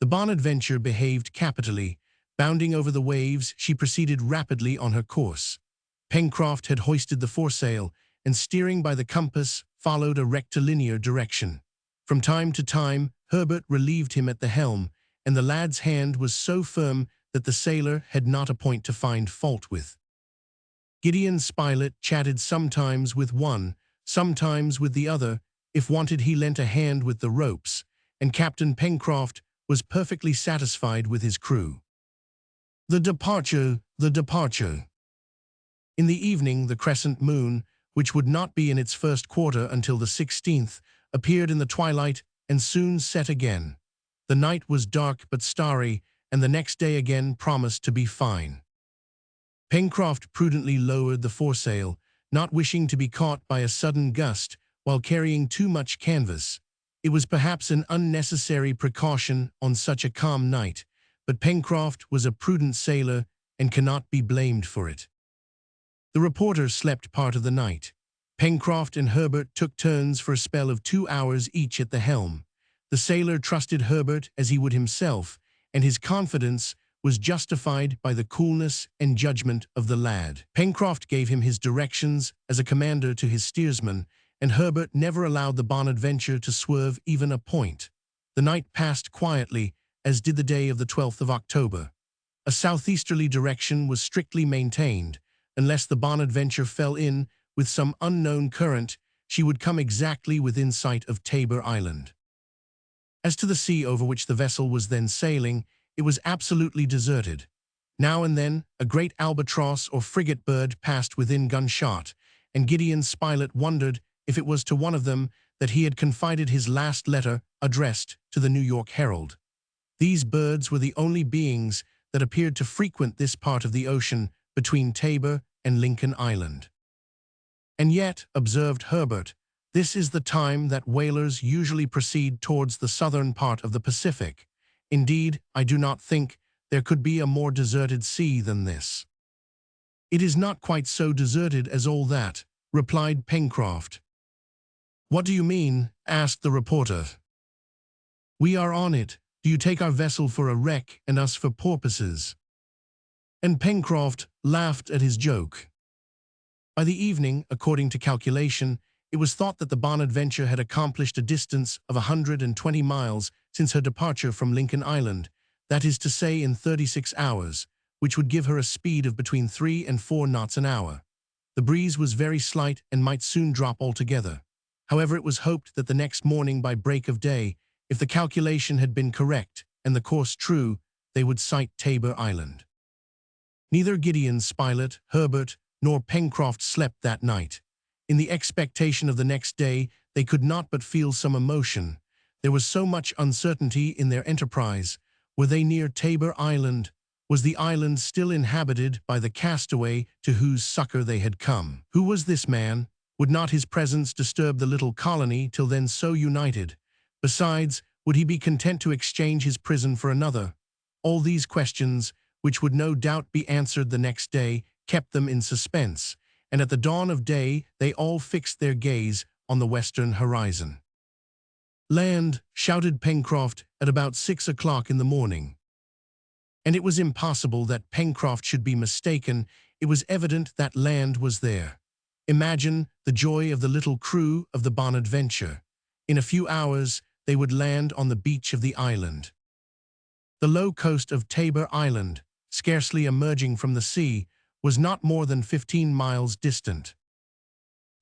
The Bonadventure behaved capitally. Bounding over the waves, she proceeded rapidly on her course. Pencroft had hoisted the foresail, and steering by the compass, followed a rectilinear direction. From time to time, Herbert relieved him at the helm, and the lad's hand was so firm that the sailor had not a point to find fault with. Gideon Spilett chatted sometimes with one, sometimes with the other. If wanted, he lent a hand with the ropes, and Captain Pencroft was perfectly satisfied with his crew. The departure, the departure. In the evening, the crescent moon, which would not be in its first quarter until the 16th, appeared in the twilight and soon set again. The night was dark but starry, and the next day again promised to be fine. Pencroft prudently lowered the foresail, not wishing to be caught by a sudden gust while carrying too much canvas. It was perhaps an unnecessary precaution on such a calm night, but Pencroft was a prudent sailor and cannot be blamed for it. The reporter slept part of the night. Pencroft and Herbert took turns for a spell of 2 hours each at the helm. The sailor trusted Herbert as he would himself, and his confidence was justified by the coolness and judgment of the lad. Pencroft gave him his directions as a commander to his steersman, and Herbert never allowed the Bonadventure to swerve even a point. The night passed quietly, as did the day of the 12th of October. A southeasterly direction was strictly maintained. Unless the Bonadventure fell in with some unknown current, she would come exactly within sight of Tabor Island. As to the sea over which the vessel was then sailing, it was absolutely deserted. Now and then, a great albatross or frigate bird passed within gunshot, and Gideon Spilett wondered if it was to one of them that he had confided his last letter addressed to the New York Herald. These birds were the only beings that appeared to frequent this part of the ocean between Tabor and Lincoln Island. And yet, observed Herbert, this is the time that whalers usually proceed towards the southern part of the Pacific. Indeed, I do not think there could be a more deserted sea than this. It is not quite so deserted as all that, replied Pencroft. What do you mean? Asked the reporter. We are on it. Do you take our vessel for a wreck and us for porpoises? And Pencroft laughed at his joke. By the evening, according to calculation, it was thought that the Bonadventure had accomplished a distance of 120 miles since her departure from Lincoln Island, that is to say in 36 hours, which would give her a speed of between 3 and 4 knots an hour. The breeze was very slight and might soon drop altogether. However, it was hoped that the next morning by break of day, if the calculation had been correct and the course true, they would sight Tabor Island. Neither Gideon Spilett, Herbert, nor Pencroft slept that night. In the expectation of the next day, they could not but feel some emotion. There was so much uncertainty in their enterprise. Were they near Tabor Island? Was the island still inhabited by the castaway to whose succor they had come? Who was this man? Would not his presence disturb the little colony till then so united? Besides, would he be content to exchange his prison for another? All these questions, which would no doubt be answered the next day, kept them in suspense, and at the dawn of day they all fixed their gaze on the western horizon. Land, shouted Pencroft at about 6 o'clock in the morning. And it was impossible that Pencroft should be mistaken. It was evident that land was there. Imagine the joy of the little crew of the Bonadventure. In a few hours they would land on the beach of the island. The low coast of Tabor Island, scarcely emerging from the sea, was not more than 15 miles distant.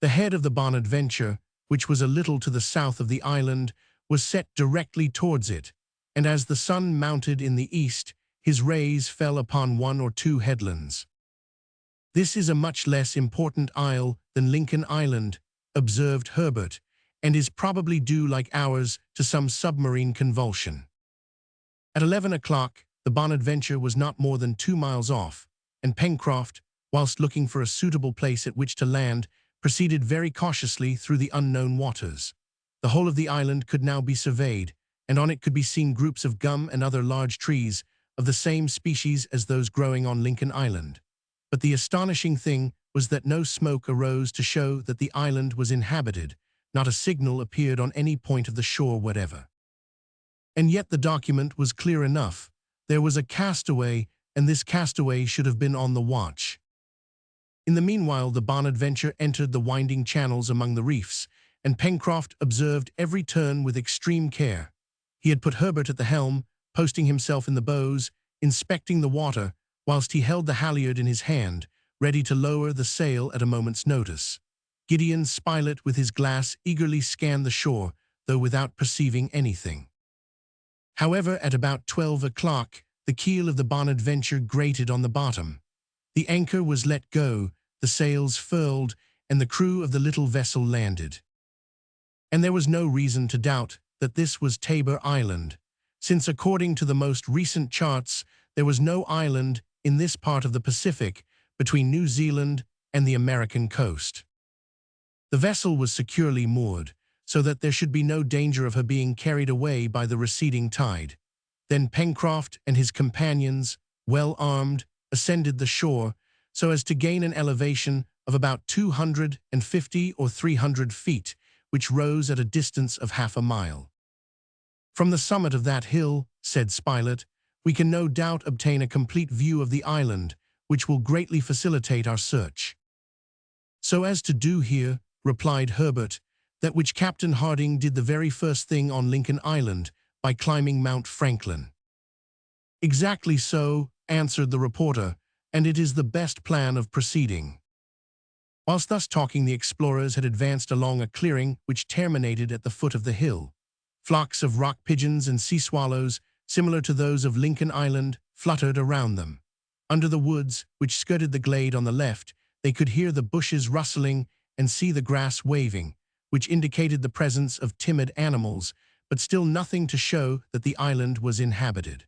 The head of the Bonadventure, which was a little to the south of the island, was set directly towards it, and as the sun mounted in the east, his rays fell upon 1 or 2 headlands. This is a much less important isle than Lincoln Island, observed Herbert, and is probably due like ours to some submarine convulsion. At 11 o'clock, the Bonadventure was not more than 2 miles off, and Pencroft, whilst looking for a suitable place at which to land, proceeded very cautiously through the unknown waters. The whole of the island could now be surveyed, and on it could be seen groups of gum and other large trees of the same species as those growing on Lincoln Island. But the astonishing thing was that no smoke arose to show that the island was inhabited. Not a signal appeared on any point of the shore whatever. And yet the document was clear enough. There was a castaway, and this castaway should have been on the watch. In the meanwhile, the Bonadventure entered the winding channels among the reefs, and Pencroft observed every turn with extreme care. He had put Herbert at the helm, posting himself in the bows, inspecting the water, whilst he held the halyard in his hand, ready to lower the sail at a moment's notice. Gideon Spilett with his glass eagerly scanned the shore, though without perceiving anything. However, at about 12 o'clock, the keel of the Bonadventure grated on the bottom. The anchor was let go, the sails furled, and the crew of the little vessel landed. And there was no reason to doubt that this was Tabor Island, since according to the most recent charts, there was no island in this part of the Pacific between New Zealand and the American coast. The vessel was securely moored, so that there should be no danger of her being carried away by the receding tide. Then Pencroft and his companions, well armed, ascended the shore, so as to gain an elevation of about 250 or 300 feet, which rose at a distance of half a mile. "From the summit of that hill," said Spilett, "we can no doubt obtain a complete view of the island, which will greatly facilitate our search." "So as to do here," replied Herbert, "that which Captain Harding did the very first thing on Lincoln Island, by climbing Mount Franklin." "Exactly so," answered the reporter, "and it is the best plan of proceeding." Whilst thus talking, the explorers had advanced along a clearing which terminated at the foot of the hill. Flocks of rock pigeons and sea swallows, similar to those of Lincoln Island, fluttered around them. Under the woods, which skirted the glade on the left, they could hear the bushes rustling and see the grass waving, which indicated the presence of timid animals, but still nothing to show that the island was inhabited.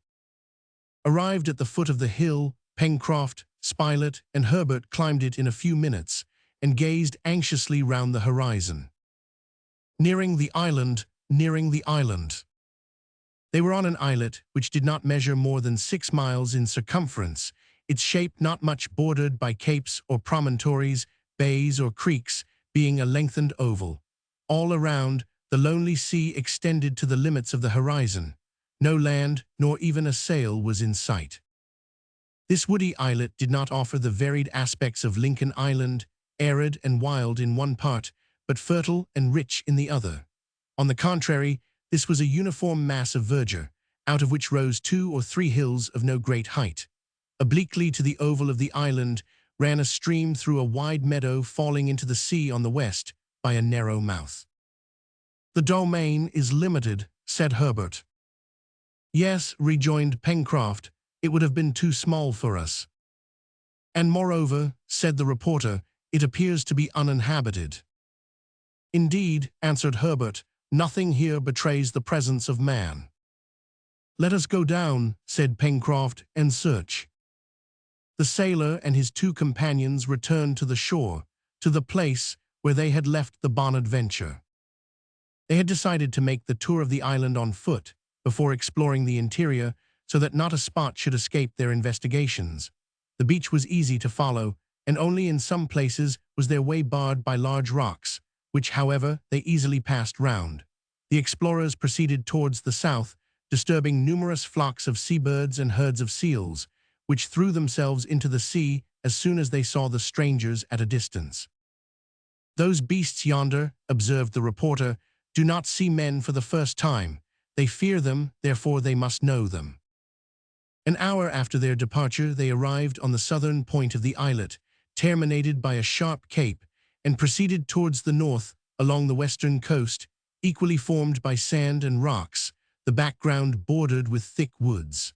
Arrived at the foot of the hill, Pencroft, Spilett, and Herbert climbed it in a few minutes, and gazed anxiously round the horizon. Nearing the island, nearing the island. They were on an islet which did not measure more than 6 miles in circumference, its shape not much bordered by capes or promontories, bays or creeks, being a lengthened oval. All around, the lonely sea extended to the limits of the horizon. No land, nor even a sail, was in sight. This woody islet did not offer the varied aspects of Lincoln Island, arid and wild in one part, but fertile and rich in the other. On the contrary, this was a uniform mass of verdure, out of which rose 2 or 3 hills of no great height. Obliquely to the oval of the island ran a stream through a wide meadow falling into the sea on the west by a narrow mouth. "The domain is limited," said Herbert. "Yes," rejoined Pencroft, "it would have been too small for us." "And moreover," said the reporter, "it appears to be uninhabited." "Indeed," answered Herbert, "nothing here betrays the presence of man." "Let us go down," said Pencroft, "and search." The sailor and his 2 companions returned to the shore, to the place where they had left the Bonadventure. They had decided to make the tour of the island on foot, before exploring the interior, so that not a spot should escape their investigations. The beach was easy to follow, and only in some places was their way barred by large rocks, which, however, they easily passed round. The explorers proceeded towards the south, disturbing numerous flocks of seabirds and herds of seals, which threw themselves into the sea as soon as they saw the strangers at a distance. "Those beasts yonder," observed the reporter, "do not see men for the first time. They fear them, therefore they must know them." An hour after their departure, they arrived on the southern point of the islet, terminated by a sharp cape, and proceeded towards the north along the western coast, equally formed by sand and rocks, the background bordered with thick woods.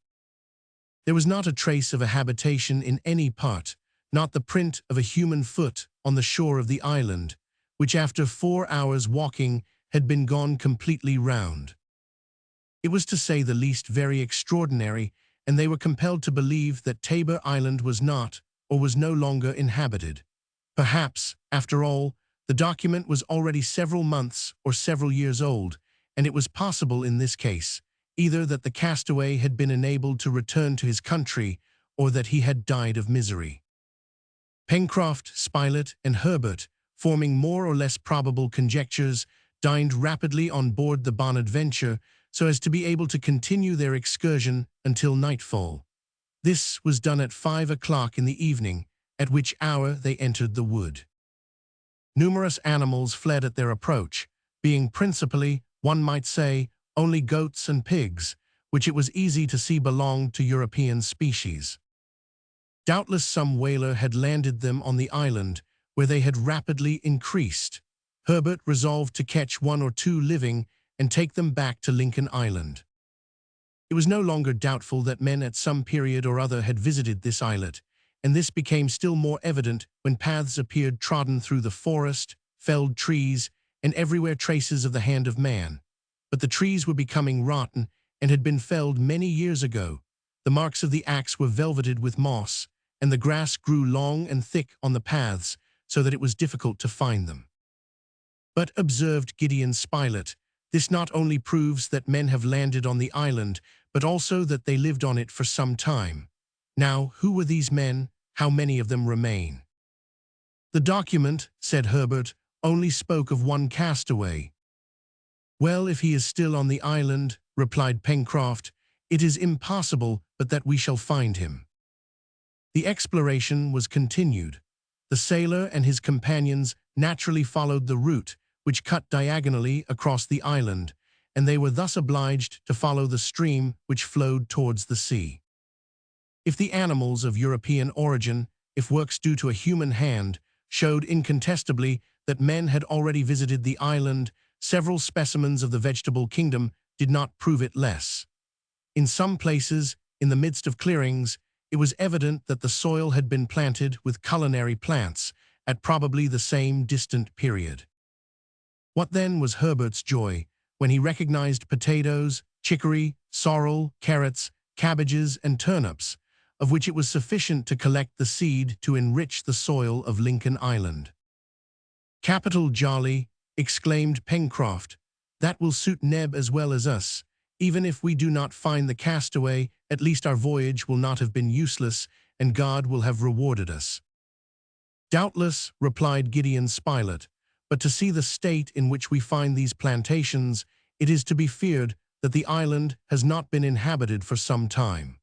There was not a trace of a habitation in any part, not the print of a human foot on the shore of the island, which after 4 hours' walking had been gone completely round. It was, to say the least, very extraordinary, and they were compelled to believe that Tabor Island was not, or was no longer inhabited. Perhaps, after all, The document was already several months or several years old, and it was possible in this case, either that the castaway had been enabled to return to his country or that he had died of misery. Pencroft, Spilett, and Herbert, forming more or less probable conjectures, dined rapidly on board the Bonadventure so as to be able to continue their excursion until nightfall. This was done at 5 o'clock in the evening, at which hour they entered the wood. Numerous animals fled at their approach, being principally, one might say, only goats and pigs, which it was easy to see belonged to European species. Doubtless some whaler had landed them on the island, where they had rapidly increased. Herbert resolved to catch one or two living and take them back to Lincoln Island. It was no longer doubtful that men at some period or other had visited this islet, and this became still more evident when paths appeared trodden through the forest, felled trees, and everywhere traces of the hand of man. But the trees were becoming rotten and had been felled many years ago. The marks of the axe were velveted with moss, and the grass grew long and thick on the paths, so that it was difficult to find them. But, observed Gideon Spilett, this not only proves that men have landed on the island, but also that they lived on it for some time. Now, who were these men? How many of them remain? The document, said Herbert, only spoke of one castaway. Well, if he is still on the island, replied Pencroft, it is impossible but that we shall find him. The exploration was continued. The sailor and his companions naturally followed the route which cut diagonally across the island, and they were thus obliged to follow the stream which flowed towards the sea. If the animals of European origin, if works due to a human hand, showed incontestably that men had already visited the island, several specimens of the vegetable kingdom did not prove it less. In some places, in the midst of clearings, it was evident that the soil had been planted with culinary plants at probably the same distant period. What then was Herbert's joy when he recognized potatoes, chicory, sorrel, carrots, cabbages, and turnips, of which it was sufficient to collect the seed to enrich the soil of Lincoln Island. "Capital, Jolly," exclaimed Pencroft. "That will suit Neb as well as us. Even if we do not find the castaway, at least our voyage will not have been useless, and God will have rewarded us." "Doubtless," replied Gideon Spilett, "but to see the state in which we find these plantations, it is to be feared that the island has not been inhabited for some time."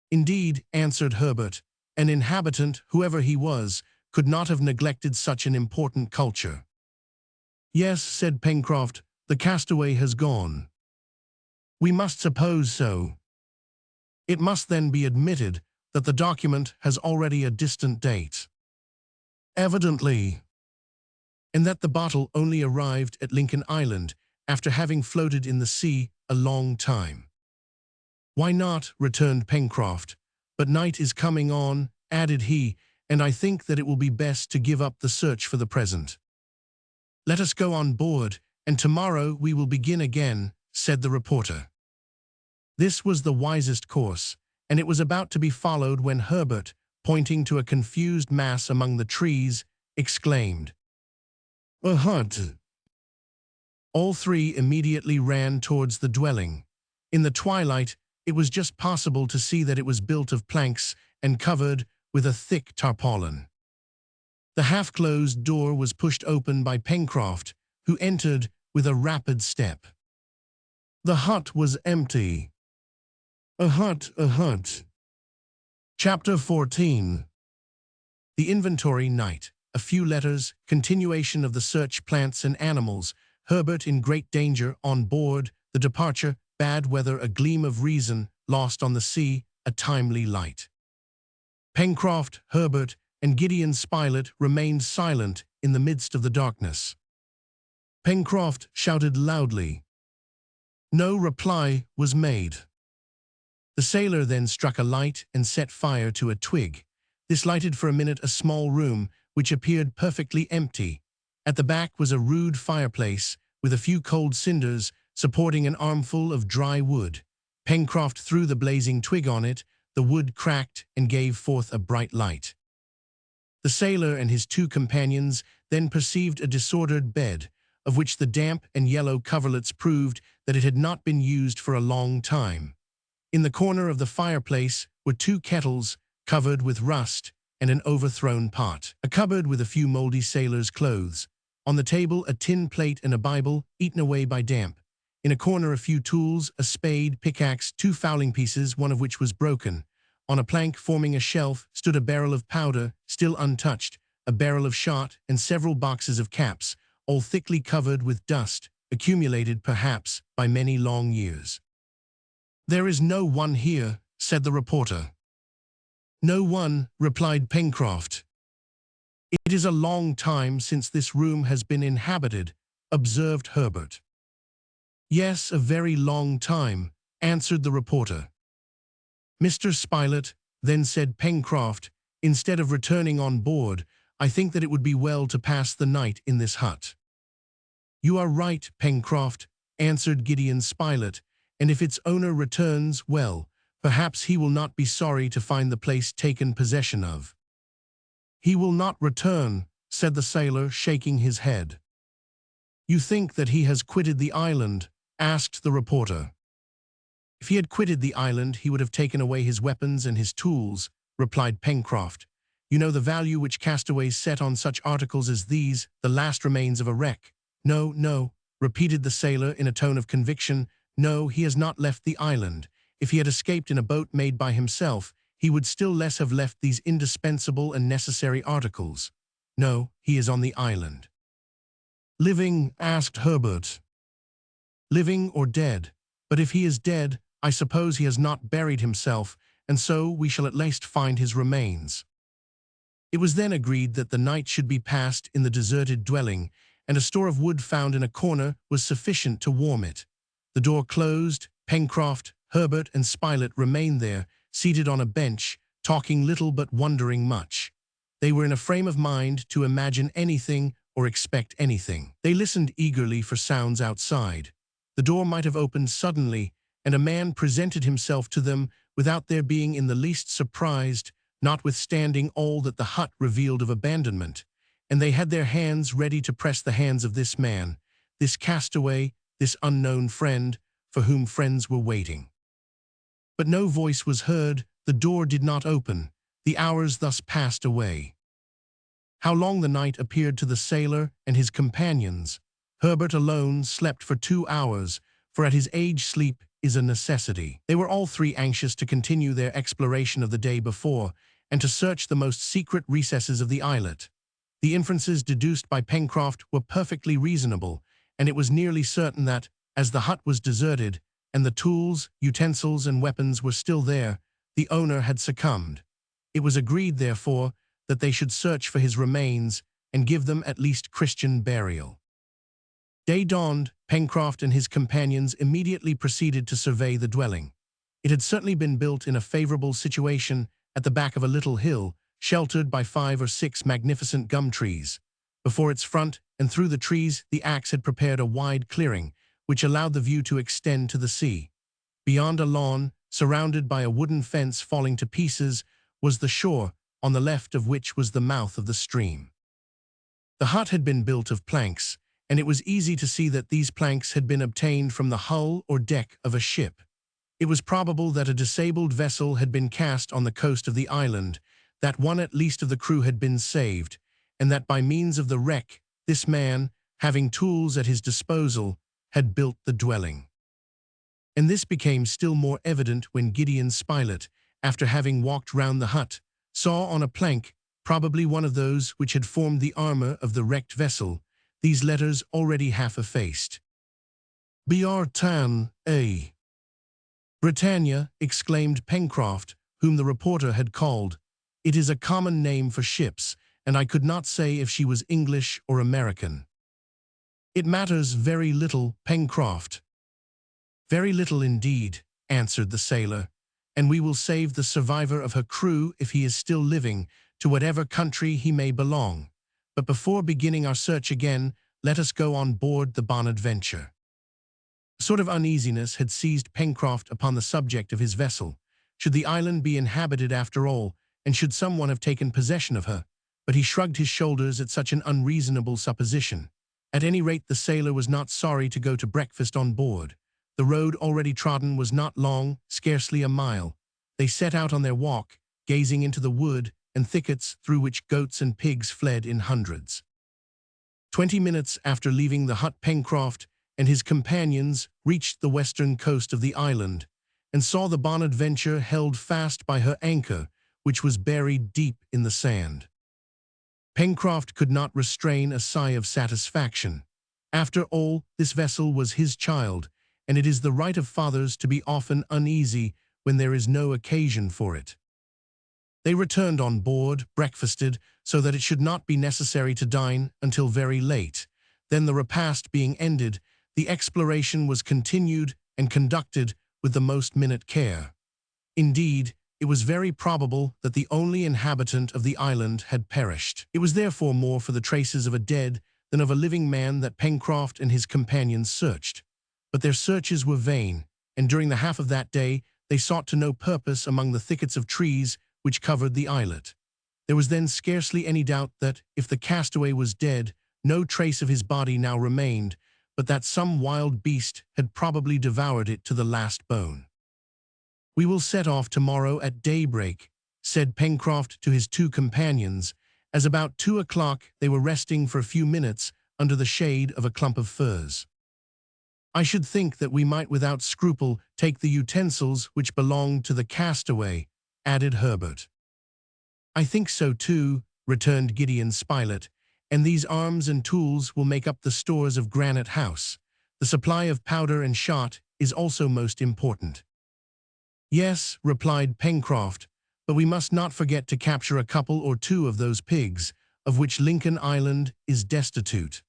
"Indeed," answered Herbert, "an inhabitant, whoever he was, could not have neglected such an important culture." "Yes," said Pencroft, "the castaway has gone." "We must suppose so." "It must then be admitted that the document has already a distant date." "Evidently." "And that the bottle only arrived at Lincoln Island after having floated in the sea a long time." "Why not?" returned Pencroft. "But night is coming on," added he, "and I think that it will be best to give up the search for the present." "Let us go on board, and tomorrow we will begin again," said the reporter. This was the wisest course, and it was about to be followed when Herbert, pointing to a confused mass among the trees, exclaimed, "A hut!" All three immediately ran towards the dwelling. In the twilight, it was just possible to see that it was built of planks and covered with a thick tarpaulin. The half-closed door was pushed open by Pencroft, who entered with a rapid step. The hut was empty. A hut, a hut. Chapter 14. The inventory, night, a few letters, continuation of the search, plants and animals, Herbert in great danger, on board, the departure, bad weather, a gleam of reason, lost on the sea, a timely light. Pencroft, Herbert, and Gideon Spilett remained silent in the midst of the darkness. Pencroft shouted loudly. No reply was made. The sailor then struck a light and set fire to a twig. This lighted for a minute a small room, which appeared perfectly empty. At the back was a rude fireplace, with a few cold cinders supporting an armful of dry wood. Pencroft threw the blazing twig on it, the wood cracked and gave forth a bright light. The sailor and his two companions then perceived a disordered bed, of which the damp and yellow coverlets proved that it had not been used for a long time. In the corner of the fireplace were two kettles covered with rust and an overthrown pot, a cupboard with a few moldy sailors' clothes. On the table, a tin plate and a Bible, eaten away by damp. In a corner, a few tools, a spade, pickaxe, two fowling pieces, one of which was broken. On a plank forming a shelf stood a barrel of powder, still untouched, a barrel of shot, and several boxes of caps, all thickly covered with dust, accumulated perhaps by many long years. "There is no one here," said the reporter. "No one," replied Pencroft. "It is a long time since this room has been inhabited," observed Herbert. "Yes, a very long time," answered the reporter. "Mr. Spilett," then said Pencroft, "instead of returning on board, I think that it would be well to pass the night in this hut." "You are right, Pencroft," answered Gideon Spilett, "and if its owner returns, well, perhaps he will not be sorry to find the place taken possession of." "He will not return," said the sailor, shaking his head. "You think that he has quitted the island?" asked the reporter. "If he had quitted the island, he would have taken away his weapons and his tools," replied Pencroft. "You know the value which castaways set on such articles as these, the last remains of a wreck." "No, no," repeated the sailor in a tone of conviction. "No, he has not left the island. If he had escaped in a boat made by himself, he would still less have left these indispensable and necessary articles. No, he is on the island." "Living?" asked Herbert. "Living or dead. But if he is dead, I suppose he has not buried himself, and so we shall at least find his remains." It was then agreed that the night should be passed in the deserted dwelling, and a store of wood found in a corner was sufficient to warm it. The door closed, Pencroft, Herbert, and Spilett remained there, seated on a bench, talking little but wondering much. They were in a frame of mind to imagine anything or expect anything. They listened eagerly for sounds outside. The door might have opened suddenly, and a man presented himself to them without their being in the least surprised, notwithstanding all that the hut revealed of abandonment, and they had their hands ready to press the hands of this man, this castaway, this unknown friend, for whom friends were waiting. But no voice was heard, the door did not open, the hours thus passed away. How long the night appeared to the sailor and his companions. Herbert alone slept for 2 hours, for at his age sleep is a necessity. They were all three anxious to continue their exploration of the day before, and to search the most secret recesses of the islet. The inferences deduced by Pencroft were perfectly reasonable, and it was nearly certain that, as the hut was deserted, and the tools, utensils, and weapons were still there, the owner had succumbed. It was agreed, therefore, that they should search for his remains and give them at least Christian burial. Day dawned. Pencroft and his companions immediately proceeded to survey the dwelling. It had certainly been built in a favorable situation at the back of a little hill, sheltered by 5 or 6 magnificent gum trees. Before its front and through the trees, the axe had prepared a wide clearing, which allowed the view to extend to the sea. Beyond a lawn, surrounded by a wooden fence falling to pieces, was the shore, on the left of which was the mouth of the stream. The hut had been built of planks, and it was easy to see that these planks had been obtained from the hull or deck of a ship. It was probable that a disabled vessel had been cast on the coast of the island, that one at least of the crew had been saved, and that by means of the wreck, this man, having tools at his disposal, had built the dwelling. And this became still more evident when Gideon Spilett, after having walked round the hut, saw on a plank, probably one of those which had formed the armor of the wrecked vessel, these letters already half effaced. "Britannia, A." "Britannia," exclaimed Pencroft, whom the reporter had called. "It is a common name for ships, and I could not say if she was English or American." "It matters very little, Pencroft." "Very little indeed," answered the sailor, "and we will save the survivor of her crew, if he is still living, to whatever country he may belong. But before beginning our search again, let us go on board the Bonadventure." A sort of uneasiness had seized Pencroft upon the subject of his vessel. Should the island be inhabited after all, and should someone have taken possession of her? but he shrugged his shoulders at such an unreasonable supposition. At any rate, the sailor was not sorry to go to breakfast on board. The road already trodden was not long, scarcely a mile. They set out on their walk, gazing into the wood and thickets through which goats and pigs fled in hundreds. 20 minutes after leaving the hut, Pencroft and his companions reached the western coast of the island and saw the Bonadventure held fast by her anchor, which was buried deep in the sand. Pencroft could not restrain a sigh of satisfaction. After all, this vessel was his child, and it is the right of fathers to be often uneasy when there is no occasion for it. They returned on board, breakfasted, so that it should not be necessary to dine until very late. Then, the repast being ended, the exploration was continued and conducted with the most minute care. Indeed, it was very probable that the only inhabitant of the island had perished. It was therefore more for the traces of a dead than of a living man that Pencroft and his companions searched. But their searches were vain, and during the half of that day they sought to no purpose among the thickets of trees which covered the islet. There was then scarcely any doubt that, if the castaway was dead, no trace of his body now remained, but that some wild beast had probably devoured it to the last bone. "We will set off tomorrow at daybreak," said Pencroft to his two companions, as about 2 o'clock they were resting for a few minutes under the shade of a clump of firs. "I should think that we might without scruple take the utensils which belonged to the castaway," added Herbert. "I think so too," returned Gideon Spilett, "and these arms and tools will make up the stores of Granite House. The supply of powder and shot is also most important." "Yes," replied Pencroft, "but we must not forget to capture a couple or two of those pigs, of which Lincoln Island is destitute."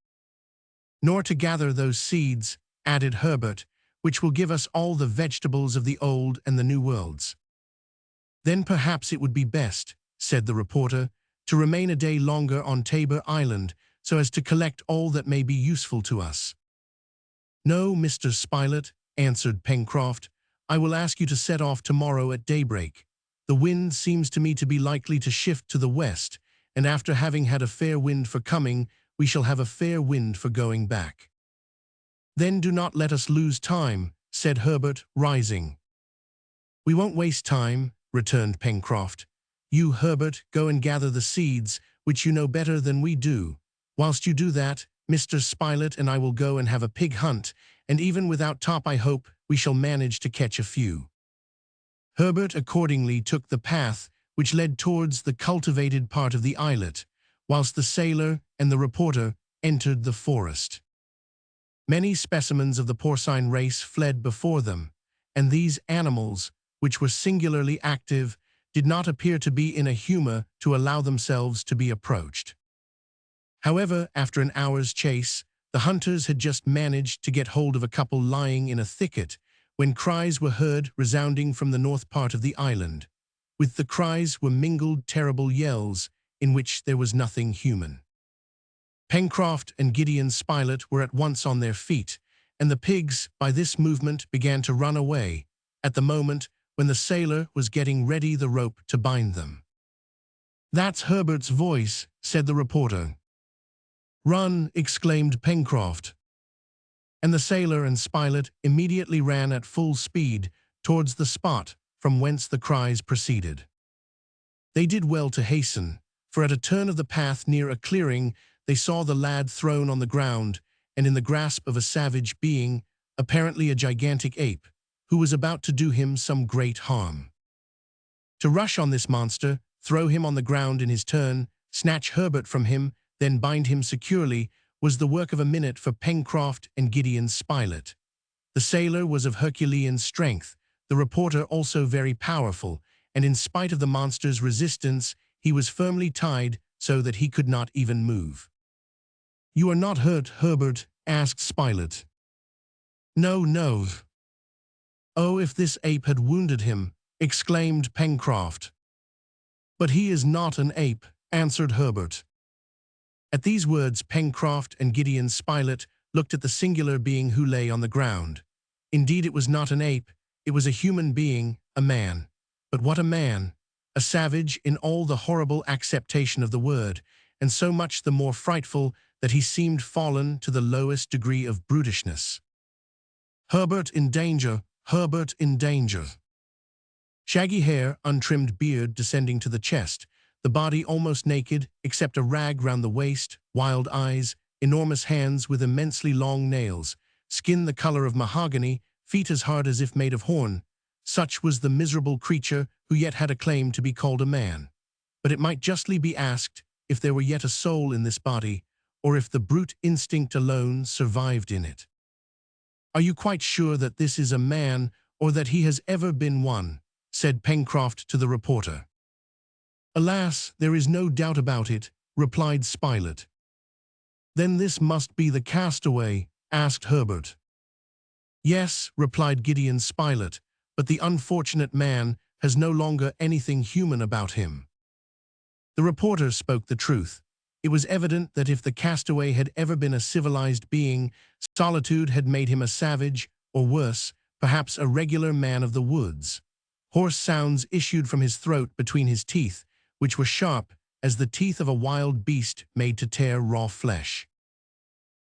"Nor to gather those seeds," added Herbert, "which will give us all the vegetables of the Old and the New Worlds." "Then perhaps it would be best," said the reporter, "to remain a day longer on Tabor Island, so as to collect all that may be useful to us." "No, Mr. Spilett," answered Pencroft, "I will ask you to set off tomorrow at daybreak. The wind seems to me to be likely to shift to the west, and after having had a fair wind for coming, we shall have a fair wind for going back." "Then do not let us lose time," said Herbert, rising. "We won't waste time," returned Pencroft. "You, Herbert, go and gather the seeds, which you know better than we do. Whilst you do that, Mr. Spilett and I will go and have a pig hunt, and even without Top I hope we shall manage to catch a few." Herbert accordingly took the path which led towards the cultivated part of the islet, whilst the sailor and the reporter entered the forest. Many specimens of the porcine race fled before them, and these animals, which were singularly active, did not appear to be in a humor to allow themselves to be approached. However, after an hour's chase, the hunters had just managed to get hold of a couple lying in a thicket, when cries were heard resounding from the north part of the island. With the cries were mingled terrible yells, in which there was nothing human. Pencroft and Gideon Spilett were at once on their feet, and the pigs, by this movement, began to run away, at the moment when the sailor was getting ready the rope to bind them. "That's Herbert's voice," said the reporter. "Run!" exclaimed Pencroft. And the sailor and Spilett immediately ran at full speed towards the spot from whence the cries proceeded. They did well to hasten, for at a turn of the path near a clearing they saw the lad thrown on the ground and in the grasp of a savage being, apparently a gigantic ape, who was about to do him some great harm. To rush on this monster, throw him on the ground in his turn, snatch Herbert from him, then bind him securely, was the work of a minute for Pencroft and Gideon Spilett. The sailor was of Herculean strength, the reporter also very powerful, and in spite of the monster's resistance, he was firmly tied so that he could not even move. "You are not hurt, Herbert?" asked Spilett. "No, no." "Oh, if this ape had wounded him!" exclaimed Pencroft. "But he is not an ape," answered Herbert. At these words Pencroft and Gideon Spilett looked at the singular being who lay on the ground. Indeed, it was not an ape, it was a human being, a man. But what a man! a savage in all the horrible acceptation of the word, and so much the more frightful that he seemed fallen to the lowest degree of brutishness. Herbert in danger, Herbert in danger. Shaggy hair, untrimmed beard descending to the chest, the body almost naked except a rag round the waist, wild eyes, enormous hands with immensely long nails, skin the color of mahogany, feet as hard as if made of horn. Such was the miserable creature who yet had a claim to be called a man. But it might justly be asked if there were yet a soul in this body, or if the brute instinct alone survived in it. "Are you quite sure that this is a man, or that he has ever been one?" said Pencroft to the reporter. "Alas, there is no doubt about it," replied Spilett. "Then this must be the castaway?" asked Herbert. "Yes," replied Gideon Spilett, "but the unfortunate man has no longer anything human about him." The reporter spoke the truth. It was evident that if the castaway had ever been a civilized being, solitude had made him a savage, or worse, perhaps a regular man of the woods. Hoarse sounds issued from his throat between his teeth, which were sharp as the teeth of a wild beast made to tear raw flesh.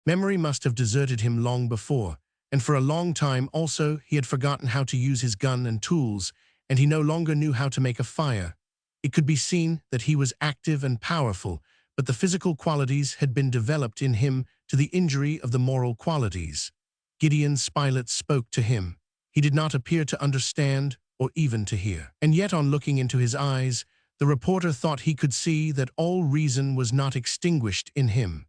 Memory must have deserted him long before, and for a long time also he had forgotten how to use his gun and tools, and he no longer knew how to make a fire. It could be seen that he was active and powerful, but the physical qualities had been developed in him to the injury of the moral qualities. Gideon Spilett spoke to him. He did not appear to understand or even to hear. And yet on looking into his eyes, the reporter thought he could see that all reason was not extinguished in him.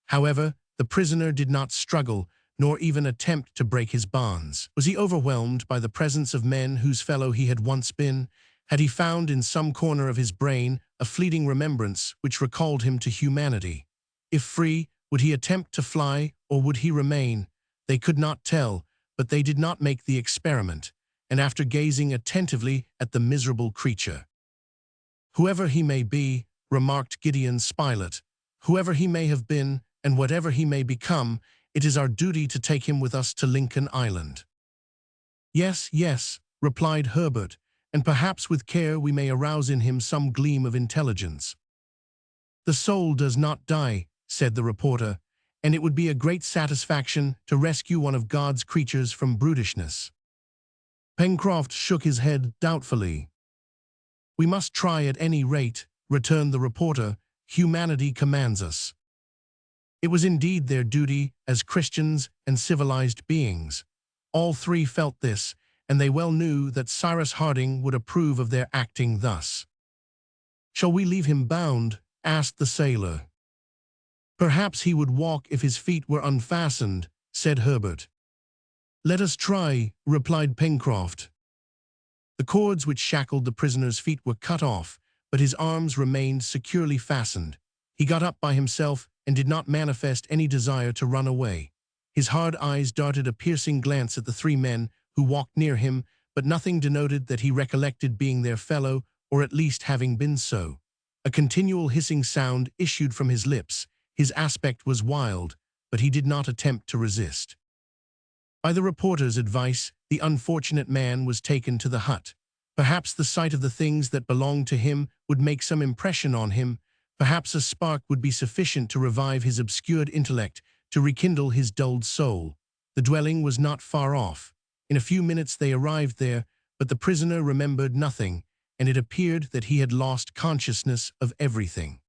However, the prisoner did not struggle, nor even attempt to break his bonds. Was he overwhelmed by the presence of men whose fellow he had once been? Had he found in some corner of his brain a fleeting remembrance which recalled him to humanity? If free, would he attempt to fly, or would he remain? They could not tell, but they did not make the experiment, and after gazing attentively at the miserable creature, "Whoever he may be," remarked Gideon Spilett, "whoever he may have been, and whatever he may become, it is our duty to take him with us to Lincoln Island." "Yes, yes," replied Herbert, "and perhaps with care we may arouse in him some gleam of intelligence." "The soul does not die," said the reporter, "and it would be a great satisfaction to rescue one of God's creatures from brutishness." Pencroft shook his head doubtfully. "We must try at any rate," returned the reporter. "Humanity commands us." It was indeed their duty as Christians and civilized beings. All three felt this, and they well knew that Cyrus Harding would approve of their acting thus. "Shall we leave him bound?" asked the sailor. "Perhaps he would walk if his feet were unfastened," said Herbert. "Let us try," replied Pencroft. The cords which shackled the prisoner's feet were cut off, but his arms remained securely fastened. He got up by himself and did not manifest any desire to run away. His hard eyes darted a piercing glance at the three men who walked near him, but nothing denoted that he recollected being their fellow, or at least having been so. A continual hissing sound issued from his lips. His aspect was wild, but he did not attempt to resist. By the reporter's advice, the unfortunate man was taken to the hut. Perhaps the sight of the things that belonged to him would make some impression on him. Perhaps a spark would be sufficient to revive his obscured intellect, to rekindle his dulled soul. The dwelling was not far off. In a few minutes they arrived there, but the prisoner remembered nothing, and it appeared that he had lost consciousness of everything.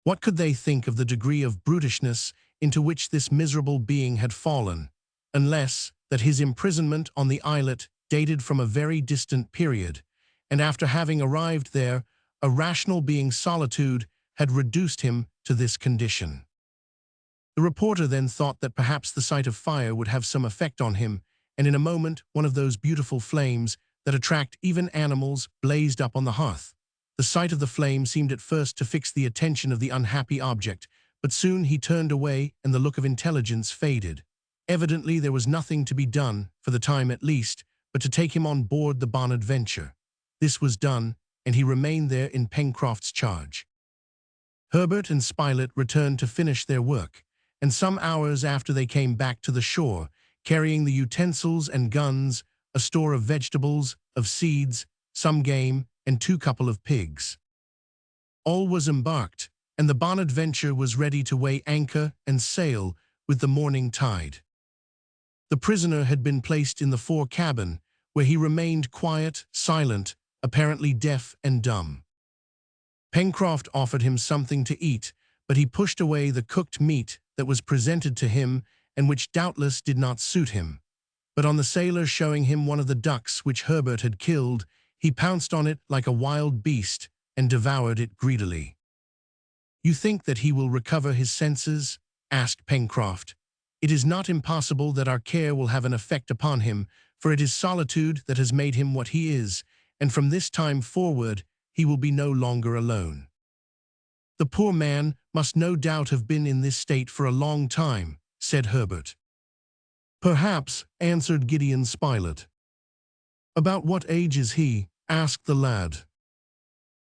What could they think of the degree of brutishness into which this miserable being had fallen, unless that his imprisonment on the islet dated from a very distant period, and after having arrived there, a rational being solitude had reduced him to this condition. The reporter then thought that perhaps the sight of fire would have some effect on him, and in a moment one of those beautiful flames that attract even animals blazed up on the hearth. The sight of the flame seemed at first to fix the attention of the unhappy object, but soon he turned away and the look of intelligence faded. Evidently there was nothing to be done, for the time at least, but to take him on board the Bonadventure. This was done, and he remained there in Pencroft's charge. Herbert and Spilett returned to finish their work, and some hours after they came back to the shore, carrying the utensils and guns, a store of vegetables, of seeds, some game, and 2 couple of pigs. All was embarked, and the Bonadventure was ready to weigh anchor and sail with the morning tide. The prisoner had been placed in the fore cabin, where he remained quiet, silent, apparently deaf and dumb. Pencroft offered him something to eat, but he pushed away the cooked meat that was presented to him and which doubtless did not suit him. But on the sailor showing him one of the ducks which Herbert had killed, he pounced on it like a wild beast and devoured it greedily. "You think that he will recover his senses?" asked Pencroft. "It is not impossible that our care will have an effect upon him, for it is solitude that has made him what he is, and from this time forward he will be no longer alone." "The poor man must no doubt have been in this state for a long time," said Herbert. "Perhaps," answered Gideon Spilett. "About what age is he?" asked the lad.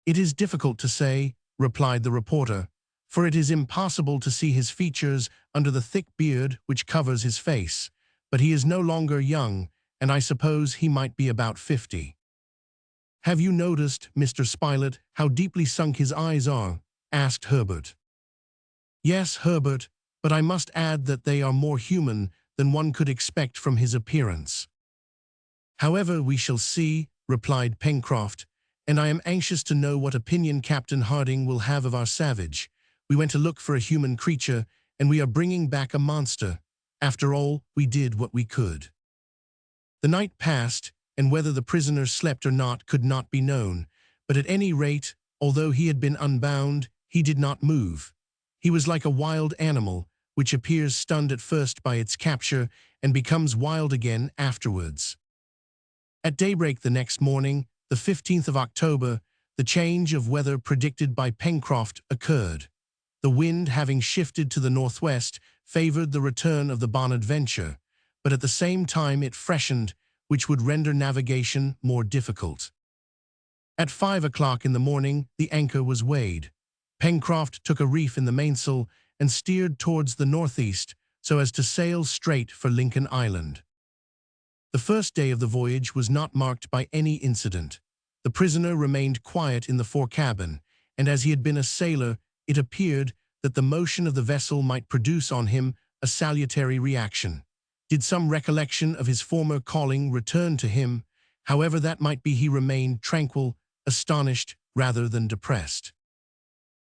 "It is difficult to say," replied the reporter, "for it is impossible to see his features under the thick beard which covers his face, but he is no longer young, and I suppose he might be about 50. "Have you noticed, Mr. Spilett, how deeply sunk his eyes are?" asked Herbert. "Yes, Herbert, but I must add that they are more human than one could expect from his appearance." "However, we shall see," replied Pencroft, "and I am anxious to know what opinion Captain Harding will have of our savage. We went to look for a human creature, and we are bringing back a monster. After all, we did what we could." The night passed, and whether the prisoner slept or not could not be known, but at any rate, although he had been unbound, he did not move. He was like a wild animal, which appears stunned at first by its capture and becomes wild again afterwards. At daybreak the next morning, the 15th of October, the change of weather predicted by Pencroft occurred. The wind, having shifted to the northwest, favored the return of the Bonadventure, but at the same time it freshened, which would render navigation more difficult. At 5 o'clock in the morning, the anchor was weighed. Pencroft took a reef in the mainsail and steered towards the northeast so as to sail straight for Lincoln Island. The first day of the voyage was not marked by any incident. The prisoner remained quiet in the fore cabin, and as he had been a sailor, it appeared that the motion of the vessel might produce on him a salutary reaction. Did some recollection of his former calling return to him, however that might be, he remained tranquil, astonished rather than depressed.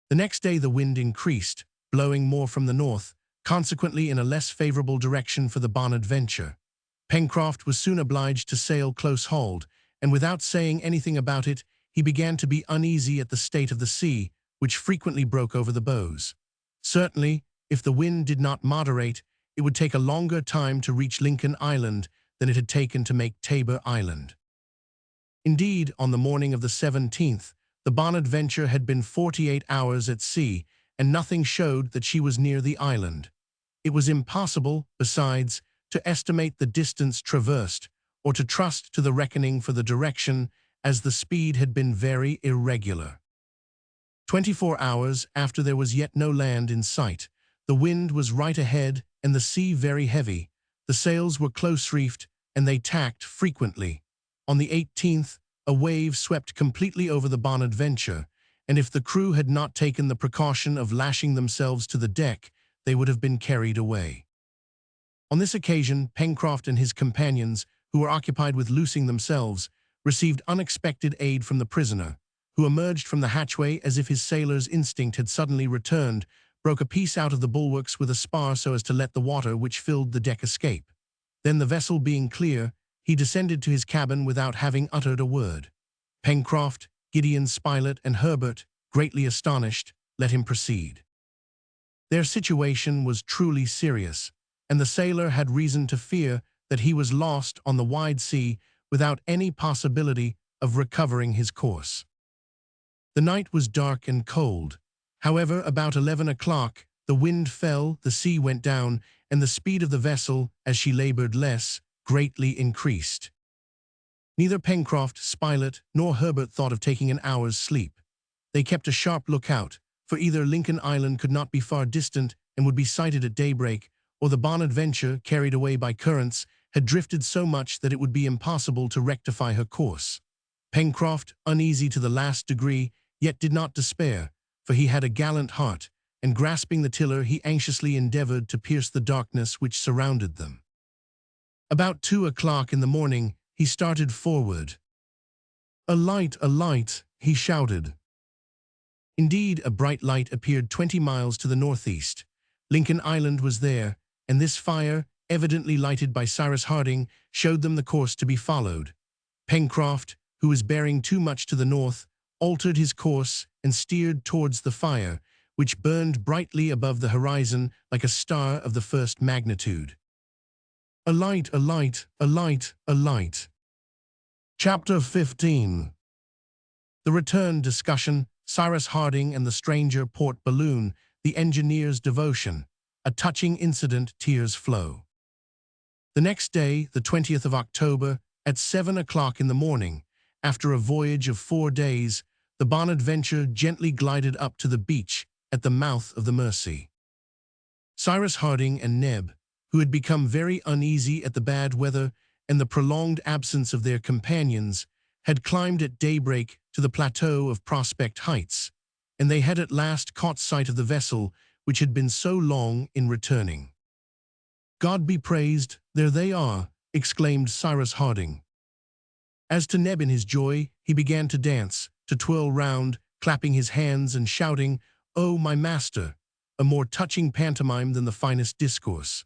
The next day the wind increased, blowing more from the north, consequently in a less favorable direction for the Bonadventure. Pencroft was soon obliged to sail close-hauled, and without saying anything about it, he began to be uneasy at the state of the sea, which frequently broke over the bows. Certainly, if the wind did not moderate, it would take a longer time to reach Lincoln Island than it had taken to make Tabor Island. Indeed, on the morning of the 17th, the Bonadventure had been 48 hours at sea, and nothing showed that she was near the island. It was impossible, besides, to estimate the distance traversed, or to trust to the reckoning for the direction, as the speed had been very irregular. 24 hours after there was yet no land in sight. The wind was right ahead and the sea very heavy. The sails were close-reefed and they tacked frequently. On the 18th, a wave swept completely over the Bonadventure, and if the crew had not taken the precaution of lashing themselves to the deck, they would have been carried away. On this occasion, Pencroft and his companions, who were occupied with loosing themselves, received unexpected aid from the prisoner, who emerged from the hatchway as if his sailor's instinct had suddenly returned, broke a piece out of the bulwarks with a spar so as to let the water which filled the deck escape. Then, the vessel being clear, he descended to his cabin without having uttered a word. Pencroft, Gideon Spilett, and Herbert, greatly astonished, let him proceed. Their situation was truly serious, and the sailor had reason to fear that he was lost on the wide sea without any possibility of recovering his course. The night was dark and cold. However, about 11 o'clock, the wind fell, the sea went down, and the speed of the vessel, as she labored less, greatly increased. Neither Pencroft, Spilett, nor Herbert thought of taking an hour's sleep. They kept a sharp lookout, for either Lincoln Island could not be far distant and would be sighted at daybreak, or the Bonadventure, carried away by currents, had drifted so much that it would be impossible to rectify her course. Pencroft, uneasy to the last degree, yet did not despair, for he had a gallant heart, and grasping the tiller he anxiously endeavoured to pierce the darkness which surrounded them. About 2 o'clock in the morning he started forward. "A light," he shouted. Indeed, a bright light appeared 20 miles to the northeast. Lincoln Island was there, and this fire, evidently lighted by Cyrus Harding, showed them the course to be followed. Pencroft, who was bearing too much to the north, altered his course and steered towards the fire, which burned brightly above the horizon like a star of the first magnitude. "A light, a light, a light, a light." Chapter 15. The return discussion, Cyrus Harding and the stranger Port Balloon, the engineer's devotion, a touching incident, tears flow. The next day, the 20th of October, at 7 o'clock in the morning, after a voyage of 4 days, the Bonadventure gently glided up to the beach at the mouth of the Mersey. Cyrus Harding and Neb, who had become very uneasy at the bad weather and the prolonged absence of their companions, had climbed at daybreak to the plateau of Prospect Heights, and they had at last caught sight of the vessel which had been so long in returning. "God be praised, there they are," exclaimed Cyrus Harding. As to Neb in his joy, he began to dance, to twirl round, clapping his hands and shouting, "Oh, my master!" a more touching pantomime than the finest discourse.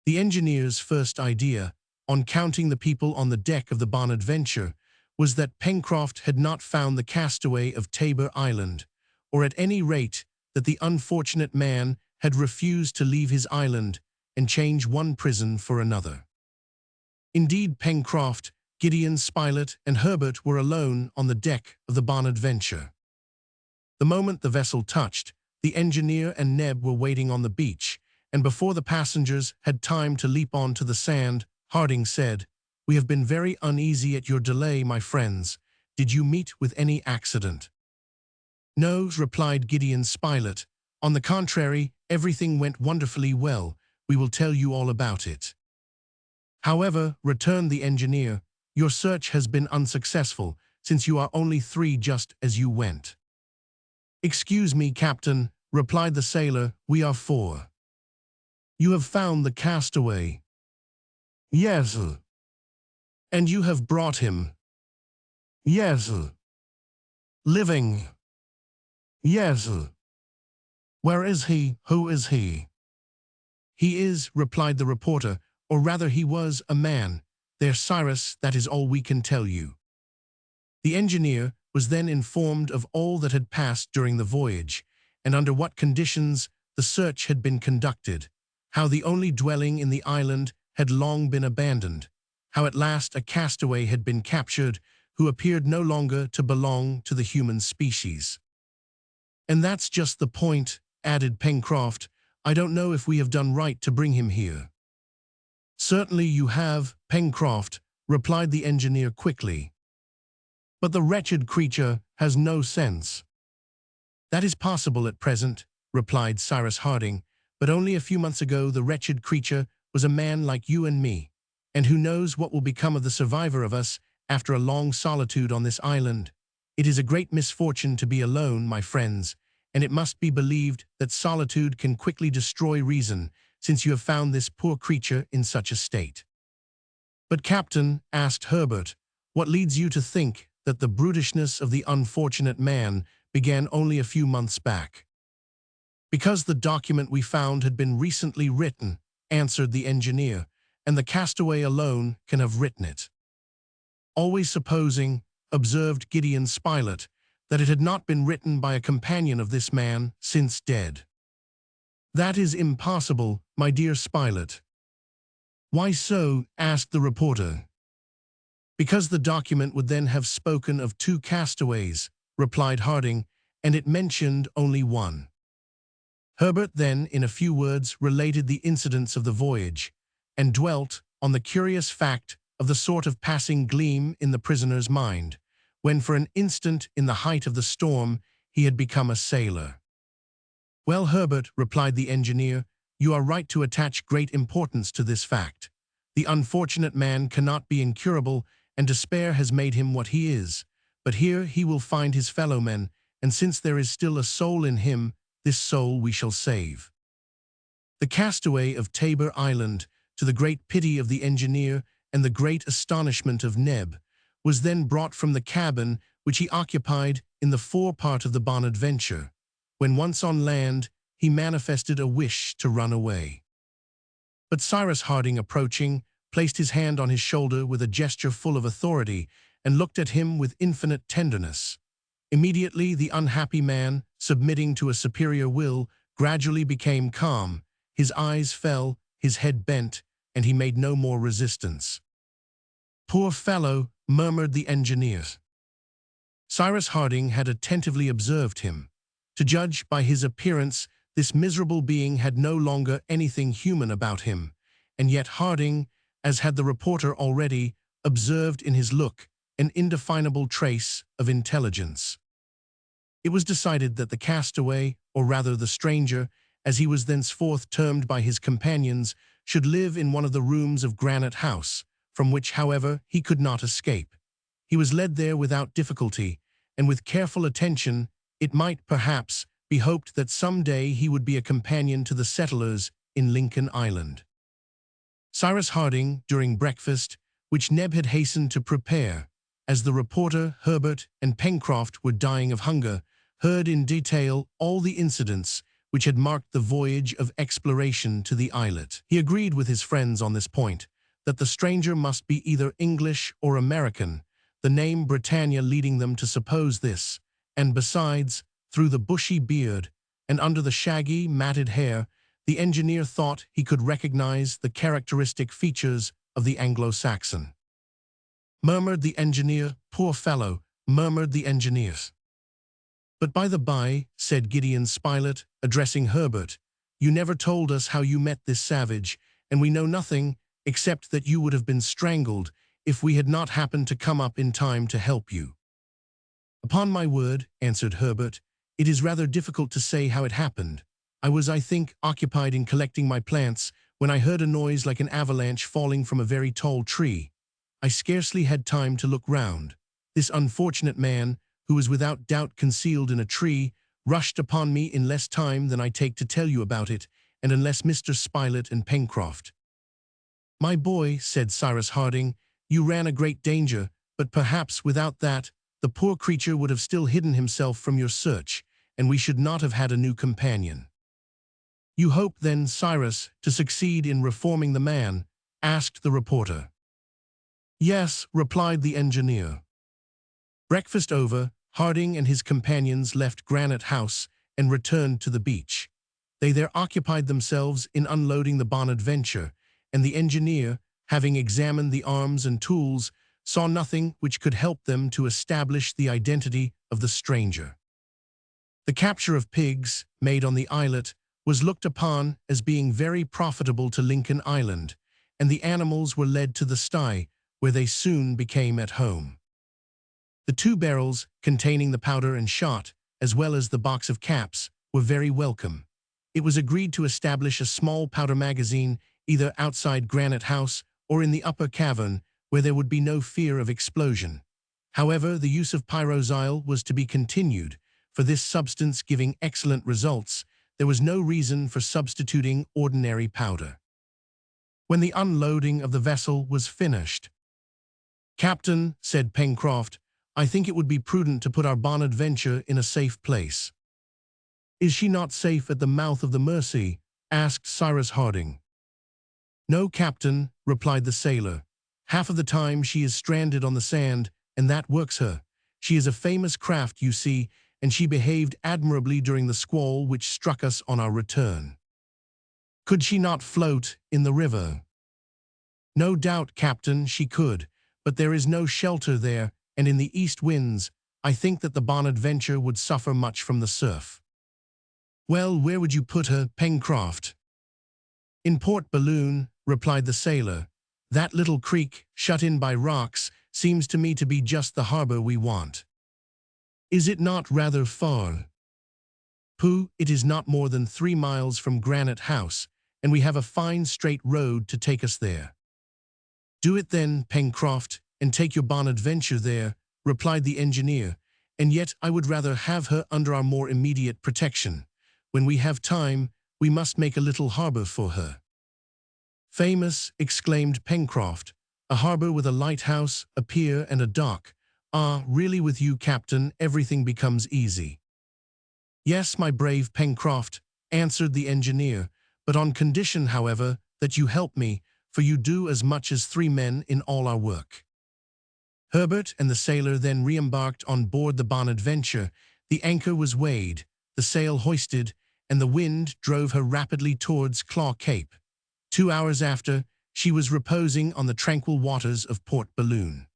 The engineer's first idea, on counting the people on the deck of the Bonadventure, was that Pencroft had not found the castaway of Tabor Island, or at any rate that the unfortunate man had refused to leave his island and change one prison for another. Indeed, Pencroft, Gideon Spilett, and Herbert were alone on the deck of the Bonadventure. The moment the vessel touched, the engineer and Neb were waiting on the beach, and before the passengers had time to leap on to the sand, Harding said, "We have been very uneasy at your delay, my friends. Did you meet with any accident?" "No," replied Gideon Spilett. "On the contrary, everything went wonderfully well. We will tell you all about it." "However," returned the engineer, "your search has been unsuccessful, since you are only 3 just as you went." "Excuse me, Captain," replied the sailor, "we are 4. "You have found the castaway?" "Yes." "And you have brought him?" "Yes." "Living?" "Yes." "Where is he? Who is he?" "He is," replied the reporter, "or rather he was, a man. There, Cyrus, that is all we can tell you." The engineer was then informed of all that had passed during the voyage, and under what conditions the search had been conducted, how the only dwelling in the island had long been abandoned, how at last a castaway had been captured who appeared no longer to belong to the human species. "And that's just the point," added Pencroft. "I don't know if we have done right to bring him here." "Certainly you have, Pencroft," replied the engineer quickly. "But the wretched creature has no sense." "That is possible at present," replied Cyrus Harding, "but only a few months ago the wretched creature was a man like you and me, and who knows what will become of the survivor of us after a long solitude on this island. It is a great misfortune to be alone, my friends, and it must be believed that solitude can quickly destroy reason, since you have found this poor creature in such a state." "But, Captain," asked Herbert, "what leads you to think that the brutishness of the unfortunate man began only a few months back?" "Because the document we found had been recently written," answered the engineer, "and the castaway alone can have written it." "Always supposing," observed Gideon Spilett, "that it had not been written by a companion of this man, since dead." "That is impossible, my dear Spilett." "Why so?" asked the reporter. "Because the document would then have spoken of 2 castaways," replied Harding, "and it mentioned only one." Herbert then, in a few words, related the incidents of the voyage, and dwelt on the curious fact of the sort of passing gleam in the prisoner's mind, when for an instant in the height of the storm he had become a sailor. "Well, Herbert," replied the engineer, "you are right to attach great importance to this fact. The unfortunate man cannot be incurable, and despair has made him what he is. But here he will find his fellow men, and since there is still a soul in him, this soul we shall save." The castaway of Tabor Island, to the great pity of the engineer and the great astonishment of Neb, was then brought from the cabin which he occupied in the forepart of the Bonadventure. When once on land, he manifested a wish to run away. But Cyrus Harding, approaching, placed his hand on his shoulder with a gesture full of authority and looked at him with infinite tenderness. Immediately the unhappy man, submitting to a superior will, gradually became calm. His eyes fell, his head bent, and he made no more resistance. "Poor fellow," murmured the engineer. Cyrus Harding had attentively observed him. To judge by his appearance, this miserable being had no longer anything human about him, and yet Harding, as had the reporter already, observed in his look an indefinable trace of intelligence. It was decided that the castaway, or rather the stranger, as he was thenceforth termed by his companions, should live in one of the rooms of Granite House, from which, however, he could not escape. He was led there without difficulty, and with careful attention. It might, perhaps, be hoped that some day he would be a companion to the settlers in Lincoln Island. Cyrus Harding, during breakfast, which Neb had hastened to prepare, as the reporter, Herbert, and Pencroft were dying of hunger, heard in detail all the incidents which had marked the voyage of exploration to the islet. He agreed with his friends on this point, that the stranger must be either English or American, the name Britannia leading them to suppose this, and besides, through the bushy beard, and under the shaggy, matted hair, the engineer thought he could recognize the characteristic features of the Anglo-Saxon. Murmured the engineer. "Poor fellow," murmured the engineer. "But by the by," said Gideon Spilett, addressing Herbert, "you never told us how you met this savage, and we know nothing except that you would have been strangled if we had not happened to come up in time to help you." "Upon my word," answered Herbert, "it is rather difficult to say how it happened. I was, I think, occupied in collecting my plants when I heard a noise like an avalanche falling from a very tall tree. I scarcely had time to look round. This unfortunate man, who was without doubt concealed in a tree, rushed upon me in less time than I take to tell you about it, and unless Mr. Spilett and Pencroft." "My boy," said Cyrus Harding, "you ran a great danger, but perhaps without that, the poor creature would have still hidden himself from your search, and we should not have had a new companion." "You hope, then, Cyrus, to succeed in reforming the man?" asked the reporter. "Yes," replied the engineer. Breakfast over, Harding and his companions left Granite House and returned to the beach. They there occupied themselves in unloading the Bonadventure, and the engineer, having examined the arms and tools, saw nothing which could help them to establish the identity of the stranger. The capture of pigs, made on the islet, was looked upon as being very profitable to Lincoln Island, and the animals were led to the sty, where they soon became at home. The 2 barrels, containing the powder and shot, as well as the box of caps, were very welcome. It was agreed to establish a small powder magazine either outside Granite House or in the upper cavern, where there would be no fear of explosion. However, the use of pyroxyle was to be continued, for this substance giving excellent results, there was no reason for substituting ordinary powder. When the unloading of the vessel was finished, "Captain," said Pencroft, "I think it would be prudent to put our Bonadventure in a safe place." "Is she not safe at the mouth of the Mersey?" asked Cyrus Harding. "No, Captain," replied the sailor. "Half of the time she is stranded on the sand, and that works her. She is a famous craft, you see, and she behaved admirably during the squall which struck us on our return." "Could she not float in the river?" "No doubt, Captain, she could, but there is no shelter there, and in the east winds, I think that the Bonadventure would suffer much from the surf." "Well, where would you put her, Pencroft?" "In Port Balloon," replied the sailor. "That little creek, shut in by rocks, seems to me to be just the harbor we want." "Is it not rather far?" "Pooh, it is not more than 3 miles from Granite House, and we have a fine straight road to take us there." "Do it then, Pencroft, and take your Bonadventure there," replied the engineer, "and yet I would rather have her under our more immediate protection. When we have time, we must make a little harbor for her." "Famous," exclaimed Pencroft, "a harbor with a lighthouse, a pier, and a dock. Ah, really with you, Captain, everything becomes easy." "Yes, my brave Pencroft," answered the engineer, "but on condition, however, that you help me, for you do as much as 3 men in all our work." Herbert and the sailor then re-embarked on board the Bonadventure. The anchor was weighed, the sail hoisted, and the wind drove her rapidly towards Claw Cape. 2 hours after, she was reposing on the tranquil waters of Port Balloon.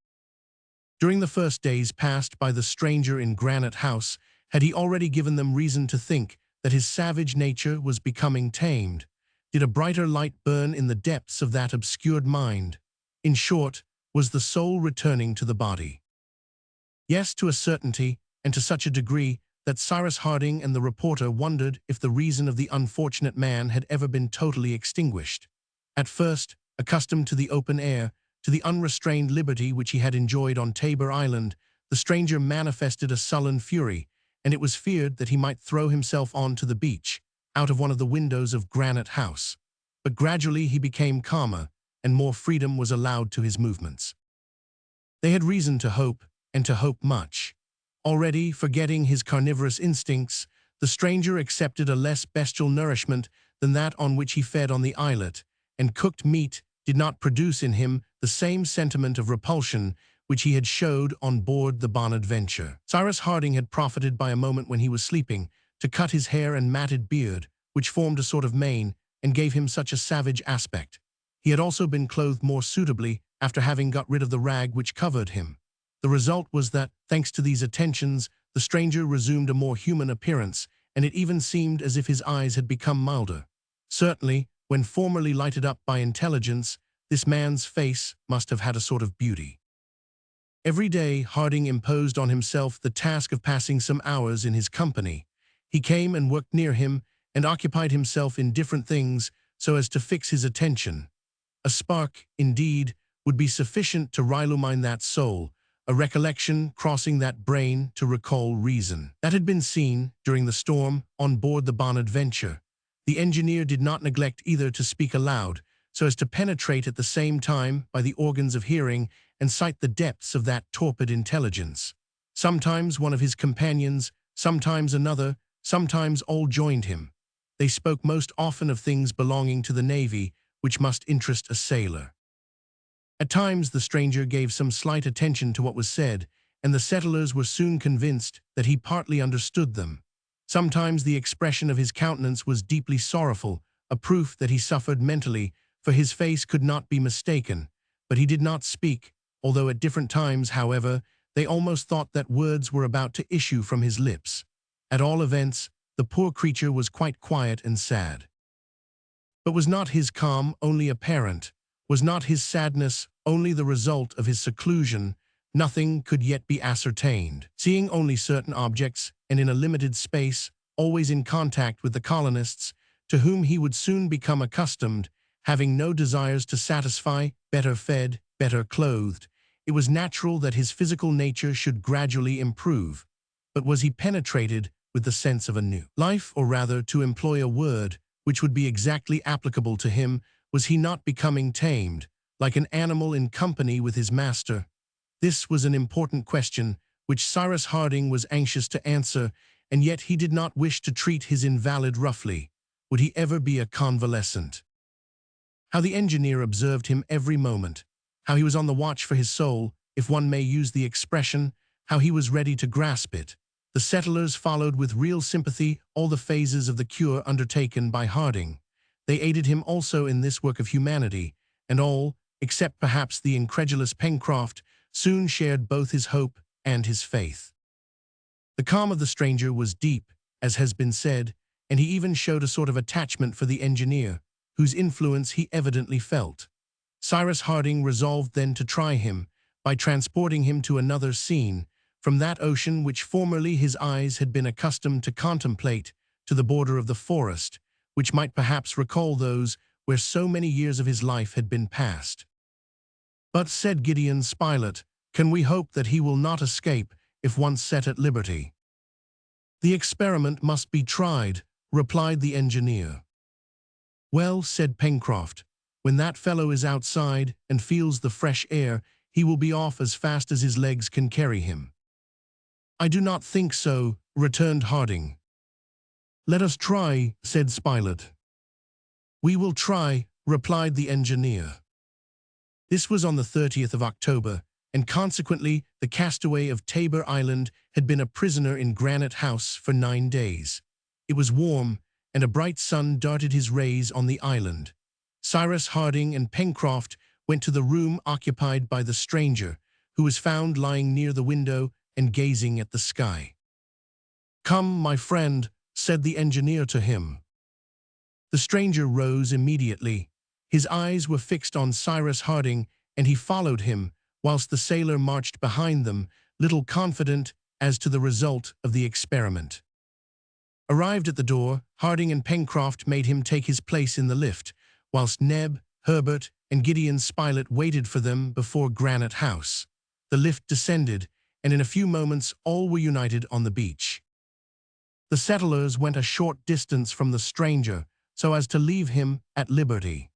During the first days passed by the stranger in Granite House, had he already given them reason to think that his savage nature was becoming tamed? Did a brighter light burn in the depths of that obscured mind? In short, was the soul returning to the body? Yes, to a certainty, and to such a degree that Cyrus Harding and the reporter wondered if the reason of the unfortunate man had ever been totally extinguished. At first, accustomed to the open air, to the unrestrained liberty which he had enjoyed on Tabor Island, the stranger manifested a sullen fury, and it was feared that he might throw himself on to the beach, out of one of the windows of Granite House. But gradually he became calmer, and more freedom was allowed to his movements. They had reason to hope, and to hope much. Already, forgetting his carnivorous instincts, the stranger accepted a less bestial nourishment than that on which he fed on the islet, and cooked meat did not produce in him the same sentiment of repulsion which he had showed on board the Bonadventure. Cyrus Harding had profited by a moment when he was sleeping to cut his hair and matted beard, which formed a sort of mane, and gave him such a savage aspect. He had also been clothed more suitably after having got rid of the rag which covered him. The result was that, thanks to these attentions, the stranger resumed a more human appearance, and it even seemed as if his eyes had become milder. Certainly, when formerly lighted up by intelligence, this man's face must have had a sort of beauty. Every day Harding imposed on himself the task of passing some hours in his company. He came and worked near him, and occupied himself in different things so as to fix his attention. A spark, indeed, would be sufficient to illumine that soul, a recollection crossing that brain to recall reason. That had been seen, during the storm, on board the Bonadventure. The engineer did not neglect either to speak aloud, so as to penetrate at the same time by the organs of hearing and sight the depths of that torpid intelligence. Sometimes one of his companions, sometimes another, sometimes all joined him. They spoke most often of things belonging to the Navy, which must interest a sailor. At times the stranger gave some slight attention to what was said, and the settlers were soon convinced that he partly understood them. Sometimes the expression of his countenance was deeply sorrowful, a proof that he suffered mentally, for his face could not be mistaken. But he did not speak, although at different times, however, they almost thought that words were about to issue from his lips. At all events, the poor creature was quite quiet and sad. But was not his calm only apparent? Was not his sadness only the result of his seclusion? Nothing could yet be ascertained. Seeing only certain objects, and in a limited space, always in contact with the colonists, to whom he would soon become accustomed, having no desires to satisfy, better fed, better clothed, it was natural that his physical nature should gradually improve. But was he penetrated with the sense of a new life, or rather, to employ a word which would be exactly applicable to him, was he not becoming tamed, like an animal in company with his master? This was an important question which Cyrus Harding was anxious to answer, and yet he did not wish to treat his invalid roughly. Would he ever be a convalescent? How the engineer observed him every moment, how he was on the watch for his soul, if one may use the expression, how he was ready to grasp it. The settlers followed with real sympathy all the phases of the cure undertaken by Harding. They aided him also in this work of humanity, and all, except perhaps the incredulous Pencroft, soon shared both his hope and his faith. The calm of the stranger was deep, as has been said, and he even showed a sort of attachment for the engineer, whose influence he evidently felt. Cyrus Harding resolved then to try him, by transporting him to another scene, from that ocean which formerly his eyes had been accustomed to contemplate, to the border of the forest, which might perhaps recall those where so many years of his life had been passed. "But," said Gideon Spilett, "can we hope that he will not escape if once set at liberty?" "The experiment must be tried," replied the engineer. "Well," said Pencroft, "when that fellow is outside and feels the fresh air, he will be off as fast as his legs can carry him." "I do not think so," returned Harding. "Let us try," said Spilett. "We will try," replied the engineer. This was on the 30th of October, and consequently the castaway of Tabor Island had been a prisoner in Granite House for 9 days. It was warm, and a bright sun darted his rays on the island. Cyrus Harding and Pencroft went to the room occupied by the stranger, who was found lying near the window and gazing at the sky. "Come, my friend," said the engineer to him. The stranger rose immediately. His eyes were fixed on Cyrus Harding, and he followed him, whilst the sailor marched behind them, little confident as to the result of the experiment. Arrived at the door, Harding and Pencroft made him take his place in the lift, whilst Neb, Herbert, and Gideon Spilett waited for them before Granite House. The lift descended, and in a few moments all were united on the beach. The settlers went a short distance from the stranger, so as to leave him at liberty.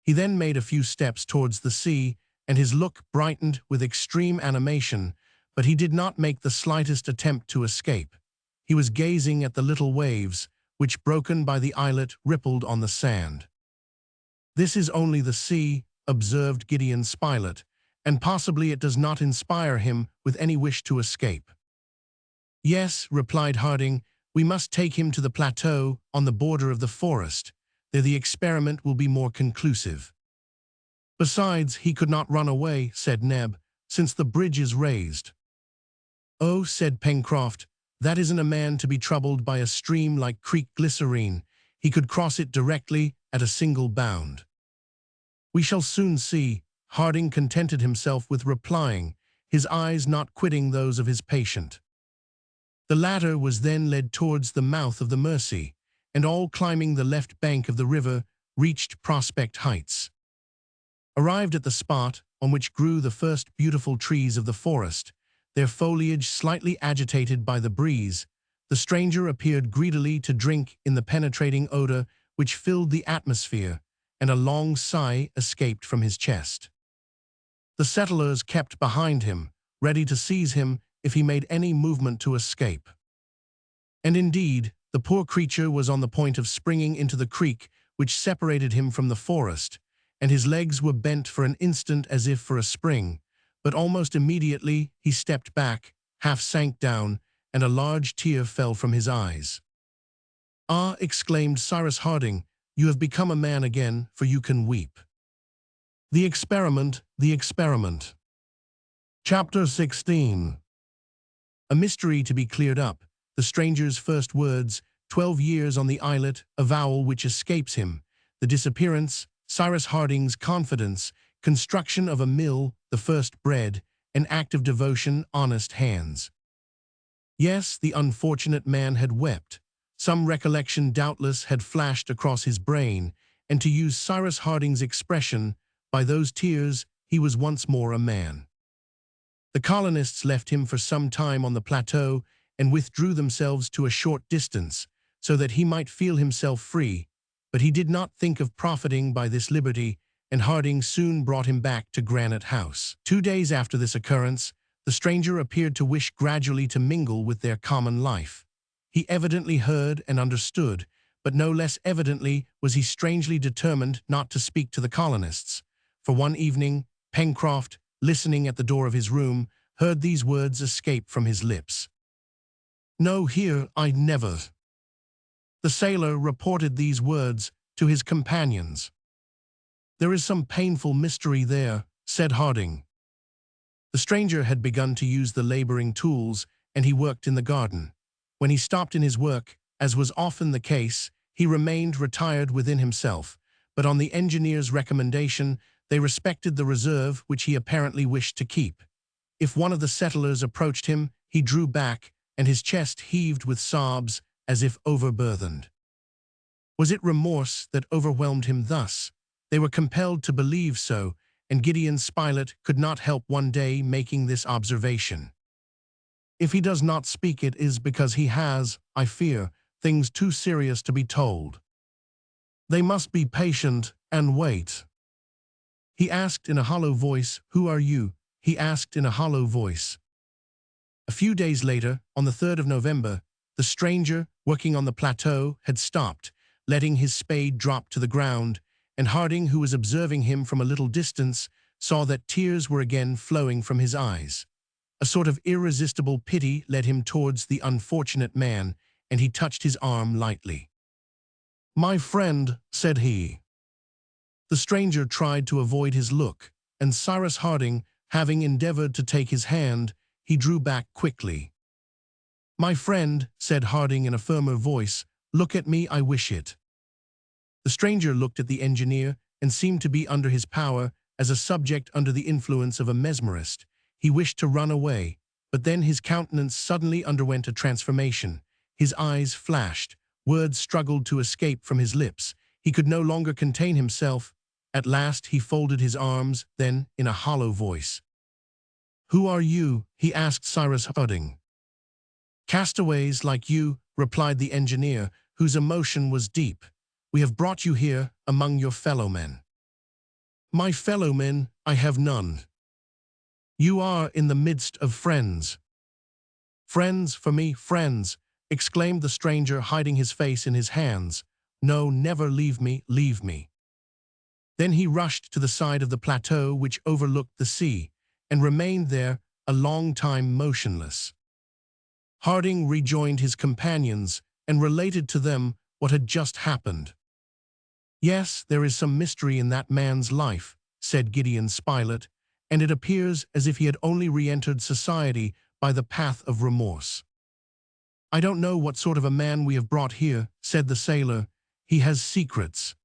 He then made a few steps towards the sea, and his look brightened with extreme animation, but he did not make the slightest attempt to escape. He was gazing at the little waves, which, broken by the islet, rippled on the sand. "This is only the sea," observed Gideon Spilett, "and possibly it does not inspire him with any wish to escape." "Yes," replied Harding, "we must take him to the plateau on the border of the forest. There the experiment will be more conclusive." "Besides, he could not run away," said Neb, "since the bridge is raised." "Oh," said Pencroft, "that isn't a man to be troubled by a stream like Creek Glycerine. He could cross it directly at a single bound." "We shall soon see," Harding contented himself with replying, his eyes not quitting those of his patient. The latter was then led towards the mouth of the Mersey, and all climbing the left bank of the river, reached Prospect Heights. Arrived at the spot on which grew the first beautiful trees of the forest, their foliage slightly agitated by the breeze, the stranger appeared greedily to drink in the penetrating odor which filled the atmosphere, and a long sigh escaped from his chest. The settlers kept behind him, ready to seize him if he made any movement to escape. And indeed, the poor creature was on the point of springing into the creek which separated him from the forest, and his legs were bent for an instant as if for a spring, but almost immediately he stepped back, half sank down, and a large tear fell from his eyes. "Ah," exclaimed Cyrus Harding, "you have become a man again, for you can weep." The experiment, the experiment. Chapter 16. A mystery to be cleared up. The stranger's first words, 12 years on the islet, avowal which escapes him, the disappearance, Cyrus Harding's confidence, construction of a mill, the first bread, an act of devotion, honest hands. Yes, the unfortunate man had wept. Some recollection doubtless had flashed across his brain, and to use Cyrus Harding's expression, by those tears he was once more a man. The colonists left him for some time on the plateau and withdrew themselves to a short distance, so that he might feel himself free, but he did not think of profiting by this liberty, and Harding soon brought him back to Granite House. 2 days after this occurrence, the stranger appeared to wish gradually to mingle with their common life. He evidently heard and understood, but no less evidently was he strangely determined not to speak to the colonists. For one evening, Pencroft, listening at the door of his room, heard these words escape from his lips. "No, here I never." The sailor reported these words to his companions. "There is some painful mystery there," said Harding. The stranger had begun to use the laboring tools, and he worked in the garden. When he stopped in his work, as was often the case, he remained retired within himself, but on the engineer's recommendation, they respected the reserve which he apparently wished to keep. If one of the settlers approached him, he drew back, and his chest heaved with sobs as if overburthened. Was it remorse that overwhelmed him thus? They were compelled to believe so, and Gideon Spilett could not help one day making this observation. If he does not speak, it is because he has, I fear, things too serious to be told. They must be patient and wait. He asked in a hollow voice, "Who are you?" He asked in a hollow voice. A few days later, on the 3rd of November, the stranger, working on the plateau, had stopped, letting his spade drop to the ground, and Harding, who was observing him from a little distance, saw that tears were again flowing from his eyes. A sort of irresistible pity led him towards the unfortunate man, and he touched his arm lightly. "My friend," said he. The stranger tried to avoid his look, and Cyrus Harding, having endeavored to take his hand, he drew back quickly. "My friend," said Harding in a firmer voice, "look at me, I wish it." The stranger looked at the engineer and seemed to be under his power as a subject under the influence of a mesmerist. He wished to run away, but then his countenance suddenly underwent a transformation. His eyes flashed, words struggled to escape from his lips. He could no longer contain himself. At last he folded his arms, then, in a hollow voice, "Who are you?" he asked Cyrus Harding. "Castaways like you," replied the engineer, whose emotion was deep. "We have brought you here among your fellow men." "My fellow men, I have none." "You are in the midst of friends." "Friends for me, friends," exclaimed the stranger, hiding his face in his hands. "No, never leave me, leave me." Then he rushed to the side of the plateau which overlooked the sea, and remained there a long time motionless. Harding rejoined his companions and related to them what had just happened. "Yes, there is some mystery in that man's life," said Gideon Spilett, "and it appears as if he had only re-entered society by the path of remorse." "I don't know what sort of a man we have brought here," said the sailor. "He has secrets."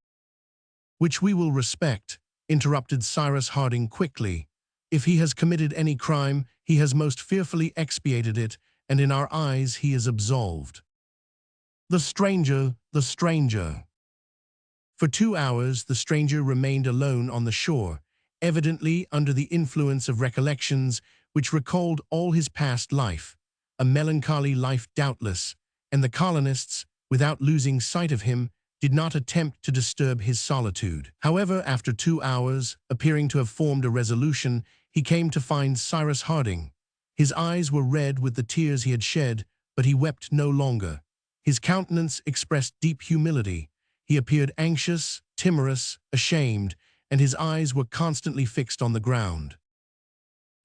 "Which we will respect," interrupted Cyrus Harding quickly. "If he has committed any crime, he has most fearfully expiated it, and in our eyes he is absolved." The stranger, the stranger. For 2 hours the stranger remained alone on the shore, evidently under the influence of recollections which recalled all his past life, a melancholy life doubtless, and the colonists, without losing sight of him, did not attempt to disturb his solitude. However, after 2 hours, appearing to have formed a resolution, he came to find Cyrus Harding. His eyes were red with the tears he had shed, but he wept no longer. His countenance expressed deep humility. He appeared anxious, timorous, ashamed, and his eyes were constantly fixed on the ground.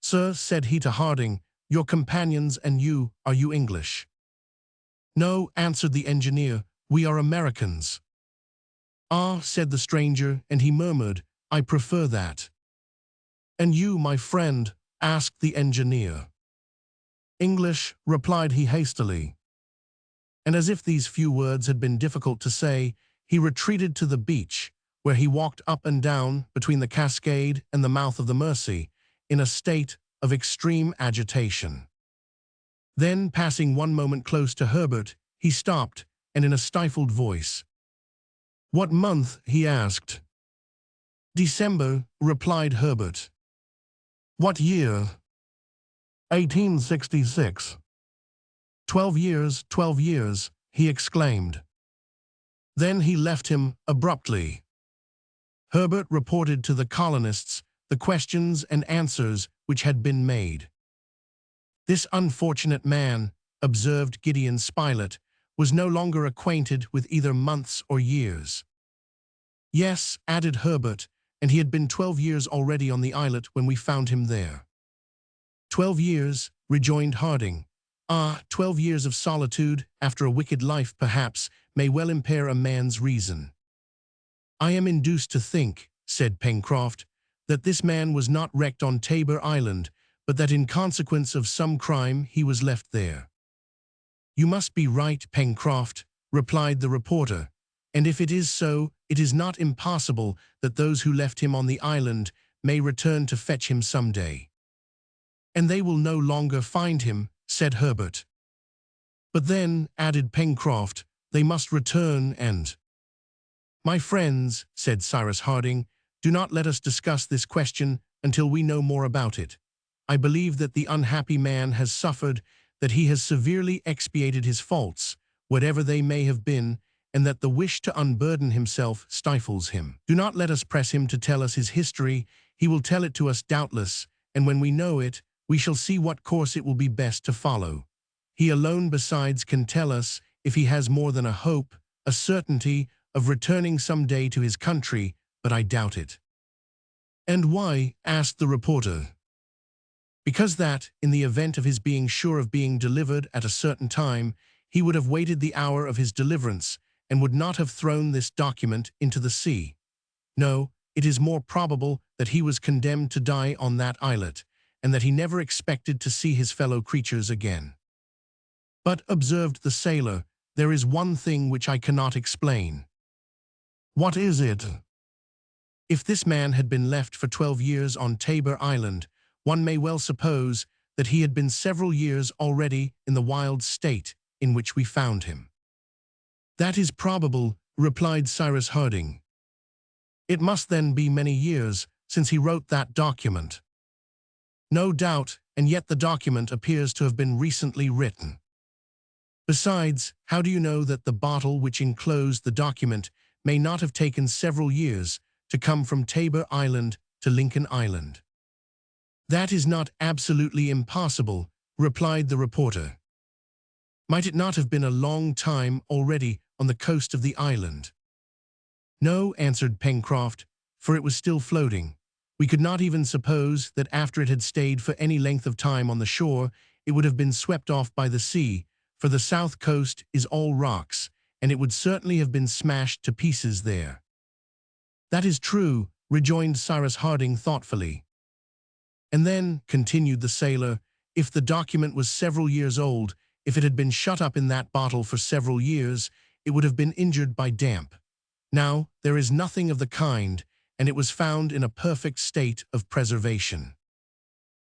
"Sir," said he to Harding, "your companions and you, are you English?" "No," answered the engineer, "we are Americans." "Ah," said the stranger, and he murmured, "I prefer that." "And you, my friend?" asked the engineer. "English," replied he hastily. And as if these few words had been difficult to say, he retreated to the beach, where he walked up and down between the cascade and the mouth of the Mersey, in a state of extreme agitation. Then, passing one moment close to Herbert, he stopped, and in a stifled voice, "What month?" he asked. "December," replied Herbert. "What year?" 1866. 12 years, 12 years, he exclaimed. Then he left him abruptly. Herbert reported to the colonists the questions and answers which had been made. "This unfortunate man," observed Gideon Spilett, "was no longer acquainted with either months or years." "Yes," added Herbert, "and he had been 12 years already on the islet when we found him there." 12 years, rejoined Harding. "Ah, 12 years of solitude, after a wicked life, perhaps, may well impair a man's reason." "I am induced to think," said Pencroft, "that this man was not wrecked on Tabor Island, but that in consequence of some crime he was left there." "You must be right, Pencroft," replied the reporter, "and if it is so, it is not impossible that those who left him on the island may return to fetch him some day." "And they will no longer find him," said Herbert. "But then," added Pencroft, "they must return and—" "My friends," said Cyrus Harding, Do not let us discuss this question until we know more about it. I believe that the unhappy man has suffered, that he has severely expiated his faults, whatever they may have been, and that the wish to unburden himself stifles him. Do not let us press him to tell us his history. He will tell it to us doubtless, and when we know it, we shall see what course it will be best to follow. He alone besides can tell us if he has more than a hope, a certainty of returning some day to his country, but I doubt it. And why? Asked the reporter. Because that, in the event of his being sure of being delivered at a certain time, he would have waited the hour of his deliverance, and would not have thrown this document into the sea. No, it is more probable that he was condemned to die on that islet, and that he never expected to see his fellow creatures again. But, observed the sailor, there is one thing which I cannot explain. What is it? If this man had been left for 12 years on Tabor Island, one may well suppose that he had been several years already in the wild state in which we found him. That is probable, replied Cyrus Harding. It must then be many years since he wrote that document. No doubt, and yet the document appears to have been recently written. Besides, how do you know that the bottle which enclosed the document may not have taken several years to come from Tabor Island to Lincoln Island? That is not absolutely impossible, replied the reporter. Might it not have been a long time already on the coast of the island? No, answered Pencroft, for it was still floating. We could not even suppose that after it had stayed for any length of time on the shore, it would have been swept off by the sea, for the south coast is all rocks, and it would certainly have been smashed to pieces there. That is true, rejoined Cyrus Harding thoughtfully. And then, continued the sailor, if the document was several years old, if it had been shut up in that bottle for several years, it would have been injured by damp. Now, there is nothing of the kind, and it was found in a perfect state of preservation.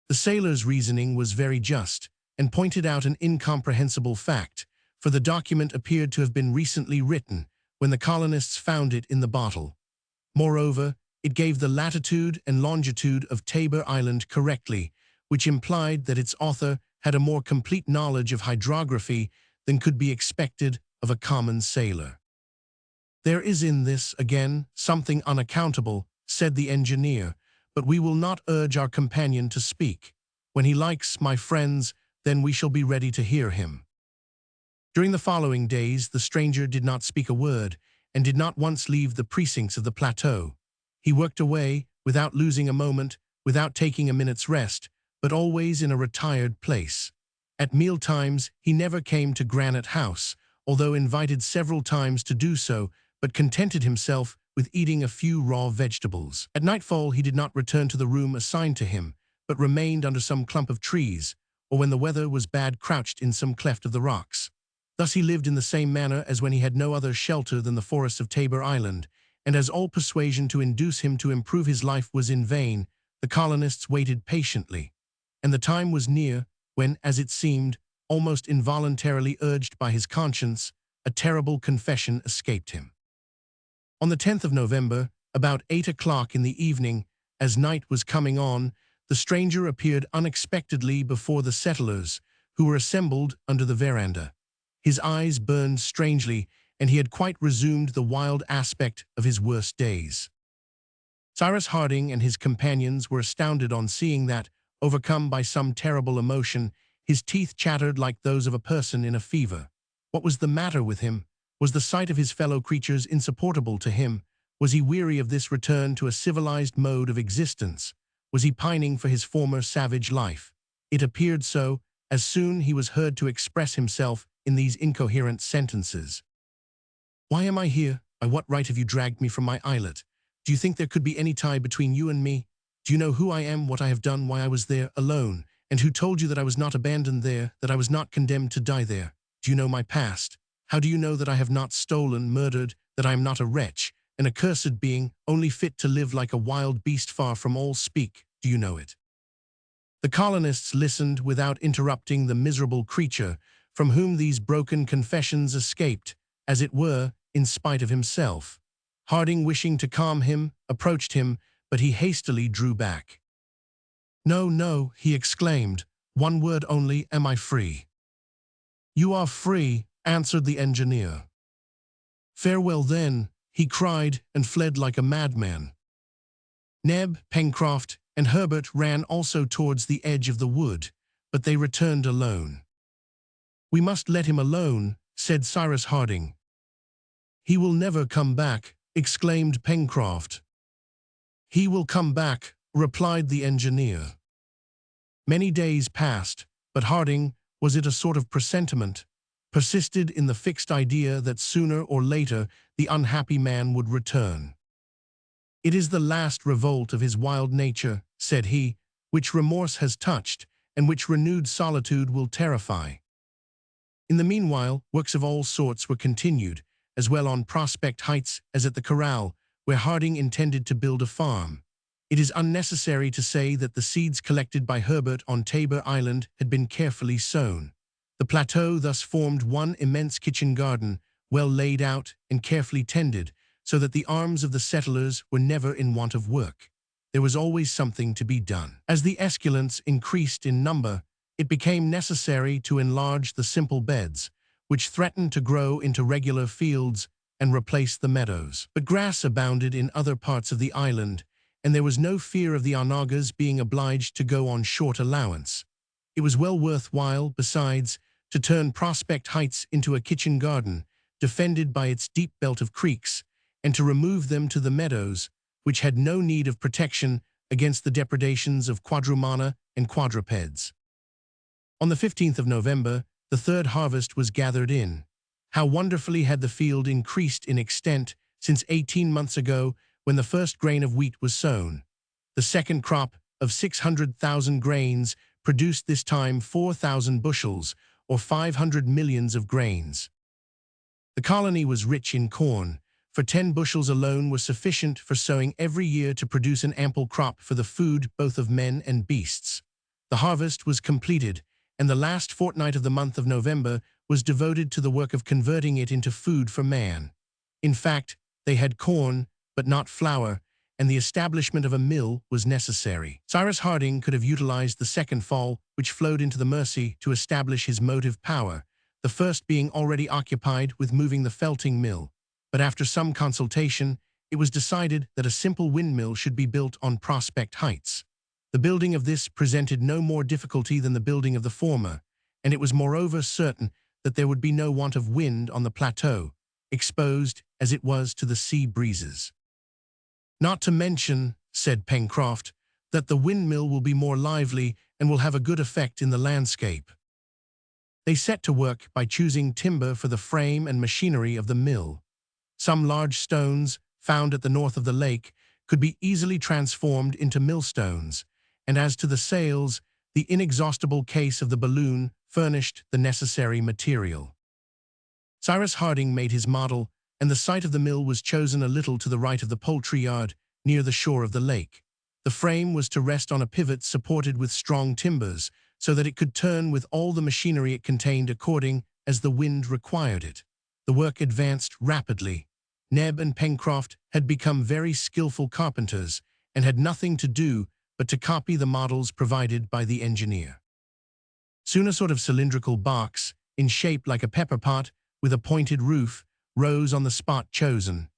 The sailor's reasoning was very just, and pointed out an incomprehensible fact, for the document appeared to have been recently written, when the colonists found it in the bottle. Moreover, it gave the latitude and longitude of Tabor Island correctly, which implied that its author had a more complete knowledge of hydrography than could be expected of a common sailor. There is in this, again, something unaccountable, said the engineer, but we will not urge our companion to speak. When he likes, my friends, then we shall be ready to hear him. During the following days, the stranger did not speak a word, and did not once leave the precincts of the plateau. He worked away, without losing a moment, without taking a minute's rest, but always in a retired place. At meal times, he never came to Granite House, although invited several times to do so, but contented himself with eating a few raw vegetables. At nightfall, he did not return to the room assigned to him, but remained under some clump of trees, or when the weather was bad crouched in some cleft of the rocks. Thus he lived in the same manner as when he had no other shelter than the forests of Tabor Island, and as all persuasion to induce him to improve his life was in vain, the colonists waited patiently, and the time was near when, as it seemed, almost involuntarily urged by his conscience, a terrible confession escaped him. On the 10th of November, about 8 o'clock in the evening, as night was coming on, the stranger appeared unexpectedly before the settlers, who were assembled under the veranda. His eyes burned strangely, and he had quite resumed the wild aspect of his worst days. Cyrus Harding and his companions were astounded on seeing that, overcome by some terrible emotion, his teeth chattered like those of a person in a fever. What was the matter with him? Was the sight of his fellow creatures insupportable to him? Was he weary of this return to a civilized mode of existence? Was he pining for his former savage life? It appeared so, as soon he was heard to express himself in these incoherent sentences. Why am I here? By what right have you dragged me from my islet? Do you think there could be any tie between you and me? Do you know who I am, what I have done, why I was there, alone? And who told you that I was not abandoned there, that I was not condemned to die there? Do you know my past? How do you know that I have not stolen, murdered, that I am not a wretch, an accursed being, only fit to live like a wild beast far from all speak? Do you know it? The colonists listened without interrupting the miserable creature, from whom these broken confessions escaped, as it were, in spite of himself. Harding, wishing to calm him, approached him, but he hastily drew back. "No, no," he exclaimed. "One word only, am I free?" "You are free," answered the engineer. "Farewell then," he cried, and fled like a madman. Neb, Pencroft, and Herbert ran also towards the edge of the wood, but they returned alone. "We must let him alone," said Cyrus Harding. "He will never come back," exclaimed Pencroft. "He will come back," replied the engineer. Many days passed, but Harding, was it a sort of presentiment, persisted in the fixed idea that sooner or later the unhappy man would return. "It is the last revolt of his wild nature," said he, "which remorse has touched, and which renewed solitude will terrify." In the meanwhile, works of all sorts were continued, as well on Prospect Heights as at the corral, where Harding intended to build a farm. It is unnecessary to say that the seeds collected by Herbert on Tabor Island had been carefully sown. The plateau thus formed one immense kitchen garden, well laid out and carefully tended, so that the arms of the settlers were never in want of work. There was always something to be done. As the esculents increased in number, it became necessary to enlarge the simple beds, which threatened to grow into regular fields and replace the meadows. But grass abounded in other parts of the island, and there was no fear of the onagas being obliged to go on short allowance. It was well worth while, besides, to turn Prospect Heights into a kitchen garden, defended by its deep belt of creeks, and to remove them to the meadows, which had no need of protection against the depredations of quadrumana and quadrupeds. On the 15th of November, the third harvest was gathered in. How wonderfully had the field increased in extent since 18 months ago, when the first grain of wheat was sown. The second crop of 600,000 grains produced this time 4,000 bushels, or 500 millions of grains. The colony was rich in corn, for 10 bushels alone were sufficient for sowing every year to produce an ample crop for the food both of men and beasts. The harvest was completed, and the last fortnight of the month of November was devoted to the work of converting it into food for man. In fact, they had corn, but not flour, and the establishment of a mill was necessary. Cyrus Harding could have utilized the second fall, which flowed into the Mersey, to establish his motive power, the first being already occupied with moving the felting mill. But after some consultation, it was decided that a simple windmill should be built on Prospect Heights. The building of this presented no more difficulty than the building of the former, and it was moreover certain that there would be no want of wind on the plateau, exposed as it was to the sea breezes. "Not to mention," said Pencroft, "that the windmill will be more lively and will have a good effect in the landscape." They set to work by choosing timber for the frame and machinery of the mill. Some large stones, found at the north of the lake, could be easily transformed into millstones, and as to the sails, the inexhaustible case of the balloon furnished the necessary material. Cyrus Harding made his model, and the site of the mill was chosen a little to the right of the poultry yard, near the shore of the lake. The frame was to rest on a pivot supported with strong timbers, so that it could turn with all the machinery it contained according as the wind required it. The work advanced rapidly. Neb and Pencroft had become very skillful carpenters, and had nothing to do but to copy the models provided by the engineer. Soon a sort of cylindrical box, in shape like a pepper pot, with a pointed roof, rose on the spot chosen.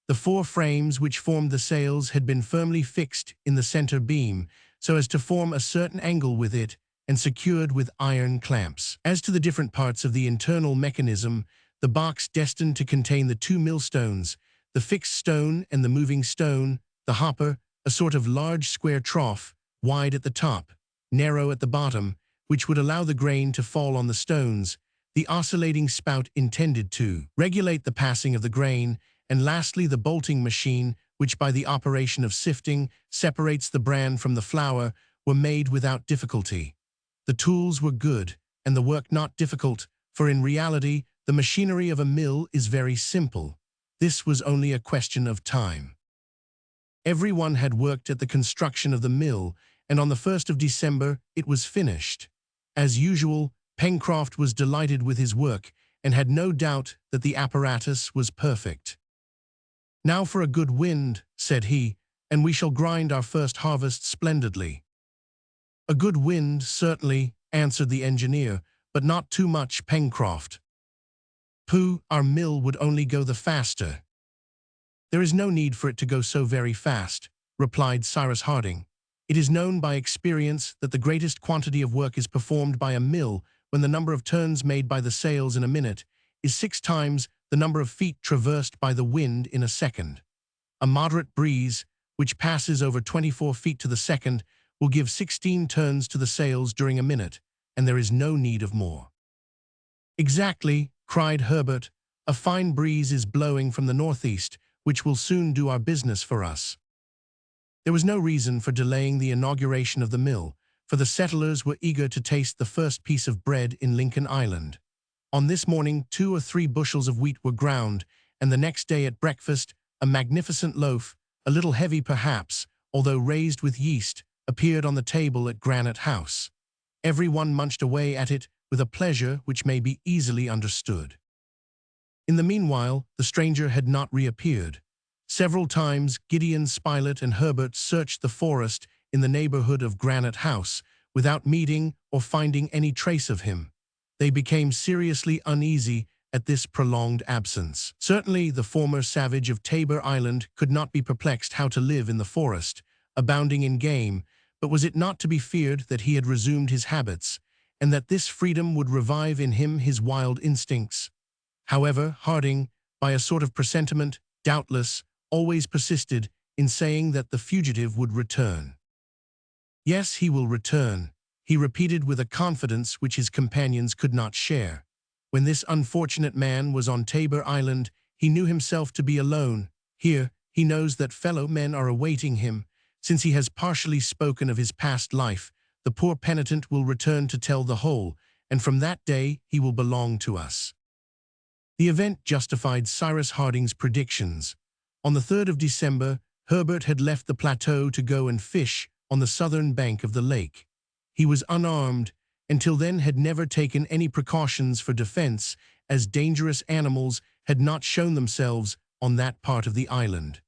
The 4 frames which formed the sails had been firmly fixed in the center beam, so as to form a certain angle with it, and secured with iron clamps. As to the different parts of the internal mechanism, the box destined to contain the 2 millstones, the fixed stone and the moving stone, the hopper, a sort of large square trough, wide at the top, narrow at the bottom, which would allow the grain to fall on the stones, the oscillating spout intended to regulate the passing of the grain, and lastly the bolting machine, which by the operation of sifting separates the bran from the flour, were made without difficulty. The tools were good, and the work not difficult, for in reality the machinery of a mill is very simple. This was only a question of time. Everyone had worked at the construction of the mill, and on the 1st of December it was finished. As usual, Pencroft was delighted with his work, and had no doubt that the apparatus was perfect. "Now for a good wind," said he, "and we shall grind our first harvest splendidly." "A good wind, certainly," answered the engineer, "but not too much, Pencroft." "Pooh, our mill would only go the faster." "There is no need for it to go so very fast," replied Cyrus Harding. "It is known by experience that the greatest quantity of work is performed by a mill when the number of turns made by the sails in a minute is 6 times the number of feet traversed by the wind in a second. A moderate breeze, which passes over 24 feet to the second, will give 16 turns to the sails during a minute, and there is no need of more." "Exactly," cried Herbert. "A fine breeze is blowing from the northeast, which will soon do our business for us." There was no reason for delaying the inauguration of the mill, for the settlers were eager to taste the first piece of bread in Lincoln Island. On this morning 2 or 3 bushels of wheat were ground, and the next day at breakfast a magnificent loaf, a little heavy perhaps, although raised with yeast, appeared on the table at Granite House. Every one munched away at it with a pleasure which may be easily understood. In the meanwhile, the stranger had not reappeared. Several times Gideon Spilett and Herbert searched the forest in the neighborhood of Granite House without meeting or finding any trace of him. They became seriously uneasy at this prolonged absence. Certainly the former savage of Tabor Island could not be perplexed how to live in the forest, abounding in game, but was it not to be feared that he had resumed his habits, and that this freedom would revive in him his wild instincts? However, Harding, by a sort of presentiment, doubtless, always persisted in saying that the fugitive would return. "Yes, he will return," he repeated with a confidence which his companions could not share. When this unfortunate man was on Tabor Island, he knew himself to be alone. Here, he knows that fellow men are awaiting him. Since he has partially spoken of his past life, the poor penitent will return to tell the whole, and from that day he will belong to us. The event justified Cyrus Harding's predictions. On the 3rd of December, Herbert had left the plateau to go and fish on the southern bank of the lake. He was unarmed, and till then had never taken any precautions for defense, as dangerous animals had not shown themselves on that part of the island.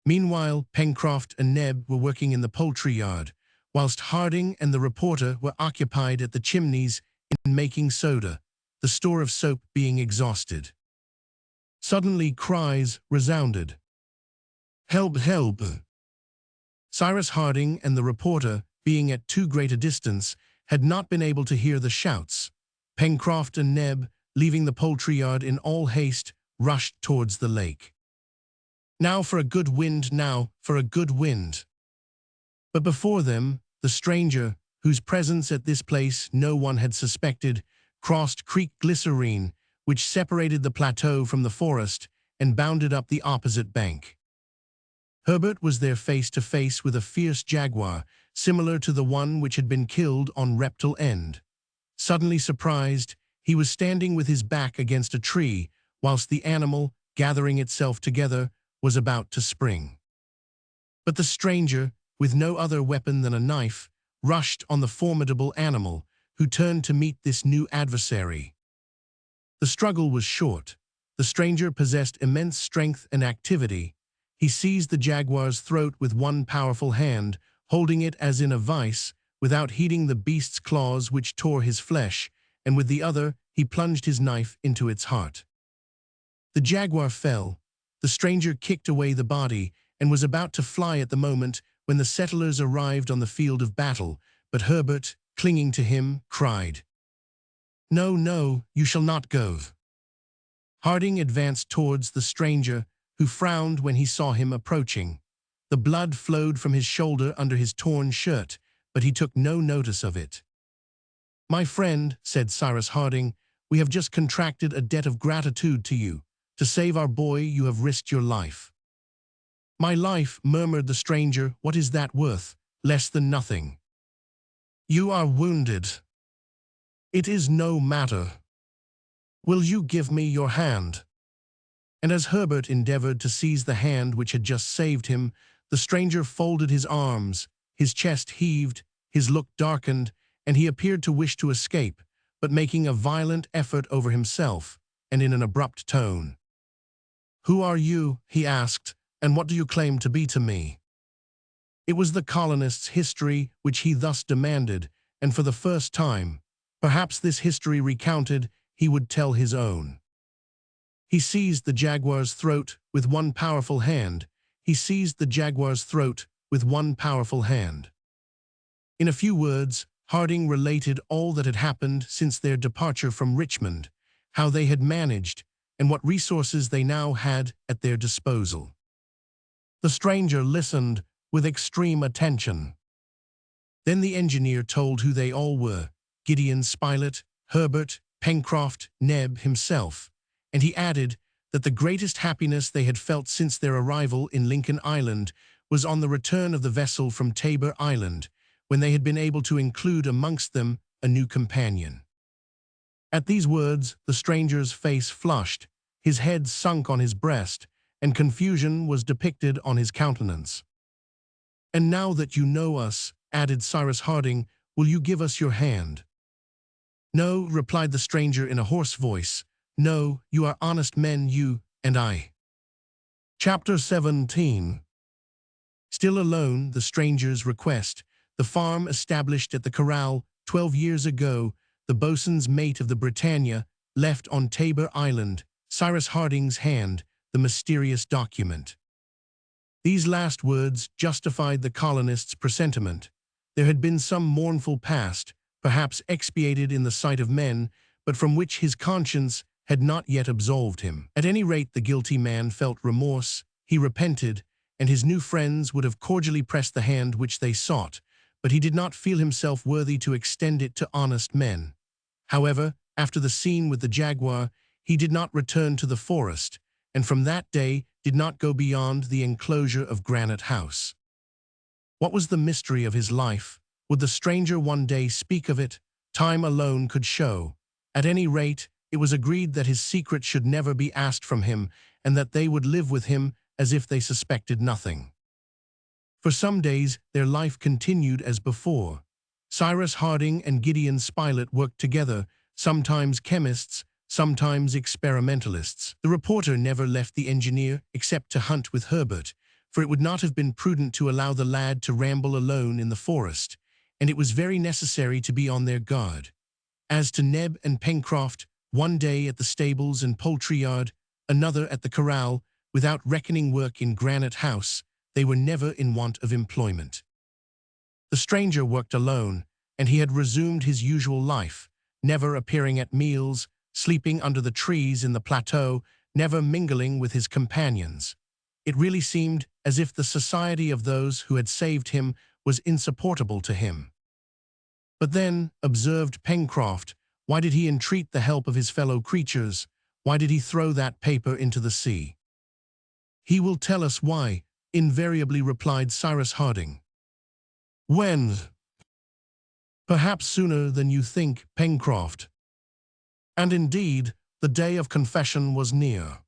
Meanwhile, Pencroft and Neb were working in the poultry yard, whilst Harding and the reporter were occupied at the chimneys in making soda, the store of soap being exhausted. Suddenly cries resounded. "Help! Help!" Cyrus Harding and the reporter, being at too great a distance, had not been able to hear the shouts. Pencroft and Neb, leaving the poultry yard in all haste, rushed towards the lake. "Now for a good wind, now for a good wind!" But before them, the stranger, whose presence at this place no one had suspected, crossed Creek Glycerine, which separated the plateau from the forest, and bounded up the opposite bank. Herbert was there face to face with a fierce jaguar, similar to the one which had been killed on Reptile End. Suddenly surprised, he was standing with his back against a tree, whilst the animal, gathering itself together, was about to spring. But the stranger, with no other weapon than a knife, rushed on the formidable animal, who turned to meet this new adversary. The struggle was short. The stranger possessed immense strength and activity. He seized the jaguar's throat with one powerful hand, holding it as in a vice, without heeding the beast's claws which tore his flesh, and with the other he plunged his knife into its heart. The jaguar fell. The stranger kicked away the body, and was about to fly at the moment when the settlers arrived on the field of battle, but Herbert, clinging to him, cried, "No, no, you shall not go." Harding advanced towards the stranger, who frowned when he saw him approaching. The blood flowed from his shoulder under his torn shirt, but he took no notice of it. "My friend," said Cyrus Harding, "we have just contracted a debt of gratitude to you. To save our boy you have risked your life." "My life," murmured the stranger, "what is that worth? Less than nothing." "You are wounded." "It is no matter. Will you give me your hand?" And as Herbert endeavored to seize the hand which had just saved him, the stranger folded his arms, his chest heaved, his look darkened, and he appeared to wish to escape, but making a violent effort over himself, and in an abrupt tone, "Who are you?" he asked, "and what do you claim to be to me?" It was the colonist's history which he thus demanded, and for the first time, perhaps this history recounted, he would tell his own. He seized the jaguar's throat with one powerful hand. He seized the jaguar's throat with one powerful hand. In a few words, Harding related all that had happened since their departure from Richmond, how they had managed, and what resources they now had at their disposal. The stranger listened with extreme attention. Then the engineer told who they all were: Gideon Spilett, Herbert, Pencroft, Neb himself, and he added that the greatest happiness they had felt since their arrival in Lincoln Island was on the return of the vessel from Tabor Island, when they had been able to include amongst them a new companion. At these words, the stranger's face flushed, his head sunk on his breast, and confusion was depicted on his countenance. "And now that you know us," added Cyrus Harding, "will you give us your hand?" "No," replied the stranger in a hoarse voice. "No, you are honest men, you and I." Chapter 17. Still alone, the stranger's request. The farm established at the corral 12 years ago, the boatswain's mate of the Britannia left on Tabor Island, Cyrus Harding's hand, the mysterious document. These last words justified the colonist's presentiment. There had been some mournful past, perhaps expiated in the sight of men, but from which his conscience had not yet absolved him. At any rate, the guilty man felt remorse, he repented, and his new friends would have cordially pressed the hand which they sought, but he did not feel himself worthy to extend it to honest men. However, after the scene with the jaguar, he did not return to the forest, and from that day did not go beyond the enclosure of Granite House. What was the mystery of his life? Would the stranger one day speak of it? Time alone could show. At any rate, it was agreed that his secret should never be asked from him, and that they would live with him as if they suspected nothing. For some days, their life continued as before. Cyrus Harding and Gideon Spilett worked together, sometimes chemists, sometimes experimentalists. The reporter never left the engineer except to hunt with Herbert, for it would not have been prudent to allow the lad to ramble alone in the forest, and it was very necessary to be on their guard. As to Neb and Pencroft, one day at the stables and poultry yard, another at the corral, without reckoning work in Granite House, they were never in want of employment. The stranger worked alone, and he had resumed his usual life, never appearing at meals, sleeping under the trees in the plateau, never mingling with his companions. It really seemed as if the society of those who had saved him was insupportable to him. But then, observed Pencroft, why did he entreat the help of his fellow creatures? Why did he throw that paper into the sea? "He will tell us why," invariably replied Cyrus Harding. "When?" "Perhaps sooner than you think, Pencroft." And indeed, the day of confession was near.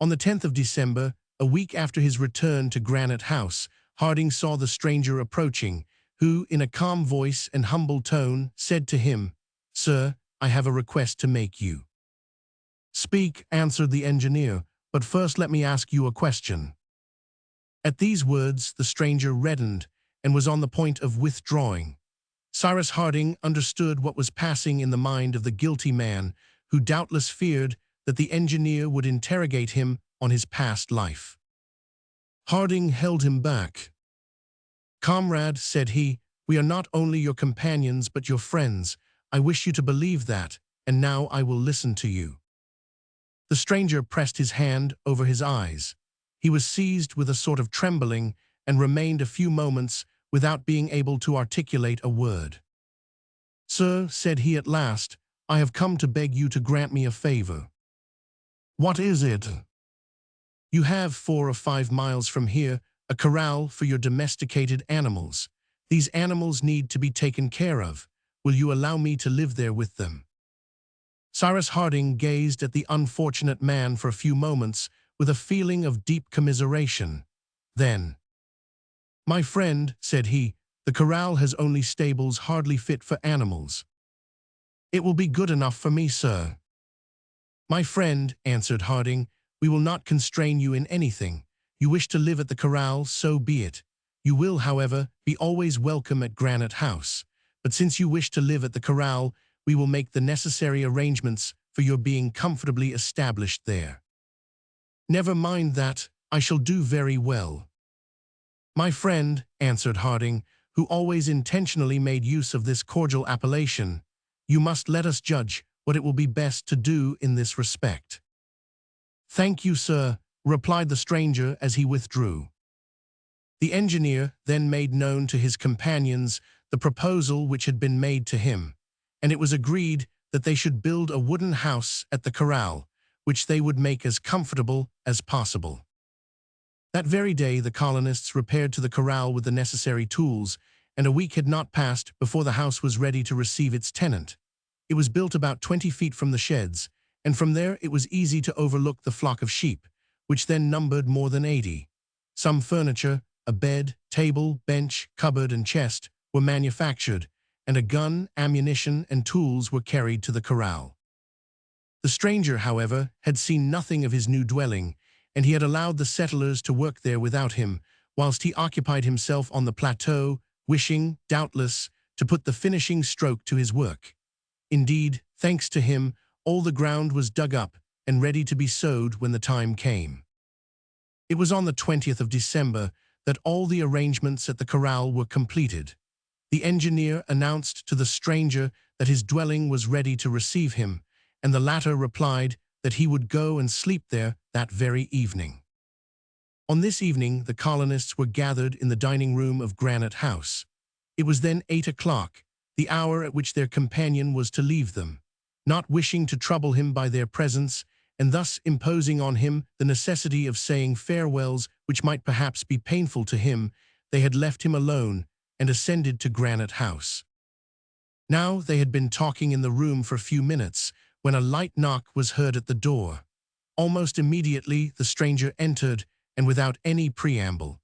On the 10th of December, a week after his return to Granite House, Harding saw the stranger approaching, who, in a calm voice and humble tone, said to him, "Sir, I have a request to make you." "Speak," answered the engineer, "but first let me ask you a question." At these words, the stranger reddened and was on the point of withdrawing. Cyrus Harding understood what was passing in the mind of the guilty man, who doubtless feared that the engineer would interrogate him on his past life. Harding held him back. "Comrade," said he, "we are not only your companions but your friends. I wish you to believe that, and now I will listen to you." The stranger pressed his hand over his eyes. He was seized with a sort of trembling and remained a few moments without being able to articulate a word. "Sir," said he at last, "I have come to beg you to grant me a favor." "What is it?" "You have 4 or 5 miles from here a corral for your domesticated animals. These animals need to be taken care of. Will you allow me to live there with them?" Cyrus Harding gazed at the unfortunate man for a few moments with a feeling of deep commiseration. Then, "My friend," said he, "the corral has only stables hardly fit for animals." "It will be good enough for me, sir." "My friend," answered Harding, We will not constrain you in anything. You wish to live at the corral, so be it. You will, however, be always welcome at Granite House. But since you wish to live at the corral, we will make the necessary arrangements for your being comfortably established there." "Never mind that. I shall do very well." "My friend," answered Harding, who always intentionally made use of this cordial appellation, "you must let us judge what it will be best to do in this respect." "Thank you, sir," replied the stranger as he withdrew. The engineer then made known to his companions the proposal which had been made to him, and it was agreed that they should build a wooden house at the corral, which they would make as comfortable as possible. That very day the colonists repaired to the corral with the necessary tools, and a week had not passed before the house was ready to receive its tenant. It was built about 20 feet from the sheds, and from there it was easy to overlook the flock of sheep, which then numbered more than 80. Some furniture, a bed, table, bench, cupboard, and chest, were manufactured, and a gun, ammunition, and tools were carried to the corral. The stranger, however, had seen nothing of his new dwelling, and he had allowed the settlers to work there without him, whilst he occupied himself on the plateau, wishing, doubtless, to put the finishing stroke to his work. Indeed, thanks to him, all the ground was dug up and ready to be sowed when the time came. It was on the 20th of December that all the arrangements at the corral were completed. The engineer announced to the stranger that his dwelling was ready to receive him, and the latter replied that he would go and sleep there that very evening. On this evening, the colonists were gathered in the dining room of Granite House. It was then 8 o'clock, the hour at which their companion was to leave them. Not wishing to trouble him by their presence, and thus imposing on him the necessity of saying farewells which might perhaps be painful to him, they had left him alone and ascended to Granite House. Now they had been talking in the room for a few minutes when a light knock was heard at the door. Almost immediately the stranger entered, and without any preamble.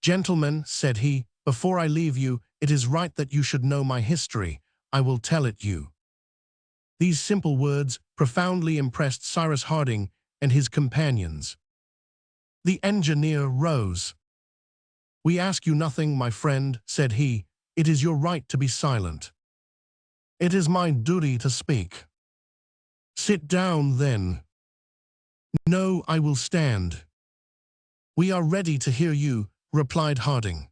"Gentlemen," said he, "before I leave you, it is right that you should know my history. I will tell it you." These simple words profoundly impressed Cyrus Harding and his companions. The engineer rose. "We ask you nothing, my friend," said he. "It is your right to be silent." "It is my duty to speak." "Sit down, then." "No, I will stand." "We are ready to hear you," replied Harding.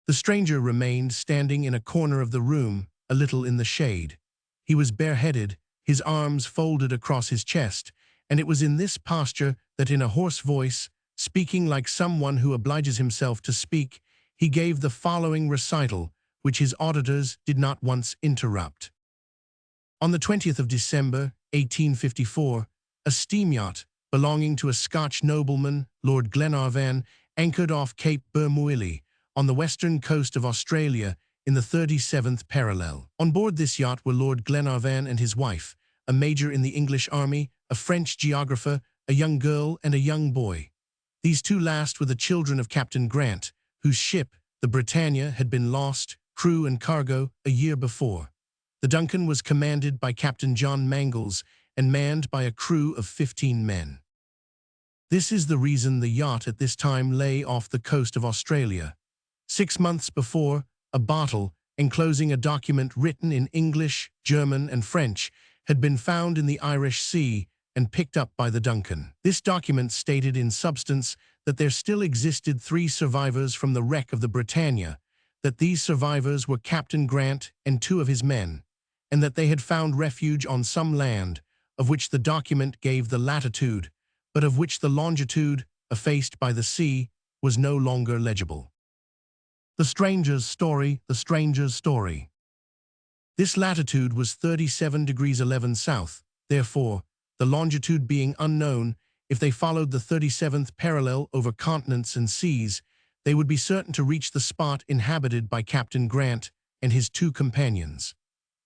The stranger remained standing in a corner of the room, a little in the shade. He was bareheaded, his arms folded across his chest, and it was in this posture that in a hoarse voice, speaking like someone who obliges himself to speak, he gave the following recital, which his auditors did not once interrupt. On the 20th of December, 1854, a steam yacht, belonging to a Scotch nobleman, Lord Glenarvan, anchored off Cape Bermuili, on the western coast of Australia, in the 37th parallel. On board this yacht were Lord Glenarvan and his wife, a major in the English army, a French geographer, a young girl, and a young boy. These two last were the children of Captain Grant, whose ship, the Britannia, had been lost, crew and cargo, a year before. The Duncan was commanded by Captain John Mangles and manned by a crew of 15 men. This is the reason the yacht at this time lay off the coast of Australia. 6 months before, a bottle, enclosing a document written in English, German, and French, had been found in the Irish Sea and picked up by the Duncan. This document stated in substance that there still existed 3 survivors from the wreck of the Britannia, that these survivors were Captain Grant and 2 of his men, and that they had found refuge on some land, of which the document gave the latitude, but of which the longitude, effaced by the sea, was no longer legible. The stranger's story, the stranger's story. This latitude was 37 degrees 11 south, therefore, the longitude being unknown, if they followed the 37th parallel over continents and seas, they would be certain to reach the spot inhabited by Captain Grant and his 2 companions.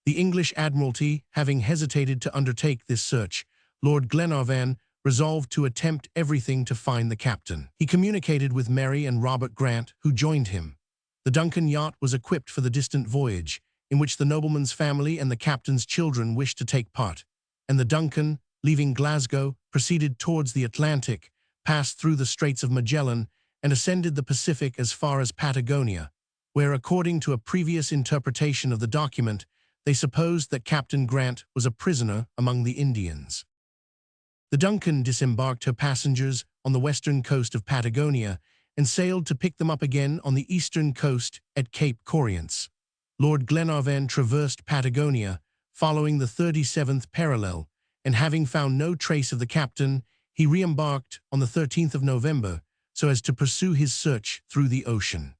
The English Admiralty, having hesitated to undertake this search, Lord Glenarvan resolved to attempt everything to find the captain. He communicated with Mary and Robert Grant, who joined him. The Duncan yacht was equipped for the distant voyage, in which the nobleman's family and the captain's children wished to take part, and the Duncan, leaving Glasgow, proceeded towards the Atlantic, passed through the Straits of Magellan, and ascended the Pacific as far as Patagonia, where, according to a previous interpretation of the document, they supposed that Captain Grant was a prisoner among the Indians. The Duncan disembarked her passengers on the western coast of Patagonia and sailed to pick them up again on the eastern coast at Cape Corrientes. Lord Glenarvan traversed Patagonia, following the 37th parallel, and having found no trace of the captain, he re-embarked on the 13th of November so as to pursue his search through the ocean.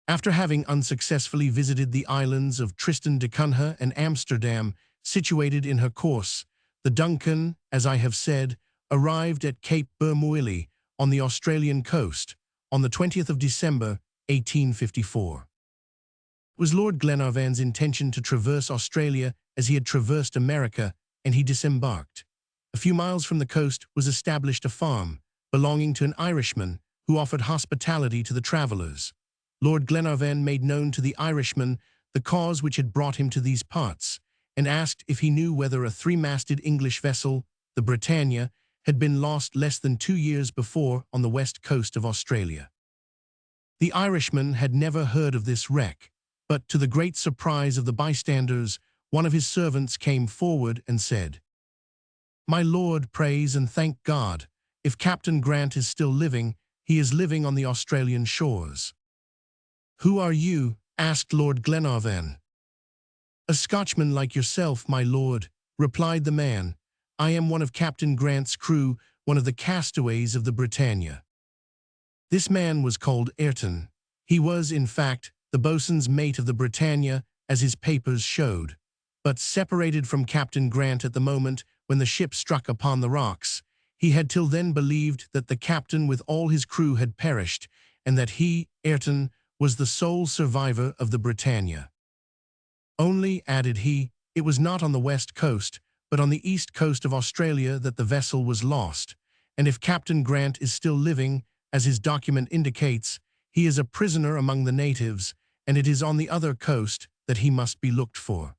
After having unsuccessfully visited the islands of Tristan da Cunha and Amsterdam, situated in her course, the Duncan, as I have said, arrived at Cape Bermuili on the Australian coast on the 20th of December, 1854. It was Lord Glenarvan's intention to traverse Australia as he had traversed America, and he disembarked. A few miles from the coast was established a farm belonging to an Irishman who offered hospitality to the travelers. Lord Glenarvan made known to the Irishman the cause which had brought him to these parts, and asked if he knew whether a three-masted English vessel, the Britannia, had been lost less than 2 years before on the west coast of Australia. The Irishman had never heard of this wreck, but to the great surprise of the bystanders, one of his servants came forward and said, "My lord, praise and thank God. If Captain Grant is still living, he is living on the Australian shores." "Who are you?" asked Lord Glenarvan. "A Scotchman like yourself, my lord," replied the man. "I am one of Captain Grant's crew, one of the castaways of the Britannia." This man was called Ayrton. He was, in fact, the boatswain's mate of the Britannia, as his papers showed, but separated from Captain Grant at the moment when the ship struck upon the rocks. He had till then believed that the captain with all his crew had perished, and that he, Ayrton, was the sole survivor of the Britannia. "Only," added he, "it was not on the west coast, but on the east coast of Australia that the vessel was lost, and if Captain Grant is still living, as his document indicates, he is a prisoner among the natives, and it is on the other coast that he must be looked for."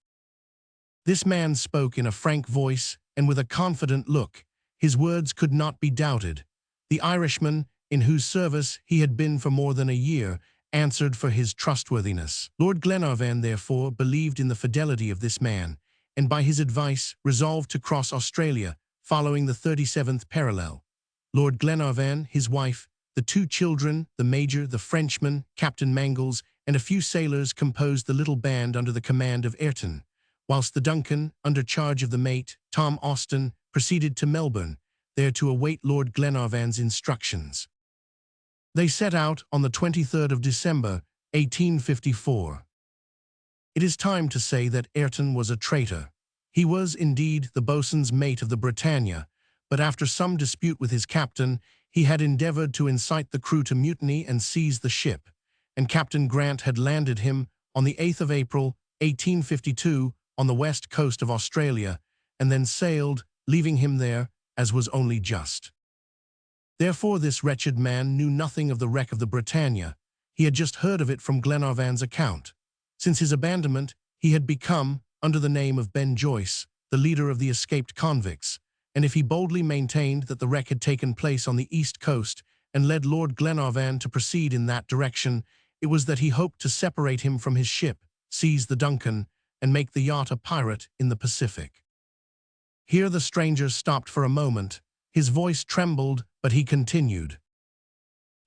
This man spoke in a frank voice and with a confident look. His words could not be doubted. The Irishman, in whose service he had been for more than a year, answered for his trustworthiness. Lord Glenarvan, therefore, believed in the fidelity of this man, and by his advice resolved to cross Australia, following the 37th parallel. Lord Glenarvan, his wife, the 2 children, the Major, the Frenchman, Captain Mangles, and a few sailors composed the little band under the command of Ayrton, whilst the Duncan, under charge of the mate, Tom Austin, proceeded to Melbourne, there to await Lord Glenarvan's instructions. They set out on the 23rd of December, 1854. It is time to say that Ayrton was a traitor. He was indeed the boatswain's mate of the Britannia, but after some dispute with his captain, he had endeavored to incite the crew to mutiny and seize the ship, and Captain Grant had landed him on the 8th of April, 1852, on the west coast of Australia, and then sailed, leaving him there, as was only just. Therefore this wretched man knew nothing of the wreck of the Britannia. He had just heard of it from Glenarvan's account. Since his abandonment, he had become, under the name of Ben Joyce, the leader of the escaped convicts, and if he boldly maintained that the wreck had taken place on the east coast and led Lord Glenarvan to proceed in that direction, it was that he hoped to separate him from his ship, seize the Duncan, and make the yacht a pirate in the Pacific. Here the stranger stopped for a moment. His voice trembled, but he continued.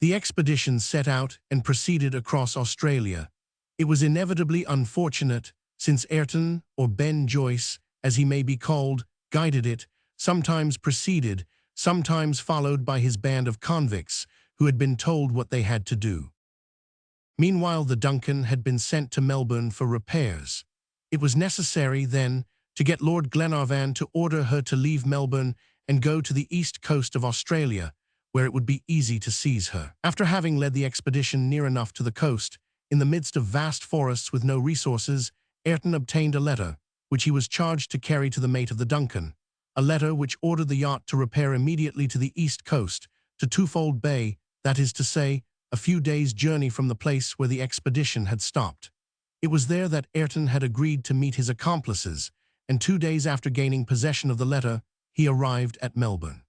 The expedition set out and proceeded across Australia. It was inevitably unfortunate, since Ayrton, or Ben Joyce, as he may be called, guided it, sometimes preceded, sometimes followed by his band of convicts, who had been told what they had to do. Meanwhile, the Duncan had been sent to Melbourne for repairs. It was necessary, then, to get Lord Glenarvan to order her to leave Melbourne and go to the east coast of Australia, where it would be easy to seize her. After having led the expedition near enough to the coast, in the midst of vast forests with no resources, Ayrton obtained a letter, which he was charged to carry to the mate of the Duncan, a letter which ordered the yacht to repair immediately to the east coast, to Twofold Bay, that is to say, a few days' journey from the place where the expedition had stopped. It was there that Ayrton had agreed to meet his accomplices, and 2 days after gaining possession of the letter, he arrived at Melbourne.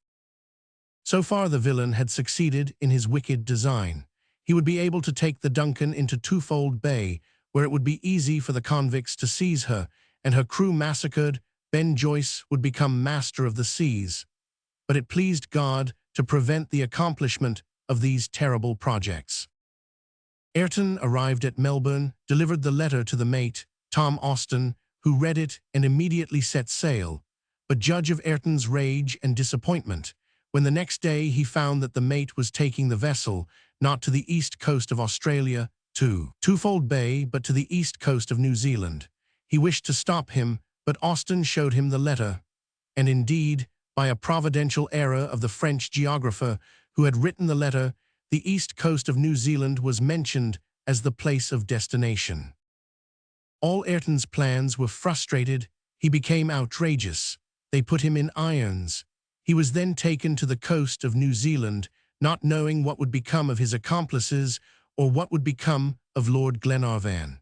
So far the villain had succeeded in his wicked design. He would be able to take the Duncan into Twofold Bay, where it would be easy for the convicts to seize her, and her crew massacred, Ben Joyce would become master of the seas. But it pleased God to prevent the accomplishment of these terrible projects. Ayrton arrived at Melbourne, delivered the letter to the mate, Tom Austin, who read it and immediately set sail. But judge of Ayrton's rage and disappointment when the next day he found that the mate was taking the vessel not to the east coast of Australia, to Twofold Bay, but to the east coast of New Zealand. He wished to stop him, but Austin showed him the letter, and indeed, by a providential error of the French geographer who had written the letter, the east coast of New Zealand was mentioned as the place of destination. All Ayrton's plans were frustrated. He became outrageous. They put him in irons. He was then taken to the coast of New Zealand, not knowing what would become of his accomplices or what would become of Lord Glenarvan.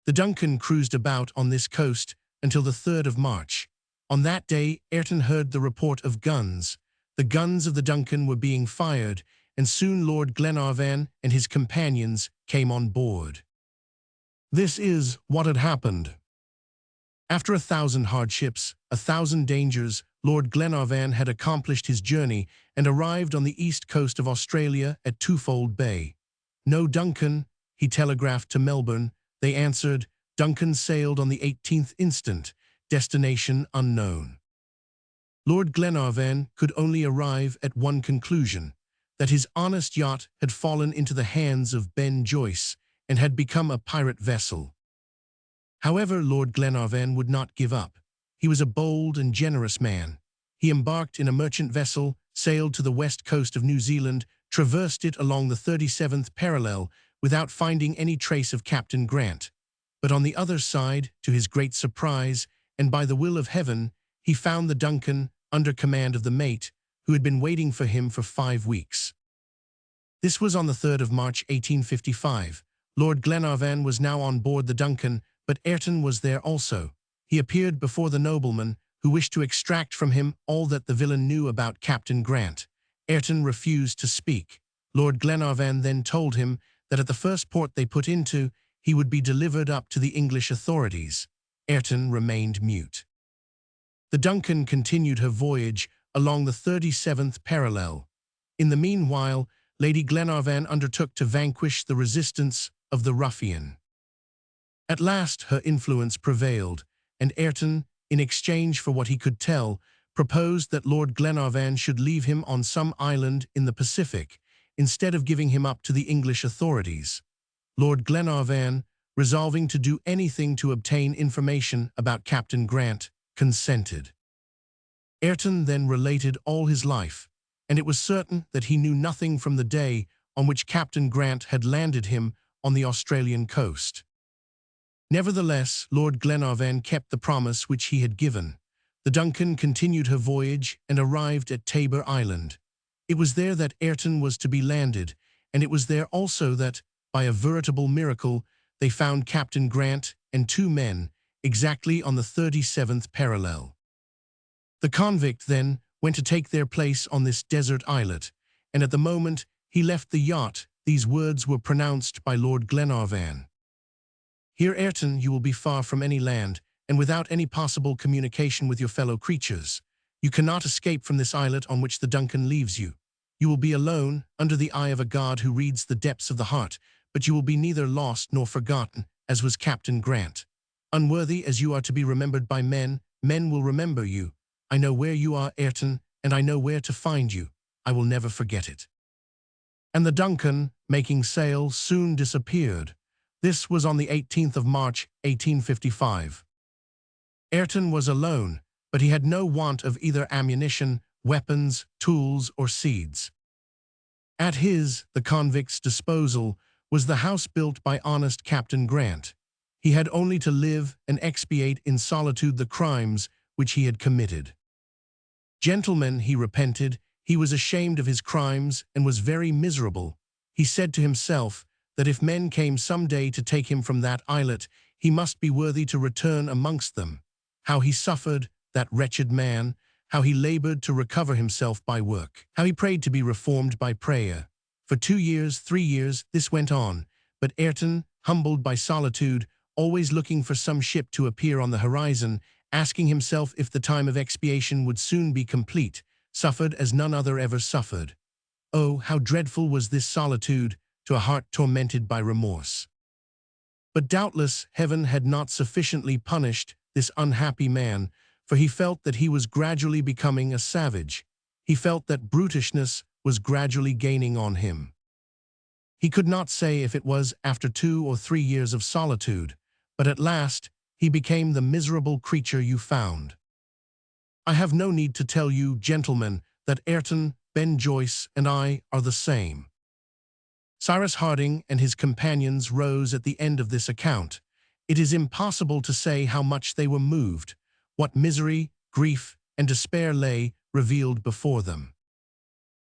The Duncan cruised about on this coast until the 3rd of March. On that day, Ayrton heard the report of guns. The guns of the Duncan were being fired, and soon Lord Glenarvan and his companions came on board. This is what had happened. After 1,000 hardships, 1,000 dangers, Lord Glenarvan had accomplished his journey and arrived on the east coast of Australia at Twofold Bay. "No Duncan," he telegraphed to Melbourne. They answered, "Duncan sailed on the 18th instant, destination unknown." Lord Glenarvan could only arrive at one conclusion, that his honest yacht had fallen into the hands of Ben Joyce and had become a pirate vessel. However, Lord Glenarvan would not give up. He was a bold and generous man. He embarked in a merchant vessel, sailed to the west coast of New Zealand, traversed it along the 37th parallel without finding any trace of Captain Grant. But on the other side, to his great surprise, and by the will of heaven, he found the Duncan under command of the mate, who had been waiting for him for 5 weeks. This was on the 3rd of March, 1855. Lord Glenarvan was now on board the Duncan, but Ayrton was there also. He appeared before the nobleman, who wished to extract from him all that the villain knew about Captain Grant. Ayrton refused to speak. Lord Glenarvan then told him that at the first port they put into, he would be delivered up to the English authorities. Ayrton remained mute. The Duncan continued her voyage along the 37th parallel. In the meanwhile, Lady Glenarvan undertook to vanquish the resistance of the ruffian. At last her influence prevailed, and Ayrton, in exchange for what he could tell, proposed that Lord Glenarvan should leave him on some island in the Pacific, instead of giving him up to the English authorities. Lord Glenarvan, resolving to do anything to obtain information about Captain Grant, consented. Ayrton then related all his life, and it was certain that he knew nothing from the day on which Captain Grant had landed him on the Australian coast. Nevertheless, Lord Glenarvan kept the promise which he had given. The Duncan continued her voyage and arrived at Tabor Island. It was there that Ayrton was to be landed, and it was there also that, by a veritable miracle, they found Captain Grant and 2 men, exactly on the 37th parallel. The convict then went to take their place on this desert islet, and at the moment he left the yacht, these words were pronounced by Lord Glenarvan. "Here, Ayrton, you will be far from any land, and without any possible communication with your fellow creatures. You cannot escape from this islet on which the Duncan leaves you. You will be alone, under the eye of a God who reads the depths of the heart, but you will be neither lost nor forgotten, as was Captain Grant. Unworthy as you are to be remembered by men, men will remember you. I know where you are, Ayrton, and I know where to find you. I will never forget it." And the Duncan, making sail, soon disappeared. This was on the 18th of March, 1855. Ayrton was alone, but he had no want of either ammunition, weapons, tools, or seeds. At his, the convict's, disposal was the house built by honest Captain Grant. He had only to live and expiate in solitude the crimes which he had committed. "Gentlemen," he repented, he was ashamed of his crimes and was very miserable. He said to himself that if men came some day to take him from that islet, he must be worthy to return amongst them. How he suffered, that wretched man! how he labored to recover himself by work, how he prayed to be reformed by prayer. For 2 years, 3 years, this went on, but Ayrton, humbled by solitude, always looking for some ship to appear on the horizon, asking himself if the time of expiation would soon be complete, suffered as none other ever suffered. Oh, how dreadful was this solitude to a heart tormented by remorse! But doubtless heaven had not sufficiently punished this unhappy man, for he felt that he was gradually becoming a savage. He felt that brutishness was gradually gaining on him. He could not say if it was after 2 or 3 years of solitude, but at last he became the miserable creature you found. I have no need to tell you, gentlemen, that Ayrton, Ben Joyce, and I are the same. Cyrus Harding and his companions rose at the end of this account. It is impossible to say how much they were moved, what misery, grief, and despair lay revealed before them.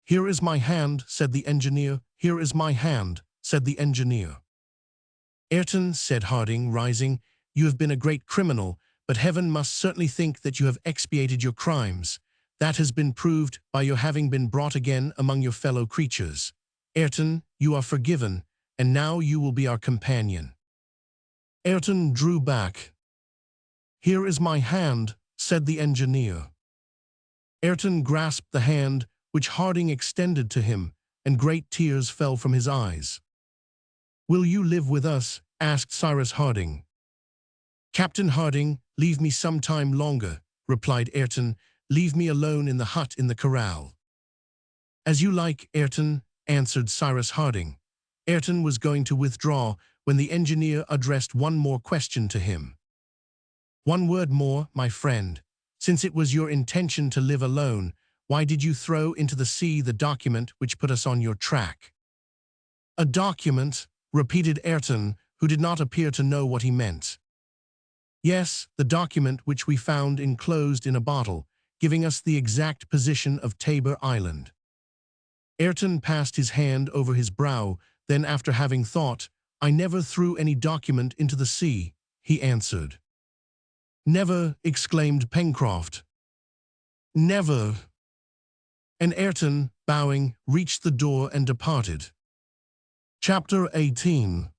"Here is my hand," said the engineer. "Here is my hand," said the engineer. "Ayrton," said Harding, rising, "you have been a great criminal, but heaven must certainly think that you have expiated your crimes. That has been proved by your having been brought again among your fellow creatures. Ayrton, you are forgiven, and now you will be our companion." Ayrton drew back. "Here is my hand," said the engineer. Ayrton grasped the hand which Harding extended to him, and great tears fell from his eyes. "Will you live with us?" asked Cyrus Harding. "Captain Harding, leave me some time longer," replied Ayrton. "Leave me alone in the hut in the corral." "As you like, Ayrton," answered Cyrus Harding. Ayrton was going to withdraw when the engineer addressed one more question to him. "One word more, my friend. Since it was your intention to live alone, why did you throw into the sea the document which put us on your track?" "A document?" repeated Ayrton, who did not appear to know what he meant. "Yes, the document which we found enclosed in a bottle, giving us the exact position of Tabor Island." Ayrton passed his hand over his brow, then after having thought, "I never threw any document into the sea," he answered. "Never!" exclaimed Pencroft. "Never!" And Ayrton, bowing, reached the door and departed. Chapter 18.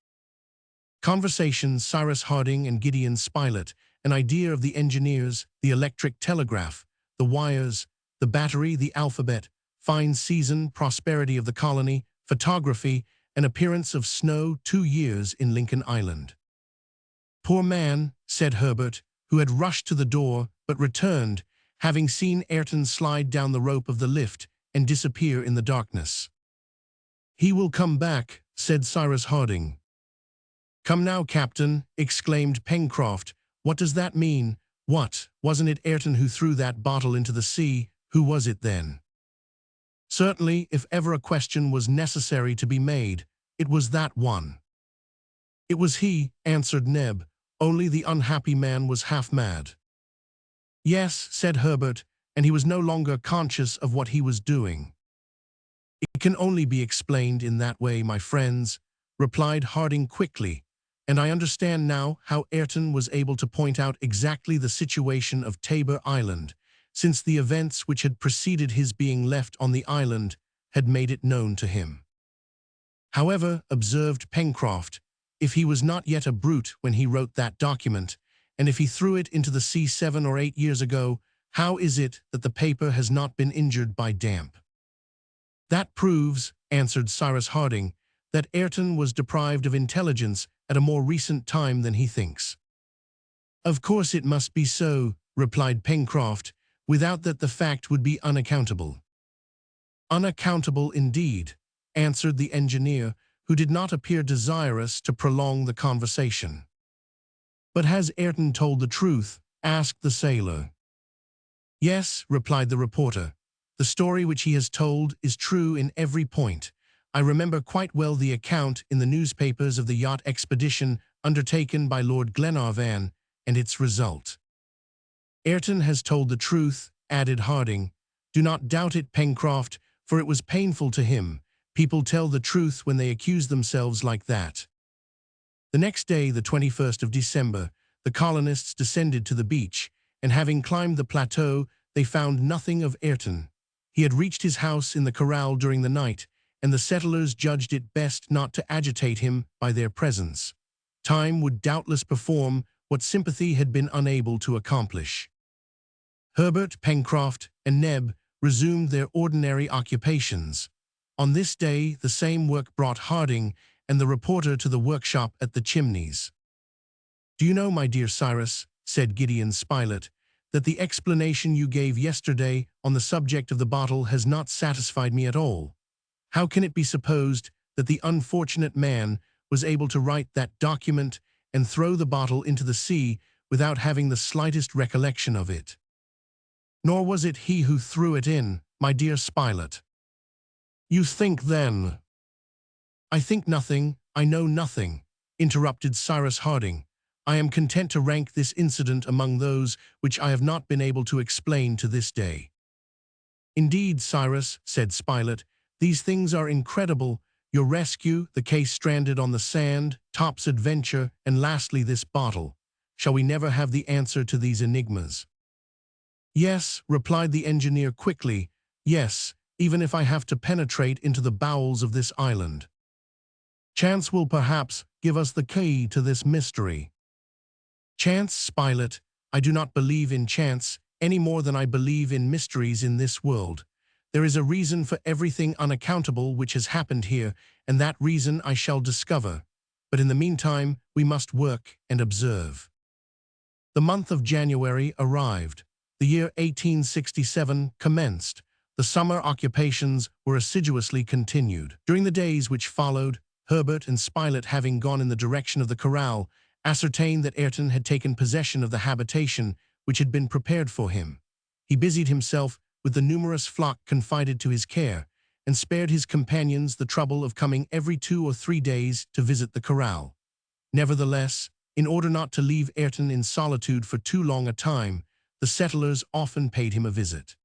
Conversations. Cyrus Harding and Gideon Spilett. An idea of the engineers, the electric telegraph, the wires, the battery, the alphabet, fine season, prosperity of the colony, photography, an appearance of snow, 2 years in Lincoln Island. "Poor man," said Herbert, who had rushed to the door, but returned, having seen Ayrton slide down the rope of the lift and disappear in the darkness. "He will come back," said Cyrus Harding. "Come now, Captain," exclaimed Pencroft. "What does that mean? What, wasn't it Ayrton who threw that bottle into the sea? Who was it then?" "Certainly, if ever a question was necessary to be made, it was that one." "It was he," answered Neb, "only the unhappy man was half mad." "Yes," said Herbert, "and he was no longer conscious of what he was doing." "It can only be explained in that way, my friends," replied Harding quickly, "and I understand now how Ayrton was able to point out exactly the situation of Tabor Island, since the events which had preceded his being left on the island had made it known to him." "However," observed Pencroft, "if he was not yet a brute when he wrote that document, and if he threw it into the sea 7 or 8 years ago, how is it that the paper has not been injured by damp?" "That proves," answered Cyrus Harding, "that Ayrton was deprived of intelligence at a more recent time than he thinks." "Of course it must be so," replied Pencroft, "without that the fact would be unaccountable." "Unaccountable indeed," answered the engineer, who did not appear desirous to prolong the conversation. "But has Ayrton told the truth?" asked the sailor. "Yes," replied the reporter. "The story which he has told is true in every point. I remember quite well the account in the newspapers of the yacht expedition undertaken by Lord Glenarvan and its result." "Ayrton has told the truth," added Harding. "Do not doubt it, Pencroft, for it was painful to him. People tell the truth when they accuse themselves like that." The next day, the 21st of December, the colonists descended to the beach, and having climbed the plateau, they found nothing of Ayrton. He had reached his house in the corral during the night, and the settlers judged it best not to agitate him by their presence. Time would doubtless perform what sympathy had been unable to accomplish. Herbert, Pencroft, and Neb resumed their ordinary occupations. On this day, the same work brought Harding and the reporter to the workshop at the Chimneys. "Do you know, my dear Cyrus," said Gideon Spilett, "that the explanation you gave yesterday on the subject of the bottle has not satisfied me at all? How can it be supposed that the unfortunate man was able to write that document and throw the bottle into the sea without having the slightest recollection of it? Nor was it he who threw it in, my dear Spilett." "You think, then—" "I think nothing, I know nothing," interrupted Cyrus Harding. "I am content to rank this incident among those which I have not been able to explain to this day." "Indeed, Cyrus," said Spilett, "these things are incredible. Your rescue, the case stranded on the sand, Top's adventure, and lastly this bottle. Shall we never have the answer to these enigmas?" "Yes," replied the engineer quickly, "yes, even if I have to penetrate into the bowels of this island. Chance will perhaps give us the key to this mystery." "Chance, Spilett? I do not believe in chance any more than I believe in mysteries in this world. There is a reason for everything unaccountable which has happened here, and that reason I shall discover. But in the meantime, we must work and observe." The month of January arrived. The year 1867 commenced. The summer occupations were assiduously continued. During the days which followed, Herbert and Spilett, having gone in the direction of the corral, ascertained that Ayrton had taken possession of the habitation which had been prepared for him. He busied himself with the numerous flock confided to his care, and spared his companions the trouble of coming every 2 or 3 days to visit the corral. Nevertheless, in order not to leave Ayrton in solitude for too long a time, the settlers often paid him a visit.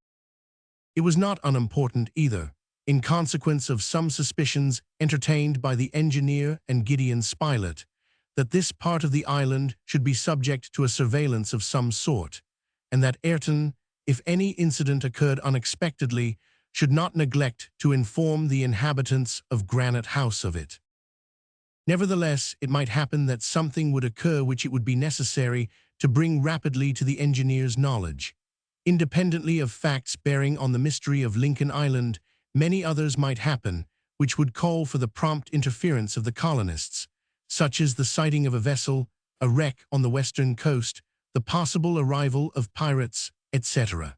It was not unimportant either, in consequence of some suspicions entertained by the engineer and Gideon Spilett, that this part of the island should be subject to a surveillance of some sort, and that Ayrton, if any incident occurred unexpectedly, should not neglect to inform the inhabitants of Granite House of it. Nevertheless, it might happen that something would occur which it would be necessary to bring rapidly to the engineer's knowledge. Independently of facts bearing on the mystery of Lincoln Island, many others might happen, which would call for the prompt interference of the colonists, such as the sighting of a vessel, a wreck on the western coast, the possible arrival of pirates, etc.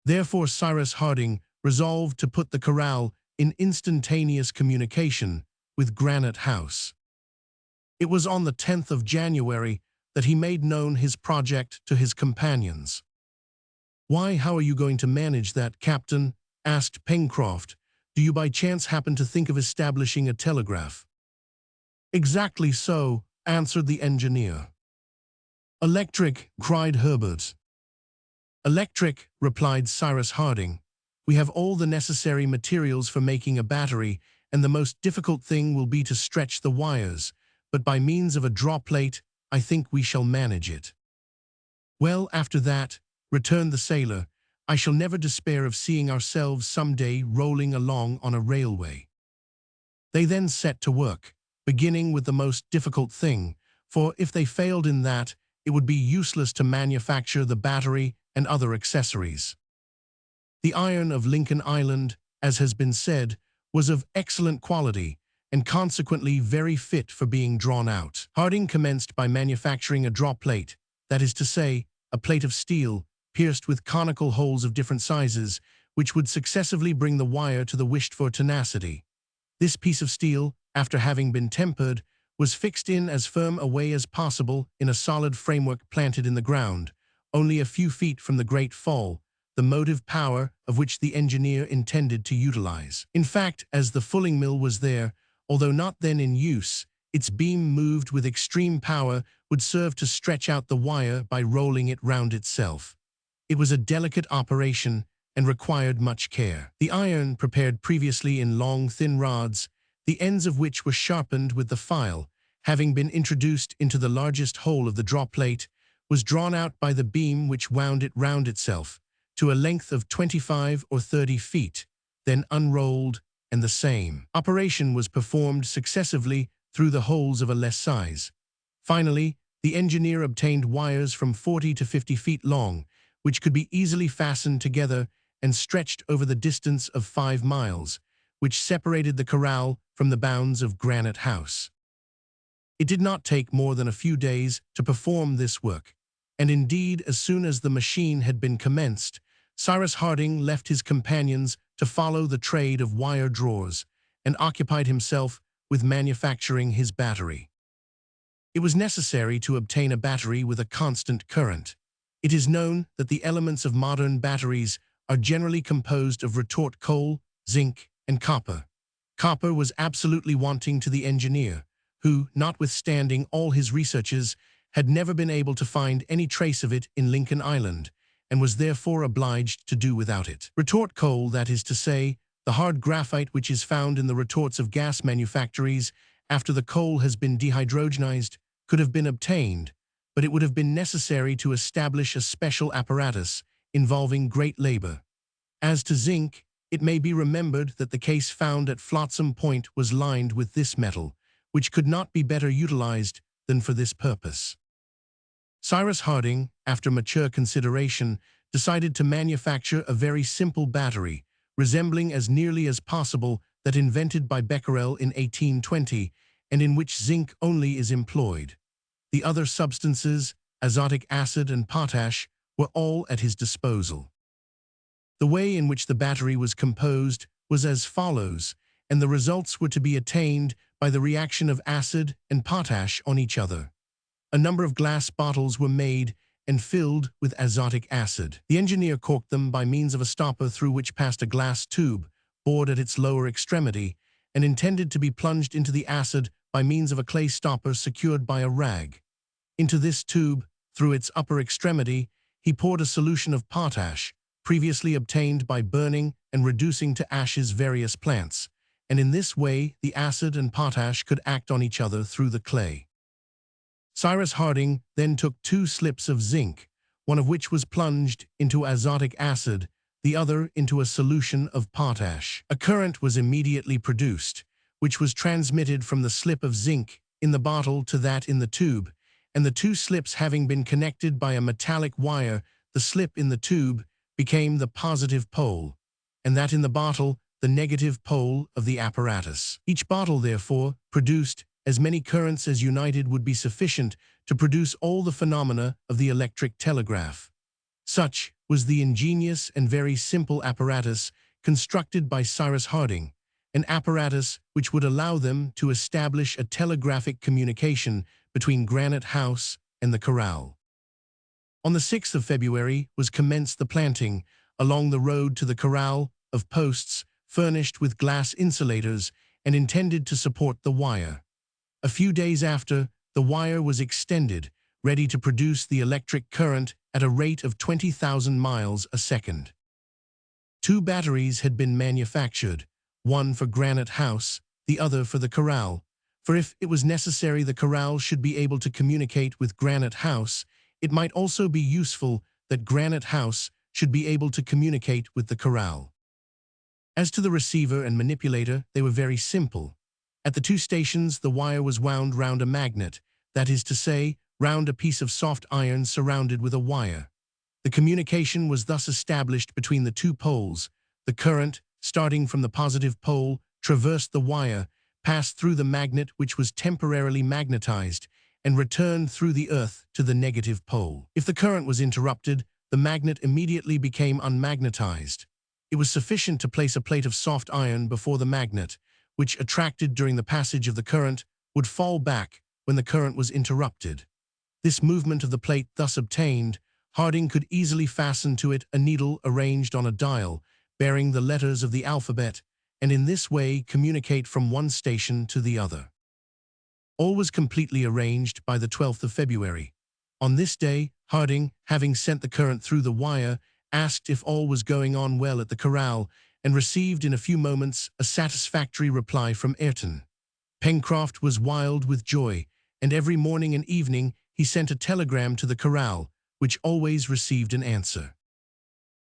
Therefore Cyrus Harding resolved to put the corral in instantaneous communication with Granite House. It was on the 10th of January that he made known his project to his companions. "Why, how are you going to manage that, Captain?" asked Pencroft. "Do you by chance happen to think of establishing a telegraph?" "Exactly so," answered the engineer. "Electric," cried Herbert. "Electric," replied Cyrus Harding. "We have all the necessary materials for making a battery, and the most difficult thing will be to stretch the wires, but by means of a draw plate, I think we shall manage it." "Well, after that," returned the sailor, "I shall never despair of seeing ourselves some day rolling along on a railway." They then set to work, beginning with the most difficult thing, for if they failed in that, it would be useless to manufacture the battery and other accessories. The iron of Lincoln Island, as has been said, was of excellent quality, and consequently very fit for being drawn out. Harding commenced by manufacturing a draw plate, that is to say, a plate of steel, pierced with conical holes of different sizes, which would successively bring the wire to the wished-for tenacity. This piece of steel, after having been tempered, was fixed in as firm a way as possible in a solid framework planted in the ground, only a few feet from the great fall, the motive power of which the engineer intended to utilize. In fact, as the fulling mill was there, although not then in use, its beam moved with extreme power would serve to stretch out the wire by rolling it round itself. It was a delicate operation and required much care. The iron, prepared previously in long, thin rods, the ends of which were sharpened with the file, having been introduced into the largest hole of the draw plate, was drawn out by the beam which wound it round itself, to a length of 25 or 30 feet, then unrolled, and the same operation was performed successively through the holes of a less size. Finally, the engineer obtained wires from 40 to 50 feet long, which could be easily fastened together and stretched over the distance of 5 miles, which separated the corral from the bounds of Granite House. It did not take more than a few days to perform this work, and indeed, as soon as the machine had been commenced, Cyrus Harding left his companions to follow the trade of wire drawers and occupied himself with manufacturing his battery. It was necessary to obtain a battery with a constant current. It is known that the elements of modern batteries are generally composed of retort coal, zinc, and copper. Copper was absolutely wanting to the engineer, who, notwithstanding all his researches, had never been able to find any trace of it in Lincoln Island, and was therefore obliged to do without it. Retort coal, that is to say, the hard graphite which is found in the retorts of gas manufactories after the coal has been dehydrogenized, could have been obtained, but it would have been necessary to establish a special apparatus involving great labor. As to zinc, it may be remembered that the case found at Flotsam Point was lined with this metal, which could not be better utilized than for this purpose. Cyrus Harding, after mature consideration, decided to manufacture a very simple battery, resembling as nearly as possible that invented by Becquerel in 1820, and in which zinc only is employed. The other substances, azotic acid and potash, were all at his disposal. The way in which the battery was composed was as follows, and the results were to be attained by the reaction of acid and potash on each other. A number of glass bottles were made and filled with azotic acid. The engineer corked them by means of a stopper through which passed a glass tube, bored at its lower extremity, and intended to be plunged into the acid by means of a clay stopper secured by a rag. Into this tube, through its upper extremity, he poured a solution of potash, previously obtained by burning and reducing to ashes various plants, and in this way the acid and potash could act on each other through the clay. Cyrus Harding then took 2 slips of zinc, one of which was plunged into azotic acid, the other into a solution of potash. A current was immediately produced, which was transmitted from the slip of zinc in the bottle to that in the tube, and the 2 slips having been connected by a metallic wire, the slip in the tube became the positive pole, and that in the bottle the negative pole of the apparatus. Each bottle, therefore, produced as many currents as united would be sufficient to produce all the phenomena of the electric telegraph. Such was the ingenious and very simple apparatus constructed by Cyrus Harding, an apparatus which would allow them to establish a telegraphic communication between Granite House and the corral. On the 6th of February was commenced the planting, along the road to the corral, of posts furnished with glass insulators and intended to support the wire. A few days after, the wire was extended, ready to produce the electric current at a rate of 20,000 miles a second. 2 batteries had been manufactured, one for Granite House, the other for the corral, for if it was necessary the corral should be able to communicate with Granite House, it might also be useful that Granite House should be able to communicate with the corral. As to the receiver and manipulator, they were very simple. At the 2 stations, the wire was wound round a magnet, that is to say, round a piece of soft iron surrounded with a wire. The communication was thus established between the 2 poles. The current, starting from the positive pole, traversed the wire, passed through the magnet which was temporarily magnetized, and returned through the earth to the negative pole. If the current was interrupted, the magnet immediately became unmagnetized. It was sufficient to place a plate of soft iron before the magnet, which, attracted during the passage of the current, would fall back when the current was interrupted. This movement of the plate thus obtained, Harding could easily fasten to it a needle arranged on a dial, bearing the letters of the alphabet, and in this way communicate from one station to the other. All was completely arranged by the 12th of February. On this day, Harding, having sent the current through the wire, asked if all was going on well at the corral, and received in a few moments a satisfactory reply from Ayrton. Pencroft was wild with joy, and every morning and evening he sent a telegram to the corral, which always received an answer.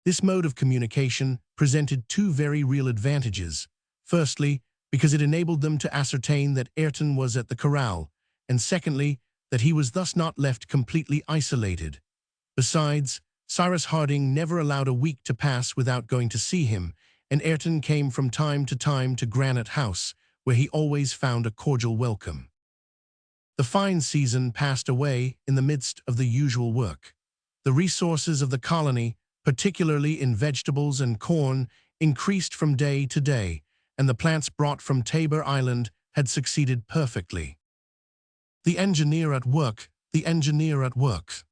This mode of communication presented two very real advantages. Firstly, because it enabled them to ascertain that Ayrton was at the corral, and secondly, that he was thus not left completely isolated. Besides, Cyrus Harding never allowed a week to pass without going to see him, and Ayrton came from time to Granite House, where he always found a cordial welcome. The fine season passed away in the midst of the usual work. The resources of the colony, particularly in vegetables and corn, increased from day to day, and the plants brought from Tabor Island had succeeded perfectly. The engineer at work, the engineer at work.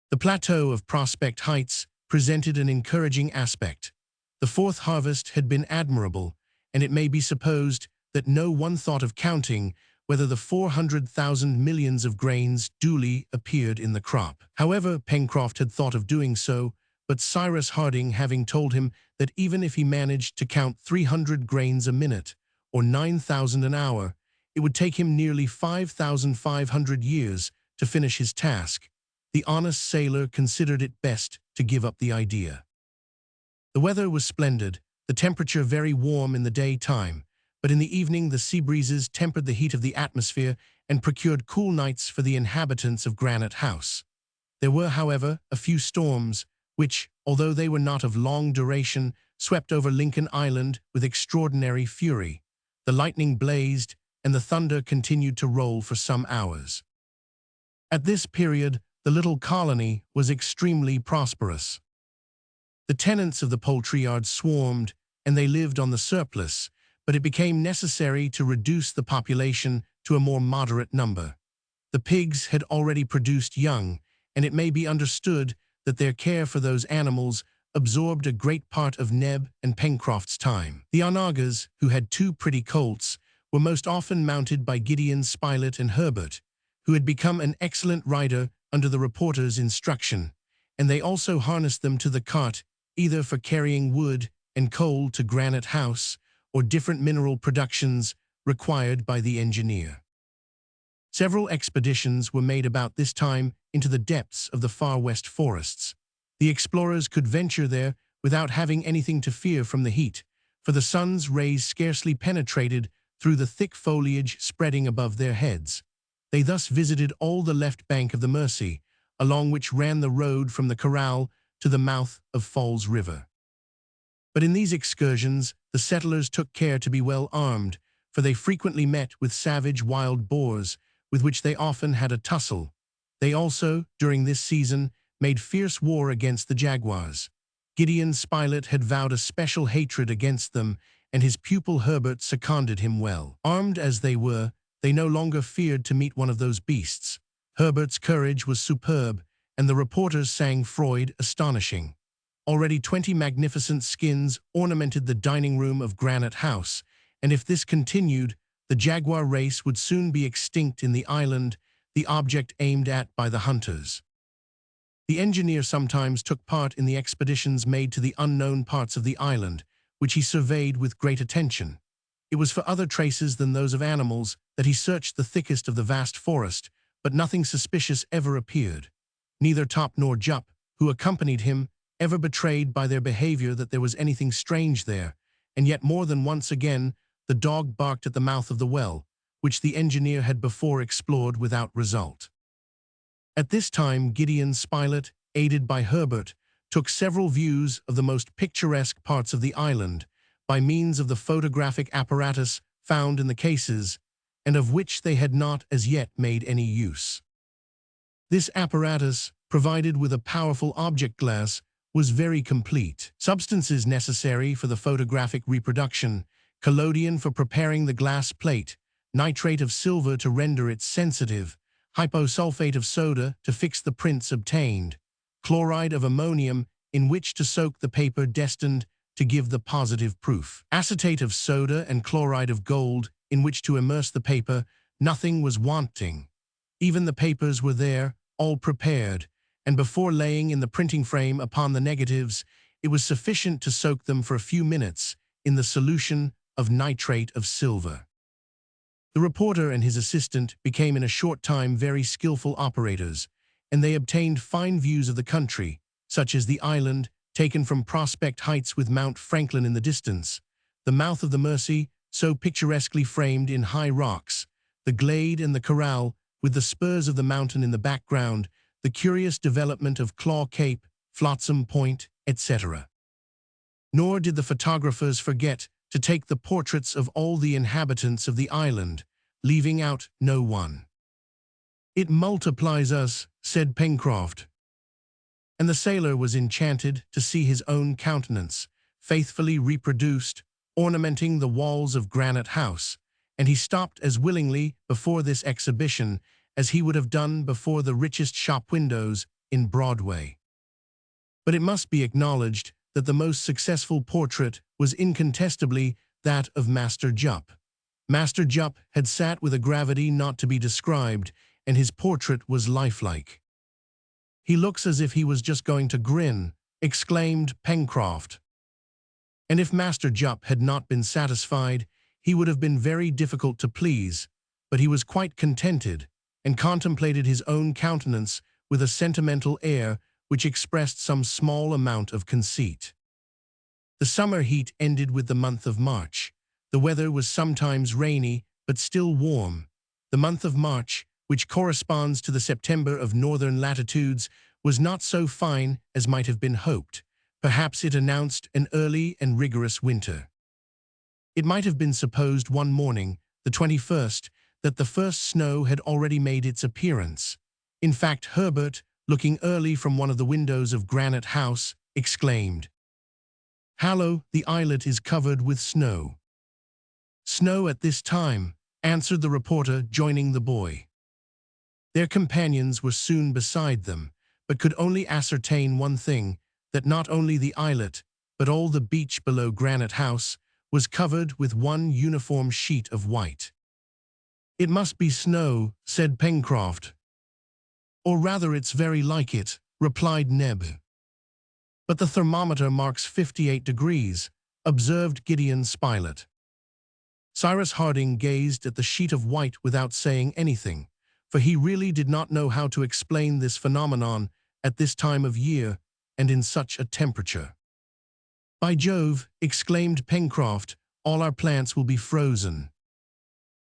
The plateau of Prospect Heights presented an encouraging aspect. The fourth harvest had been admirable, and it may be supposed that no one thought of counting whether the 400,000 millions of grains duly appeared in the crop. However, Pencroft had thought of doing so, but Cyrus Harding having told him that even if he managed to count 300 grains a minute, or 9,000 an hour, it would take him nearly 5,500 years to finish his task, the honest sailor considered it best to give up the idea. The weather was splendid, the temperature very warm in the daytime, but in the evening the sea breezes tempered the heat of the atmosphere and procured cool nights for the inhabitants of Granite House. There were, however, a few storms, which, although they were not of long duration, swept over Lincoln Island with extraordinary fury. The lightning blazed, and the thunder continued to roll for some hours. At this period, the little colony was extremely prosperous. The tenants of the poultry yard swarmed, and they lived on the surplus, but it became necessary to reduce the population to a more moderate number. The pigs had already produced young, and it may be understood that their care for those animals absorbed a great part of Neb and Pencroft's time. The onagas, who had two pretty colts, were most often mounted by Gideon Spilett and Herbert, who had become an excellent rider under the reporter's instruction, and they also harnessed them to the cart, either for carrying wood and coal to Granite House, or different mineral productions required by the engineer. Several expeditions were made about this time into the depths of the far west forests. The explorers could venture there without having anything to fear from the heat, for the sun's rays scarcely penetrated through the thick foliage spreading above their heads. They thus visited all the left bank of the Mersey, along which ran the road from the corral to the mouth of Falls River. But in these excursions, the settlers took care to be well armed, for they frequently met with savage wild boars, with which they often had a tussle. They also, during this season, made fierce war against the jaguars. Gideon Spilett had vowed a special hatred against them, and his pupil Herbert seconded him well. Armed as they were, they no longer feared to meet one of those beasts. Herbert's courage was superb, and the reporters sang Freud astonishing. Already 20 magnificent skins ornamented the dining room of Granite House, and if this continued, the jaguar race would soon be extinct in the island, the object aimed at by the hunters. The engineer sometimes took part in the expeditions made to the unknown parts of the island, which he surveyed with great attention. It was for other traces than those of animals that he searched the thickest of the vast forest, but nothing suspicious ever appeared. Neither Top nor Jup, who accompanied him, ever betrayed by their behavior that there was anything strange there, and yet more than once again the dog barked at the mouth of the well, which the engineer had before explored without result. At this time Gideon Spilett, aided by Herbert, took several views of the most picturesque parts of the island, by means of the photographic apparatus found in the cases, and of which they had not as yet made any use. This apparatus, provided with a powerful object glass, was very complete. Substances necessary for the photographic reproduction, collodion for preparing the glass plate, nitrate of silver to render it sensitive, hyposulfate of soda to fix the prints obtained, chloride of ammonium in which to soak the paper destined to give the positive proof, acetate of soda and chloride of gold in which to immerse the paper. Nothing was wanting. Even the papers were there, all prepared, and before laying in the printing frame upon the negatives, it was sufficient to soak them for a few minutes in the solution of nitrate of silver. The reporter and his assistant became in a short time very skillful operators, and they obtained fine views of the country, such as the island, taken from Prospect Heights with Mount Franklin in the distance, the mouth of the Mersey, so picturesquely framed in high rocks, the glade and the corral, with the spurs of the mountain in the background, the curious development of Claw Cape, Flotsam Point, etc. Nor did the photographers forget to take the portraits of all the inhabitants of the island, leaving out no one. "It multiplies us," said Pencroft. And the sailor was enchanted to see his own countenance, faithfully reproduced, ornamenting the walls of Granite House, and he stopped as willingly before this exhibition as he would have done before the richest shop windows in Broadway. But it must be acknowledged that the most successful portrait was incontestably that of Master Jup. Master Jup had sat with a gravity not to be described, and his portrait was lifelike. "He looks as if he was just going to grin," exclaimed Pencroft. And if Master Jup had not been satisfied, he would have been very difficult to please, but he was quite contented, and contemplated his own countenance with a sentimental air which expressed some small amount of conceit. The summer heat ended with the month of March. The weather was sometimes rainy, but still warm. The month of March, which corresponds to the September of northern latitudes, was not so fine as might have been hoped. Perhaps it announced an early and rigorous winter. It might have been supposed one morning, the 21st, that the first snow had already made its appearance. In fact, Herbert, looking early from one of the windows of Granite House, exclaimed, "Hallo, the islet is covered with snow." "Snow at this time," answered the reporter, joining the boy. Their companions were soon beside them, but could only ascertain one thing, that not only the islet, but all the beach below Granite House, was covered with one uniform sheet of white. "It must be snow," said Pencroft. "Or rather it's very like it," replied Neb. "But the thermometer marks 58 degrees, observed Gideon Spilett. Cyrus Harding gazed at the sheet of white without saying anything, for he really did not know how to explain this phenomenon at this time of year and in such a temperature. "By Jove," exclaimed Pencroft, "all our plants will be frozen."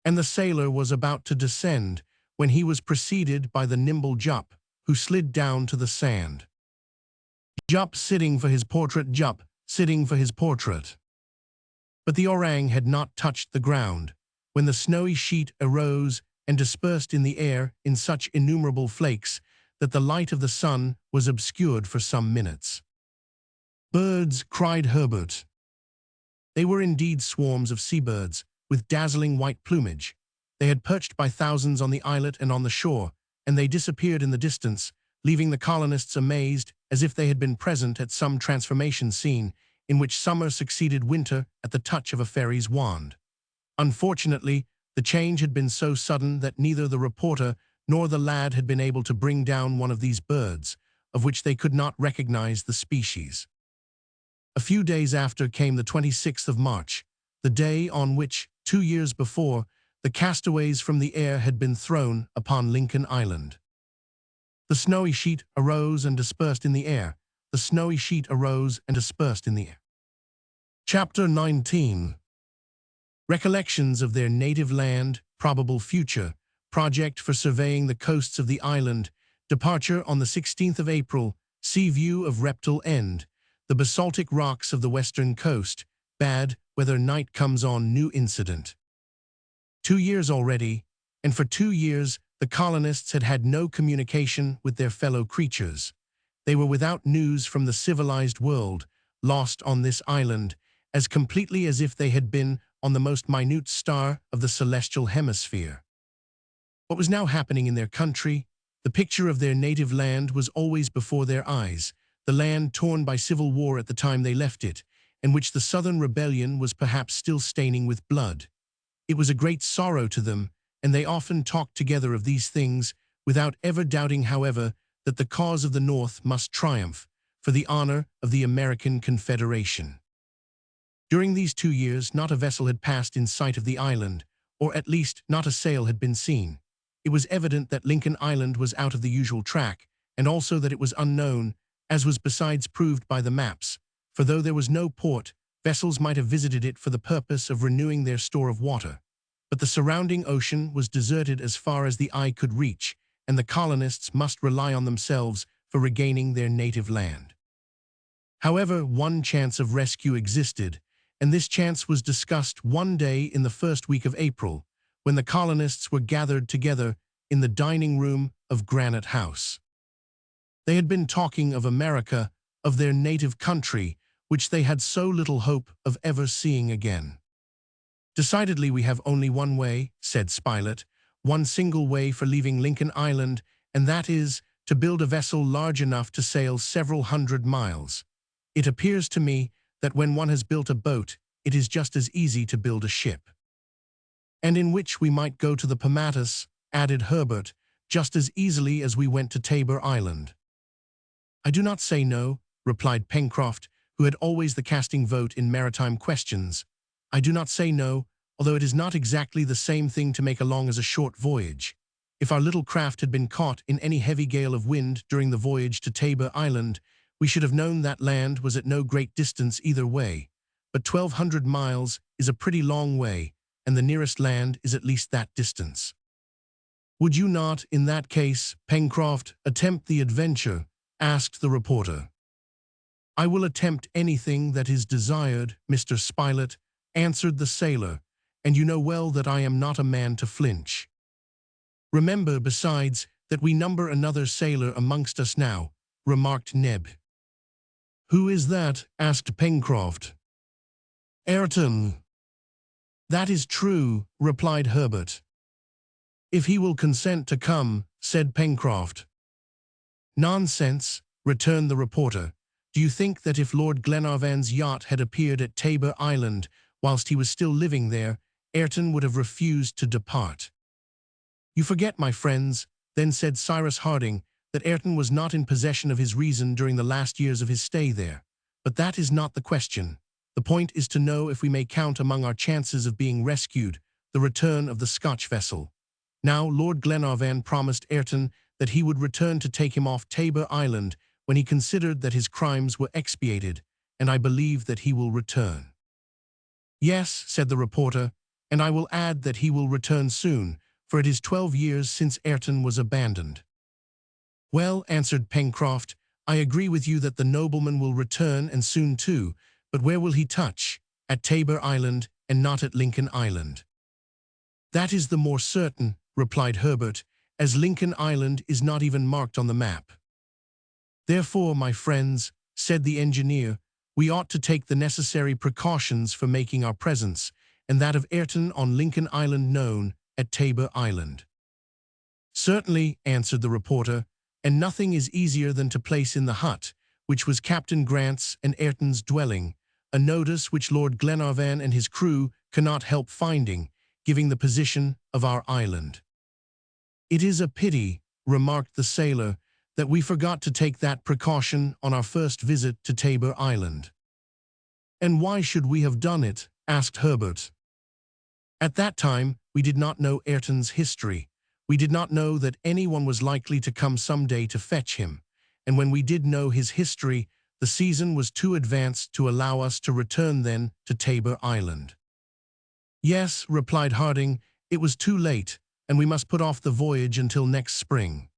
And the sailor was about to descend, when he was preceded by the nimble Jup, who slid down to the sand. Jup sitting for his portrait, Jup sitting for his portrait. But the orang had not touched the ground, when the snowy sheet arose and dispersed in the air in such innumerable flakes that the light of the sun was obscured for some minutes. "Birds!" cried Herbert. They were indeed swarms of seabirds, with dazzling white plumage. They had perched by thousands on the islet and on the shore, and they disappeared in the distance, leaving the colonists amazed as if they had been present at some transformation scene in which summer succeeded winter at the touch of a fairy's wand. Unfortunately, the change had been so sudden that neither the reporter nor the lad had been able to bring down one of these birds, of which they could not recognize the species. A few days after came the 26th of March, the day on which, 2 years before, the castaways from the air had been thrown upon Lincoln Island. The snowy sheet arose and dispersed in the air. The snowy sheet arose and dispersed in the air. Chapter 19. Recollections of their native land, probable future, project for surveying the coasts of the island, departure on the 16th of April, sea view of Reptile End, the basaltic rocks of the western coast, bad weather night comes on new incident. 2 years already, and for 2 years the colonists had had no communication with their fellow creatures. They were without news from the civilized world, lost on this island, as completely as if they had been on the most minute star of the celestial hemisphere. What was now happening in their country? The picture of their native land was always before their eyes, the land torn by civil war at the time they left it, and which the Southern Rebellion was perhaps still staining with blood. It was a great sorrow to them, and they often talked together of these things, without ever doubting, however, that the cause of the North must triumph, for the honor of the American Confederation. During these 2 years not a vessel had passed in sight of the island, or at least not a sail had been seen. It was evident that Lincoln Island was out of the usual track, and also that it was unknown, as was besides proved by the maps, for though there was no port, vessels might have visited it for the purpose of renewing their store of water. But the surrounding ocean was deserted as far as the eye could reach, and the colonists must rely on themselves for regaining their native land. However, one chance of rescue existed, and this chance was discussed one day in the first week of April, when the colonists were gathered together in the dining room of Granite House. They had been talking of America, of their native country, which they had so little hope of ever seeing again. "Decidedly we have only one way," said Spilett, "one single way for leaving Lincoln Island, and that is to build a vessel large enough to sail several hundred miles. It appears to me that when one has built a boat, it is just as easy to build a ship." "And in which we might go to the Paumatus," added Herbert, "just as easily as we went to Tabor Island." "I do not say no," replied Pencroft, who had always the casting vote in maritime questions. "I do not say no, although it is not exactly the same thing to make along as a short voyage. If our little craft had been caught in any heavy gale of wind during the voyage to Tabor Island, we should have known that land was at no great distance either way. But 1,200 miles is a pretty long way, and the nearest land is at least that distance." "Would you not, in that case, Pencroft, attempt the adventure?" asked the reporter. "I will attempt anything that is desired, Mr. Spilett," answered the sailor, "and you know well that I am not a man to flinch. Remember, besides, that we number another sailor amongst us now," remarked Neb. "Who is that?" asked Pencroft. "Ayrton." "That is true," replied Herbert. "If he will consent to come," said Pencroft. "Nonsense," returned the reporter. "Do you think that if Lord Glenarvan's yacht had appeared at Tabor Island whilst he was still living there, Ayrton would have refused to depart?" "You forget, my friends," then said Cyrus Harding, "that Ayrton was not in possession of his reason during the last years of his stay there. But that is not the question. The point is to know if we may count among our chances of being rescued the return of the Scotch vessel. Now, Lord Glenarvan promised Ayrton that he would return to take him off Tabor Island when he considered that his crimes were expiated, and I believe that he will return." "Yes," said the reporter, "and I will add that he will return soon, for it is 12 years since Ayrton was abandoned." "Well," answered Pencroft, "I agree with you that the nobleman will return, and soon too, but where will he touch? At Tabor Island, and not at Lincoln Island." "That is the more certain," replied Herbert, "as Lincoln Island is not even marked on the map." "Therefore, my friends," said the engineer, "we ought to take the necessary precautions for making our presence, and that of Ayrton on Lincoln Island known, at Tabor Island." "Certainly," answered the reporter, "and nothing is easier than to place in the hut, which was Captain Grant's and Ayrton's dwelling, a notice which Lord Glenarvan and his crew cannot help finding, giving the position of our island." "It is a pity," remarked the sailor, "that we forgot to take that precaution on our first visit to Tabor Island." "And why should we have done it?" asked Herbert. "At that time, we did not know Ayrton's history. We did not know that anyone was likely to come some day to fetch him, and when we did know his history, the season was too advanced to allow us to return then to Tabor Island." "Yes," replied Harding, "it was too late, and we must put off the voyage until next spring."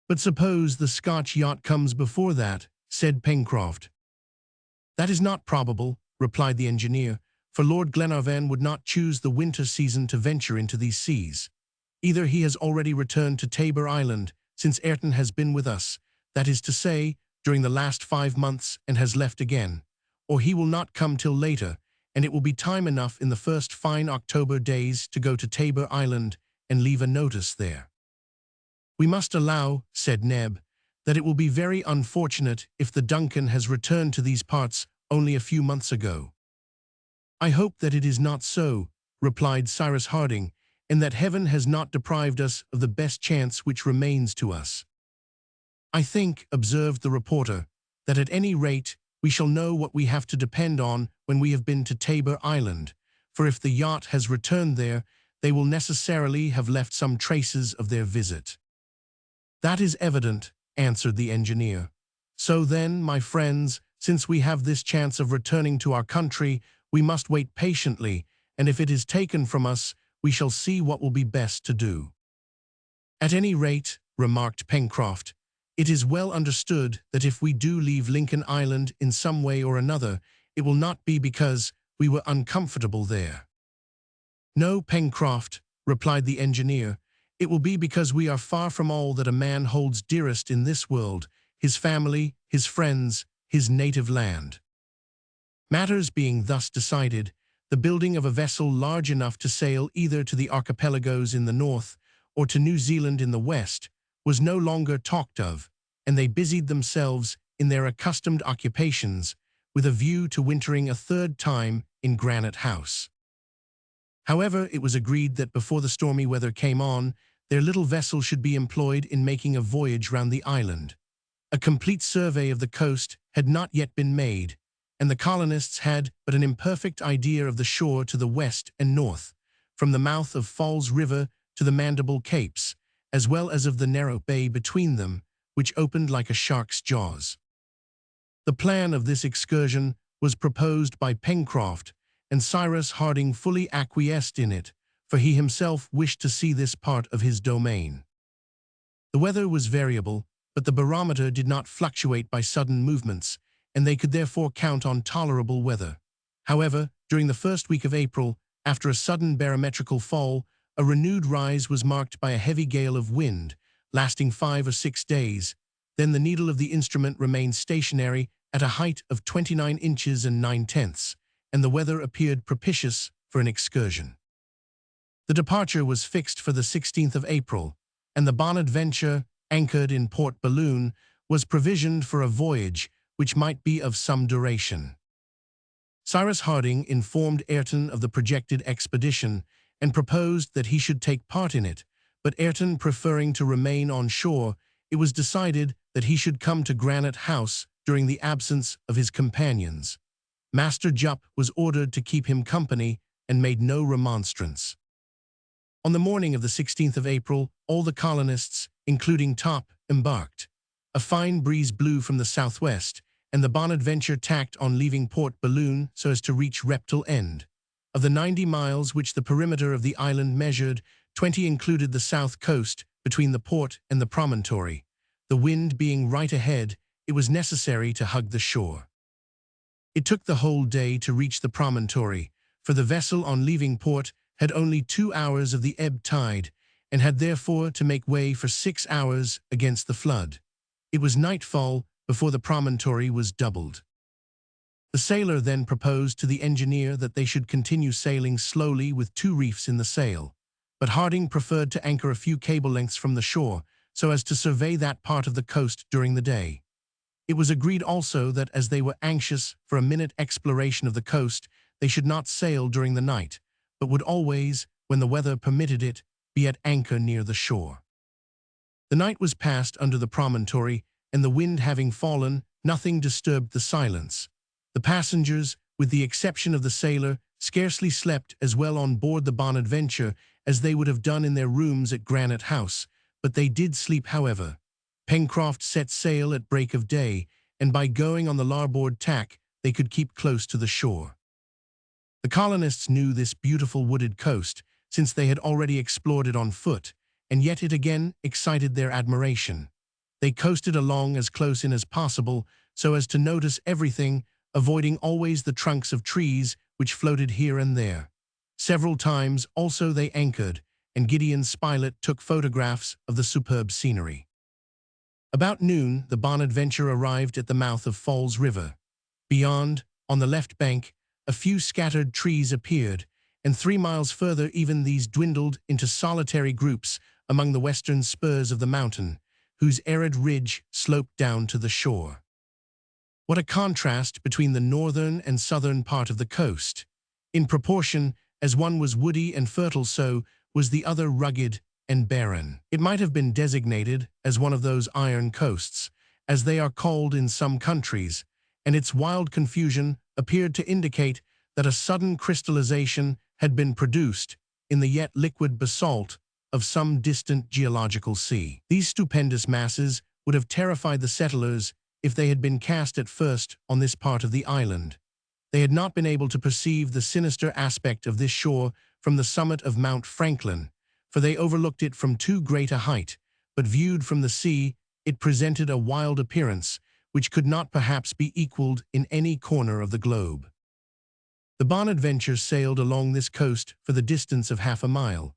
"But suppose the Scotch yacht comes before that," said Pencroft. "That is not probable," replied the engineer, "for Lord Glenarvan would not choose the winter season to venture into these seas. Either he has already returned to Tabor Island since Ayrton has been with us, that is to say, during the last 5 months, and has left again, or he will not come till later, and it will be time enough in the first fine October days to go to Tabor Island and leave a notice there." "We must allow," said Neb, "that it will be very unfortunate if the Duncan has returned to these parts only a few months ago." "I hope that it is not so," replied Cyrus Harding, "and that heaven has not deprived us of the best chance which remains to us." "I think," observed the reporter, "that at any rate we shall know what we have to depend on when we have been to Tabor Island, for if the yacht has returned there, they will necessarily have left some traces of their visit." "That is evident," answered the engineer. So then, my friends, since we have this chance of returning to our country, we must wait patiently, and if it is taken from us, we shall see what will be best to do." "At any rate," remarked Pencroft, "it is well understood that if we do leave Lincoln Island in some way or another, it will not be because we were uncomfortable there." "No, Pencroft," replied the engineer, "it will be because we are far from all that a man holds dearest in this world, his family, his friends, his native land." Matters being thus decided, the building of a vessel large enough to sail either to the archipelagos in the north or to New Zealand in the west was no longer talked of, and they busied themselves in their accustomed occupations with a view to wintering a third time in Granite House. However, it was agreed that before the stormy weather came on, their little vessel should be employed in making a voyage round the island. A complete survey of the coast had not yet been made, and the colonists had but an imperfect idea of the shore to the west and north, from the mouth of Falls River to the Mandible Capes, as well as of the narrow bay between them, which opened like a shark's jaws. The plan of this excursion was proposed by Pencroft, and Cyrus Harding fully acquiesced in it, for he himself wished to see this part of his domain. The weather was variable, but the barometer did not fluctuate by sudden movements, and they could therefore count on tolerable weather. However, during the first week of April, after a sudden barometrical fall, a renewed rise was marked by a heavy gale of wind, lasting 5 or 6 days. Then the needle of the instrument remained stationary at a height of 29 inches and 9/10, and the weather appeared propitious for an excursion. The departure was fixed for the 16th of April, and the Bonadventure, anchored in Port Balloon, was provisioned for a voyage which might be of some duration. Cyrus Harding informed Ayrton of the projected expedition and proposed that he should take part in it, but Ayrton preferring to remain on shore, it was decided that he should come to Granite House during the absence of his companions. Master Jup was ordered to keep him company and made no remonstrance. On the morning of the 16th of April, all the colonists, including Top, embarked. A fine breeze blew from the southwest, and the Bonadventure tacked on leaving Port Balloon so as to reach Reptile End. Of the 90 miles which the perimeter of the island measured, 20 included the south coast between the port and the promontory. The wind being right ahead, it was necessary to hug the shore. It took the whole day to reach the promontory, for the vessel on leaving port had only 2 hours of the ebb tide, and had therefore to make way for 6 hours against the flood. It was nightfall before the promontory was doubled. The sailor then proposed to the engineer that they should continue sailing slowly with 2 reefs in the sail, but Harding preferred to anchor a few cable lengths from the shore so as to survey that part of the coast during the day. It was agreed also that as they were anxious for a minute exploration of the coast, they should not sail during the night, but would always, when the weather permitted it, be at anchor near the shore. The night was passed under the promontory, and the wind having fallen, nothing disturbed the silence. The passengers, with the exception of the sailor, scarcely slept as well on board the Bonadventure as they would have done in their rooms at Granite House, but they did sleep however. Pencroft set sail at break of day, and by going on the larboard tack, they could keep close to the shore. The colonists knew this beautiful wooded coast, since they had already explored it on foot, and yet it again excited their admiration. They coasted along as close in as possible, so as to notice everything, avoiding always the trunks of trees which floated here and there. Several times also they anchored, and Gideon Spilett took photographs of the superb scenery. About noon, the Bonadventure arrived at the mouth of Falls River. Beyond, on the left bank, a few scattered trees appeared, and 3 miles further even these dwindled into solitary groups among the western spurs of the mountain, whose arid ridge sloped down to the shore. What a contrast between the northern and southern part of the coast! In proportion as one was woody and fertile, so was the other rugged and barren. It might have been designated as one of those iron coasts, as they are called in some countries, and its wild confusion appeared to indicate that a sudden crystallization had been produced in the yet liquid basalt of some distant geological sea. These stupendous masses would have terrified the settlers if they had been cast at first on this part of the island. They had not been able to perceive the sinister aspect of this shore from the summit of Mount Franklin, for they overlooked it from too great a height, but viewed from the sea, it presented a wild appearance, which could not perhaps be equaled in any corner of the globe. The Bonadventure sailed along this coast for the distance of half a mile.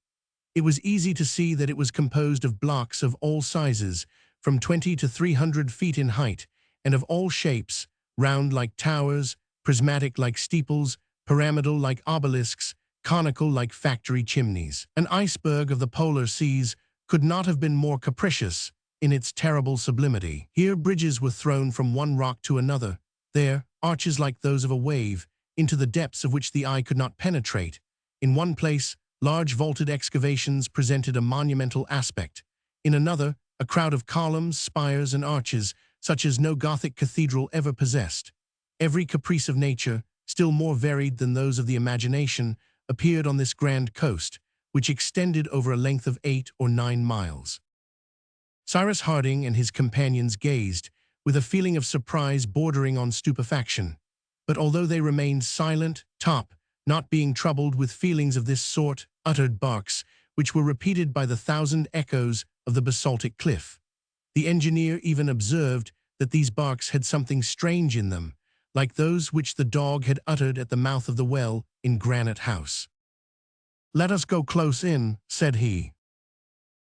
It was easy to see that it was composed of blocks of all sizes, from 20 to 300 feet in height, and of all shapes, round like towers, prismatic like steeples, pyramidal like obelisks, conical like factory chimneys. An iceberg of the polar seas could not have been more capricious in its terrible sublimity. Here bridges were thrown from one rock to another, there arches like those of a wave, into the depths of which the eye could not penetrate. In one place, large vaulted excavations presented a monumental aspect. In another, a crowd of columns, spires, and arches, such as no Gothic cathedral ever possessed. Every caprice of nature, still more varied than those of the imagination, appeared on this grand coast, which extended over a length of 8 or 9 miles. Cyrus Harding and his companions gazed, with a feeling of surprise bordering on stupefaction. But although they remained silent, Top, not being troubled with feelings of this sort, uttered barks, which were repeated by the 1,000 echoes of the basaltic cliff. The engineer even observed that these barks had something strange in them, like those which the dog had uttered at the mouth of the well in Granite House. "Let us go close in," said he.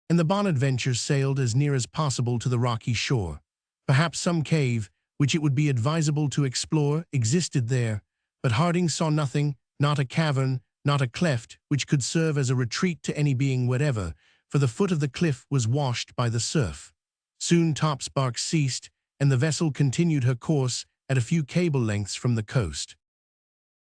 And the Bonadventure sailed as near as possible to the rocky shore. Perhaps some cave, which it would be advisable to explore, existed there, but Harding saw nothing, not a cavern, not a cleft, which could serve as a retreat to any being whatever, for the foot of the cliff was washed by the surf. Soon Top's barks ceased, and the vessel continued her course at a few cable lengths from the coast.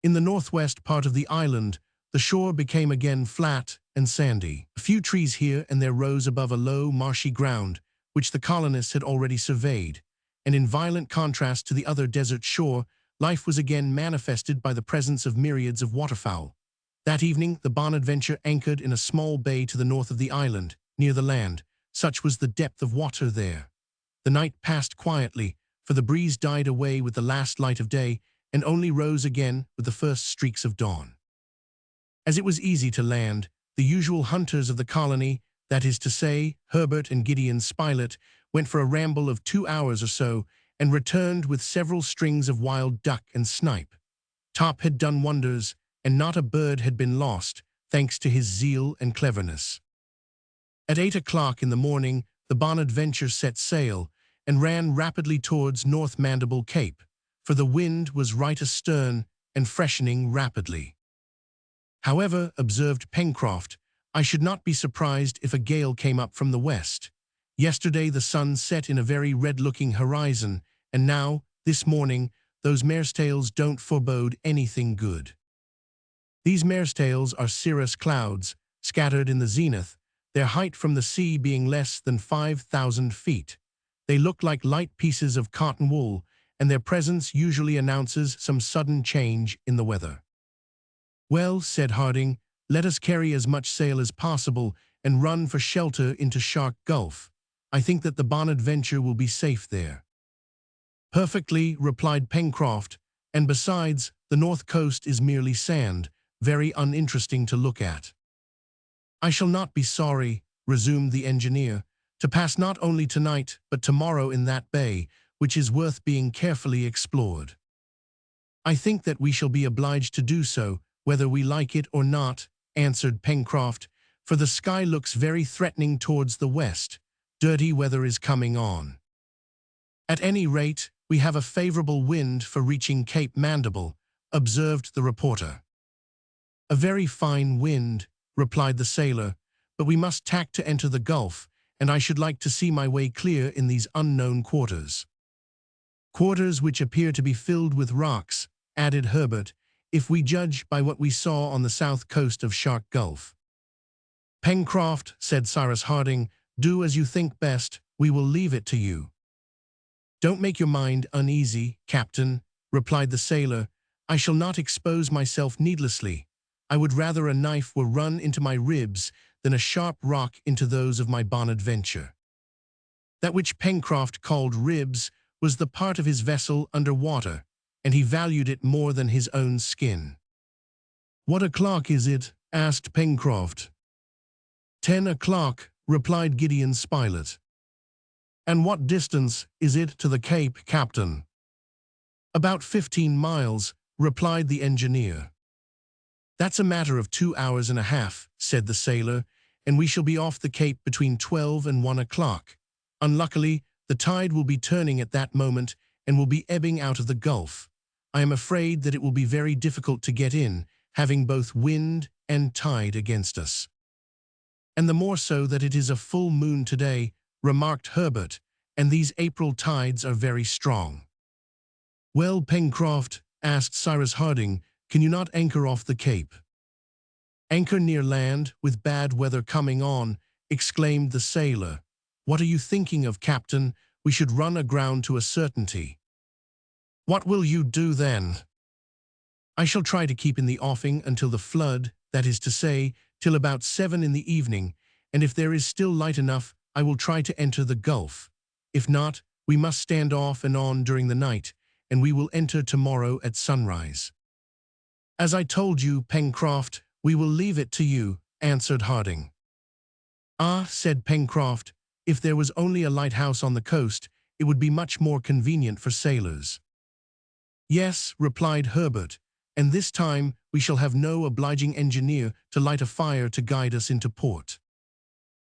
In the northwest part of the island, the shore became again flat and sandy. A few trees here and there rose above a low, marshy ground, which the colonists had already surveyed, and in violent contrast to the other desert shore, life was again manifested by the presence of myriads of waterfowl. That evening, the Bonadventure anchored in a small bay to the north of the island, near the land. Such was the depth of water there. The night passed quietly, for the breeze died away with the last light of day, and only rose again with the first streaks of dawn. As it was easy to land, the usual hunters of the colony, that is to say, Herbert and Gideon Spilett, went for a ramble of 2 hours or so, and returned with several strings of wild duck and snipe. Top had done wonders, and not a bird had been lost, thanks to his zeal and cleverness. At 8 o'clock in the morning, the Bonadventure set sail, and ran rapidly towards North Mandible Cape, for the wind was right astern and freshening rapidly. "However," observed Pencroft, "I should not be surprised if a gale came up from the west. Yesterday the sun set in a very red-looking horizon, and now, this morning, those mare's-tails don't forebode anything good." These mare's-tails are cirrus clouds, scattered in the zenith, their height from the sea being less than 5,000 feet. They look like light pieces of cotton wool, and their presence usually announces some sudden change in the weather. "Well," said Harding, "let us carry as much sail as possible and run for shelter into Shark Gulf. I think that the Bonadventure will be safe there." "Perfectly," replied Pencroft, "and besides, the north coast is merely sand, very uninteresting to look at." "I shall not be sorry," resumed the engineer, "to pass not only tonight but tomorrow in that bay, which is worth being carefully explored." "I think that we shall be obliged to do so, whether we like it or not," answered Pencroft, "for the sky looks very threatening towards the west. Dirty weather is coming on." "At any rate, we have a favorable wind for reaching Cape Mandible," observed the reporter. "A very fine wind," replied the sailor, "but we must tack to enter the Gulf, and I should like to see my way clear in these unknown quarters." "Quarters which appear to be filled with rocks," added Herbert, "if we judge by what we saw on the south coast of Shark Gulf." "Pencroft," said Cyrus Harding, "do as you think best, we will leave it to you." "Don't make your mind uneasy, Captain," replied the sailor. "I shall not expose myself needlessly. I would rather a knife were run into my ribs than a sharp rock into those of my Bonadventure." That which Pencroft called ribs was the part of his vessel under water, and he valued it more than his own skin. "What o'clock is it?" asked Pencroft. 10 o'clock, replied Gideon Spilett. "And what distance is it to the Cape, Captain?" "About 15 miles, replied the engineer. "That's a matter of 2 hours and a half," said the sailor, "and we shall be off the Cape between 12 and 1 o'clock. Unluckily, the tide will be turning at that moment and will be ebbing out of the Gulf. I am afraid that it will be very difficult to get in, having both wind and tide against us." "And the more so that it is a full moon today," remarked Herbert, "and these April tides are very strong." "Well, Pencroft," asked Cyrus Harding, "can you not anchor off the Cape?" "Anchor near land, with bad weather coming on," exclaimed the sailor. "What are you thinking of, Captain? We should run aground to a certainty." "What will you do then?" "I shall try to keep in the offing until the flood, that is to say, till about 7 in the evening, and if there is still light enough, I will try to enter the Gulf. If not, we must stand off and on during the night, and we will enter tomorrow at sunrise." "As I told you, Pencroft, we will leave it to you," answered Harding. "Ah," said Pencroft, "if there was only a lighthouse on the coast, it would be much more convenient for sailors." "Yes," replied Herbert, "and this time we shall have no obliging engineer to light a fire to guide us into port."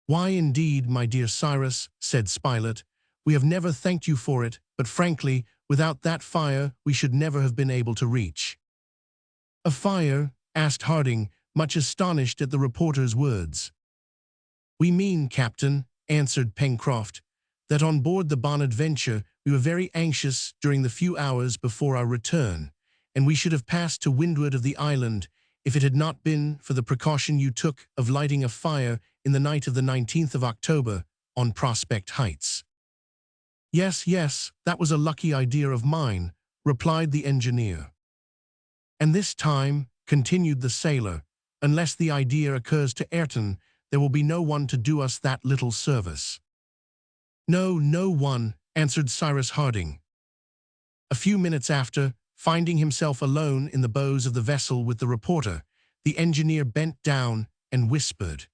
"Why indeed, my dear Cyrus," said Spilett, "we have never thanked you for it, but frankly, without that fire we should never have been able to reach." "A fire?" asked Harding, much astonished at the reporter's words. "We mean, Captain," answered Pencroft, "that on board the Bonadventure we were very anxious during the few hours before our return, and we should have passed to windward of the island if it had not been for the precaution you took of lighting a fire in the night of the 19th of October on Prospect Heights." "Yes, yes, that was a lucky idea of mine," replied the engineer. "And this time," continued the sailor, "unless the idea occurs to Ayrton, there will be no one to do us that little service." "No, no one," answered Cyrus Harding. A few minutes after, finding himself alone in the bows of the vessel with the reporter, the engineer bent down and whispered,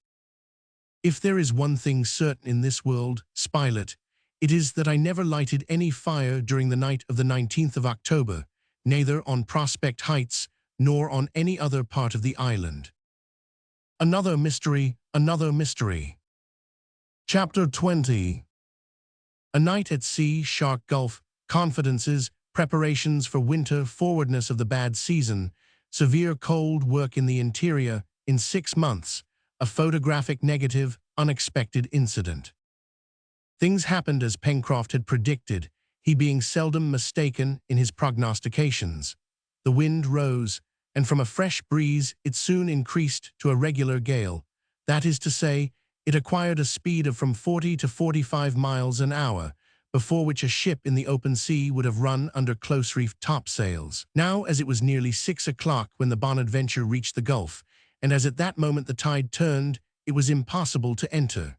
"If there is one thing certain in this world, Spilett, it is that I never lighted any fire during the night of the 19th of October, neither on Prospect Heights nor on any other part of the island." Another mystery, another mystery. Chapter 20. A night at sea, Shark Gulf, confidences, preparations for winter, forwardness of the bad season, severe cold, work in the interior, in 6 months, a photographic negative, unexpected incident. Things happened as Pencroft had predicted, he being seldom mistaken in his prognostications. The wind rose, and from a fresh breeze it soon increased to a regular gale. That is to say, it acquired a speed of from 40 to 45 miles an hour, before which a ship in the open sea would have run under close-reefed topsails. Now, as it was nearly 6 o'clock when the Bonadventure reached the Gulf, and as at that moment the tide turned, it was impossible to enter.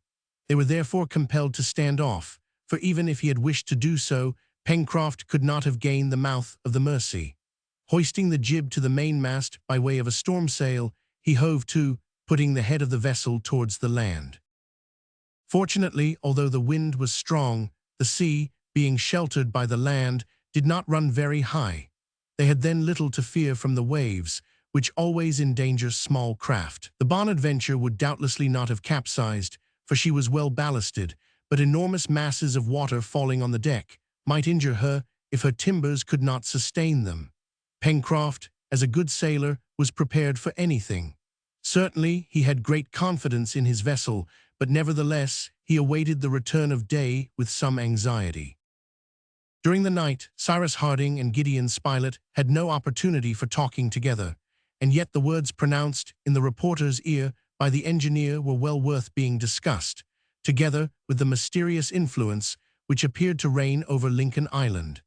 They were therefore compelled to stand off, for even if he had wished to do so, Pencroft could not have gained the mouth of the Mercy. Hoisting the jib to the mainmast by way of a storm sail, he hove to, putting the head of the vessel towards the land. Fortunately, although the wind was strong, the sea, being sheltered by the land, did not run very high. They had then little to fear from the waves, which always endanger small craft. The Bonadventure would doubtlessly not have capsized, for she was well ballasted, but enormous masses of water falling on the deck might injure her if her timbers could not sustain them. Pencroft, as a good sailor, was prepared for anything. Certainly, he had great confidence in his vessel, but nevertheless, he awaited the return of day with some anxiety. During the night, Cyrus Harding and Gideon Spilett had no opportunity for talking together, and yet the words pronounced in the reporter's ear by the engineer were well worth being discussed, together with the mysterious influence which appeared to reign over Lincoln Island.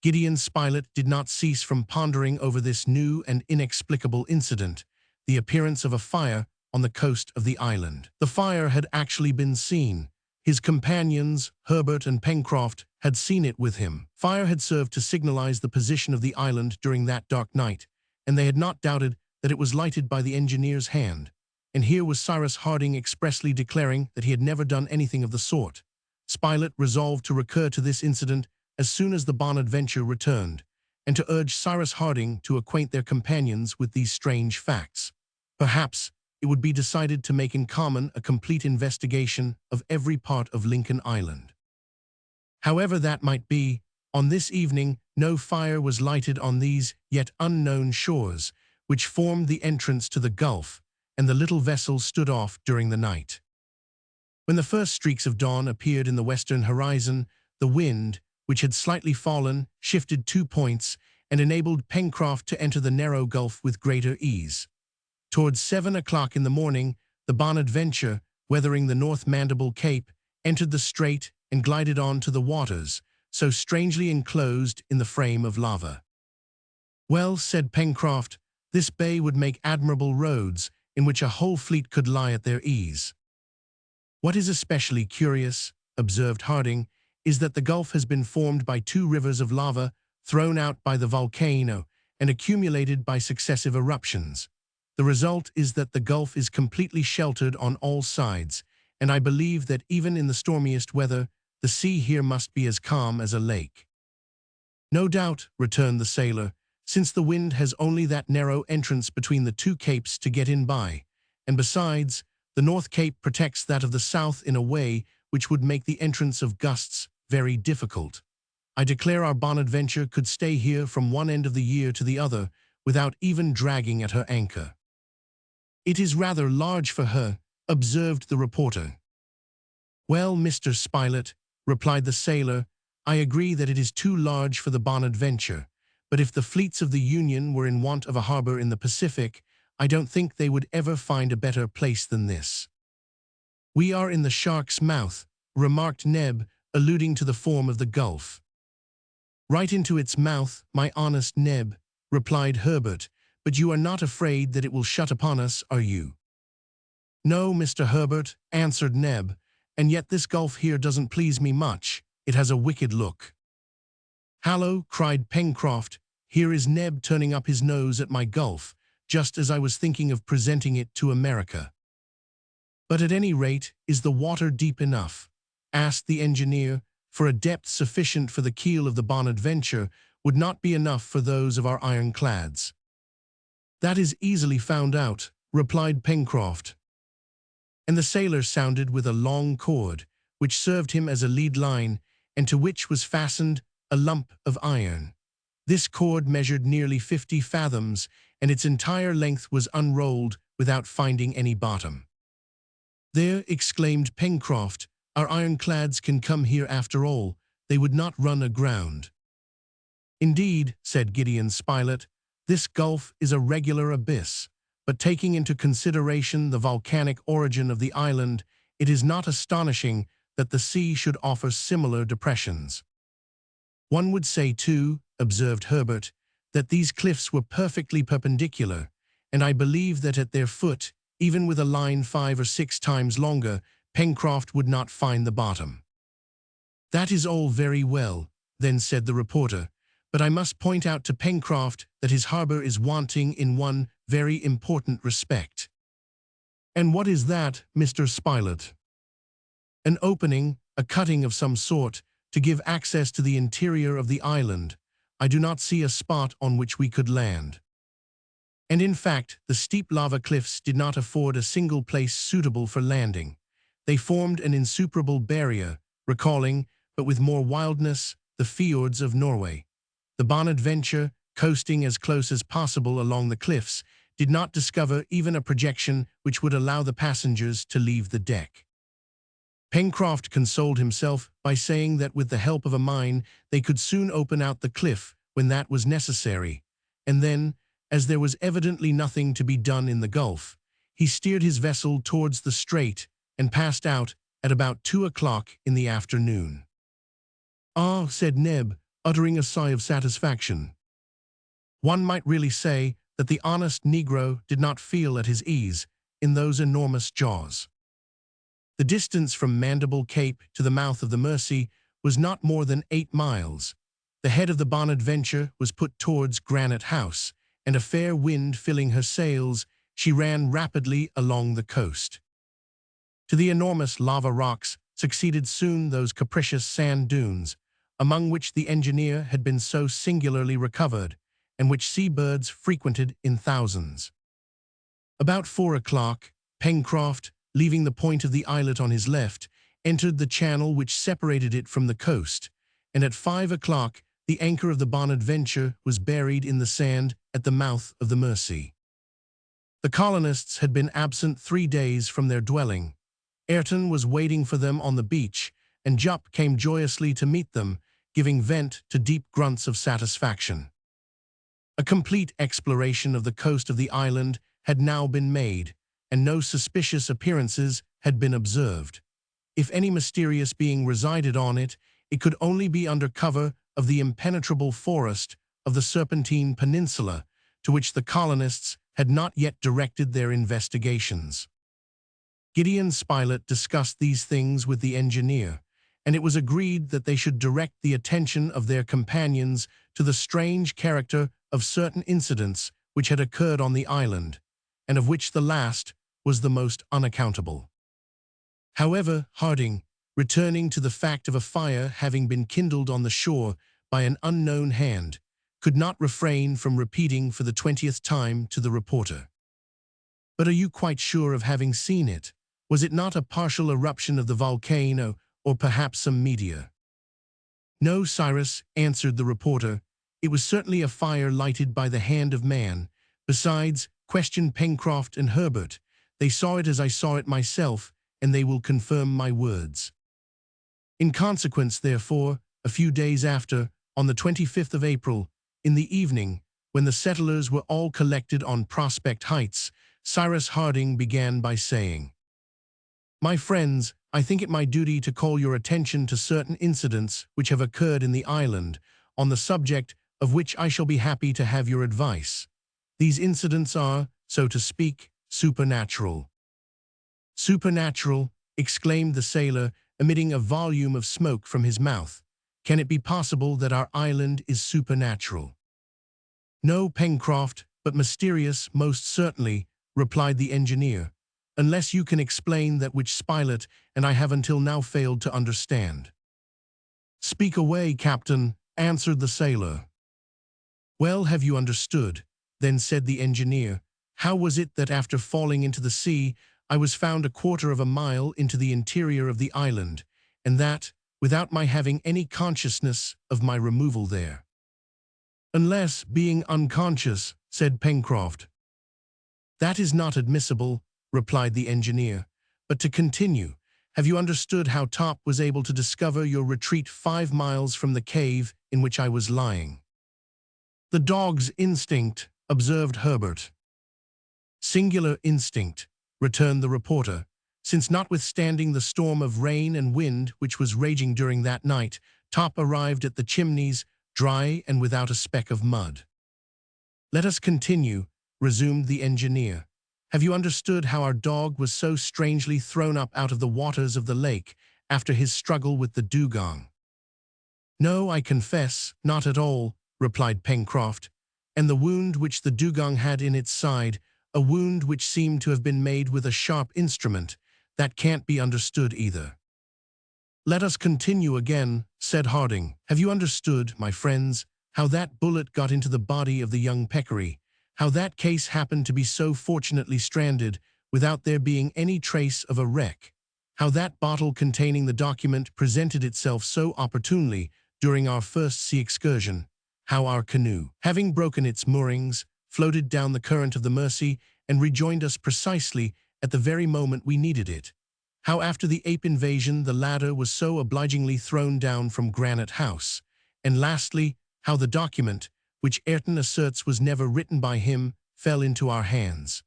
Gideon Spilett did not cease from pondering over this new and inexplicable incident, the appearance of a fire on the coast of the island. The fire had actually been seen. His companions, Herbert and Pencroft, had seen it with him. Fire had served to signalize the position of the island during that dark night, and they had not doubted that it was lighted by the engineer's hand. And here was Cyrus Harding expressly declaring that he had never done anything of the sort. Spilett resolved to recur to this incident as soon as the Bonadventure returned, and to urge Cyrus Harding to acquaint their companions with these strange facts. Perhaps it would be decided to make in common a complete investigation of every part of Lincoln Island. However that might be, on this evening no fire was lighted on these yet unknown shores, which formed the entrance to the Gulf, and the little vessel stood off during the night. When the first streaks of dawn appeared in the western horizon, the wind, which had slightly fallen, shifted 2 points, and enabled Pencroft to enter the narrow gulf with greater ease. Towards 7 o'clock in the morning, the Bonadventure, weathering the North Mandible Cape, entered the strait and glided on to the waters, so strangely enclosed in the frame of lava. "Well," said Pencroft, "this bay would make admirable roads, in which a whole fleet could lie at their ease." "What is especially curious," observed Harding, "is that the gulf has been formed by 2 rivers of lava thrown out by the volcano and accumulated by successive eruptions. The result is that the gulf is completely sheltered on all sides, and I believe that even in the stormiest weather, the sea here must be as calm as a lake." "No doubt," returned the sailor, "since the wind has only that narrow entrance between the 2 capes to get in by, and besides, the North Cape protects that of the south in a way which would make the entrance of gusts very difficult. I declare our Bonadventure could stay here from one end of the year to the other without even dragging at her anchor." "It is rather large for her," observed the reporter. "Well, Mr. Spilett," replied the sailor, "I agree that it is too large for the Bonadventure, but if the fleets of the Union were in want of a harbor in the Pacific, I don't think they would ever find a better place than this." "We are in the Shark's Mouth," remarked Neb, alluding to the form of the gulf. "Right into its mouth, my honest Neb," replied Herbert, "but you are not afraid that it will shut upon us, are you?" "No, Mr. Herbert," answered Neb, "and yet this gulf here doesn't please me much. It has a wicked look." "Hallo!" cried Pencroft, "here is Neb turning up his nose at my gulf, just as I was thinking of presenting it to America." "But at any rate, is the water deep enough?" asked the engineer, for a depth sufficient for the keel of the Bonadventure would not be enough for those of our ironclads. "That is easily found out," replied Pencroft. And the sailor sounded with a long cord, which served him as a lead line, and to which was fastened a lump of iron. This cord measured nearly 50 fathoms, and its entire length was unrolled without finding any bottom. "There," exclaimed Pencroft, "our ironclads can come here after all. They would not run aground." "Indeed," said Gideon Spilett, "this gulf is a regular abyss, but taking into consideration the volcanic origin of the island, it is not astonishing that the sea should offer similar depressions." "One would say, too," observed Herbert, "that these cliffs were perfectly perpendicular, and I believe that at their foot, even with a line 5 or 6 times longer, Pencroft would not find the bottom." "That is all very well," then said the reporter, "but I must point out to Pencroft that his harbor is wanting in one very important respect." "And what is that, Mr. Spilett?" "An opening, a cutting of some sort, to give access to the interior of the island. I do not see a spot on which we could land." And in fact, the steep lava cliffs did not afford a single place suitable for landing. They formed an insuperable barrier, recalling, but with more wildness, the fjords of Norway. The Bonadventure, coasting as close as possible along the cliffs, did not discover even a projection which would allow the passengers to leave the deck. Pencroft consoled himself by saying that with the help of a mine they could soon open out the cliff when that was necessary, and then, as there was evidently nothing to be done in the gulf, he steered his vessel towards the strait and passed out at about 2 o'clock in the afternoon. "Ah," said Neb, uttering a sigh of satisfaction. "One might really say that the honest Negro did not feel at his ease in those enormous jaws." The distance from Mandible Cape to the mouth of the Mersey was not more than 8 miles. The head of the Bonadventure was put towards Granite House, and a fair wind filling her sails, she ran rapidly along the coast. To the enormous lava rocks succeeded soon those capricious sand dunes, among which the engineer had been so singularly recovered, and which seabirds frequented in thousands. About 4 o'clock, Pencroft, leaving the point of the islet on his left, entered the channel which separated it from the coast, and at 5 o'clock the anchor of the Bonadventure was buried in the sand at the mouth of the Mersey. The colonists had been absent 3 days from their dwelling. Ayrton was waiting for them on the beach, and Jup came joyously to meet them, giving vent to deep grunts of satisfaction. A complete exploration of the coast of the island had now been made, and no suspicious appearances had been observed. If any mysterious being resided on it, it could only be under cover of the impenetrable forest of the Serpentine Peninsula, to which the colonists had not yet directed their investigations. Gideon Spilett discussed these things with the engineer, and it was agreed that they should direct the attention of their companions to the strange character of certain incidents which had occurred on the island, and of which the last was the most unaccountable. However, Harding, returning to the fact of a fire having been kindled on the shore by an unknown hand, could not refrain from repeating for the 20th time to the reporter, "But are you quite sure of having seen it? Was it not a partial eruption of the volcano, or perhaps some meteor?" "No, Cyrus," answered the reporter, "it was certainly a fire lighted by the hand of man. Besides, question Pencroft and Herbert. They saw it as I saw it myself, and they will confirm my words." In consequence, therefore, a few days after, on the 25th of April, in the evening, when the settlers were all collected on Prospect Heights, Cyrus Harding began by saying, "My friends, I think it my duty to call your attention to certain incidents which have occurred in the island, on the subject of which I shall be happy to have your advice. These incidents are, so to speak, supernatural." "Supernatural!" exclaimed the sailor, emitting a volume of smoke from his mouth. "Can it be possible that our island is supernatural?" "No, Pencroft, but mysterious, most certainly," replied the engineer, "unless you can explain that which Spilett and I have until now failed to understand." "Speak away, Captain," answered the sailor. "Well, have you understood?" then said the engineer. "How was it that after falling into the sea, I was found a quarter of a mile into the interior of the island, and that, without my having any consciousness of my removal there?" "Unless, being unconscious," said Pencroft. "That is not admissible," replied the engineer. "But to continue, have you understood how Top was able to discover your retreat 5 miles from the cave in which I was lying?" "The dog's instinct," observed Herbert. "Singular instinct," returned the reporter, "since notwithstanding the storm of rain and wind which was raging during that night, Top arrived at the Chimneys dry and without a speck of mud." "Let us continue," resumed the engineer. "Have you understood how our dog was so strangely thrown up out of the waters of the lake after his struggle with the dugong?" "No, I confess, not at all," replied Pencroft. "And the wound which the dugong had in its side, a wound which seemed to have been made with a sharp instrument, that can't be understood either." "Let us continue again," said Harding. "Have you understood, my friends, how that bullet got into the body of the young peccary, how that case happened to be so fortunately stranded, without there being any trace of a wreck, how that bottle containing the document presented itself so opportunely during our first sea excursion, how our canoe, having broken its moorings, floated down the current of the Mersey and rejoined us precisely at the very moment we needed it, how after the ape invasion the ladder was so obligingly thrown down from Granite House, and lastly, how the document, which Ayrton asserts was never written by him, fell into our hands."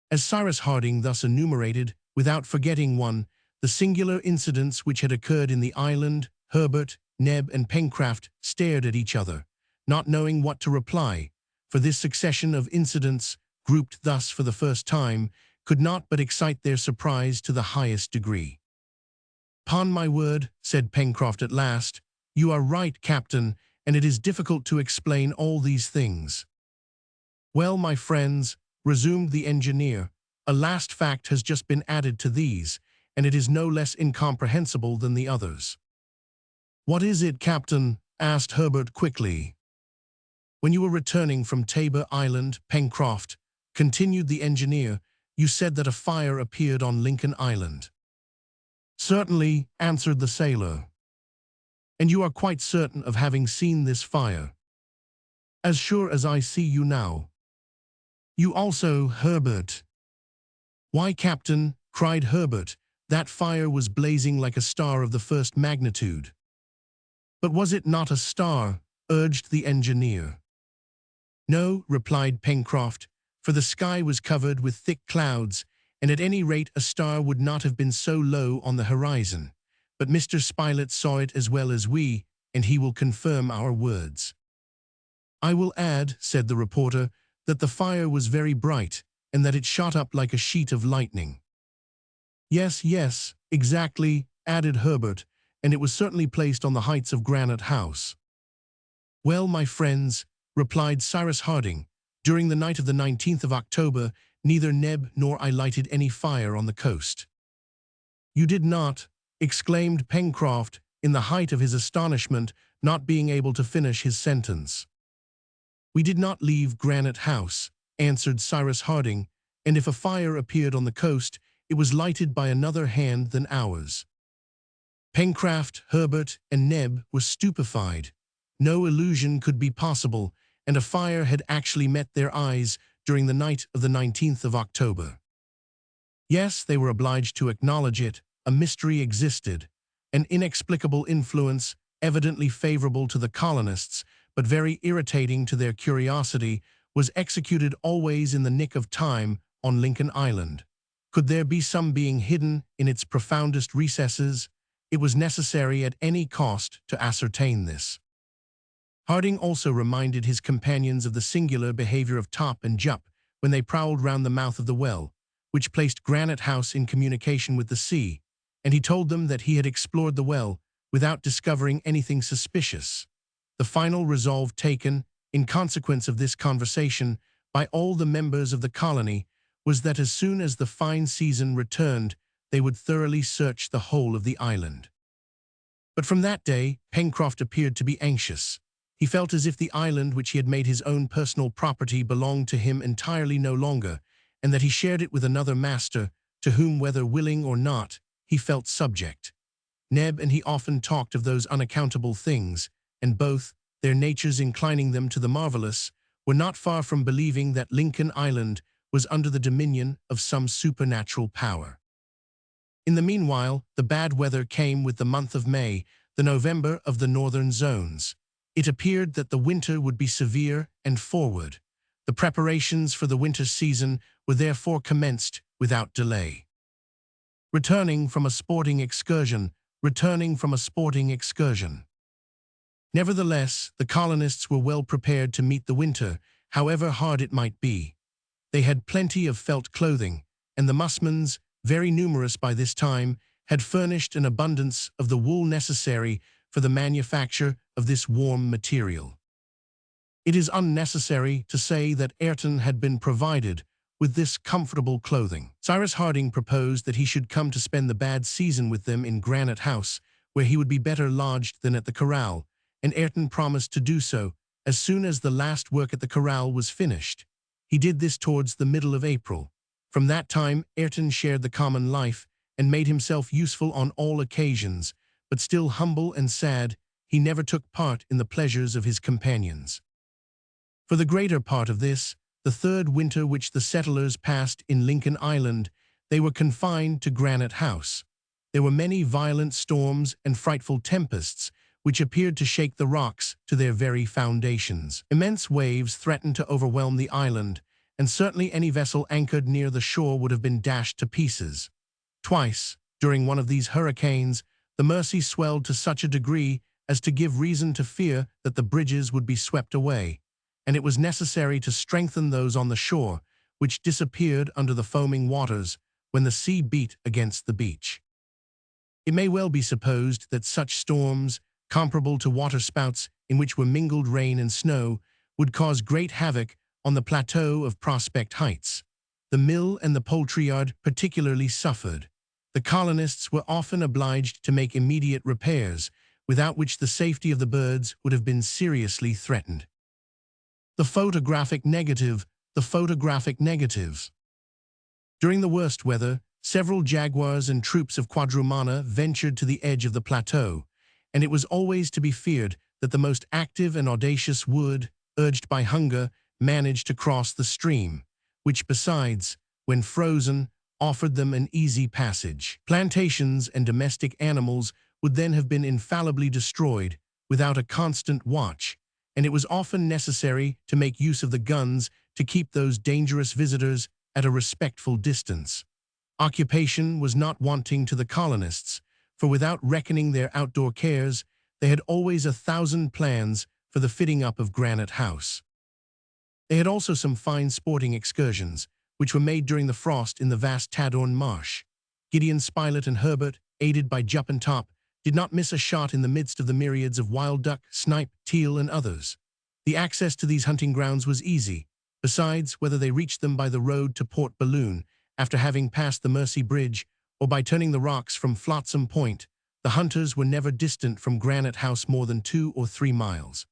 As Cyrus Harding thus enumerated, without forgetting one, the singular incidents which had occurred in the island, Herbert, Neb, and Pencroft stared at each other, not knowing what to reply, for this succession of incidents, grouped thus for the first time, could not but excite their surprise to the highest degree. "'Pon my word," said Pencroft at last, "you are right, Captain, and it is difficult to explain all these things." "Well, my friends," resumed the engineer, "a last fact has just been added to these, and it is no less incomprehensible than the others." "What is it, Captain?" asked Herbert quickly. "When you were returning from Tabor Island, Pencroft," continued the engineer, "you said that a fire appeared on Lincoln Island." "Certainly," answered the sailor. "And you are quite certain of having seen this fire?" "As sure as I see you now." "You also, Herbert?" "Why, Captain," cried Herbert, "that fire was blazing like a star of the first magnitude." "But was it not a star?" urged the engineer. "No," replied Pencroft, "for the sky was covered with thick clouds, and at any rate a star would not have been so low on the horizon. But Mr. Spilett saw it as well as we, and he will confirm our words." "I will add," said the reporter, "that the fire was very bright, and that it shot up like a sheet of lightning." "Yes, yes, exactly," added Herbert, "and it was certainly placed on the heights of Granite House." "Well, my friends," replied Cyrus Harding, "during the night of the 19th of October, neither Neb nor I lighted any fire on the coast." "You did not?" exclaimed Pencroft, in the height of his astonishment, not being able to finish his sentence. "We did not leave Granite House," answered Cyrus Harding, "and if a fire appeared on the coast, it was lighted by another hand than ours." Pencroft, Herbert, and Neb were stupefied. No illusion could be possible, and a fire had actually met their eyes during the night of the 19th of October. Yes, they were obliged to acknowledge it, a mystery existed, an inexplicable influence, evidently favorable to the colonists, but very irritating to their curiosity, was executed always in the nick of time on Lincoln Island. Could there be some being hidden in its profoundest recesses? It was necessary at any cost to ascertain this. Harding also reminded his companions of the singular behavior of Top and Jup when they prowled round the mouth of the well, which placed Granite House in communication with the sea, and he told them that he had explored the well without discovering anything suspicious. The final resolve taken, in consequence of this conversation, by all the members of the colony was that as soon as the fine season returned, they would thoroughly search the whole of the island. But from that day, Pencroft appeared to be anxious. He felt as if the island which he had made his own personal property belonged to him entirely no longer, and that he shared it with another master, to whom, whether willing or not, he felt subject. Neb and he often talked of those unaccountable things, and both, their natures inclining them to the marvelous, were not far from believing that Lincoln Island was under the dominion of some supernatural power. In the meanwhile, the bad weather came with the month of May, the November of the northern zones. It appeared that the winter would be severe and forward. The preparations for the winter season were therefore commenced without delay. Returning from a sporting excursion. Nevertheless, the colonists were well prepared to meet the winter, however hard it might be. They had plenty of felt clothing, and the Musmons, very numerous by this time, had furnished an abundance of the wool necessary for the manufacture of this warm material. It is unnecessary to say that Ayrton had been provided with this comfortable clothing. Cyrus Harding proposed that he should come to spend the bad season with them in Granite House, where he would be better lodged than at the corral, and Ayrton promised to do so as soon as the last work at the corral was finished. He did this towards the middle of April. From that time, Ayrton shared the common life and made himself useful on all occasions, but still humble and sad, he never took part in the pleasures of his companions. For the greater part of this, the third winter which the settlers passed in Lincoln Island, they were confined to Granite House. There were many violent storms and frightful tempests, which appeared to shake the rocks to their very foundations. Immense waves threatened to overwhelm the island, and certainly any vessel anchored near the shore would have been dashed to pieces. Twice, during one of these hurricanes, the Mersey swelled to such a degree as to give reason to fear that the bridges would be swept away, and it was necessary to strengthen those on the shore, which disappeared under the foaming waters when the sea beat against the beach. It may well be supposed that such storms, comparable to waterspouts in which were mingled rain and snow, would cause great havoc on the plateau of Prospect Heights. The mill and the poultry yard particularly suffered. The colonists were often obliged to make immediate repairs, without which the safety of the birds would have been seriously threatened. The photographic negative. The photographic negatives. During the worst weather, several jaguars and troops of quadrumana ventured to the edge of the plateau, and it was always to be feared that the most active and audacious would, urged by hunger, manage to cross the stream, which besides, when frozen, offered them an easy passage. Plantations and domestic animals would then have been infallibly destroyed without a constant watch, and it was often necessary to make use of the guns to keep those dangerous visitors at a respectful distance. Occupation was not wanting to the colonists, for without reckoning their outdoor cares, they had always 1,000 plans for the fitting up of Granite House. They had also some fine sporting excursions, which were made during the frost in the vast Tadorn Marsh. Gideon Spilett and Herbert, aided by Jup and Top, did not miss a shot in the midst of the myriads of wild duck, snipe, teal, and others. The access to these hunting grounds was easy. Besides, whether they reached them by the road to Port Balloon, after having passed the Mersey Bridge, or by turning the rocks from Flotsam Point, the hunters were never distant from Granite House more than 2 or 3 miles.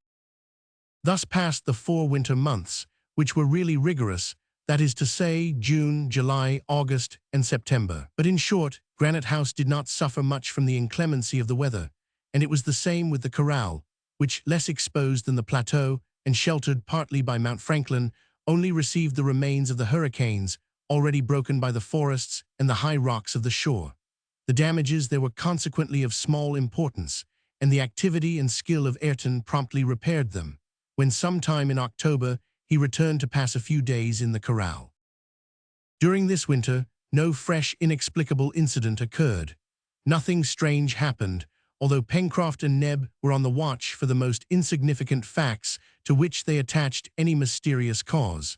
Thus passed the 4 winter months, which were really rigorous, that is to say, June, July, August, and September. But in short, Granite House did not suffer much from the inclemency of the weather, and it was the same with the corral, which, less exposed than the plateau and sheltered partly by Mount Franklin, only received the remains of the hurricanes, already broken by the forests and the high rocks of the shore. The damages there were consequently of small importance, and the activity and skill of Ayrton promptly repaired them, when sometime in October he returned to pass a few days in the corral. During this winter, no fresh inexplicable incident occurred. Nothing strange happened, although Pencroft and Neb were on the watch for the most insignificant facts to which they attached any mysterious cause.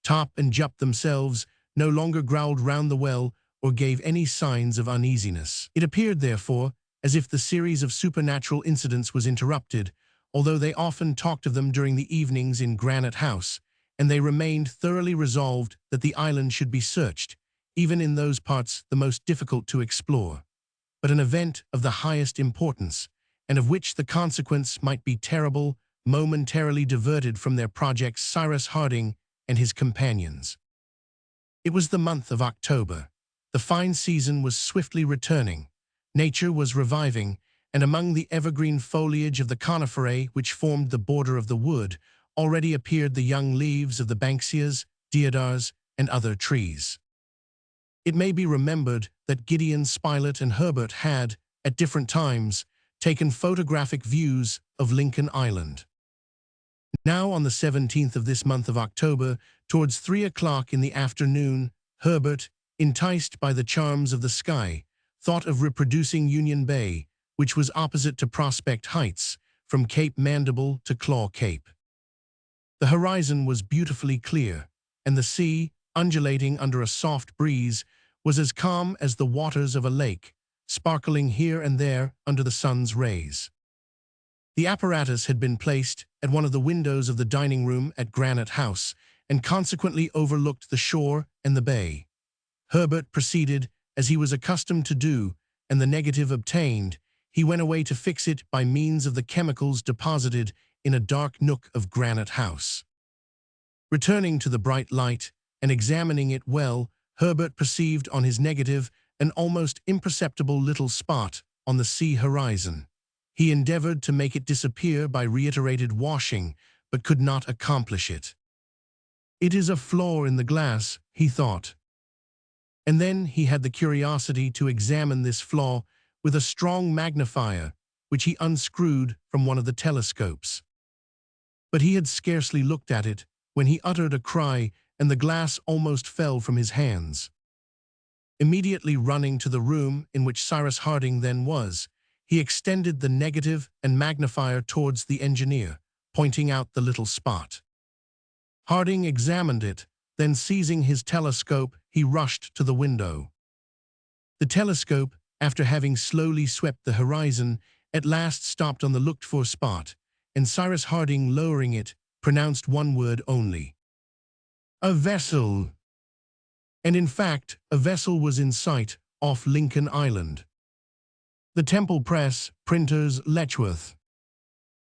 Top and Jup themselves no longer growled round the well or gave any signs of uneasiness. It appeared, therefore, as if the series of supernatural incidents was interrupted, although they often talked of them during the evenings in Granite House, and they remained thoroughly resolved that the island should be searched, even in those parts the most difficult to explore. But an event of the highest importance, and of which the consequence might be terrible, momentarily diverted from their projects Cyrus Harding and his companions. It was the month of October. The fine season was swiftly returning. Nature was reviving, and among the evergreen foliage of the coniferae which formed the border of the wood already appeared the young leaves of the banksias, deodars, and other trees. It may be remembered that Gideon Spilett and Herbert had, at different times, taken photographic views of Lincoln Island. Now, on the 17th of this month of October, towards 3 o'clock in the afternoon, Herbert, enticed by the charms of the sky, thought of reproducing Union Bay, which was opposite to Prospect Heights, from Cape Mandible to Claw Cape. The horizon was beautifully clear, and the sea, undulating under a soft breeze, was as calm as the waters of a lake, sparkling here and there under the sun's rays. The apparatus had been placed at one of the windows of the dining room at Granite House, and consequently overlooked the shore and the bay. Herbert proceeded as he was accustomed to do, and the negative obtained, he went away to fix it by means of the chemicals deposited in a dark nook of Granite House. Returning to the bright light and examining it well, Herbert perceived on his negative an almost imperceptible little spot on the sea horizon. He endeavored to make it disappear by reiterated washing, but could not accomplish it. "It is a flaw in the glass," he thought. And then he had the curiosity to examine this flaw with a strong magnifier, which he unscrewed from one of the telescopes. But he had scarcely looked at it when he uttered a cry, and the glass almost fell from his hands. Immediately running to the room in which Cyrus Harding then was, he extended the negative and magnifier towards the engineer, pointing out the little spot. Harding examined it, Then seizing his telescope, he rushed to the window. The telescope, after having slowly swept the horizon, at last stopped on the looked-for spot, and Cyrus Harding, lowering it, pronounced one word only. "A vessel!" And in fact, a vessel was in sight off Lincoln Island. The Temple Press, Printers, Letchworth.